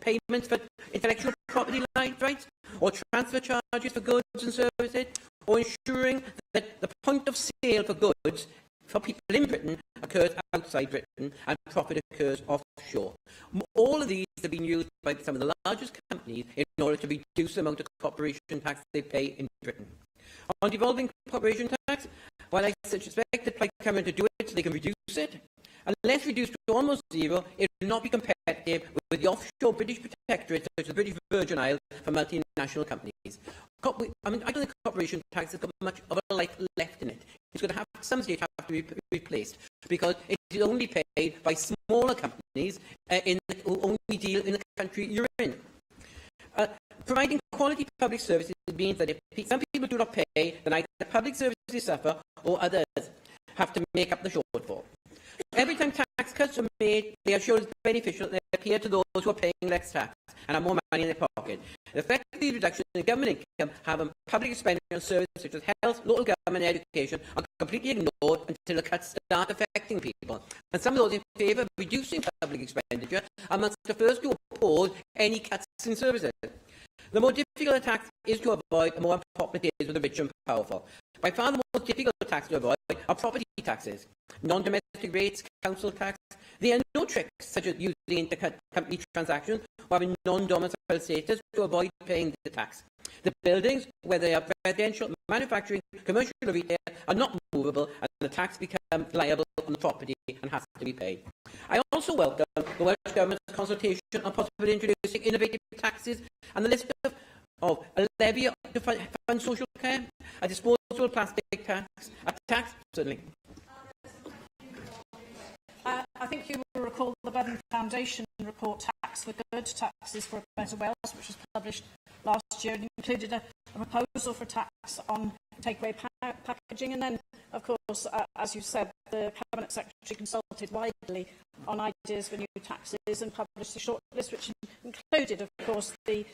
payments for intellectual property rights, or transfer charges for goods and services, or ensuring that the point of sale for goods for people in Britain occurs outside Britain and profit occurs offshore. All of these have been used by some of the largest companies in order to reduce the amount of corporation tax they pay in Britain. On devolving corporation tax, while I suspect that Plaid Cymru to do it so they can reduce it, unless reduced to almost zero, it will not be competitive with the offshore British protectorate such as the British Virgin Isles for multinational companies. I don't think corporation tax has got much of a life left in it. It's going to have some stage have to be replaced because it is only paid by smaller companies who only deal in the country you're in. Providing quality public services means that if some people do not pay, then either the public services suffer or others have to make up the shortfall. Every time tax cuts are made, they are shown as beneficial and they appear to those who are paying less tax and have more money in their pocket. The effect of these reductions in government income have on public expenditure on services such as health, local government and education are completely ignored until the cuts start affecting people. And some of those in favour of reducing public expenditure are amongst the first to oppose any cuts in services. The more difficult a tax is to avoid, the more unpopular it is with the rich and powerful. By far the most difficult tax to avoid are property taxes, non-domestic rates, council tax. There are no tricks such as using intercompany transactions or having non-domicile status to avoid paying the tax. The buildings, whether they are residential, manufacturing, commercial or retail, are not movable and the tax becomes liable on the property and has to be paid. I also welcome the Welsh Government's consultation on possibly introducing innovative taxes and the list of a levy to fund social care, a disposable plastic tax, a tax, certainly. I think you will recall the Bevan Foundation report, Tax for Good, Taxes for a Better Wales, which was published last year and included a proposal for tax on takeaway packaging. And then, of course, as you said, the Cabinet Secretary consulted widely on ideas for new taxes and published a shortlist which included, of course, the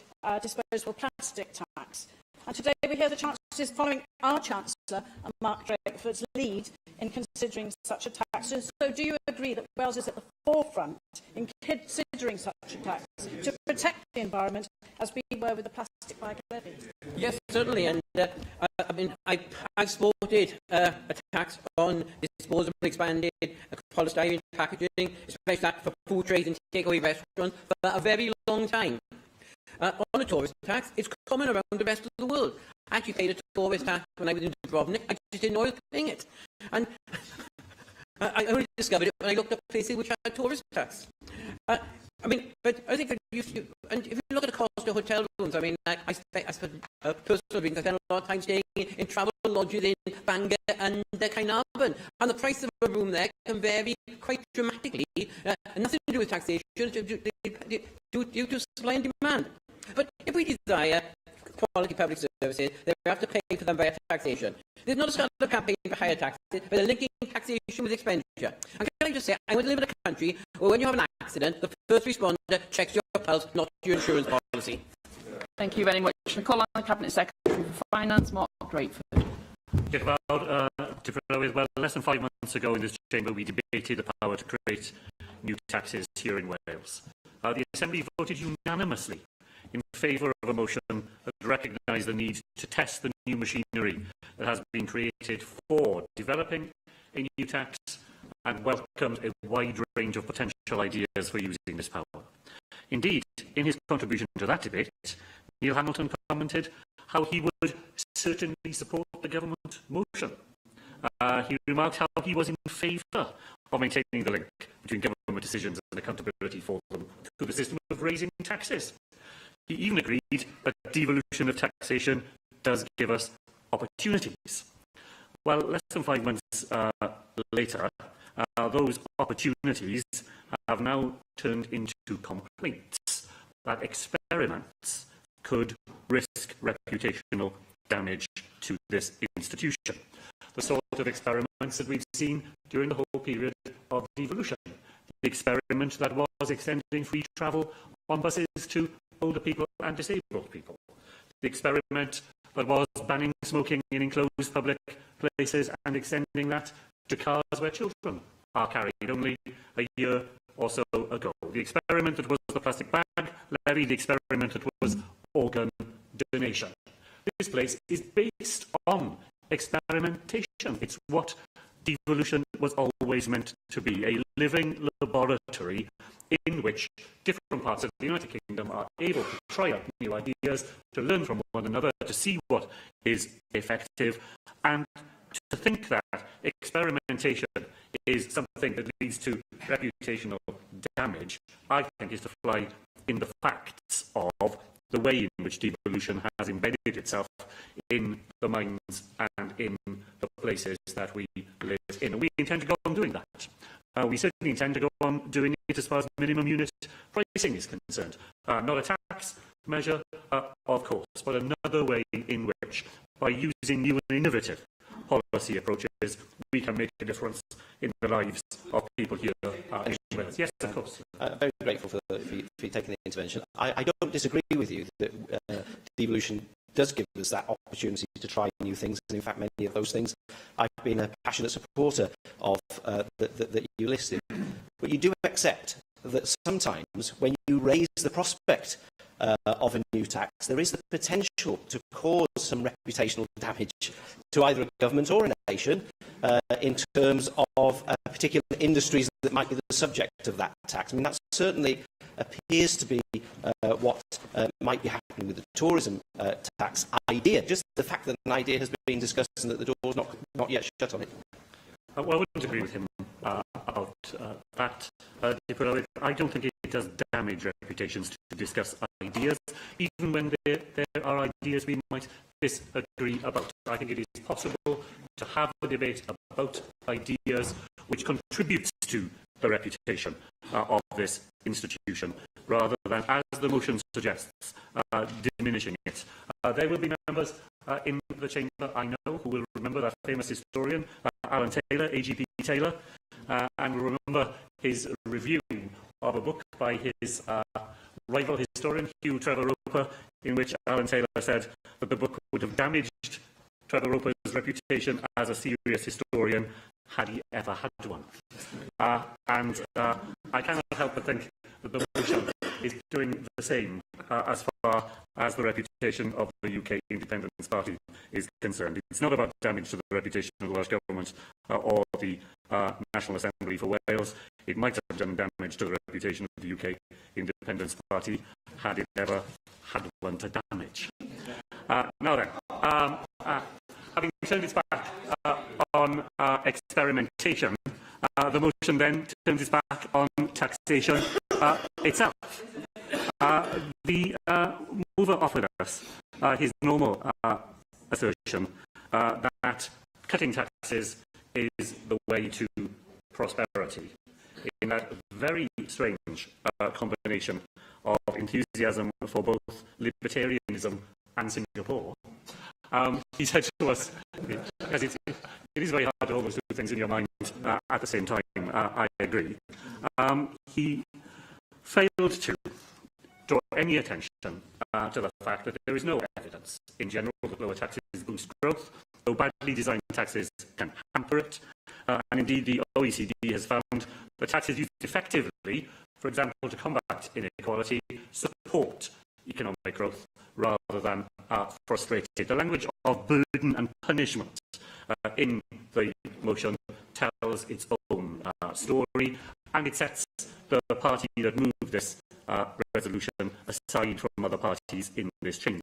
disposable plastic tax. And today we hear the Chancellor is following our Chancellor and Mark Drakeford's lead in considering such a tax. And so do you agree that Wales is at the forefront in considering such a tax to protect the environment as we were with the plastic bag levy? Yes, certainly. And I've supported a tax on disposable expanded polystyrene packaging, especially that for food trays and takeaway restaurants, for a very long time. On a tourist tax, it's common around the rest of the world. I actually paid a tourist tax when I was in Dubrovnik. I just didn't know I was paying it. And I only discovered it when I looked up places which had tourist tax. I mean, but I think that and if you look at the cost of hotel rooms, I mean, I spend personal reasons, I spend a lot of time staying in travel lodges in Bangor and Caernarfon, and the price of a room there can vary quite dramatically, and nothing to do with taxation, due to supply and demand. But if we desire quality public services, then we have to pay for them via taxation. There's not a start of campaign for higher taxes, but they're linking taxation with expenditure. And can I just say, I want to live in a country where when you have an accident, the first responder checks your pulse, not your insurance policy. Thank you very much. I call on the Cabinet Secretary for Finance, Mark Drakeford. Well, less than 5 months ago in this chamber, we debated the power to create new taxes here in Wales. The Assembly voted unanimously in favour of a motion that recognised the need to test the new machinery that has been created for developing a new tax and welcomed a wide range of potential ideas for using this power. Indeed, in his contribution to that debate, Neil Hamilton commented how he would certainly support the government motion. He remarked how he was in favour of maintaining the link between government decisions and accountability for them through the system of raising taxes. He even agreed that devolution of taxation does give us opportunities. Well, less than 5 months later, those opportunities have now turned into complaints that experiments could risk reputational damage to this institution. The sort of experiments that we've seen during the whole period of devolution. The experiment that was extending free travel on buses to older people and disabled people. The experiment that was banning smoking in enclosed public places and extending that to cars where children are carried only a year or so ago. The experiment that was the plastic bag levy, the experiment that was organ donation. This place is based on experimentation. It's what devolution was always meant to be, a living laboratory in which different parts of the United Kingdom are able to try out new ideas, to learn from one another, to see what is effective, and to think that experimentation is something that leads to reputational damage, I think is to fly in the facts of the way in which devolution has embedded itself in the minds and in the places that we live in. And we intend to go on doing that. We certainly intend to go on doing it as far as minimum unit pricing is concerned. Not a tax measure, of course, but another way in which, by using new and innovative policy approaches, we can make a difference in the lives of people here in Wales. Yes, of course. I'm very grateful for taking the intervention. I don't disagree with you that devolution does give us that opportunity to try new things, and in fact many of those things I've been a passionate supporter of that you listed. But you do accept that sometimes when you raise the prospect of a new tax, there is the potential to cause some reputational damage to either a government or a nation in terms of particular industries that might be the subject of that tax. I mean, that certainly appears to be what might be happening with the tourism tax idea. Just the fact that an idea has been discussed and that the door is not yet shut on it. Well, I wouldn't agree with him about that. I don't think it does damage reputations to discuss ideas, even when there are ideas we might disagree about. I think it is possible to have a debate about ideas which contributes to the reputation of this institution, rather than, as the motion suggests, diminishing it. There will be members in the chamber, I know, who will remember that famous historian, Alan Taylor, AGP Taylor, and will remember his review of a book by his rival historian, Hugh Trevor Roper, in which Alan Taylor said that the book would have damaged Trevor Roper's reputation as a serious historian had he ever had one. And I cannot help but think that the motion is doing the same as far as the reputation of the UK Independence Party is concerned. It's not about damage to the reputation of the Welsh Government or the National Assembly for Wales. It might have done damage to the reputation of the UK Independence Party had it ever had one to damage. Now then, having turned its back on experimentation, the motion then turns its back on taxation itself. The mover offered us his normal assertion that cutting taxes is the way to prosperity, in that very strange combination of enthusiasm for both libertarianism and Singapore. He said to us, because it is very hard to hold those two things in your mind at the same time, I agree, he failed to draw any attention to the fact that there is no evidence in general that lower taxes boost growth, though badly designed taxes can hamper it. And indeed, the OECD has found that taxes used effectively, for example, to combat inequality, support economic growth rather than frustrate it. The language of burden and punishment in the motion tells its own story, and it sets the party that moved this resolution aside from other parties in this chamber.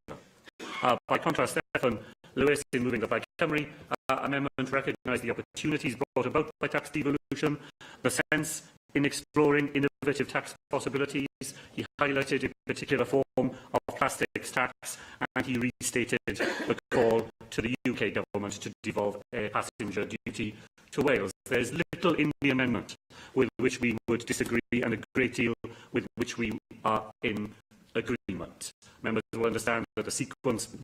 By contrast, Stephen Lewis, in moving the Plaid Cymru amendment, recognised the opportunities brought about by tax devolution, the sense in exploring innovative tax possibilities. He highlighted a particular form of plastics tax, and he restated the call to the UK government to devolve air passenger duty to Wales. There's little in the amendment with which we would disagree, and a great deal with which we are in agreement. Members will understand that the sequence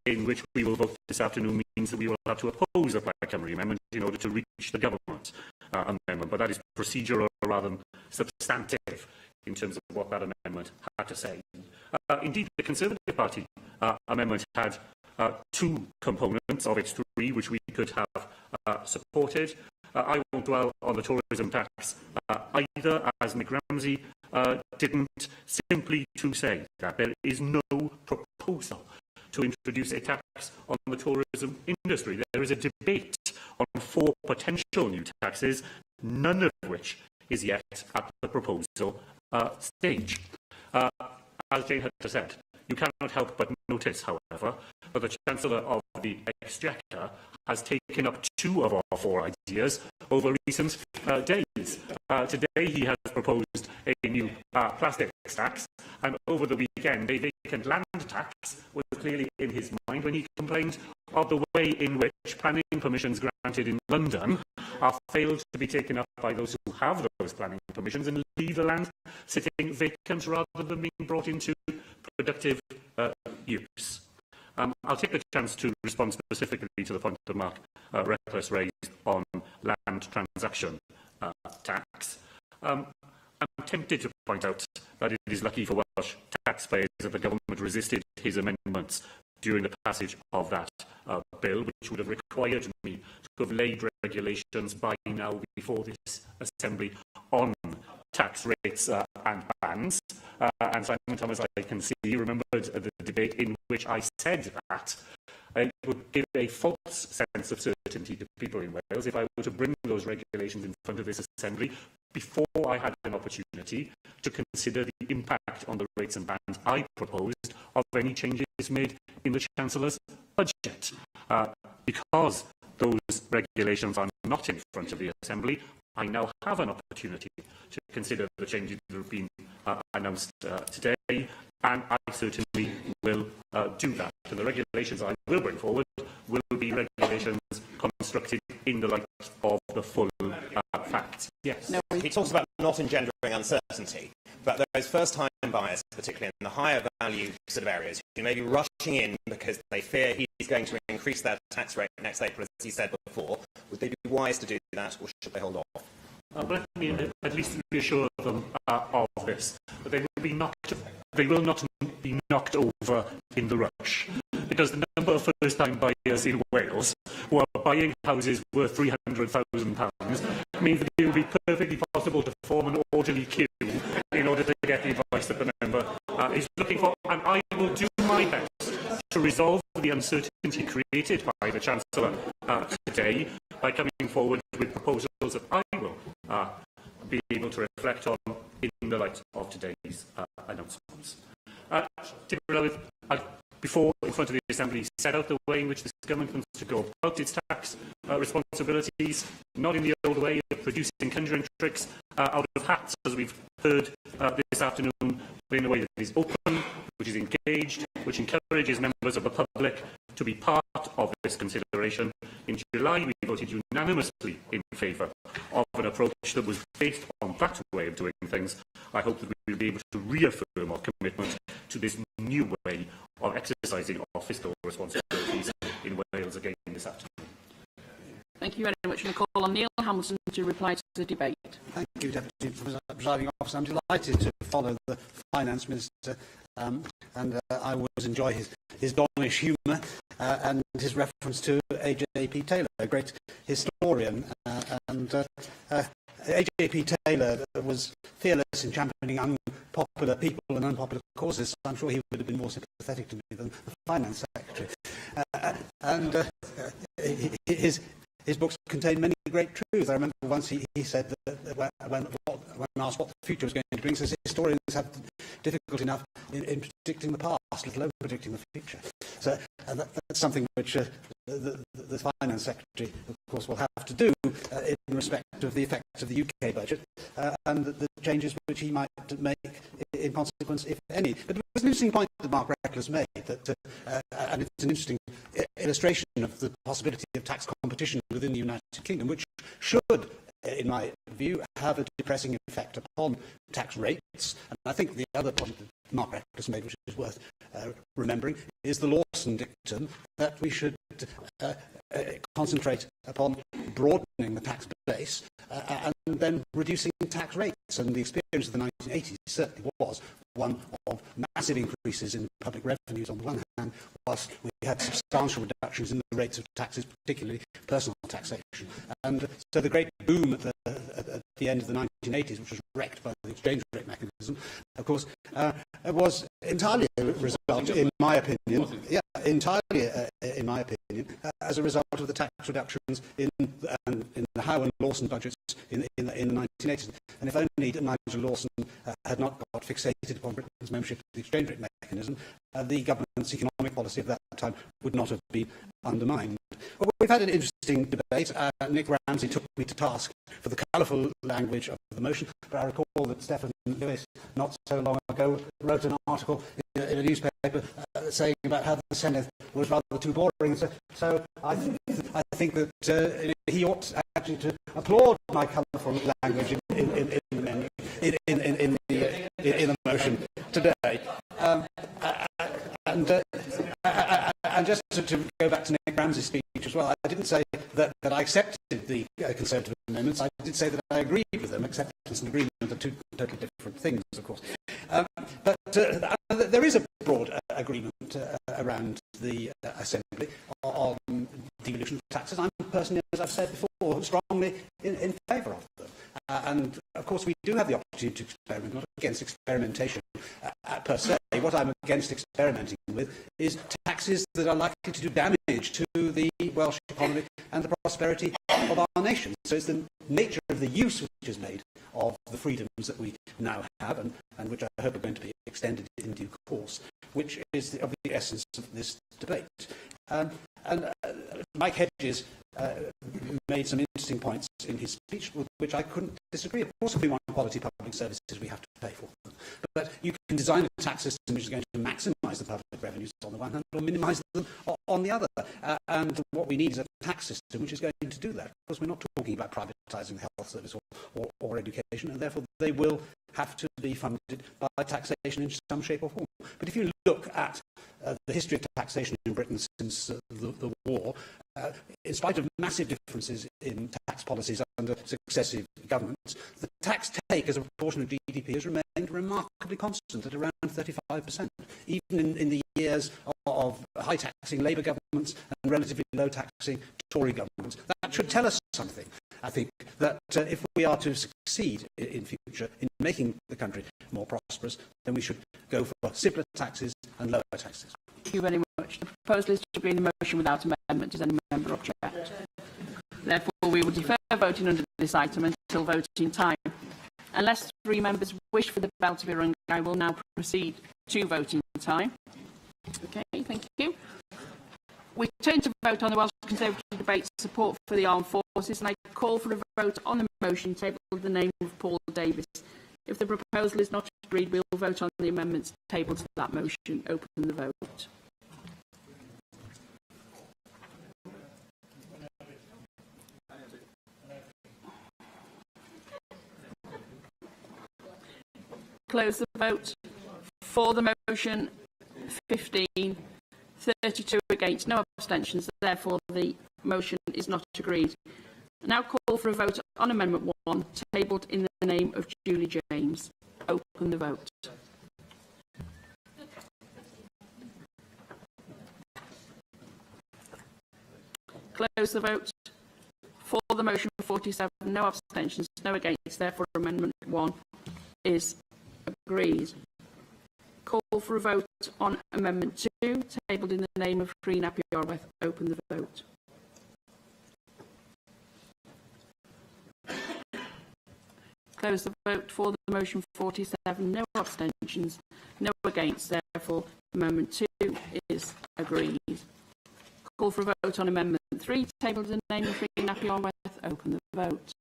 in which we will vote this afternoon means that we will have to oppose the Plaid Cymru amendment in order to reach the government amendment, but that is procedural rather than substantive in terms of what that amendment had to say. Indeed, the Conservative Party amendment had two components of its three which we could have supported. I won't dwell on the tourism tax either, as Mick Ramsey didn't, simply to say that there is no proposal to introduce a tax on the tourism industry. There is a debate on 4 potential new taxes, none of which is yet at the proposal stage. As Jane Hunter said, you cannot help but notice, however, that the Chancellor of the Exchequer has taken up 2 of our 4 ideas over recent days. Today he has proposed a new plastics tax, and over the weekend a vacant land tax was clearly in his mind when he complained of the way in which planning permissions granted in London are failed to be taken up by those who have those planning permissions and leave the land sitting vacant rather than being brought into productive use. I'll take the chance to respond specifically to the point that Mark Reckless raised on land transaction tax. I'm tempted to point out that it is lucky for Welsh taxpayers that the government resisted his amendments during the passage of that bill, which would have required me to have laid regulations by now before this Assembly on tax rates and bans. And Simon Thomas, I can see, remembered the debate in which I said that it would give a false sense of certainty to people in Wales if I were to bring those regulations in front of this Assembly before I had an opportunity to consider the impact on the rates and bans I proposed of any changes made in the Chancellor's budget. Because those regulations are not in front of the Assembly, I now have an opportunity to consider the changes that have been announced today, and I certainly will do that. And the regulations I will bring forward will be regulations constructed in the light of the full facts. Yes. No, he talks about not engendering uncertainty, but there is first-time buyers, particularly in the higher value sort of areas, who may be rushing in because they fear he's going to increase their tax rate next April, as he said before. Would they be wise to do that, or should they hold off? Let me at least reassure them of this, that they will not be knocked over in the rush, because the number of first-time buyers in Wales who are buying houses worth £300,000 means that it will be perfectly possible to form an orderly queue in order to get the advice that the member is looking for, and I will do my best to resolve the uncertainty created by the Chancellor today by coming forward with proposals that I will be able to reflect on in the light of today's announcements. I'd before in front of the Assembly set out the way in which this government wants to go about its tax responsibilities, not in the old way of producing conjuring tricks out of hats, as we've heard this afternoon, but in a way that is open, which is engaged, which encourages members of the public to be part of this consideration. In July, we voted unanimously in favour of an approach that was based on that way of doing things. I hope that we will be able to reaffirm our commitment to this new way of exercising our fiscal responsibilities in Wales again this afternoon. Thank you very much. I'm going to call on Neil Hamilton to reply to the debate. Thank you, Deputy Presiding Officer. I'm delighted to follow the Finance Minister, and I always enjoy his Donish humour and his reference to A.J.P. Taylor, a great historian. A.J.P. Taylor was fearless in championing unpopular people and unpopular causes. I'm sure he would have been more sympathetic to me than the Finance Secretary. His books contain many great truths. I remember once he said that when asked what the future was going to bring, he says historians have difficulty enough in predicting the past, let alone predicting the future. So that's something which the Finance Secretary, of course, will have to do in respect of the effects of the UK budget and the changes which he might make in consequence, if any. But it was an interesting point that Mark Reckless made, that, and it's an interesting illustration of the possibility of tax competition within the United Kingdom, which should, in my view, have a depressing effect upon tax rates. And I think the other point that Mark Reckless made, which is worth remembering, is the Lawson dictum that we should concentrate upon broadening the tax base and then reducing tax rates. And the experience of the 1980s certainly was one of massive increases in public revenues on the one hand, whilst we had substantial reductions in the rates of taxes, particularly personal taxation. And so the great boom at the end of the 1980s, which was wrecked by the exchange rate mechanism, of course, was entirely a result, in my opinion, as a result of the tax reductions in the Howe and Lawson budgets in the 1980s. And if only Nigel Lawson had not got fixated upon Britain's membership of the exchange rate mechanism, the government's economic policy of that time would not have been undermined. Well, we've had an interesting debate. Nick Ramsey took me to task for the colourful language of the motion, but I recall that Stephen Lewis, not so long ago, wrote an article in a newspaper saying about how the Senedd was rather too boring. So I think that he ought actually to applaud my colourful language in the motion today. And just to go back to Nick Ramsey's speech as well, I didn't say that I accepted the Conservative amendments. I did say that I agreed with them. Acceptance and agreement are two totally different things, of course. But there is a broad agreement around the Assembly on devolution of taxes. I'm personally, as I've said before, strongly in favour of them. And, of course, we do have the opportunity to experiment, not against experimentation per se. What I'm against experimenting with is taxes that are likely to do damage to the Welsh economy and the prosperity of our nation. So it's the nature of the use which is made of the freedoms that we now have and which I hope are going to be extended in due course, which is of the essence of this debate. Mike Hedges made some interesting points in his speech with which I couldn't disagree. Of course, if we want quality public services, we have to pay for them. But you can design a tax system which is going to maximise the public revenues on the one hand or minimise them on the other. And what we need is a tax system which is going to do that. Of course, we're not talking about privatising the health service or education, and therefore they will have to be funded by taxation in some shape or form. But if you look at the history of taxation in Britain since the war, in spite of massive differences in tax policies under successive governments, the tax take as a proportion of GDP has remained remarkably constant at around 35%, even in the years of high taxing Labour governments and relatively low taxing Tory governments. That should tell us something, I think, that if we are to succeed in future in making the country more prosperous, then we should go for simpler taxes and lower taxes. Thank you very much. The proposal is to agree the motion without amendment. Does any member object? Therefore, we will defer voting under this item until voting time. Unless three members wish for the bell to be rung, I will now proceed to voting time. Okay, thank you. We turn to vote on the Welsh Conservative debate support for the armed forces, and I call for a vote on the motion tabled in the name of Paul Davis. If the proposal is not agreed, we will vote on the amendments tabled to that motion. Open the vote. Close the vote. For the motion, 15. 32 against, no abstentions. Therefore, the motion is not agreed. I now call for a vote on Amendment 1, tabled in the name of Julie James. Open the vote. Close the vote. For the motion, 47, no abstentions, no against. Therefore, Amendment 1 is agreed. Call for a vote on Amendment 2, tabled in the name of Rhys ap Iorwerth. Open the vote. Close the vote. For the motion, 47, no abstentions, no against. Therefore, Amendment 2 is agreed. Call for a vote on Amendment 3, tabled in the name of Rhys ap Iorwerth. Open the vote.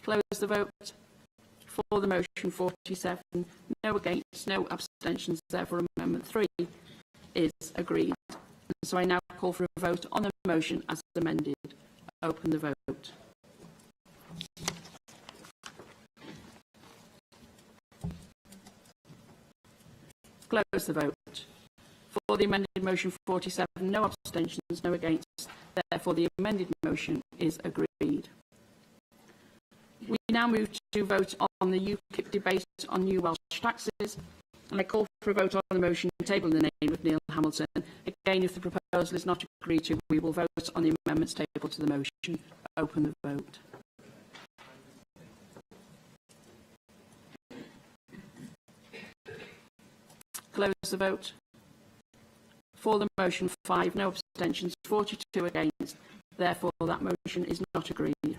Close the vote. For the motion, 47, no against, no abstentions. Therefore, Amendment 3 is agreed. And so I now call for a vote on the motion as amended. Open the vote. Close the vote. For the amended motion, 47, no abstentions, no against. Therefore, the amended motion is agreed. We now move to vote on the UKIP debate on new Welsh taxes, and I call for a vote on the motion tabled in the name of Neil Hamilton. Again, if the proposal is not agreed to, we will vote on the amendments tabled to the motion. Open the vote. Close the vote. For the motion, 5, no abstentions, 42 against. Therefore, that motion is not agreed.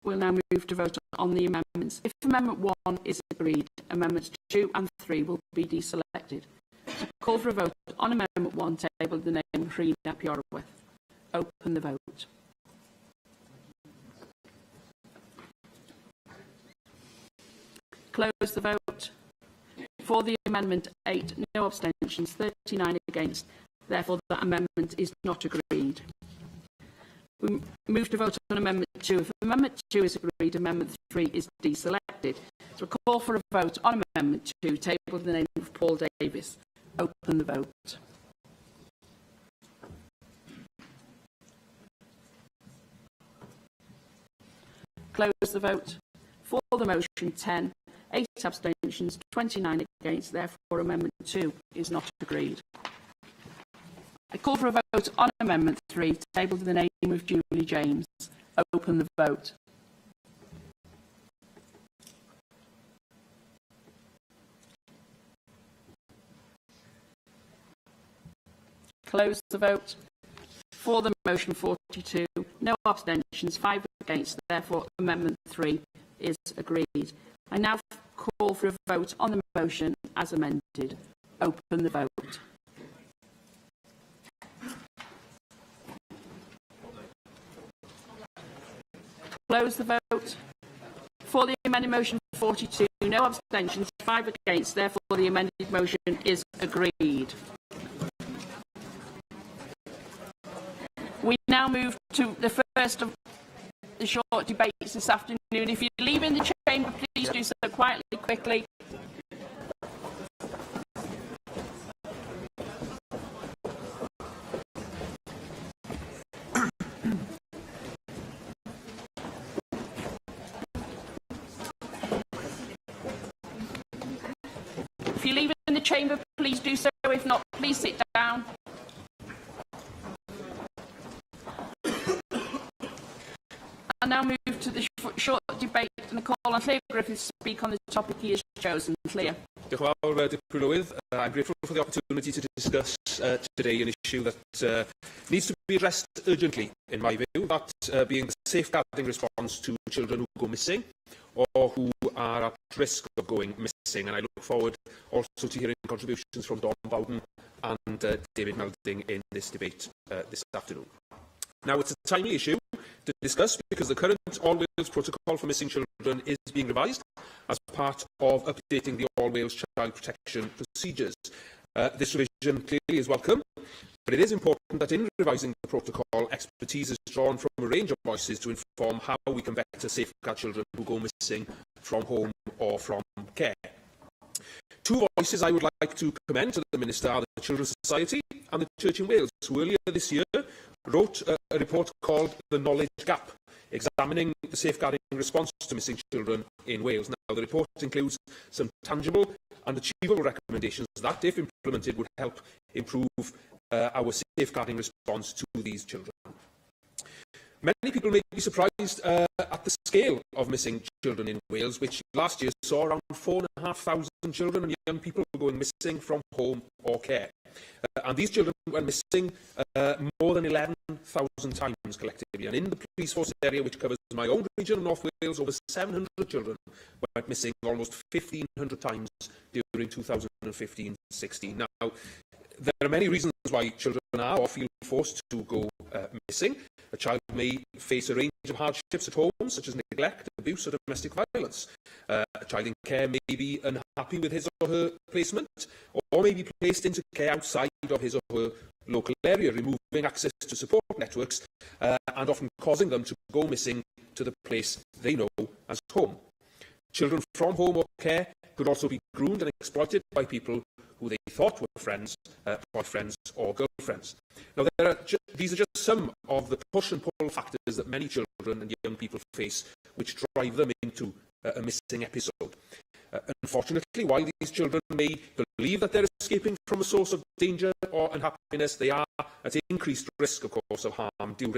We'll now move to vote on the amendments. If Amendment 1 is agreed, Amendments 2 and 3 will be deselected. I call for a vote on Amendment 1, tabled in the name of Rhys ap Iorwerth. Open the vote. Close the vote. For the amendment, 8, no abstentions, 39 against. Therefore, that amendment is not agreed. We move to vote on Amendment 2. If Amendment 2 is agreed, Amendment 3 is deselected. So a call for a vote on Amendment 2, tabled in the name of Paul Davis. Open the vote. Close the vote. For the motion, 10. 8 abstentions, 29 against. Therefore, Amendment 2 is not agreed. I call for a vote on Amendment 3, tabled in the name of Julie James. Open the vote. Close the vote. For the motion, 42. No abstentions, 5 against. Therefore, Amendment 3 is agreed. I now call for a vote on the motion as amended. Open the vote. Close the vote. For the amended motion, 42. No abstentions, 5 against. Therefore, the amended motion is agreed. We now move to the first of the short debates this afternoon. If you're leaving the chamber, please do so quietly, quickly. If you're leaving the chamber, please do so. If not, please sit down. I now move to the short debate and the call on Claire Griffiths to speak on the topic he has chosen. Claire. Diolch yn fawr, Dipyn Llywydd. I'm grateful for the opportunity to discuss today an issue that needs to be addressed urgently, in my view, that being the safeguarding response to children who go missing or who are at risk of going missing. And I look forward also to hearing contributions from Don Bowden and David Melding in this debate this afternoon. Now, it's a timely issue to discuss because the current All Wales Protocol for Missing Children is being revised as part of updating the All Wales Child Protection Procedures. This revision clearly is welcome, but it is important that in revising the protocol, expertise is drawn from a range of voices to inform how we can better safeguard children who go missing from home or from care. Two voices I would like to commend to the Minister are the Children's Society and the Church in Wales, who earlier this year wrote a report called The Knowledge Gap, examining the safeguarding response to missing children in Wales. Now, the report includes some tangible and achievable recommendations that, if implemented, would help improve our safeguarding response to these children. Many people may be surprised at the scale of missing children in Wales, which last year saw around 4,500 children and young people going missing from home or care. And these children went missing more than 11,000 times collectively. And in the police force area, which covers my own region of North Wales, over 700 children went missing almost 1,500 times during 2015-16. Now, there are many reasons why children are or feel forced to go missing. A child may face a range of hardships at home, such as neglect, abuse or domestic violence. A child in care may be unhappy with his or her placement, or may be placed into care outside of his or her local area, removing access to support networks and often causing them to go missing to the place they know as home. Children from home or care could also be groomed and exploited by people who they thought were friends, boyfriends or girlfriends. Now, these are just some of the push and pull factors that many children and young people face, which drive them into a missing episode. Unfortunately, while these children may believe that they're escaping from a source of danger or unhappiness, they are at increased risk, of course, of harm during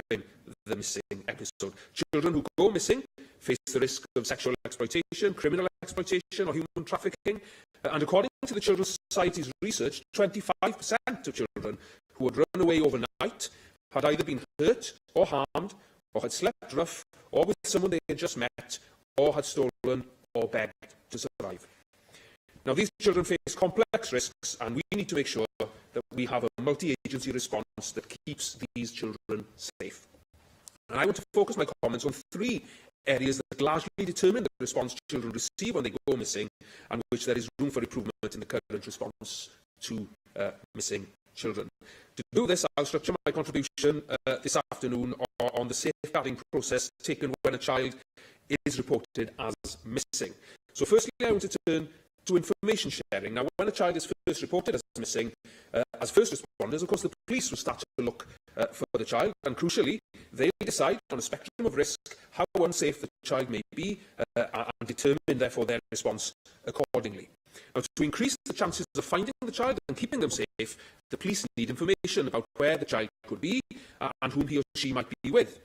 the missing episode. Children who go missing face the risk of sexual exploitation, criminal exploitation or human trafficking. And according to the Children's Society's research, 25% of children who had run away overnight had either been hurt or harmed, or had slept rough, or with someone they had just met, or had stolen or begged to survive. Now, these children face complex risks, and we need to make sure that we have a multi-agency response that keeps these children safe. And I want to focus my comments on three areas that largely determine the response children receive when they go missing, and which there is room for improvement in the current response to missing children. To do this, I'll structure my contribution this afternoon on the safeguarding process taken when a child is reported as missing. So firstly, I want to turn to information sharing. Now, when a child is first reported as missing, as first responders, of course, the police will start to look for the child, and crucially, they'll decide on a spectrum of risk how unsafe the child may be and determine, therefore, their response accordingly. Now, to increase the chances of finding the child and keeping them safe, the police need information about where the child could be and whom he or she might be with.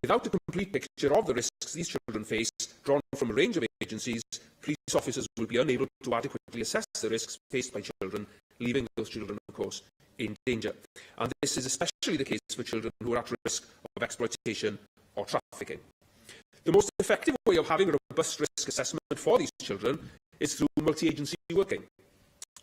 Without a complete picture of the risks these children face, drawn from a range of agencies, police officers will be unable to adequately assess the risks faced by children, leaving those children, of course, in danger. And this is especially the case for children who are at risk of exploitation or trafficking. The most effective way of having a robust risk assessment for these children is through multi-agency working.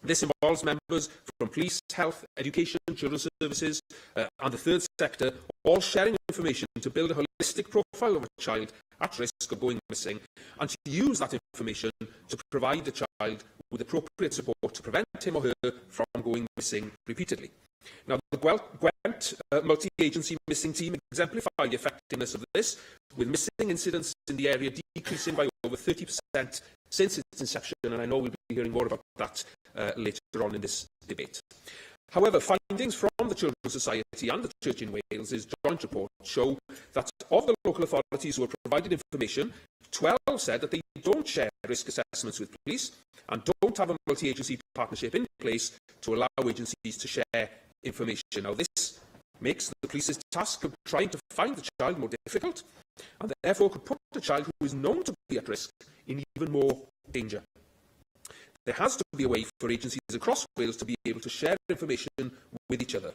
This involves members from police, health, education, children's services and the third sector, all sharing information to build a holistic profile of a child at risk of going missing, and to use that information to provide the child with appropriate support to prevent him or her from going missing repeatedly. Now, the Gwent multi-agency missing team exemplify the effectiveness of this, with missing incidents in the area decreasing by over 30% since its inception, and I know we'll be hearing more about that later on in this debate. However, findings from the Children's Society and the Church in Wales' joint report show that of the local authorities who were provided information, 12 said that they don't share risk assessments with police and don't have a multi-agency partnership in place to allow agencies to share information. Now, this makes the police's task of trying to find the child more difficult, and therefore could put the child who is known to be at risk in even more danger. There has to be a way for agencies across Wales to be able to share information with each other.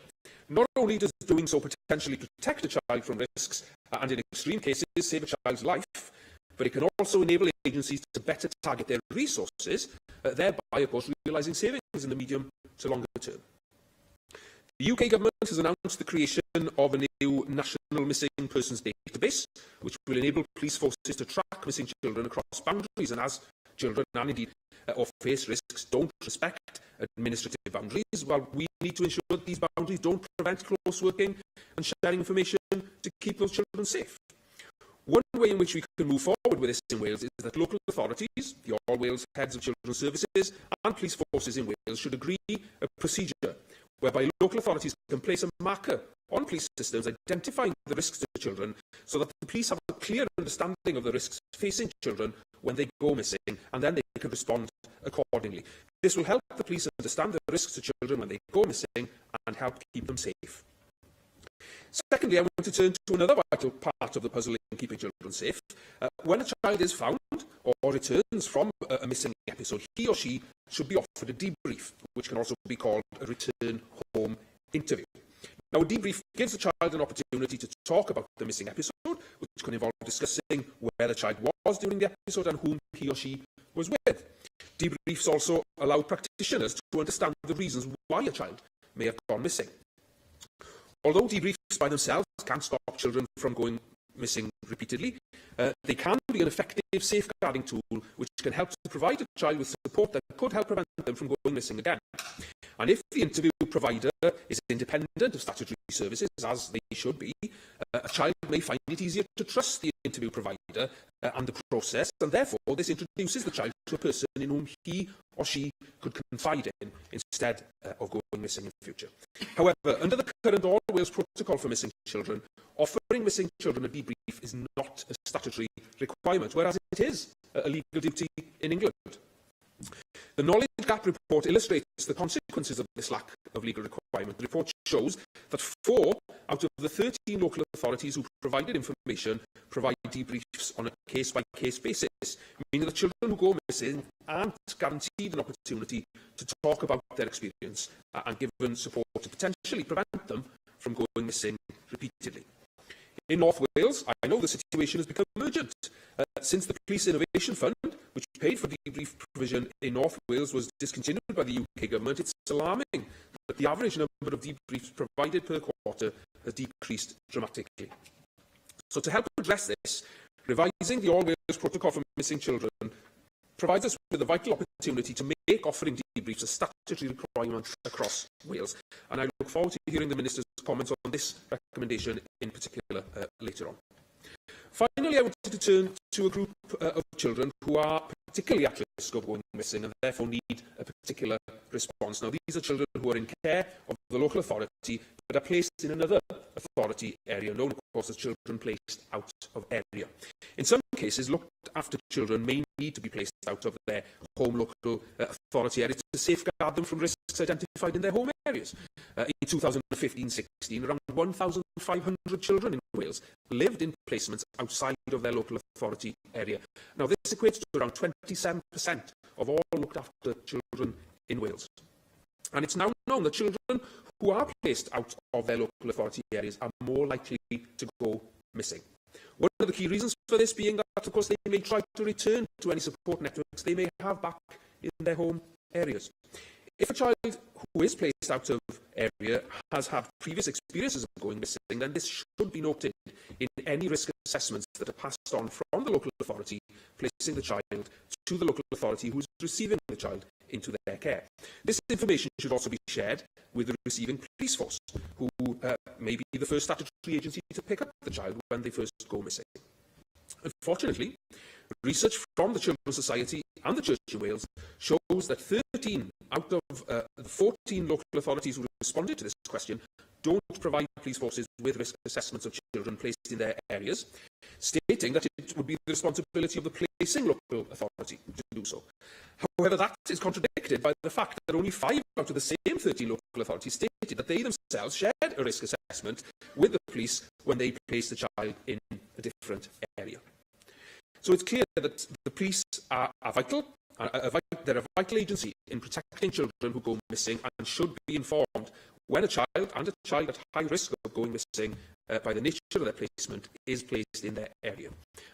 Not only does doing so potentially protect a child from risks and in extreme cases save a child's life, but it can also enable agencies to better target their resources, thereby, of course, realising savings in the medium to longer term. The UK Government has announced the creation of a new National Missing Persons Database, which will enable police forces to track missing children across boundaries, and as children and indeed or face risks don't respect administrative boundaries, well, we need to ensure that these boundaries don't prevent close working and sharing information to keep those children safe. One way in which we can move forward with this in Wales is that local authorities, the All Wales Heads of Children's Services and police forces in Wales should agree a procedure whereby local authorities can place a marker on police systems identifying the risks to children so that the police have a clear understanding of the risks facing children when they go missing, and then they can respond accordingly. This will help the police understand the risks to children when they go missing and help keep them safe. Secondly, I want to turn to another vital part of the puzzle in keeping children safe. When a child is found or returns from a missing episode, he or she should be offered a debrief, which can also be called a return home interview. Now, a debrief gives the child an opportunity to talk about the missing episode, which can involve discussing where the child was during the episode and whom he or she was with. Debriefs also allow practitioners to understand the reasons why a child may have gone missing. Although debriefs by themselves can stop children from going missing repeatedly, they can be an effective safeguarding tool which can help to provide a child with support that could help prevent them from going missing again. And if the interview provider is independent of statutory services, as they should be, a child may find it easier to trust the interview provider and the process, and therefore this introduces the child to a person in whom he or she could confide in instead of going missing in future. However, under the current All Wales Protocol for Missing Children, offering missing children a debrief is not a statutory requirement, whereas it is a legal duty in England. The Knowledge Gap report illustrates the consequences of this lack of legal requirement. The report shows that 4 out of the 13 local authorities who provided information provide debriefs on a case-by-case basis, meaning that children who go missing aren't guaranteed an opportunity to talk about their experience and given support to potentially prevent them from going missing repeatedly. In North Wales, I know the situation has become urgent. Since the Police Innovation Fund, which paid for debrief provision in North Wales, was discontinued by the UK Government, it's alarming that the average number of debriefs provided per quarter has decreased dramatically. So to help address this, revising the All Wales Protocol for Missing Children provides us with a vital opportunity to make offering debriefs a statutory requirement across Wales. And I look forward to hearing the Minister's comments on this recommendation in particular later on. Finally, I wanted to turn to a group of children who are particularly at risk of going missing and therefore need a particular response. Now, these are children who are in care of the local authority but are placed in another authority area, known, of course, as children placed out of area. In some cases, looked after children may need to be placed out of their home local authority area to safeguard them from risks identified in their home areas. In 2015-16, around 1,500 children in Wales lived in placements outside of their local authority area. Now, this equates to around 27% of all looked after children in Wales. And it's now known that children who are placed out of their local authority areas are more likely to go missing. One of the key reasons for this being that, of course, they may try to return to any support networks they may have back in their home areas. If a child who is placed out of area has had previous experiences of going missing, then this should be noted in any risk assessments that are passed on from the local authority, placing the child to the local authority who is receiving the child into their care. This information should also be shared with the receiving police force, who may be the first statutory agency to pick up the child when they first go missing. Unfortunately, research from the Children's Society and the Church in Wales shows that 13 out of the 14 local authorities who responded to this question don't provide police forces with risk assessments of children placed in their areas, stating that it would be the responsibility of the placing local authority to do so. However, that is contradicted by the fact that only 5 out of the same 13 local authorities stated that they themselves shared a risk assessment with the police when they placed the child in a different area. So it's clear that the police are vital They're a vital agency in protecting children who go missing and should be informed when a child at high risk of going missing by the nature of their placement is placed in their area.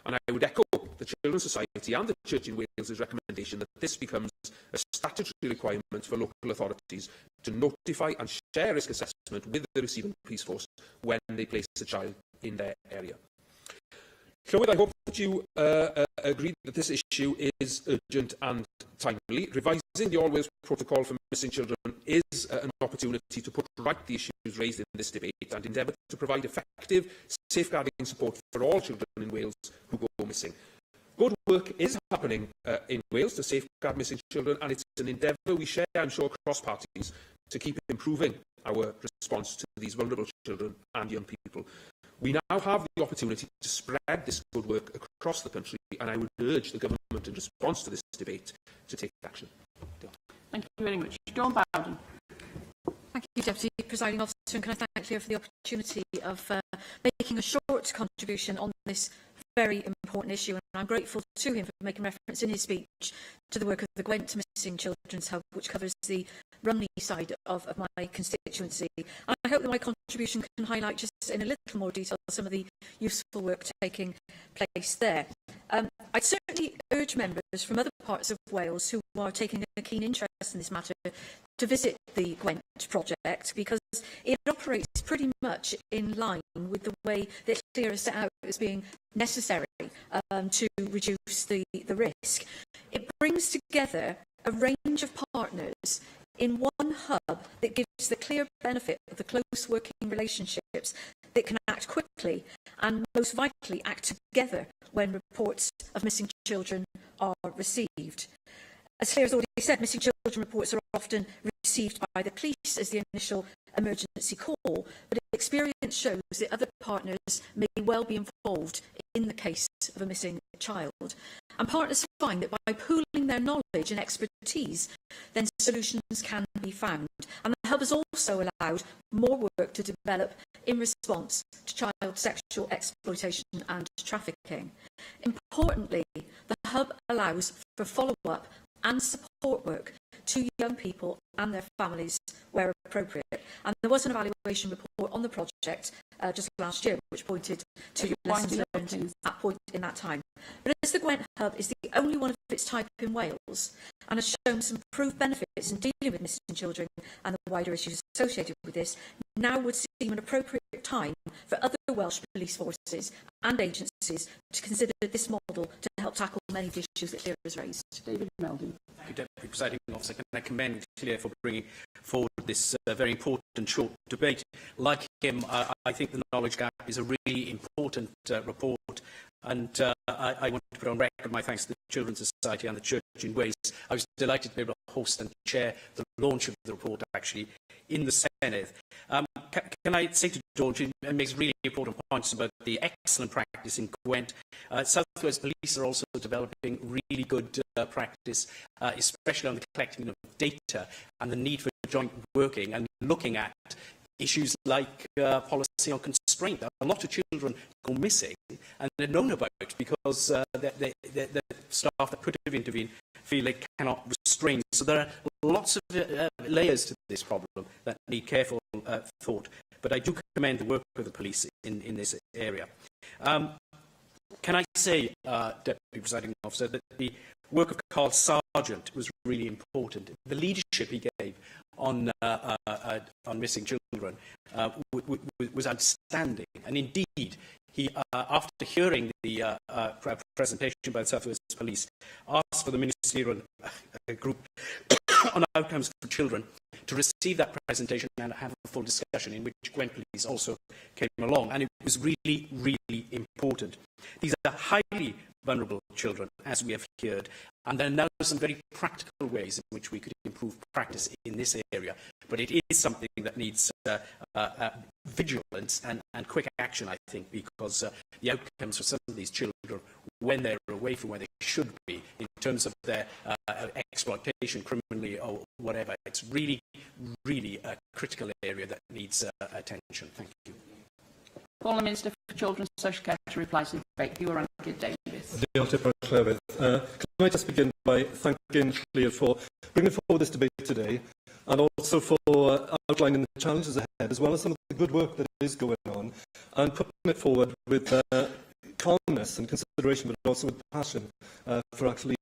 And I would echo the Children's Society and the Church in Wales' recommendation that this becomes a statutory requirement for local authorities to notify and share risk assessment with the receiving police force when they place a child in their area. Llywydd, I hope that you agree that this issue is urgent and timely. Revising the All Wales Protocol for Missing Children is an opportunity to put right the issues raised in this debate and endeavour to provide effective safeguarding support for all children in Wales who go missing. Good work is happening in Wales to safeguard missing children, and it's an endeavour we share, I'm sure, across parties to keep improving our response to these vulnerable children and young people. We now have the opportunity to spread this good work across the country, and I would urge the Government, in response to this debate, to take action. Thank you very much. Dawn Bowden. Thank you, Deputy Presiding Officer, and can I thank Claire for the opportunity of making a short contribution on this very important issue, and I'm grateful to him for making reference in his speech to the work of the Gwent Missing Children's Hub, which covers the Rumney side of my constituency. And I hope that my contribution can highlight just in a little more detail some of the useful work taking place there. I'd certainly urge members from other parts of Wales who are taking a keen interest in this matter to visit the Gwent project, because it operates pretty much in line with the way that Claire has set out as being necessary to reduce the risk. It brings together a range of partners in one hub that gives the clear benefit of the close working relationships that can act quickly and most vitally act together when reports of missing children are received. As Claire has already said, missing children reports are often received by the police as the initial emergency call, but experience shows that other partners may well be involved in the case of a missing child. And partners find that by pooling their knowledge and expertise, then solutions can be found. And the Hub has also allowed more work to develop in response to child sexual exploitation and trafficking. Importantly, the Hub allows for follow-up and support work to young people and their families where appropriate. And there was an evaluation report on the project just last year, which pointed to lessons learned at point in that time. But as the Gwent Hub is the only one of its type in Wales and has shown some proved benefits in dealing with missing children and the wider issues associated with this, now would seem an appropriate time for other Welsh police forces and agencies to consider this model to help tackle many of the issues that Claire has raised. David Meldon. Thank you, Deputy Presiding Officer. Can I commend Claire for bringing forward this very important short debate. Like him, I think the knowledge gap is a really important report, and I want to put on record my thanks to the Children's Society and the Church in Wales. I was delighted to be able to host and chair the launch of the report, actually, in the Senedd. Can I say to Dawn, she makes really important points about the excellent practice in Gwent. South Wales Police are also developing really good practice, especially on the collecting of data and the need for joint working and looking at issues like policy on constraint. A lot of children go missing and they're known about because the staff that could have intervened feel they cannot restrain. So there are lots of layers to this problem that need careful thought. But I do commend the work of the police in this area. Can I say, Deputy Presiding Officer, that the work of Carl Sargent was really important. The leadership he gave on missing children was outstanding. And indeed, he, after hearing the presentation by the South Wales Police, asked for the ministerial group on outcomes for children to receive that presentation and have a full discussion, in which Gwent Police also came along. And it was really, really important. These are highly vulnerable children, as we have heard, and there are now some very practical ways in which we could improve practice in this area. But it is something that needs vigilance and quick action, I think, because the outcomes for some of these children, when they're away from where they should be, in terms of their exploitation, criminally or whatever, it's really, really a critical area that needs attention. Thank you. Call the Minister for Children and Social Care to reply to the debate. Hugh Rankin Davis. Can I just begin by thanking Cleo for bringing forward this debate today, and also for outlining the challenges ahead, as well as some of the good work that is going on, and putting it forward with calmness and consideration, but also with passion for actually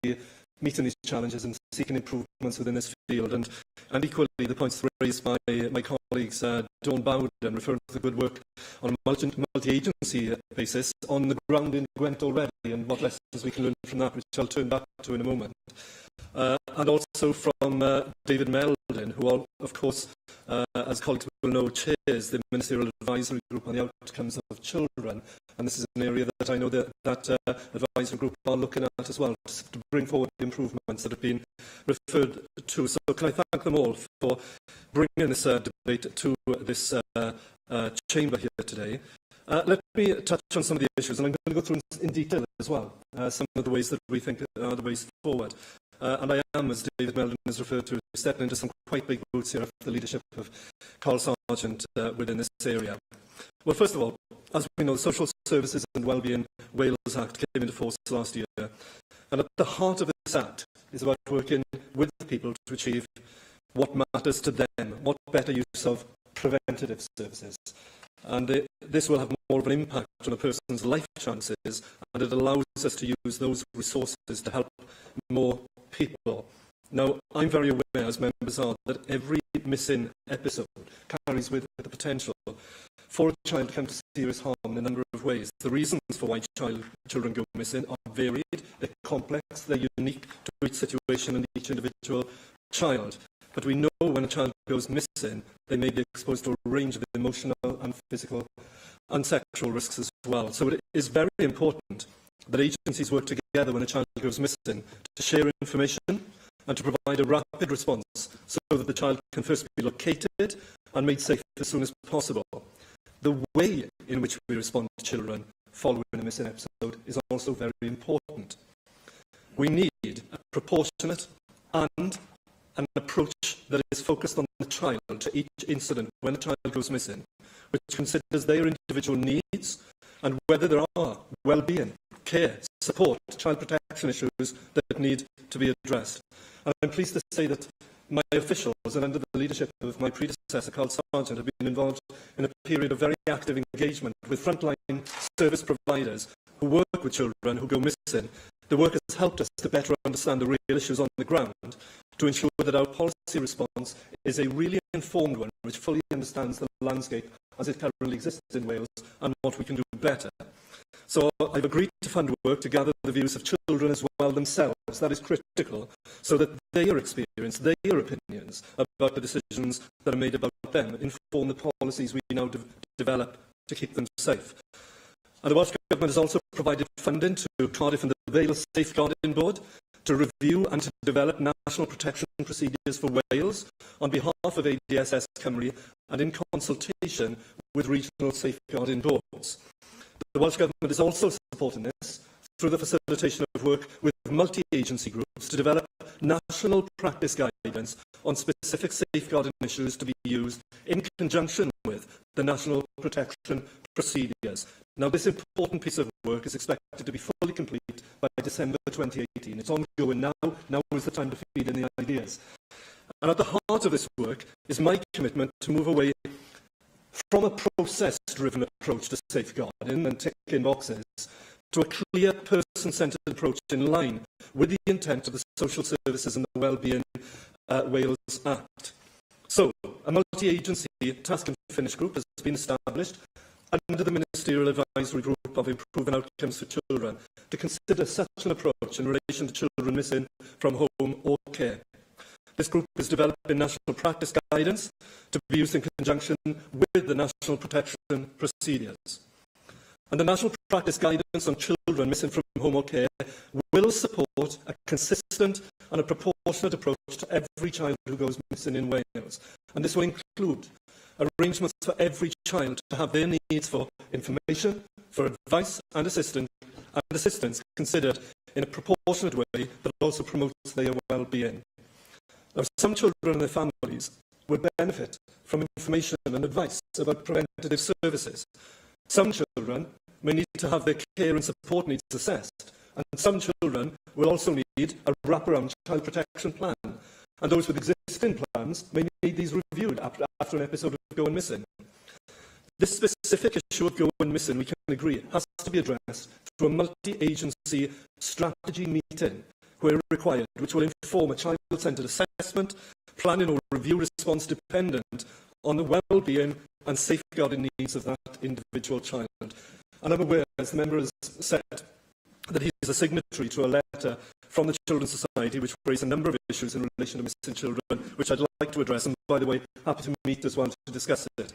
meeting these challenges and seeking improvements within this field. And equally, the points raised by my colleagues, Dawn Bowden, referring to the good work on a multi-agency basis on the ground in Gwent already, and what lessons we can learn from that, which I'll turn back to in a moment. And also from David Meldon, who, of course, as colleagues will know, chairs the Ministerial Advisory Group on the Outcomes of Children. And this is an area that I know that advisory group are looking at as well, to bring forward improvements that have been referred to. So can I thank them all for bringing this debate to this chamber here today. Let me touch on some of the issues, and I'm going to go through in detail as well, some of the ways that we think are the ways forward. And I am, as David Meldon has referred to, stepping into some quite big boots here after the leadership of Carl Sargent within this area. Well, first of all, as we know, the Social Services and Wellbeing Wales Act came into force last year. And at the heart of this Act is about working with people to achieve what matters to them, what better use of preventative services. And this will have more of an impact on a person's life chances, and it allows us to use those resources to help more people. Now, I'm very aware, as members are, that every missing episode carries with it the potential for a child to come to serious harm in a number of ways. The reasons for why children go missing are varied, they're complex, they're unique to each situation and each individual child. But we know when a child goes missing, they may be exposed to a range of emotional and physical and sexual risks as well. So it is very important that agencies work together when a child goes missing to share information and to provide a rapid response so that the child can first be located and made safe as soon as possible. The way in which we respond to children following a missing episode is also very important. We need a proportionate and an approach that is focused on the child to each incident when a child goes missing, which considers their individual needs and whether there are well-being, care, support, child protection issues that need to be addressed. And I'm pleased to say that my officials, and under the leadership of my predecessor, Carl Sargent, have been involved in a period of very active engagement with frontline service providers who work with children who go missing. The work has helped us to better understand the real issues on the ground, to ensure that our policy response is a really informed one, which fully understands the landscape as it currently exists in Wales and what we can do better. So I've agreed to fund work to gather the views of children as well themselves. That is critical, so that their experience, their opinions about the decisions that are made about them inform the policies we now develop to keep them safe. And the Welsh Government has also provided funding to Cardiff and the Vale Safeguarding Board to review and to develop national protection procedures for Wales on behalf of ADSS Cymru and in consultation with regional safeguarding boards. The Welsh Government is also supporting this through the facilitation of work with multi-agency groups to develop national practice guidance on specific safeguarding issues to be used in conjunction with the national protection procedures. Now, this important piece of work is expected to be fully complete by December 2018. It's ongoing now. Now is the time to feed in the ideas. And at the heart of this work is my commitment to move away from a process-driven approach to safeguarding and ticking boxes to a clear person-centred approach in line with the intent of the Social Services and the Wellbeing Wales Act. So, a multi-agency task and finish group has been established under the Ministerial Advisory Group of Improving Outcomes for Children to consider such an approach in relation to children missing from home or care. This group is developing national practice guidance to be used in conjunction with the national protection procedures. And the national practice guidance on children missing from home or care will support a consistent and a proportionate approach to every child who goes missing in Wales. And this will include arrangements for every child to have their needs for information, for advice and assistance considered in a proportionate way that also promotes their well-being. Now, some children and their families would benefit from information and advice about preventative services, Some children may need to have their care and support needs assessed, and some children will also need a wraparound child protection plan, and those with existing plans may need these reviewed after an episode of going missing. This specific issue of going missing, we can agree, has to be addressed through a multi-agency strategy meeting where required, which will inform a child-centred assessment, planning or review response dependent on the well-being and safeguarding needs of that individual child. And I'm aware, as the member has said, that he is a signatory to a letter from the Children's Society which raised a number of issues in relation to missing children, which I'd like to address, and by the way, happy to meet as well to discuss it.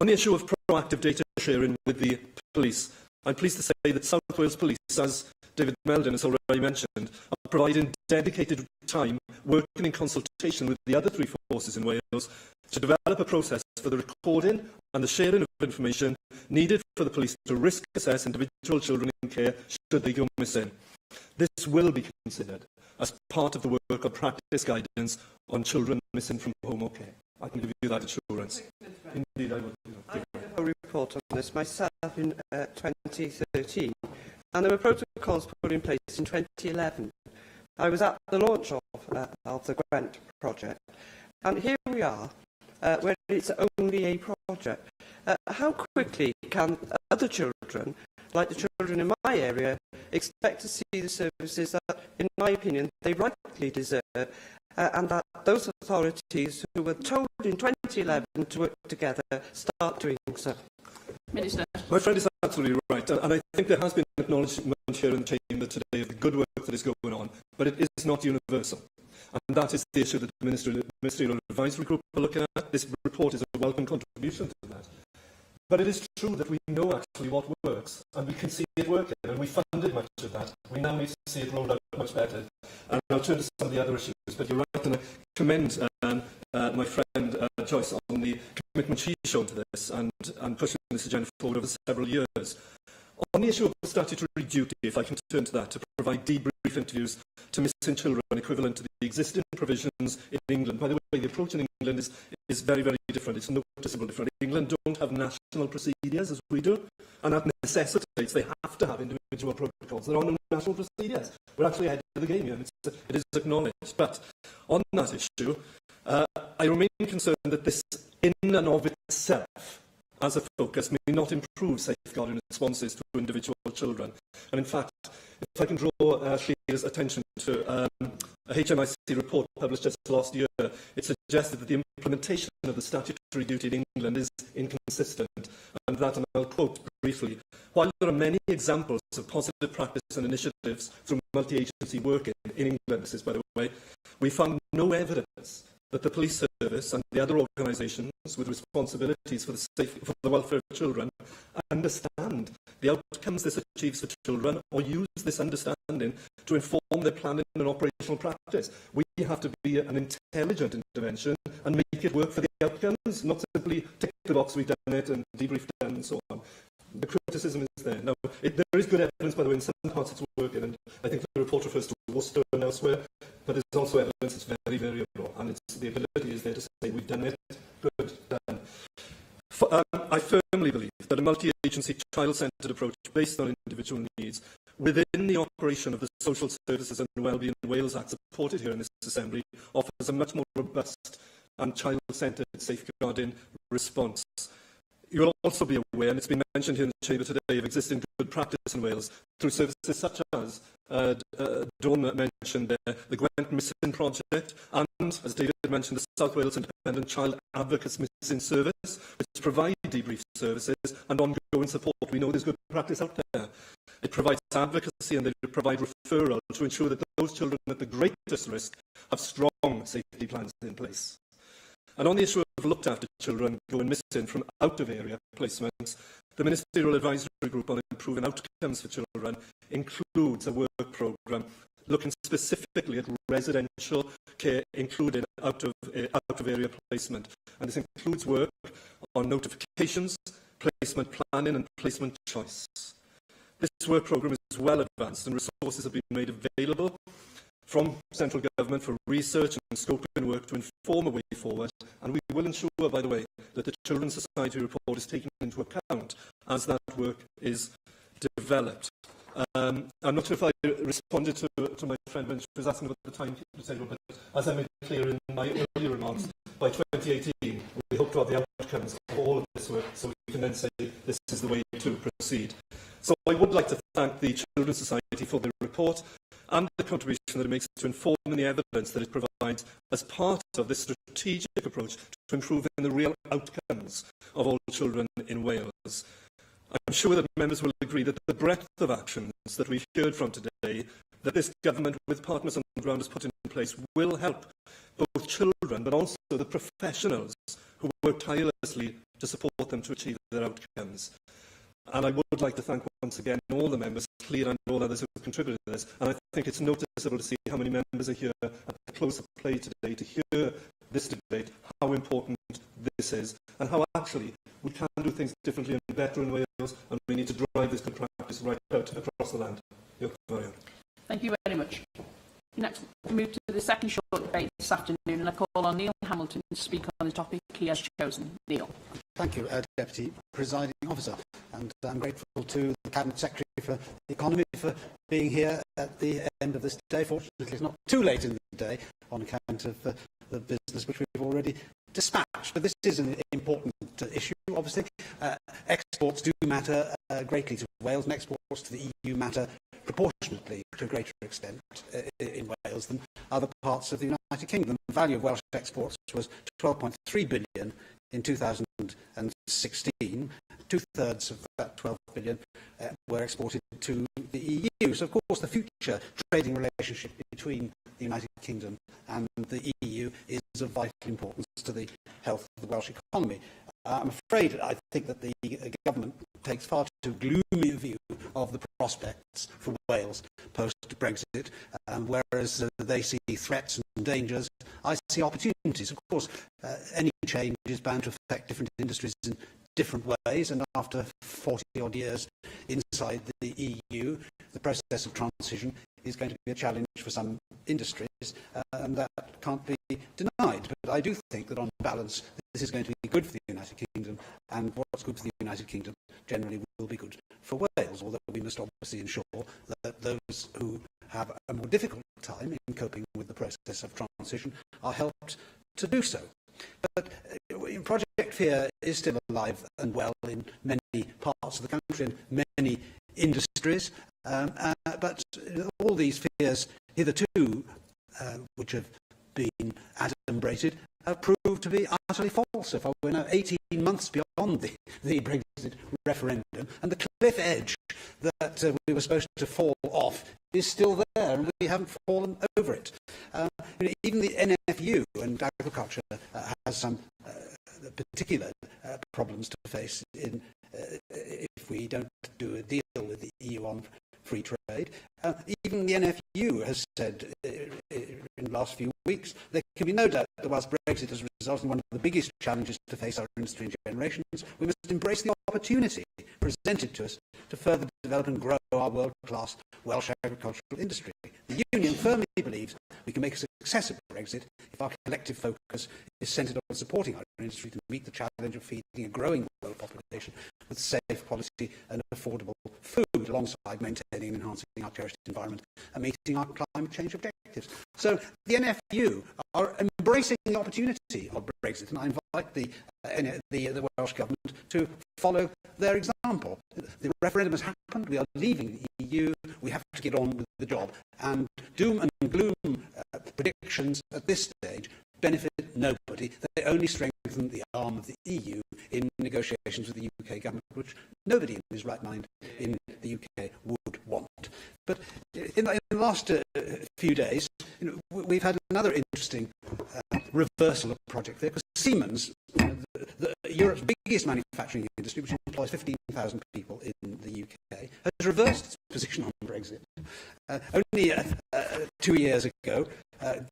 On the issue of proactive data sharing with the police, I'm pleased to say that South Wales Police, as David Meldon has already mentioned, are providing dedicated time working in consultation with the other three forces in Wales to develop a process for the recording and the sharing of information needed for the police to risk assess individual children in care should they go missing. This will be considered as part of the work of practice guidance on children missing from home or care. I can give you that assurance. Indeed, I will. I did a report on this myself in 2013, and there were protocols put in place in 2011. I was at the launch of the Gwent project, and here we are, where it's only a project. How quickly can other children, like the children in my area, expect to see the services that, in my opinion, they rightly deserve, and that those authorities who were told in 2011 to work together start doing so? Minister. My friend is absolutely right, and I think there has been acknowledgement here in the Chamber today of the good work that is going on, but it is not universal. And that is the issue that the Ministerial Advisory Group are looking at. This report is a welcome contribution to that. But it is true that we know actually what works, and we can see it working, and we funded much of that. We now need to see it rolled out much better. And I'll turn to some of the other issues, but you're right, and I commend my friend Joyce on the commitment she's shown to this and pushing this agenda forward over several years. On the issue of statutory duty, if I can turn to that, to provide debrief interviews to missing children equivalent to the existing provisions in England. By the way, the approach in England is very, very different. It's noticeably different. England don't have national procedures as we do, and that necessitates they have to have individual protocols. There are no national procedures. We're actually ahead of the game here, and it is acknowledged. But on that issue, I remain concerned that this, in and of itself, as a focus, may not improve safeguarding responses to individual children. And in fact, if I can draw Llyr's attention to a HMIC report published just last year, it suggested that the implementation of the statutory duty in England is inconsistent. And that, and I'll quote briefly, while there are many examples of positive practice and initiatives through multi-agency work in England, this is by the way, we found no evidence that the police service and the other organisations with responsibilities for the welfare of children understand the outcomes this achieves for children or use this understanding to inform their planning and operational practice. We have to be an intelligent intervention and make it work for the outcomes, not simply tick the box, we've done it and debriefed it and so on. The criticism is there. Now, there is good evidence, by the way, in some parts it's working, and I think the report refers to Worcester and elsewhere, but there's also evidence it's very variable, and the ability is there to say we've done it, good, done. I firmly believe that a multi-agency child-centred approach based on individual needs within the operation of the Social Services and Wellbeing Wales Act supported here in this Assembly offers a much more robust and child-centred safeguarding response. You will also be aware, and it's been mentioned here in the Chamber today, of existing good practice in Wales through services such as Dawn mentioned the Gwent Missing Project, and, as David mentioned, the South Wales Independent Child Advocates Missing Service, which provide debrief services and ongoing support. We know there's good practice out there. It provides advocacy and they provide referral to ensure that those children at the greatest risk have strong safety plans in place. And on the issue of looked after children going missing from out-of-area placements, the Ministerial Advisory Group on Improving Outcomes for Children includes a work programme looking specifically at residential care, including out-of-area placement. And this includes work on notifications, placement planning and placement choice. This work programme is well advanced and resources have been made available. from central government for research and scoping work to inform a way forward, and we will ensure, by the way, that the Children's Society report is taken into account as that work is developed. I'm not sure if I responded to my friend when she was asking about the timetable, but as I made clear in my earlier remarks, by 2018 we hope to have the outcomes of all of this work, so we can then say this is the way to proceed. So I would like to thank the Children's Society for the report and the contribution that it makes to informing the evidence that it provides as part of this strategic approach to improving the real outcomes of all children in Wales. I'm sure that members will agree that the breadth of actions that we've heard from today, that this government with partners on the ground has put in place, will help both children but also the professionals who work tirelessly to support them to achieve their outcomes. And I would like to thank once again all the members, Clear and all others who have contributed to this. And I think it's noticeable to see how many members are here at the close of play today to hear this debate, how important this is, and how actually we can do things differently and better in Wales, and we need to drive this good practice right out across the land. Thank you very much. Next, we move to the second short debate this afternoon, and I call on Neil Hamilton to speak on the topic he has chosen. Neil. Thank you, Deputy Presiding Officer, and I'm grateful to the Cabinet Secretary for the Economy for being here at the end of this day. Fortunately, it's not too late in the day on account of the business which we've already dispatched. But this is an important issue, obviously. Exports do matter greatly to Wales, and exports to the EU matter proportionately to a greater extent in Wales than other parts of the United Kingdom. The value of Welsh exports was 12.3 billion in 2016. Two-thirds of that 12 billion were exported to the EU. So, of course, the future trading relationship between the United Kingdom and the EU is of vital importance to the health of the Welsh economy. I'm afraid I think that the government takes far too gloomy a view of the prospects for Wales post-Brexit, whereas they see threats and dangers, I see opportunities. Of course, any change is bound to affect different industries in different ways, and after 40-odd years inside the EU, the process of transition is going to be a challenge for some industries, and that can't be denied. But I do think that on balance, this is going to be good for the United Kingdom, and what's good for the United Kingdom generally will be good for Wales, although we must obviously ensure that those who have a more difficult time in coping with the process of transition are helped to do so. But Project Fear is still alive and well in many parts of the country and many industries, but all these fears hitherto, which have been adumbrated, have proved to be utterly false. So far, we're now 18 months beyond the Brexit referendum, and the cliff edge that we were supposed to fall off is still there, and we haven't fallen over it. Even the NFU and agriculture has some particular problems to face if we don't do a deal with the EU on free trade. Even the NFU has said in the last few weeks there can be no doubt that whilst Brexit has resulted in one of the biggest challenges to face our industry in generations, we must embrace the opportunity presented to us to further develop and grow our world-class Welsh agricultural industry. The Union firmly believes we can make a success of Brexit if our collective focus is centred on supporting our industry to meet the challenge of feeding a growing world population with safe, quality and affordable food, alongside maintaining and enhancing our cherished environment and meeting our climate change objectives. So the NFU are embracing the opportunity of Brexit, and I invite the Welsh Government to follow their example. The referendum has happened, we are leaving the EU, we have to get on with the job, and doom and gloom predictions at this stage benefit nobody. They only strengthen the arm of the EU in negotiations with the UK government, which nobody in his right mind in the UK would want. But in the last few days, we've had another interesting reversal of Project Fear, because Siemens, Europe's biggest manufacturing industry, which employs 15,000 people in the UK, has reversed its position on Brexit. Only 2 years ago,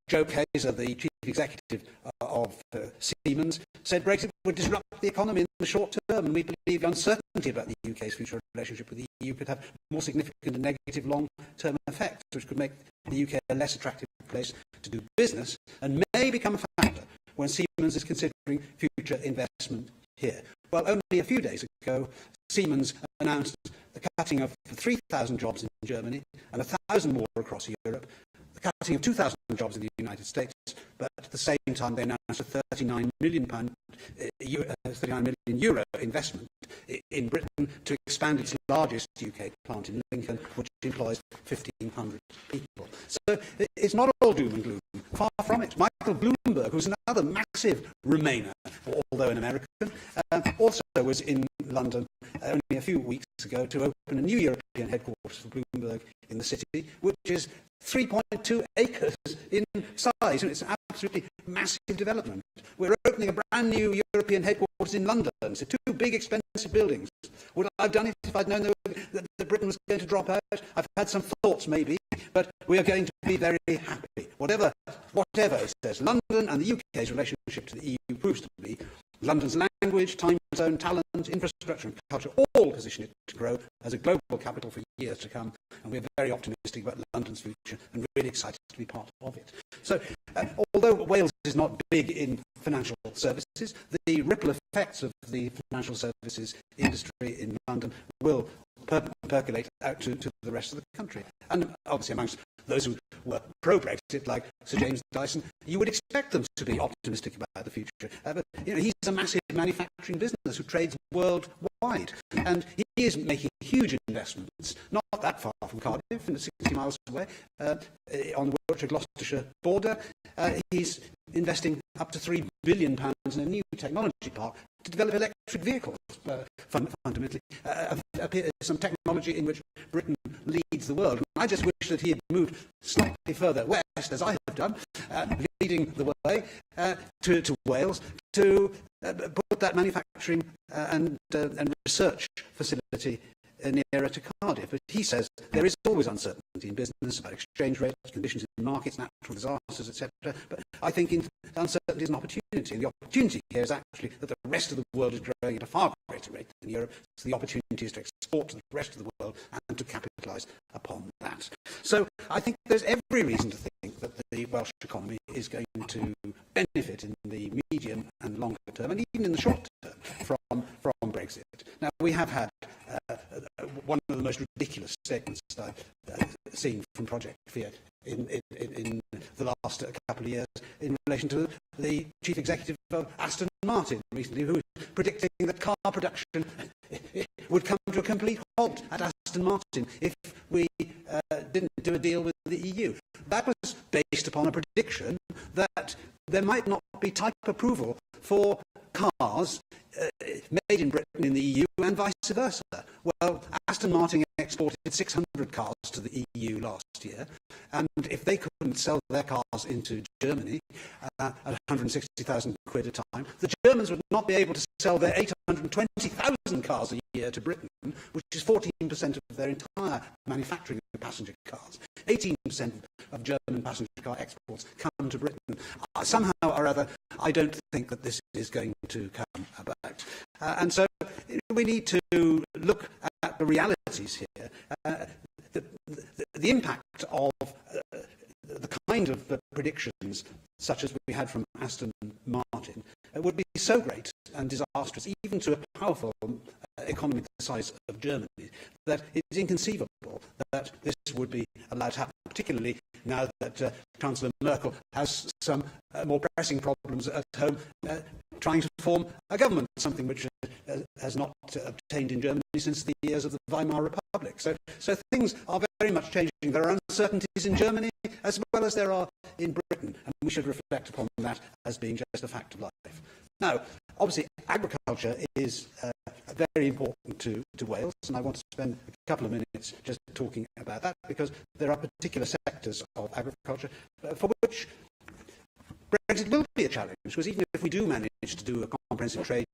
Joe Kaiser, the chief executive of Siemens, said Brexit would disrupt the economy in the short term, and we believe the uncertainty about the UK's future relationship with the EU could have more significant and negative long-term effects, which could make the UK a less attractive place to do business, and may become a factor when Siemens is considering future investment here. Well, only a few days ago, Siemens announced the cutting of 3,000 jobs in Germany and 1,000 more across Europe, the cutting of 2,000 jobs in the United States, but at the same time they announced a £39 million investment in Britain to expand its largest UK plant in Lincoln, which employs 1,500 people. So it's not all doom and gloom. Far from it. Michael Bloomberg, who's another massive Remainer, although an American, also was in London only a few weeks ago to open a new European headquarters for Bloomberg in the city, which is 3.2 acres in size, and it's an absolutely massive development. We're opening a brand new European headquarters in London. So 2 big, expensive buildings. Would I have done it if I'd known that Britain was going to drop out? I've had some thoughts, maybe, but we are going to be very happy. Whatever it says, London and the UK's relationship to the EU proves to be London's language, time zone, talent, infrastructure and culture all position it to grow as a global capital for years to come, and we're very optimistic about London's future and really excited to be part of it. So, although Wales is not big in financial services, the ripple effects of the financial services industry in London will percolate out to the rest of the country. And obviously amongst those who were pro-Brexit, like Sir James Dyson, you would expect them to be optimistic about the future. But he's a massive manufacturing business who trades worldwide, and he is making huge investments, not that far from Cardiff, 60 miles away, on the Wiltshire-Gloucestershire border. He's investing up to £3 billion in a new technology park to develop electric vehicles, fundamentally, some technology in which Britain leads the world. And I just wish that he had moved slightly further west, as I have done, leading the way to Wales, to put that manufacturing and research facility nearer to Cardiff. But he says there is always uncertainty in business about exchange rates, conditions in markets, natural disasters, etc. But I think uncertainty is an opportunity. And the opportunity here is actually that the rest of the world is growing at a far greater rate than Europe. So the opportunity is to export to the rest of the world and to capitalise upon that. So I think there's every reason to think that the Welsh economy is going to benefit in the medium and longer term, and even in the short term, from Brexit. Now, we have had one of the most ridiculous statements that I've seen from Project Fear in the last couple of years in relation to the chief executive of Aston Martin recently, who was predicting that car production would come to a complete halt at Aston Martin if we didn't do a deal with the EU. That was based upon a prediction that there might not be type approval for cars made in Britain in the EU and vice versa. Well, Aston Martin exported 600 cars to the EU last year, and if they couldn't sell their cars into Germany at 160,000 quid a time, the Germans would not be able to sell their 820,000 cars a year to Britain, which is 14% of their entire manufacturing of passenger cars. 18% of German passenger car exports come to Britain. Somehow or other, I don't think that this is going to come about. And so we need to look at the realities here. The impact of the kind of predictions, such as we had from Aston Martin, would be so great and disastrous, even to a powerful economy the size of Germany, that it is inconceivable that this would be allowed to happen, particularly now that Chancellor Merkel has some more pressing problems at home trying to form a government, something which has not obtained in Germany since the years of the Weimar Republic. So things are very much changing. There are uncertainties in Germany as well as there are in Britain, and we should reflect upon that as being just a fact of life. Now, obviously, agriculture is very important to Wales, and I want to spend a couple of minutes just talking about that, because there are particular sectors of agriculture for which Brexit will be a challenge, because even if we do manage to do a comprehensive trade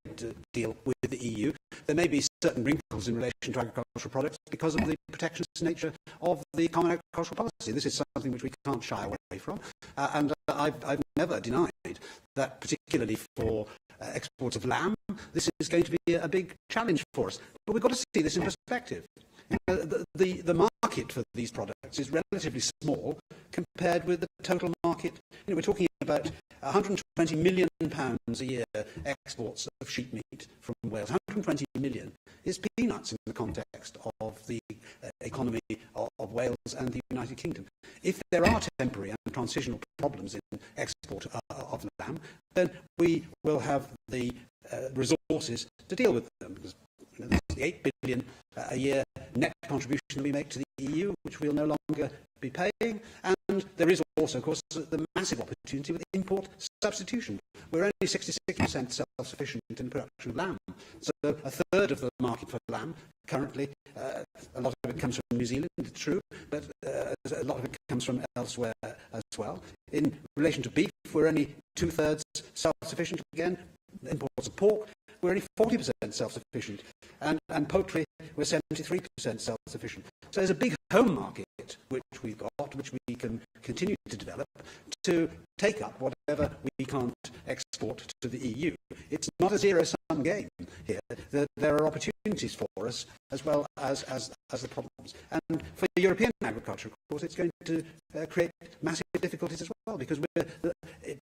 deal with the EU, there may be certain wrinkles in relation to agricultural products because of the protectionist nature of the common agricultural policy. This is something which we can't shy away from, and I've never denied that, particularly for exports of lamb, this is going to be a big challenge for us. But we've got to see this in perspective. The market for these products is relatively small compared with the total market. We're talking about £120 million a year exports of sheep meat from Wales. 120 million is peanuts in the context of the economy of Wales and the United Kingdom. If there are temporary and transitional problems in export of lamb, then we will have the resources to deal with them. Because this is the 8 billion a year net contribution that we make to the EU, which we'll no longer be paying. And there is also, of course, the massive opportunity with import substitution. We're only 66% self-sufficient in the production of lamb. So a third of the market for lamb currently, a lot of it comes from New Zealand, it's true, but a lot of it comes from elsewhere as well. In relation to beef, we're only two-thirds self-sufficient again. Imports of pork, we're only 40% self-sufficient. And poultry, we're 73% self-sufficient. So there's a big home market which we've got, which we can continue to develop to take up whatever we can't export to the EU. It's not a zero-sum game here. There are opportunities for us as well as the problems. And for European agriculture, of course, it's going to create massive difficulties as well, because we're,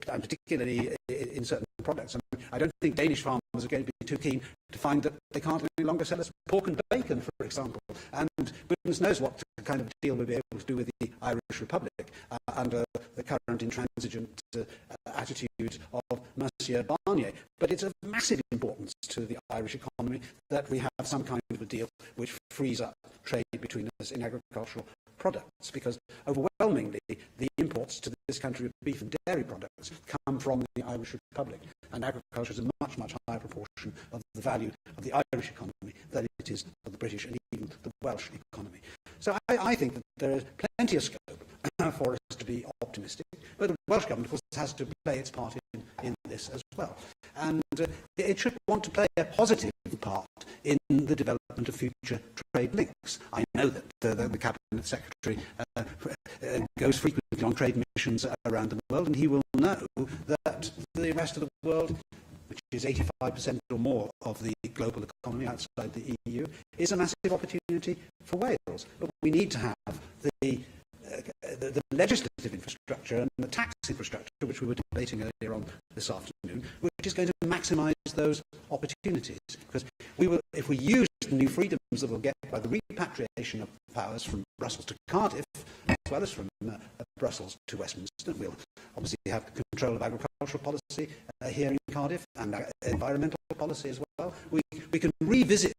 and particularly in certain products, I don't think Danish farmers are going to be too keen to find that they can't any longer sell us pork and bacon, for example. And goodness knows what kind of deal we'll be able to do with the Irish Republic under the current intransigent attitude of Monsieur Barnier. But it's of massive importance to the Irish economy that we have some kind of a deal which frees up trade between us in agricultural products, because overwhelmingly the imports to this country of beef and dairy products come from the Irish Republic, and agriculture is a much, much higher proportion of the value of the Irish economy than it is of the British and even the Welsh economy. So I think that there is plenty of scope for us to be optimistic, but the Welsh Government, of course, has to play its part in this as well. And it should want to play a positive part in the development of future trade links. I know that the Cabinet Secretary goes frequently on trade missions around the world, and he will know that the rest of the world, which is 85% or more of the global economy outside the EU, is a massive opportunity for Wales. But we need to have the legislative infrastructure and the tax infrastructure, which we were debating earlier on this afternoon, which is going to maximise those opportunities. Because if we use the new freedoms that we'll get by the repatriation of powers from Brussels to Cardiff, as well as from Brussels to Westminster, we'll obviously have control of agricultural policy here in Cardiff and environmental policy as well. We can revisit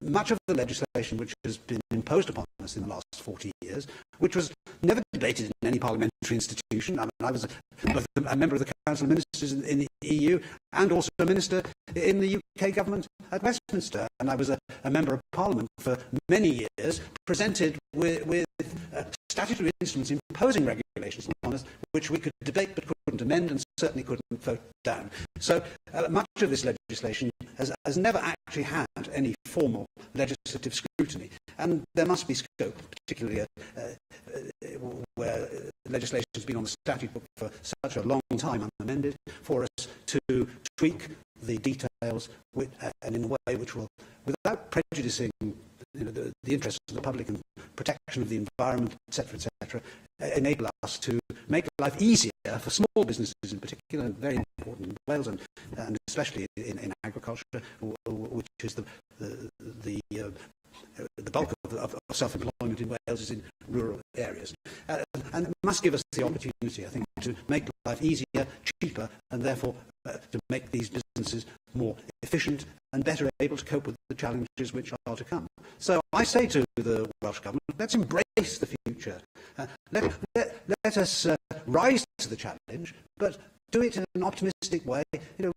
much of the legislation which has been imposed upon us in the last 40 years, which was never debated in any parliamentary institution. I mean, I was both a member of the Council of Ministers in the EU and also a minister in the UK government at Westminster, and I was a member of Parliament for many years, presented with statutory instruments imposing regulations on us, which we could debate but couldn't amend and certainly couldn't vote down. So much of this legislation has never actually had any formal legislative scrutiny, and there must be scope, particularly where legislation has been on the statute book for such a long time unamended, for us to tweak the details and in a way which will, without prejudicing the interests of the public and protection of the environment, etc., enable us to make life easier for small businesses in particular, and very important in Wales and especially in agriculture, which is the bulk of self-employment in Wales is in rural areas. And it must give us the opportunity, I think, to make life easier, cheaper, and therefore to make these businesses more efficient and better able to cope with the challenges which are to come. So I say to the Welsh Government, let's embrace the future. Let us rise to the challenge, but do it in an optimistic way.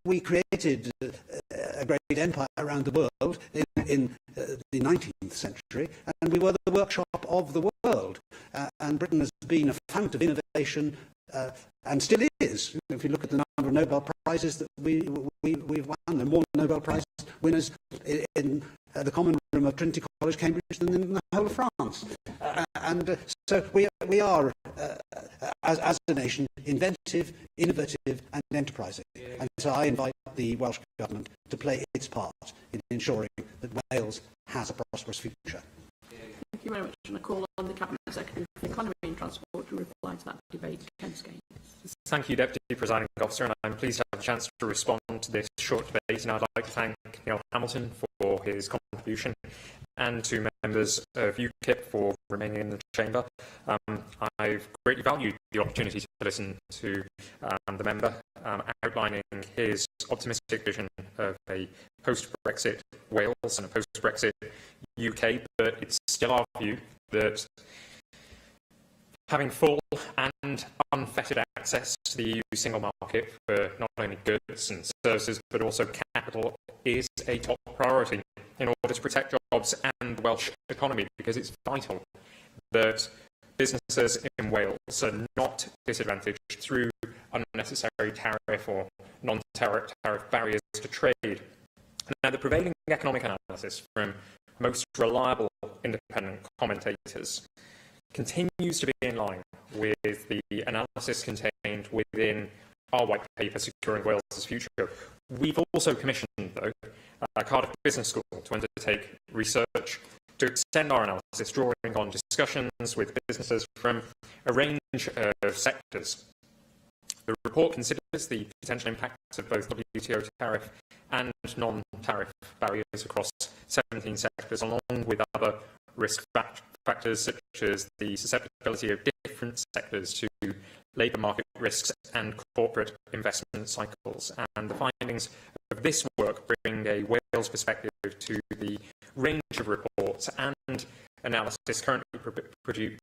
We created a great empire around the world in the 19th century, and we were the workshop of the world. And Britain has been a fount of innovation, and still is. If you look at the number of Nobel Prizes that we've won, there are more Nobel Prize winners in the common room of Trinity College, Cambridge, than in the whole of France. So we are, as a nation, inventive, innovative and enterprising. And so I invite the Welsh Government to play its part in ensuring that Wales has a prosperous future. Thank you very much. And I call on the Cabinet Secretary for Economy and Transport to reply to that debate. Ken Skene. Thank you, Deputy Presiding Officer, and I'm pleased to have a chance to respond to this short debate. And I'd like to thank Neil Hamilton for his contribution and to members of UKIP for remaining in the chamber. I've greatly valued the opportunity to listen to the member outlining his optimistic vision of a post-Brexit Wales and a post-Brexit UK, but it's still our view that having full and unfettered access to the EU single market for not only goods and services but also capital is a top priority in order to protect jobs and the Welsh economy, because it's vital that businesses in Wales are not disadvantaged through unnecessary tariff or non-tariff barriers to trade. Now, the prevailing economic analysis from most reliable independent commentators continues to be in line with the analysis contained within our white paper Securing Wales's Future. We've also commissioned, though, Cardiff Business School to undertake research to extend our analysis, drawing on discussions with businesses from a range of sectors. The report considers the potential impacts of both WTO tariff and non-tariff barriers across 17 sectors, along with other risk factors such as the susceptibility of different sectors to labour market risks and corporate investment cycles. And the findings of this work bring a Wales perspective to the range of reports and analysis currently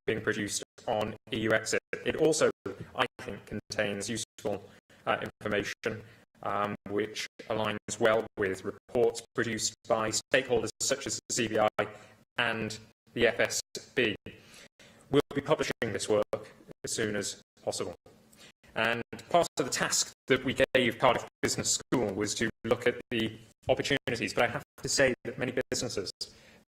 being produced on EU exit. It also, I think, contains useful information which aligns well with reports produced by stakeholders such as the CBI and the FSB. We'll be publishing this work as soon as possible. And part of the task that we gave Cardiff Business School was to look at the opportunities, but I have to say that many businesses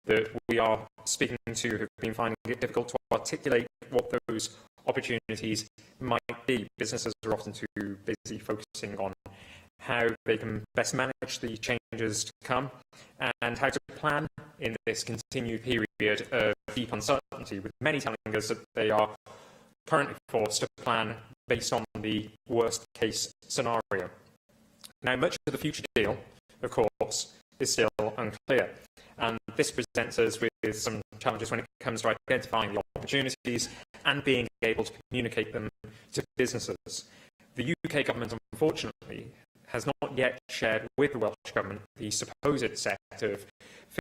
that we are speaking to have been finding it difficult to articulate what those opportunities might be. Businesses are often too busy focusing on how they can best manage the changes to come and how to plan in this continued period of deep uncertainty, with many telling us that they are currently forced to plan based on the worst-case scenario. Now, much of the future deal, of course, is still unclear, and this presents us with some challenges when it comes to identifying the opportunities and being able to communicate them to businesses. The UK government, unfortunately, has not yet shared with the Welsh Government the supposed set of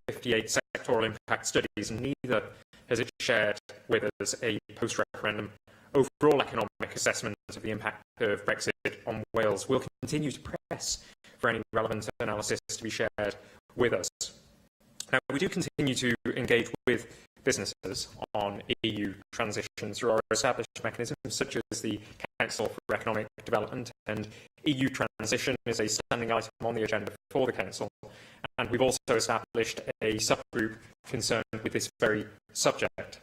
58 sectoral impact studies, and neither has it shared with us a post-referendum overall economic assessment of the impact of Brexit on Wales. We'll continue to press for any relevant analysis to be shared with us. Now, we do continue to engage with businesses on EU transition through our established mechanisms, such as the Council for Economic Development, and EU transition is a standing item on the agenda for the Council. And we've also established a subgroup concerned with this very subject.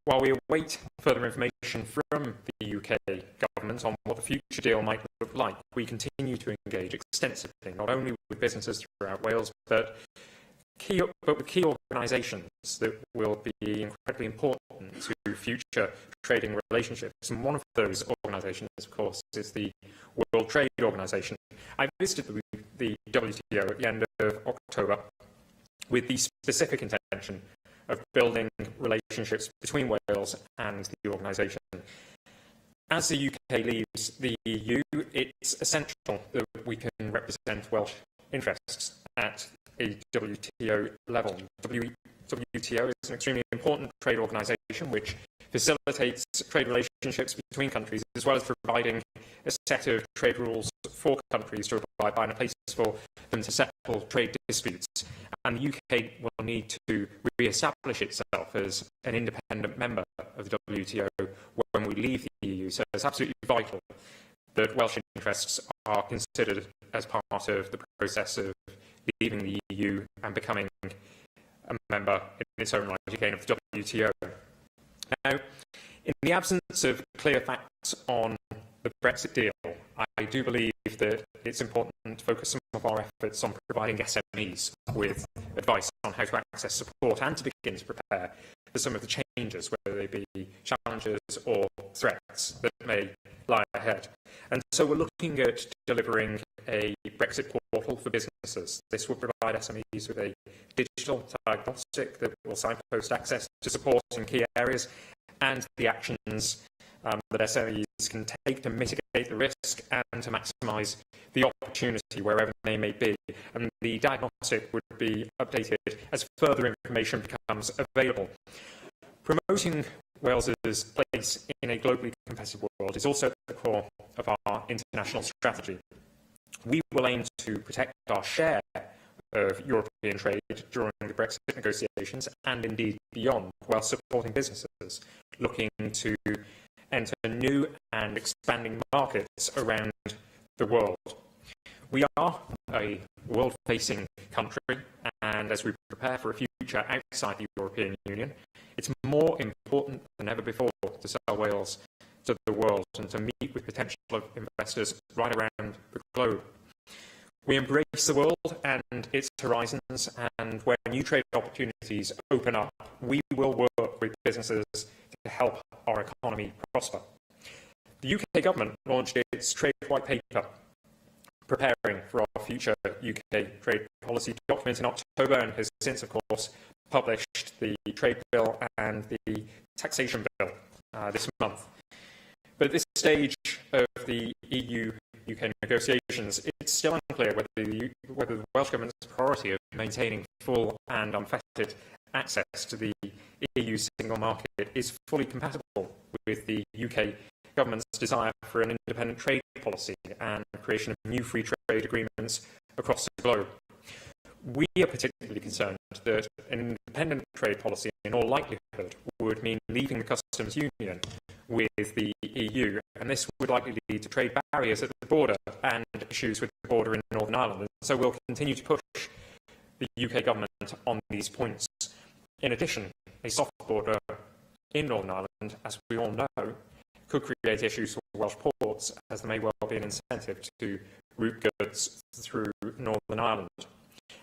While we await further information from the UK government on what the future deal might look like, we continue to engage extensively, not only with businesses throughout Wales, but with key organisations that will be incredibly important to future trading relationships. And one of those organisations, of course, is the World Trade Organization. I visited the WTO at the end of October with the specific intention of building relationships between Wales and the organisation. As the UK leaves the EU, it's essential that we can represent Welsh interests at a WTO level. WTO is an extremely important trade organisation which facilitates trade relationships between countries, as well as providing a set of trade rules for countries to abide by and a place for them to settle trade disputes. And the UK will need to re-establish itself as an independent member of the WTO when we leave the EU. So it's absolutely vital that Welsh interests are considered as part of the process of leaving the EU and becoming a member in its own right again of the WTO. Now, in the absence of clear facts on the Brexit deal, I do believe that it's important to focus some of our efforts on providing SMEs with advice on how to access support and to begin to prepare some of the changes, whether they be challenges or threats that may lie ahead. And so we're looking at delivering a Brexit portal for businesses. This will provide SMEs with a digital diagnostic that will signpost access to support in key areas and the actions that SMEs can take to mitigate the risk and to maximise the opportunity wherever they may be. And the diagnostic would be updated as further information becomes available. Promoting Wales's place in a globally competitive world is also at the core of our international strategy. We will aim to protect our share of European trade during the Brexit negotiations and indeed beyond, while supporting businesses looking to enter new and expanding markets around the world. We are a world-facing country, and as we prepare for a future outside the European Union, it's more important than ever before to sell Wales to the world and to meet with potential investors right around the globe. We embrace the world and its horizons, and where new trade opportunities open up, we will work with businesses to help our economy prosper. The UK government launched its trade white paper, preparing for our future UK trade policy document in October, and has since, of course, published the trade bill and the taxation bill this month. But at this stage of the EU-UK negotiations, it's still unclear whether the Welsh Government's priority of maintaining full and unfettered access to the EU single market is fully compatible with the UK Government's desire for an independent trade policy and creation of new free trade agreements across the globe. We are particularly concerned that an independent trade policy, in all likelihood, would mean leaving the customs union with the EU, and this would likely lead to trade barriers at the border and issues with the border in Northern Ireland. And so we'll continue to push the UK government on these points. In addition, a soft border in Northern Ireland, as we all know, could create issues for Welsh ports, as there may well be an incentive to route goods through Northern Ireland.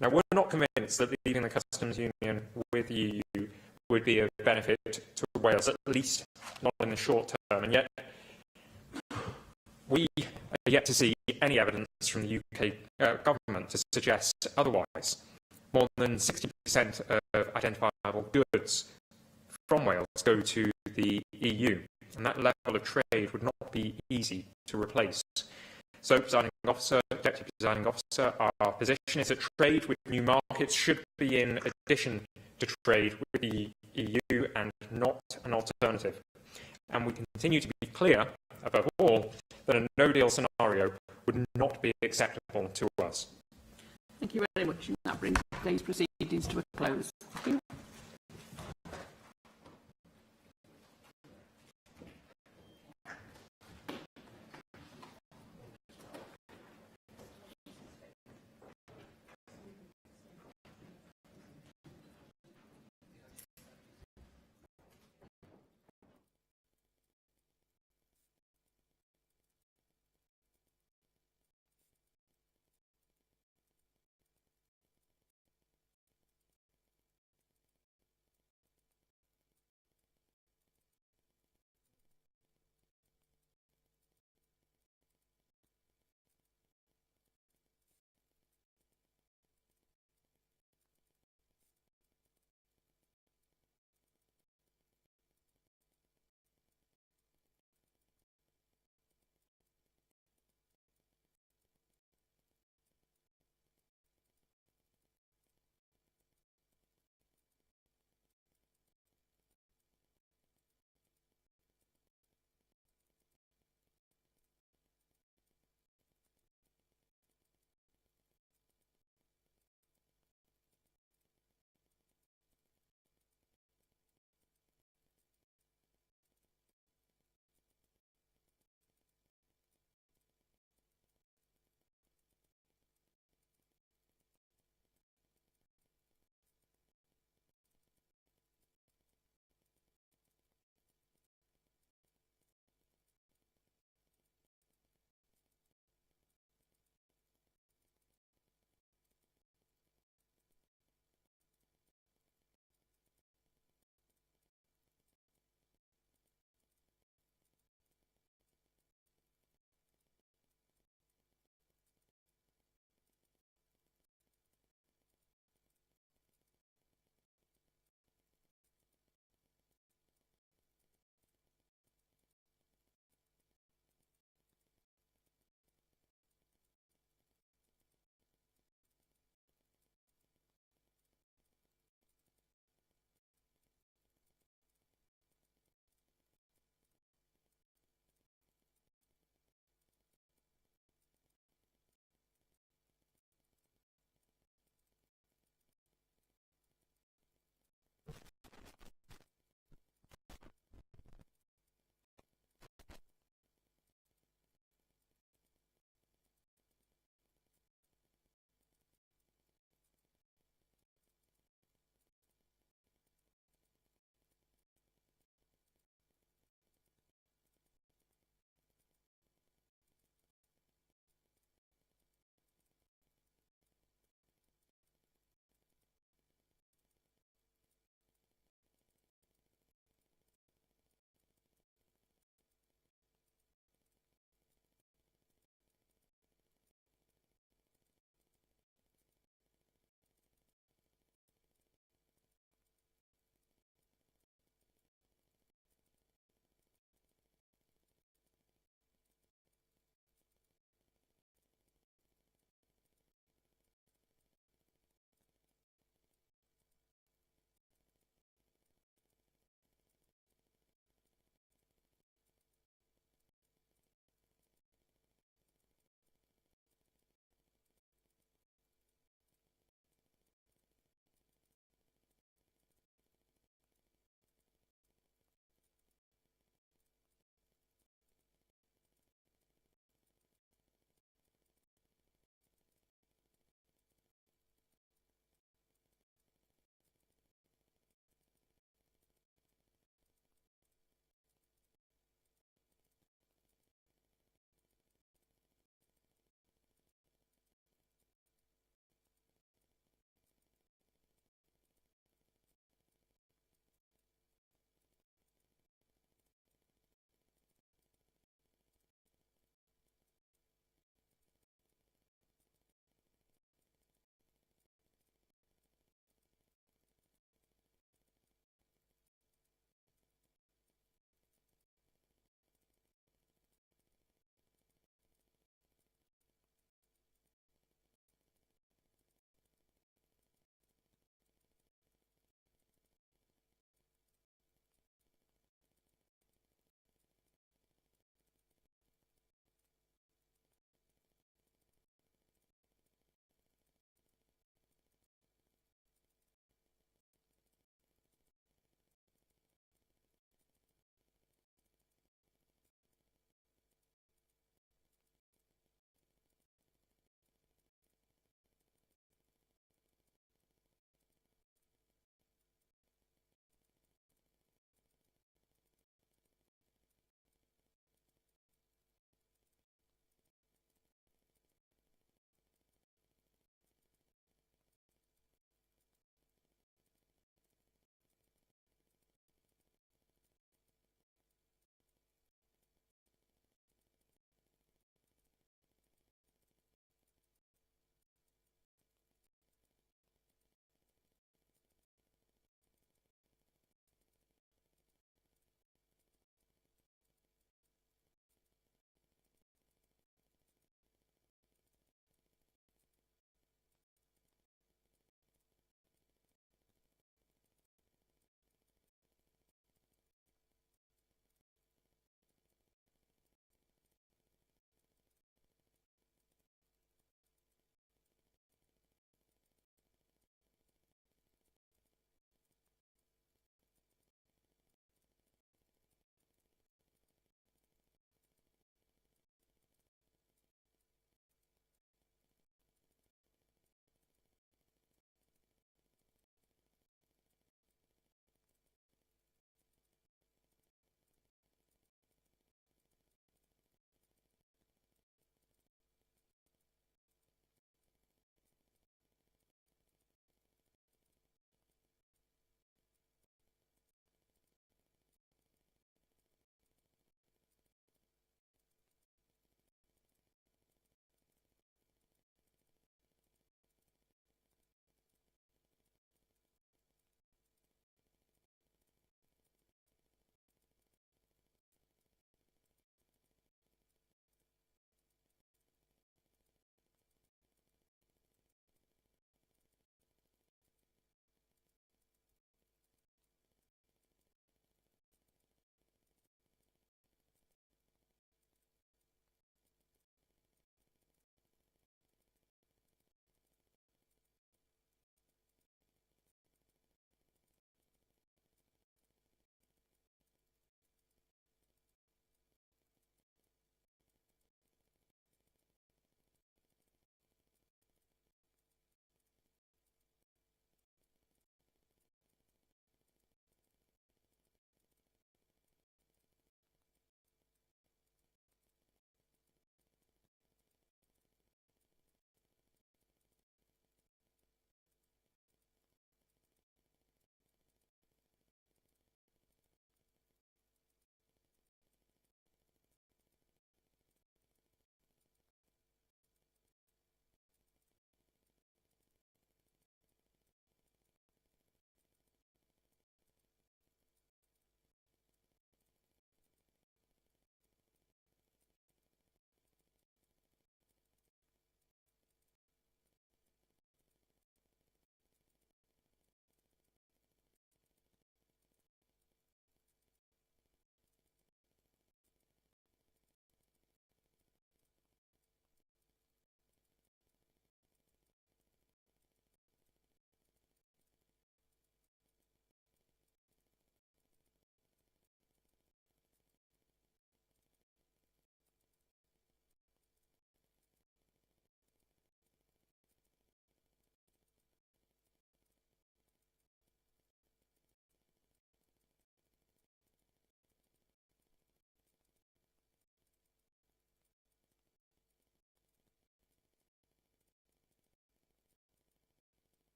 Now, we're not convinced that leaving the customs union with the EU would be of benefit to Wales, at least not in the short term, and yet we are yet to see any evidence from the UK government to suggest otherwise. More than 60% of identifiable goods from Wales go to the EU, and that level of trade would not be easy to replace. So, Presiding Officer, Deputy Presiding Officer, our position is that trade with new markets should be in addition to trade with the EU and not an alternative. And we continue to be clear, above all, that a no-deal scenario would not be acceptable to us. Thank you very much. And that brings today's proceedings to a close. Thank you.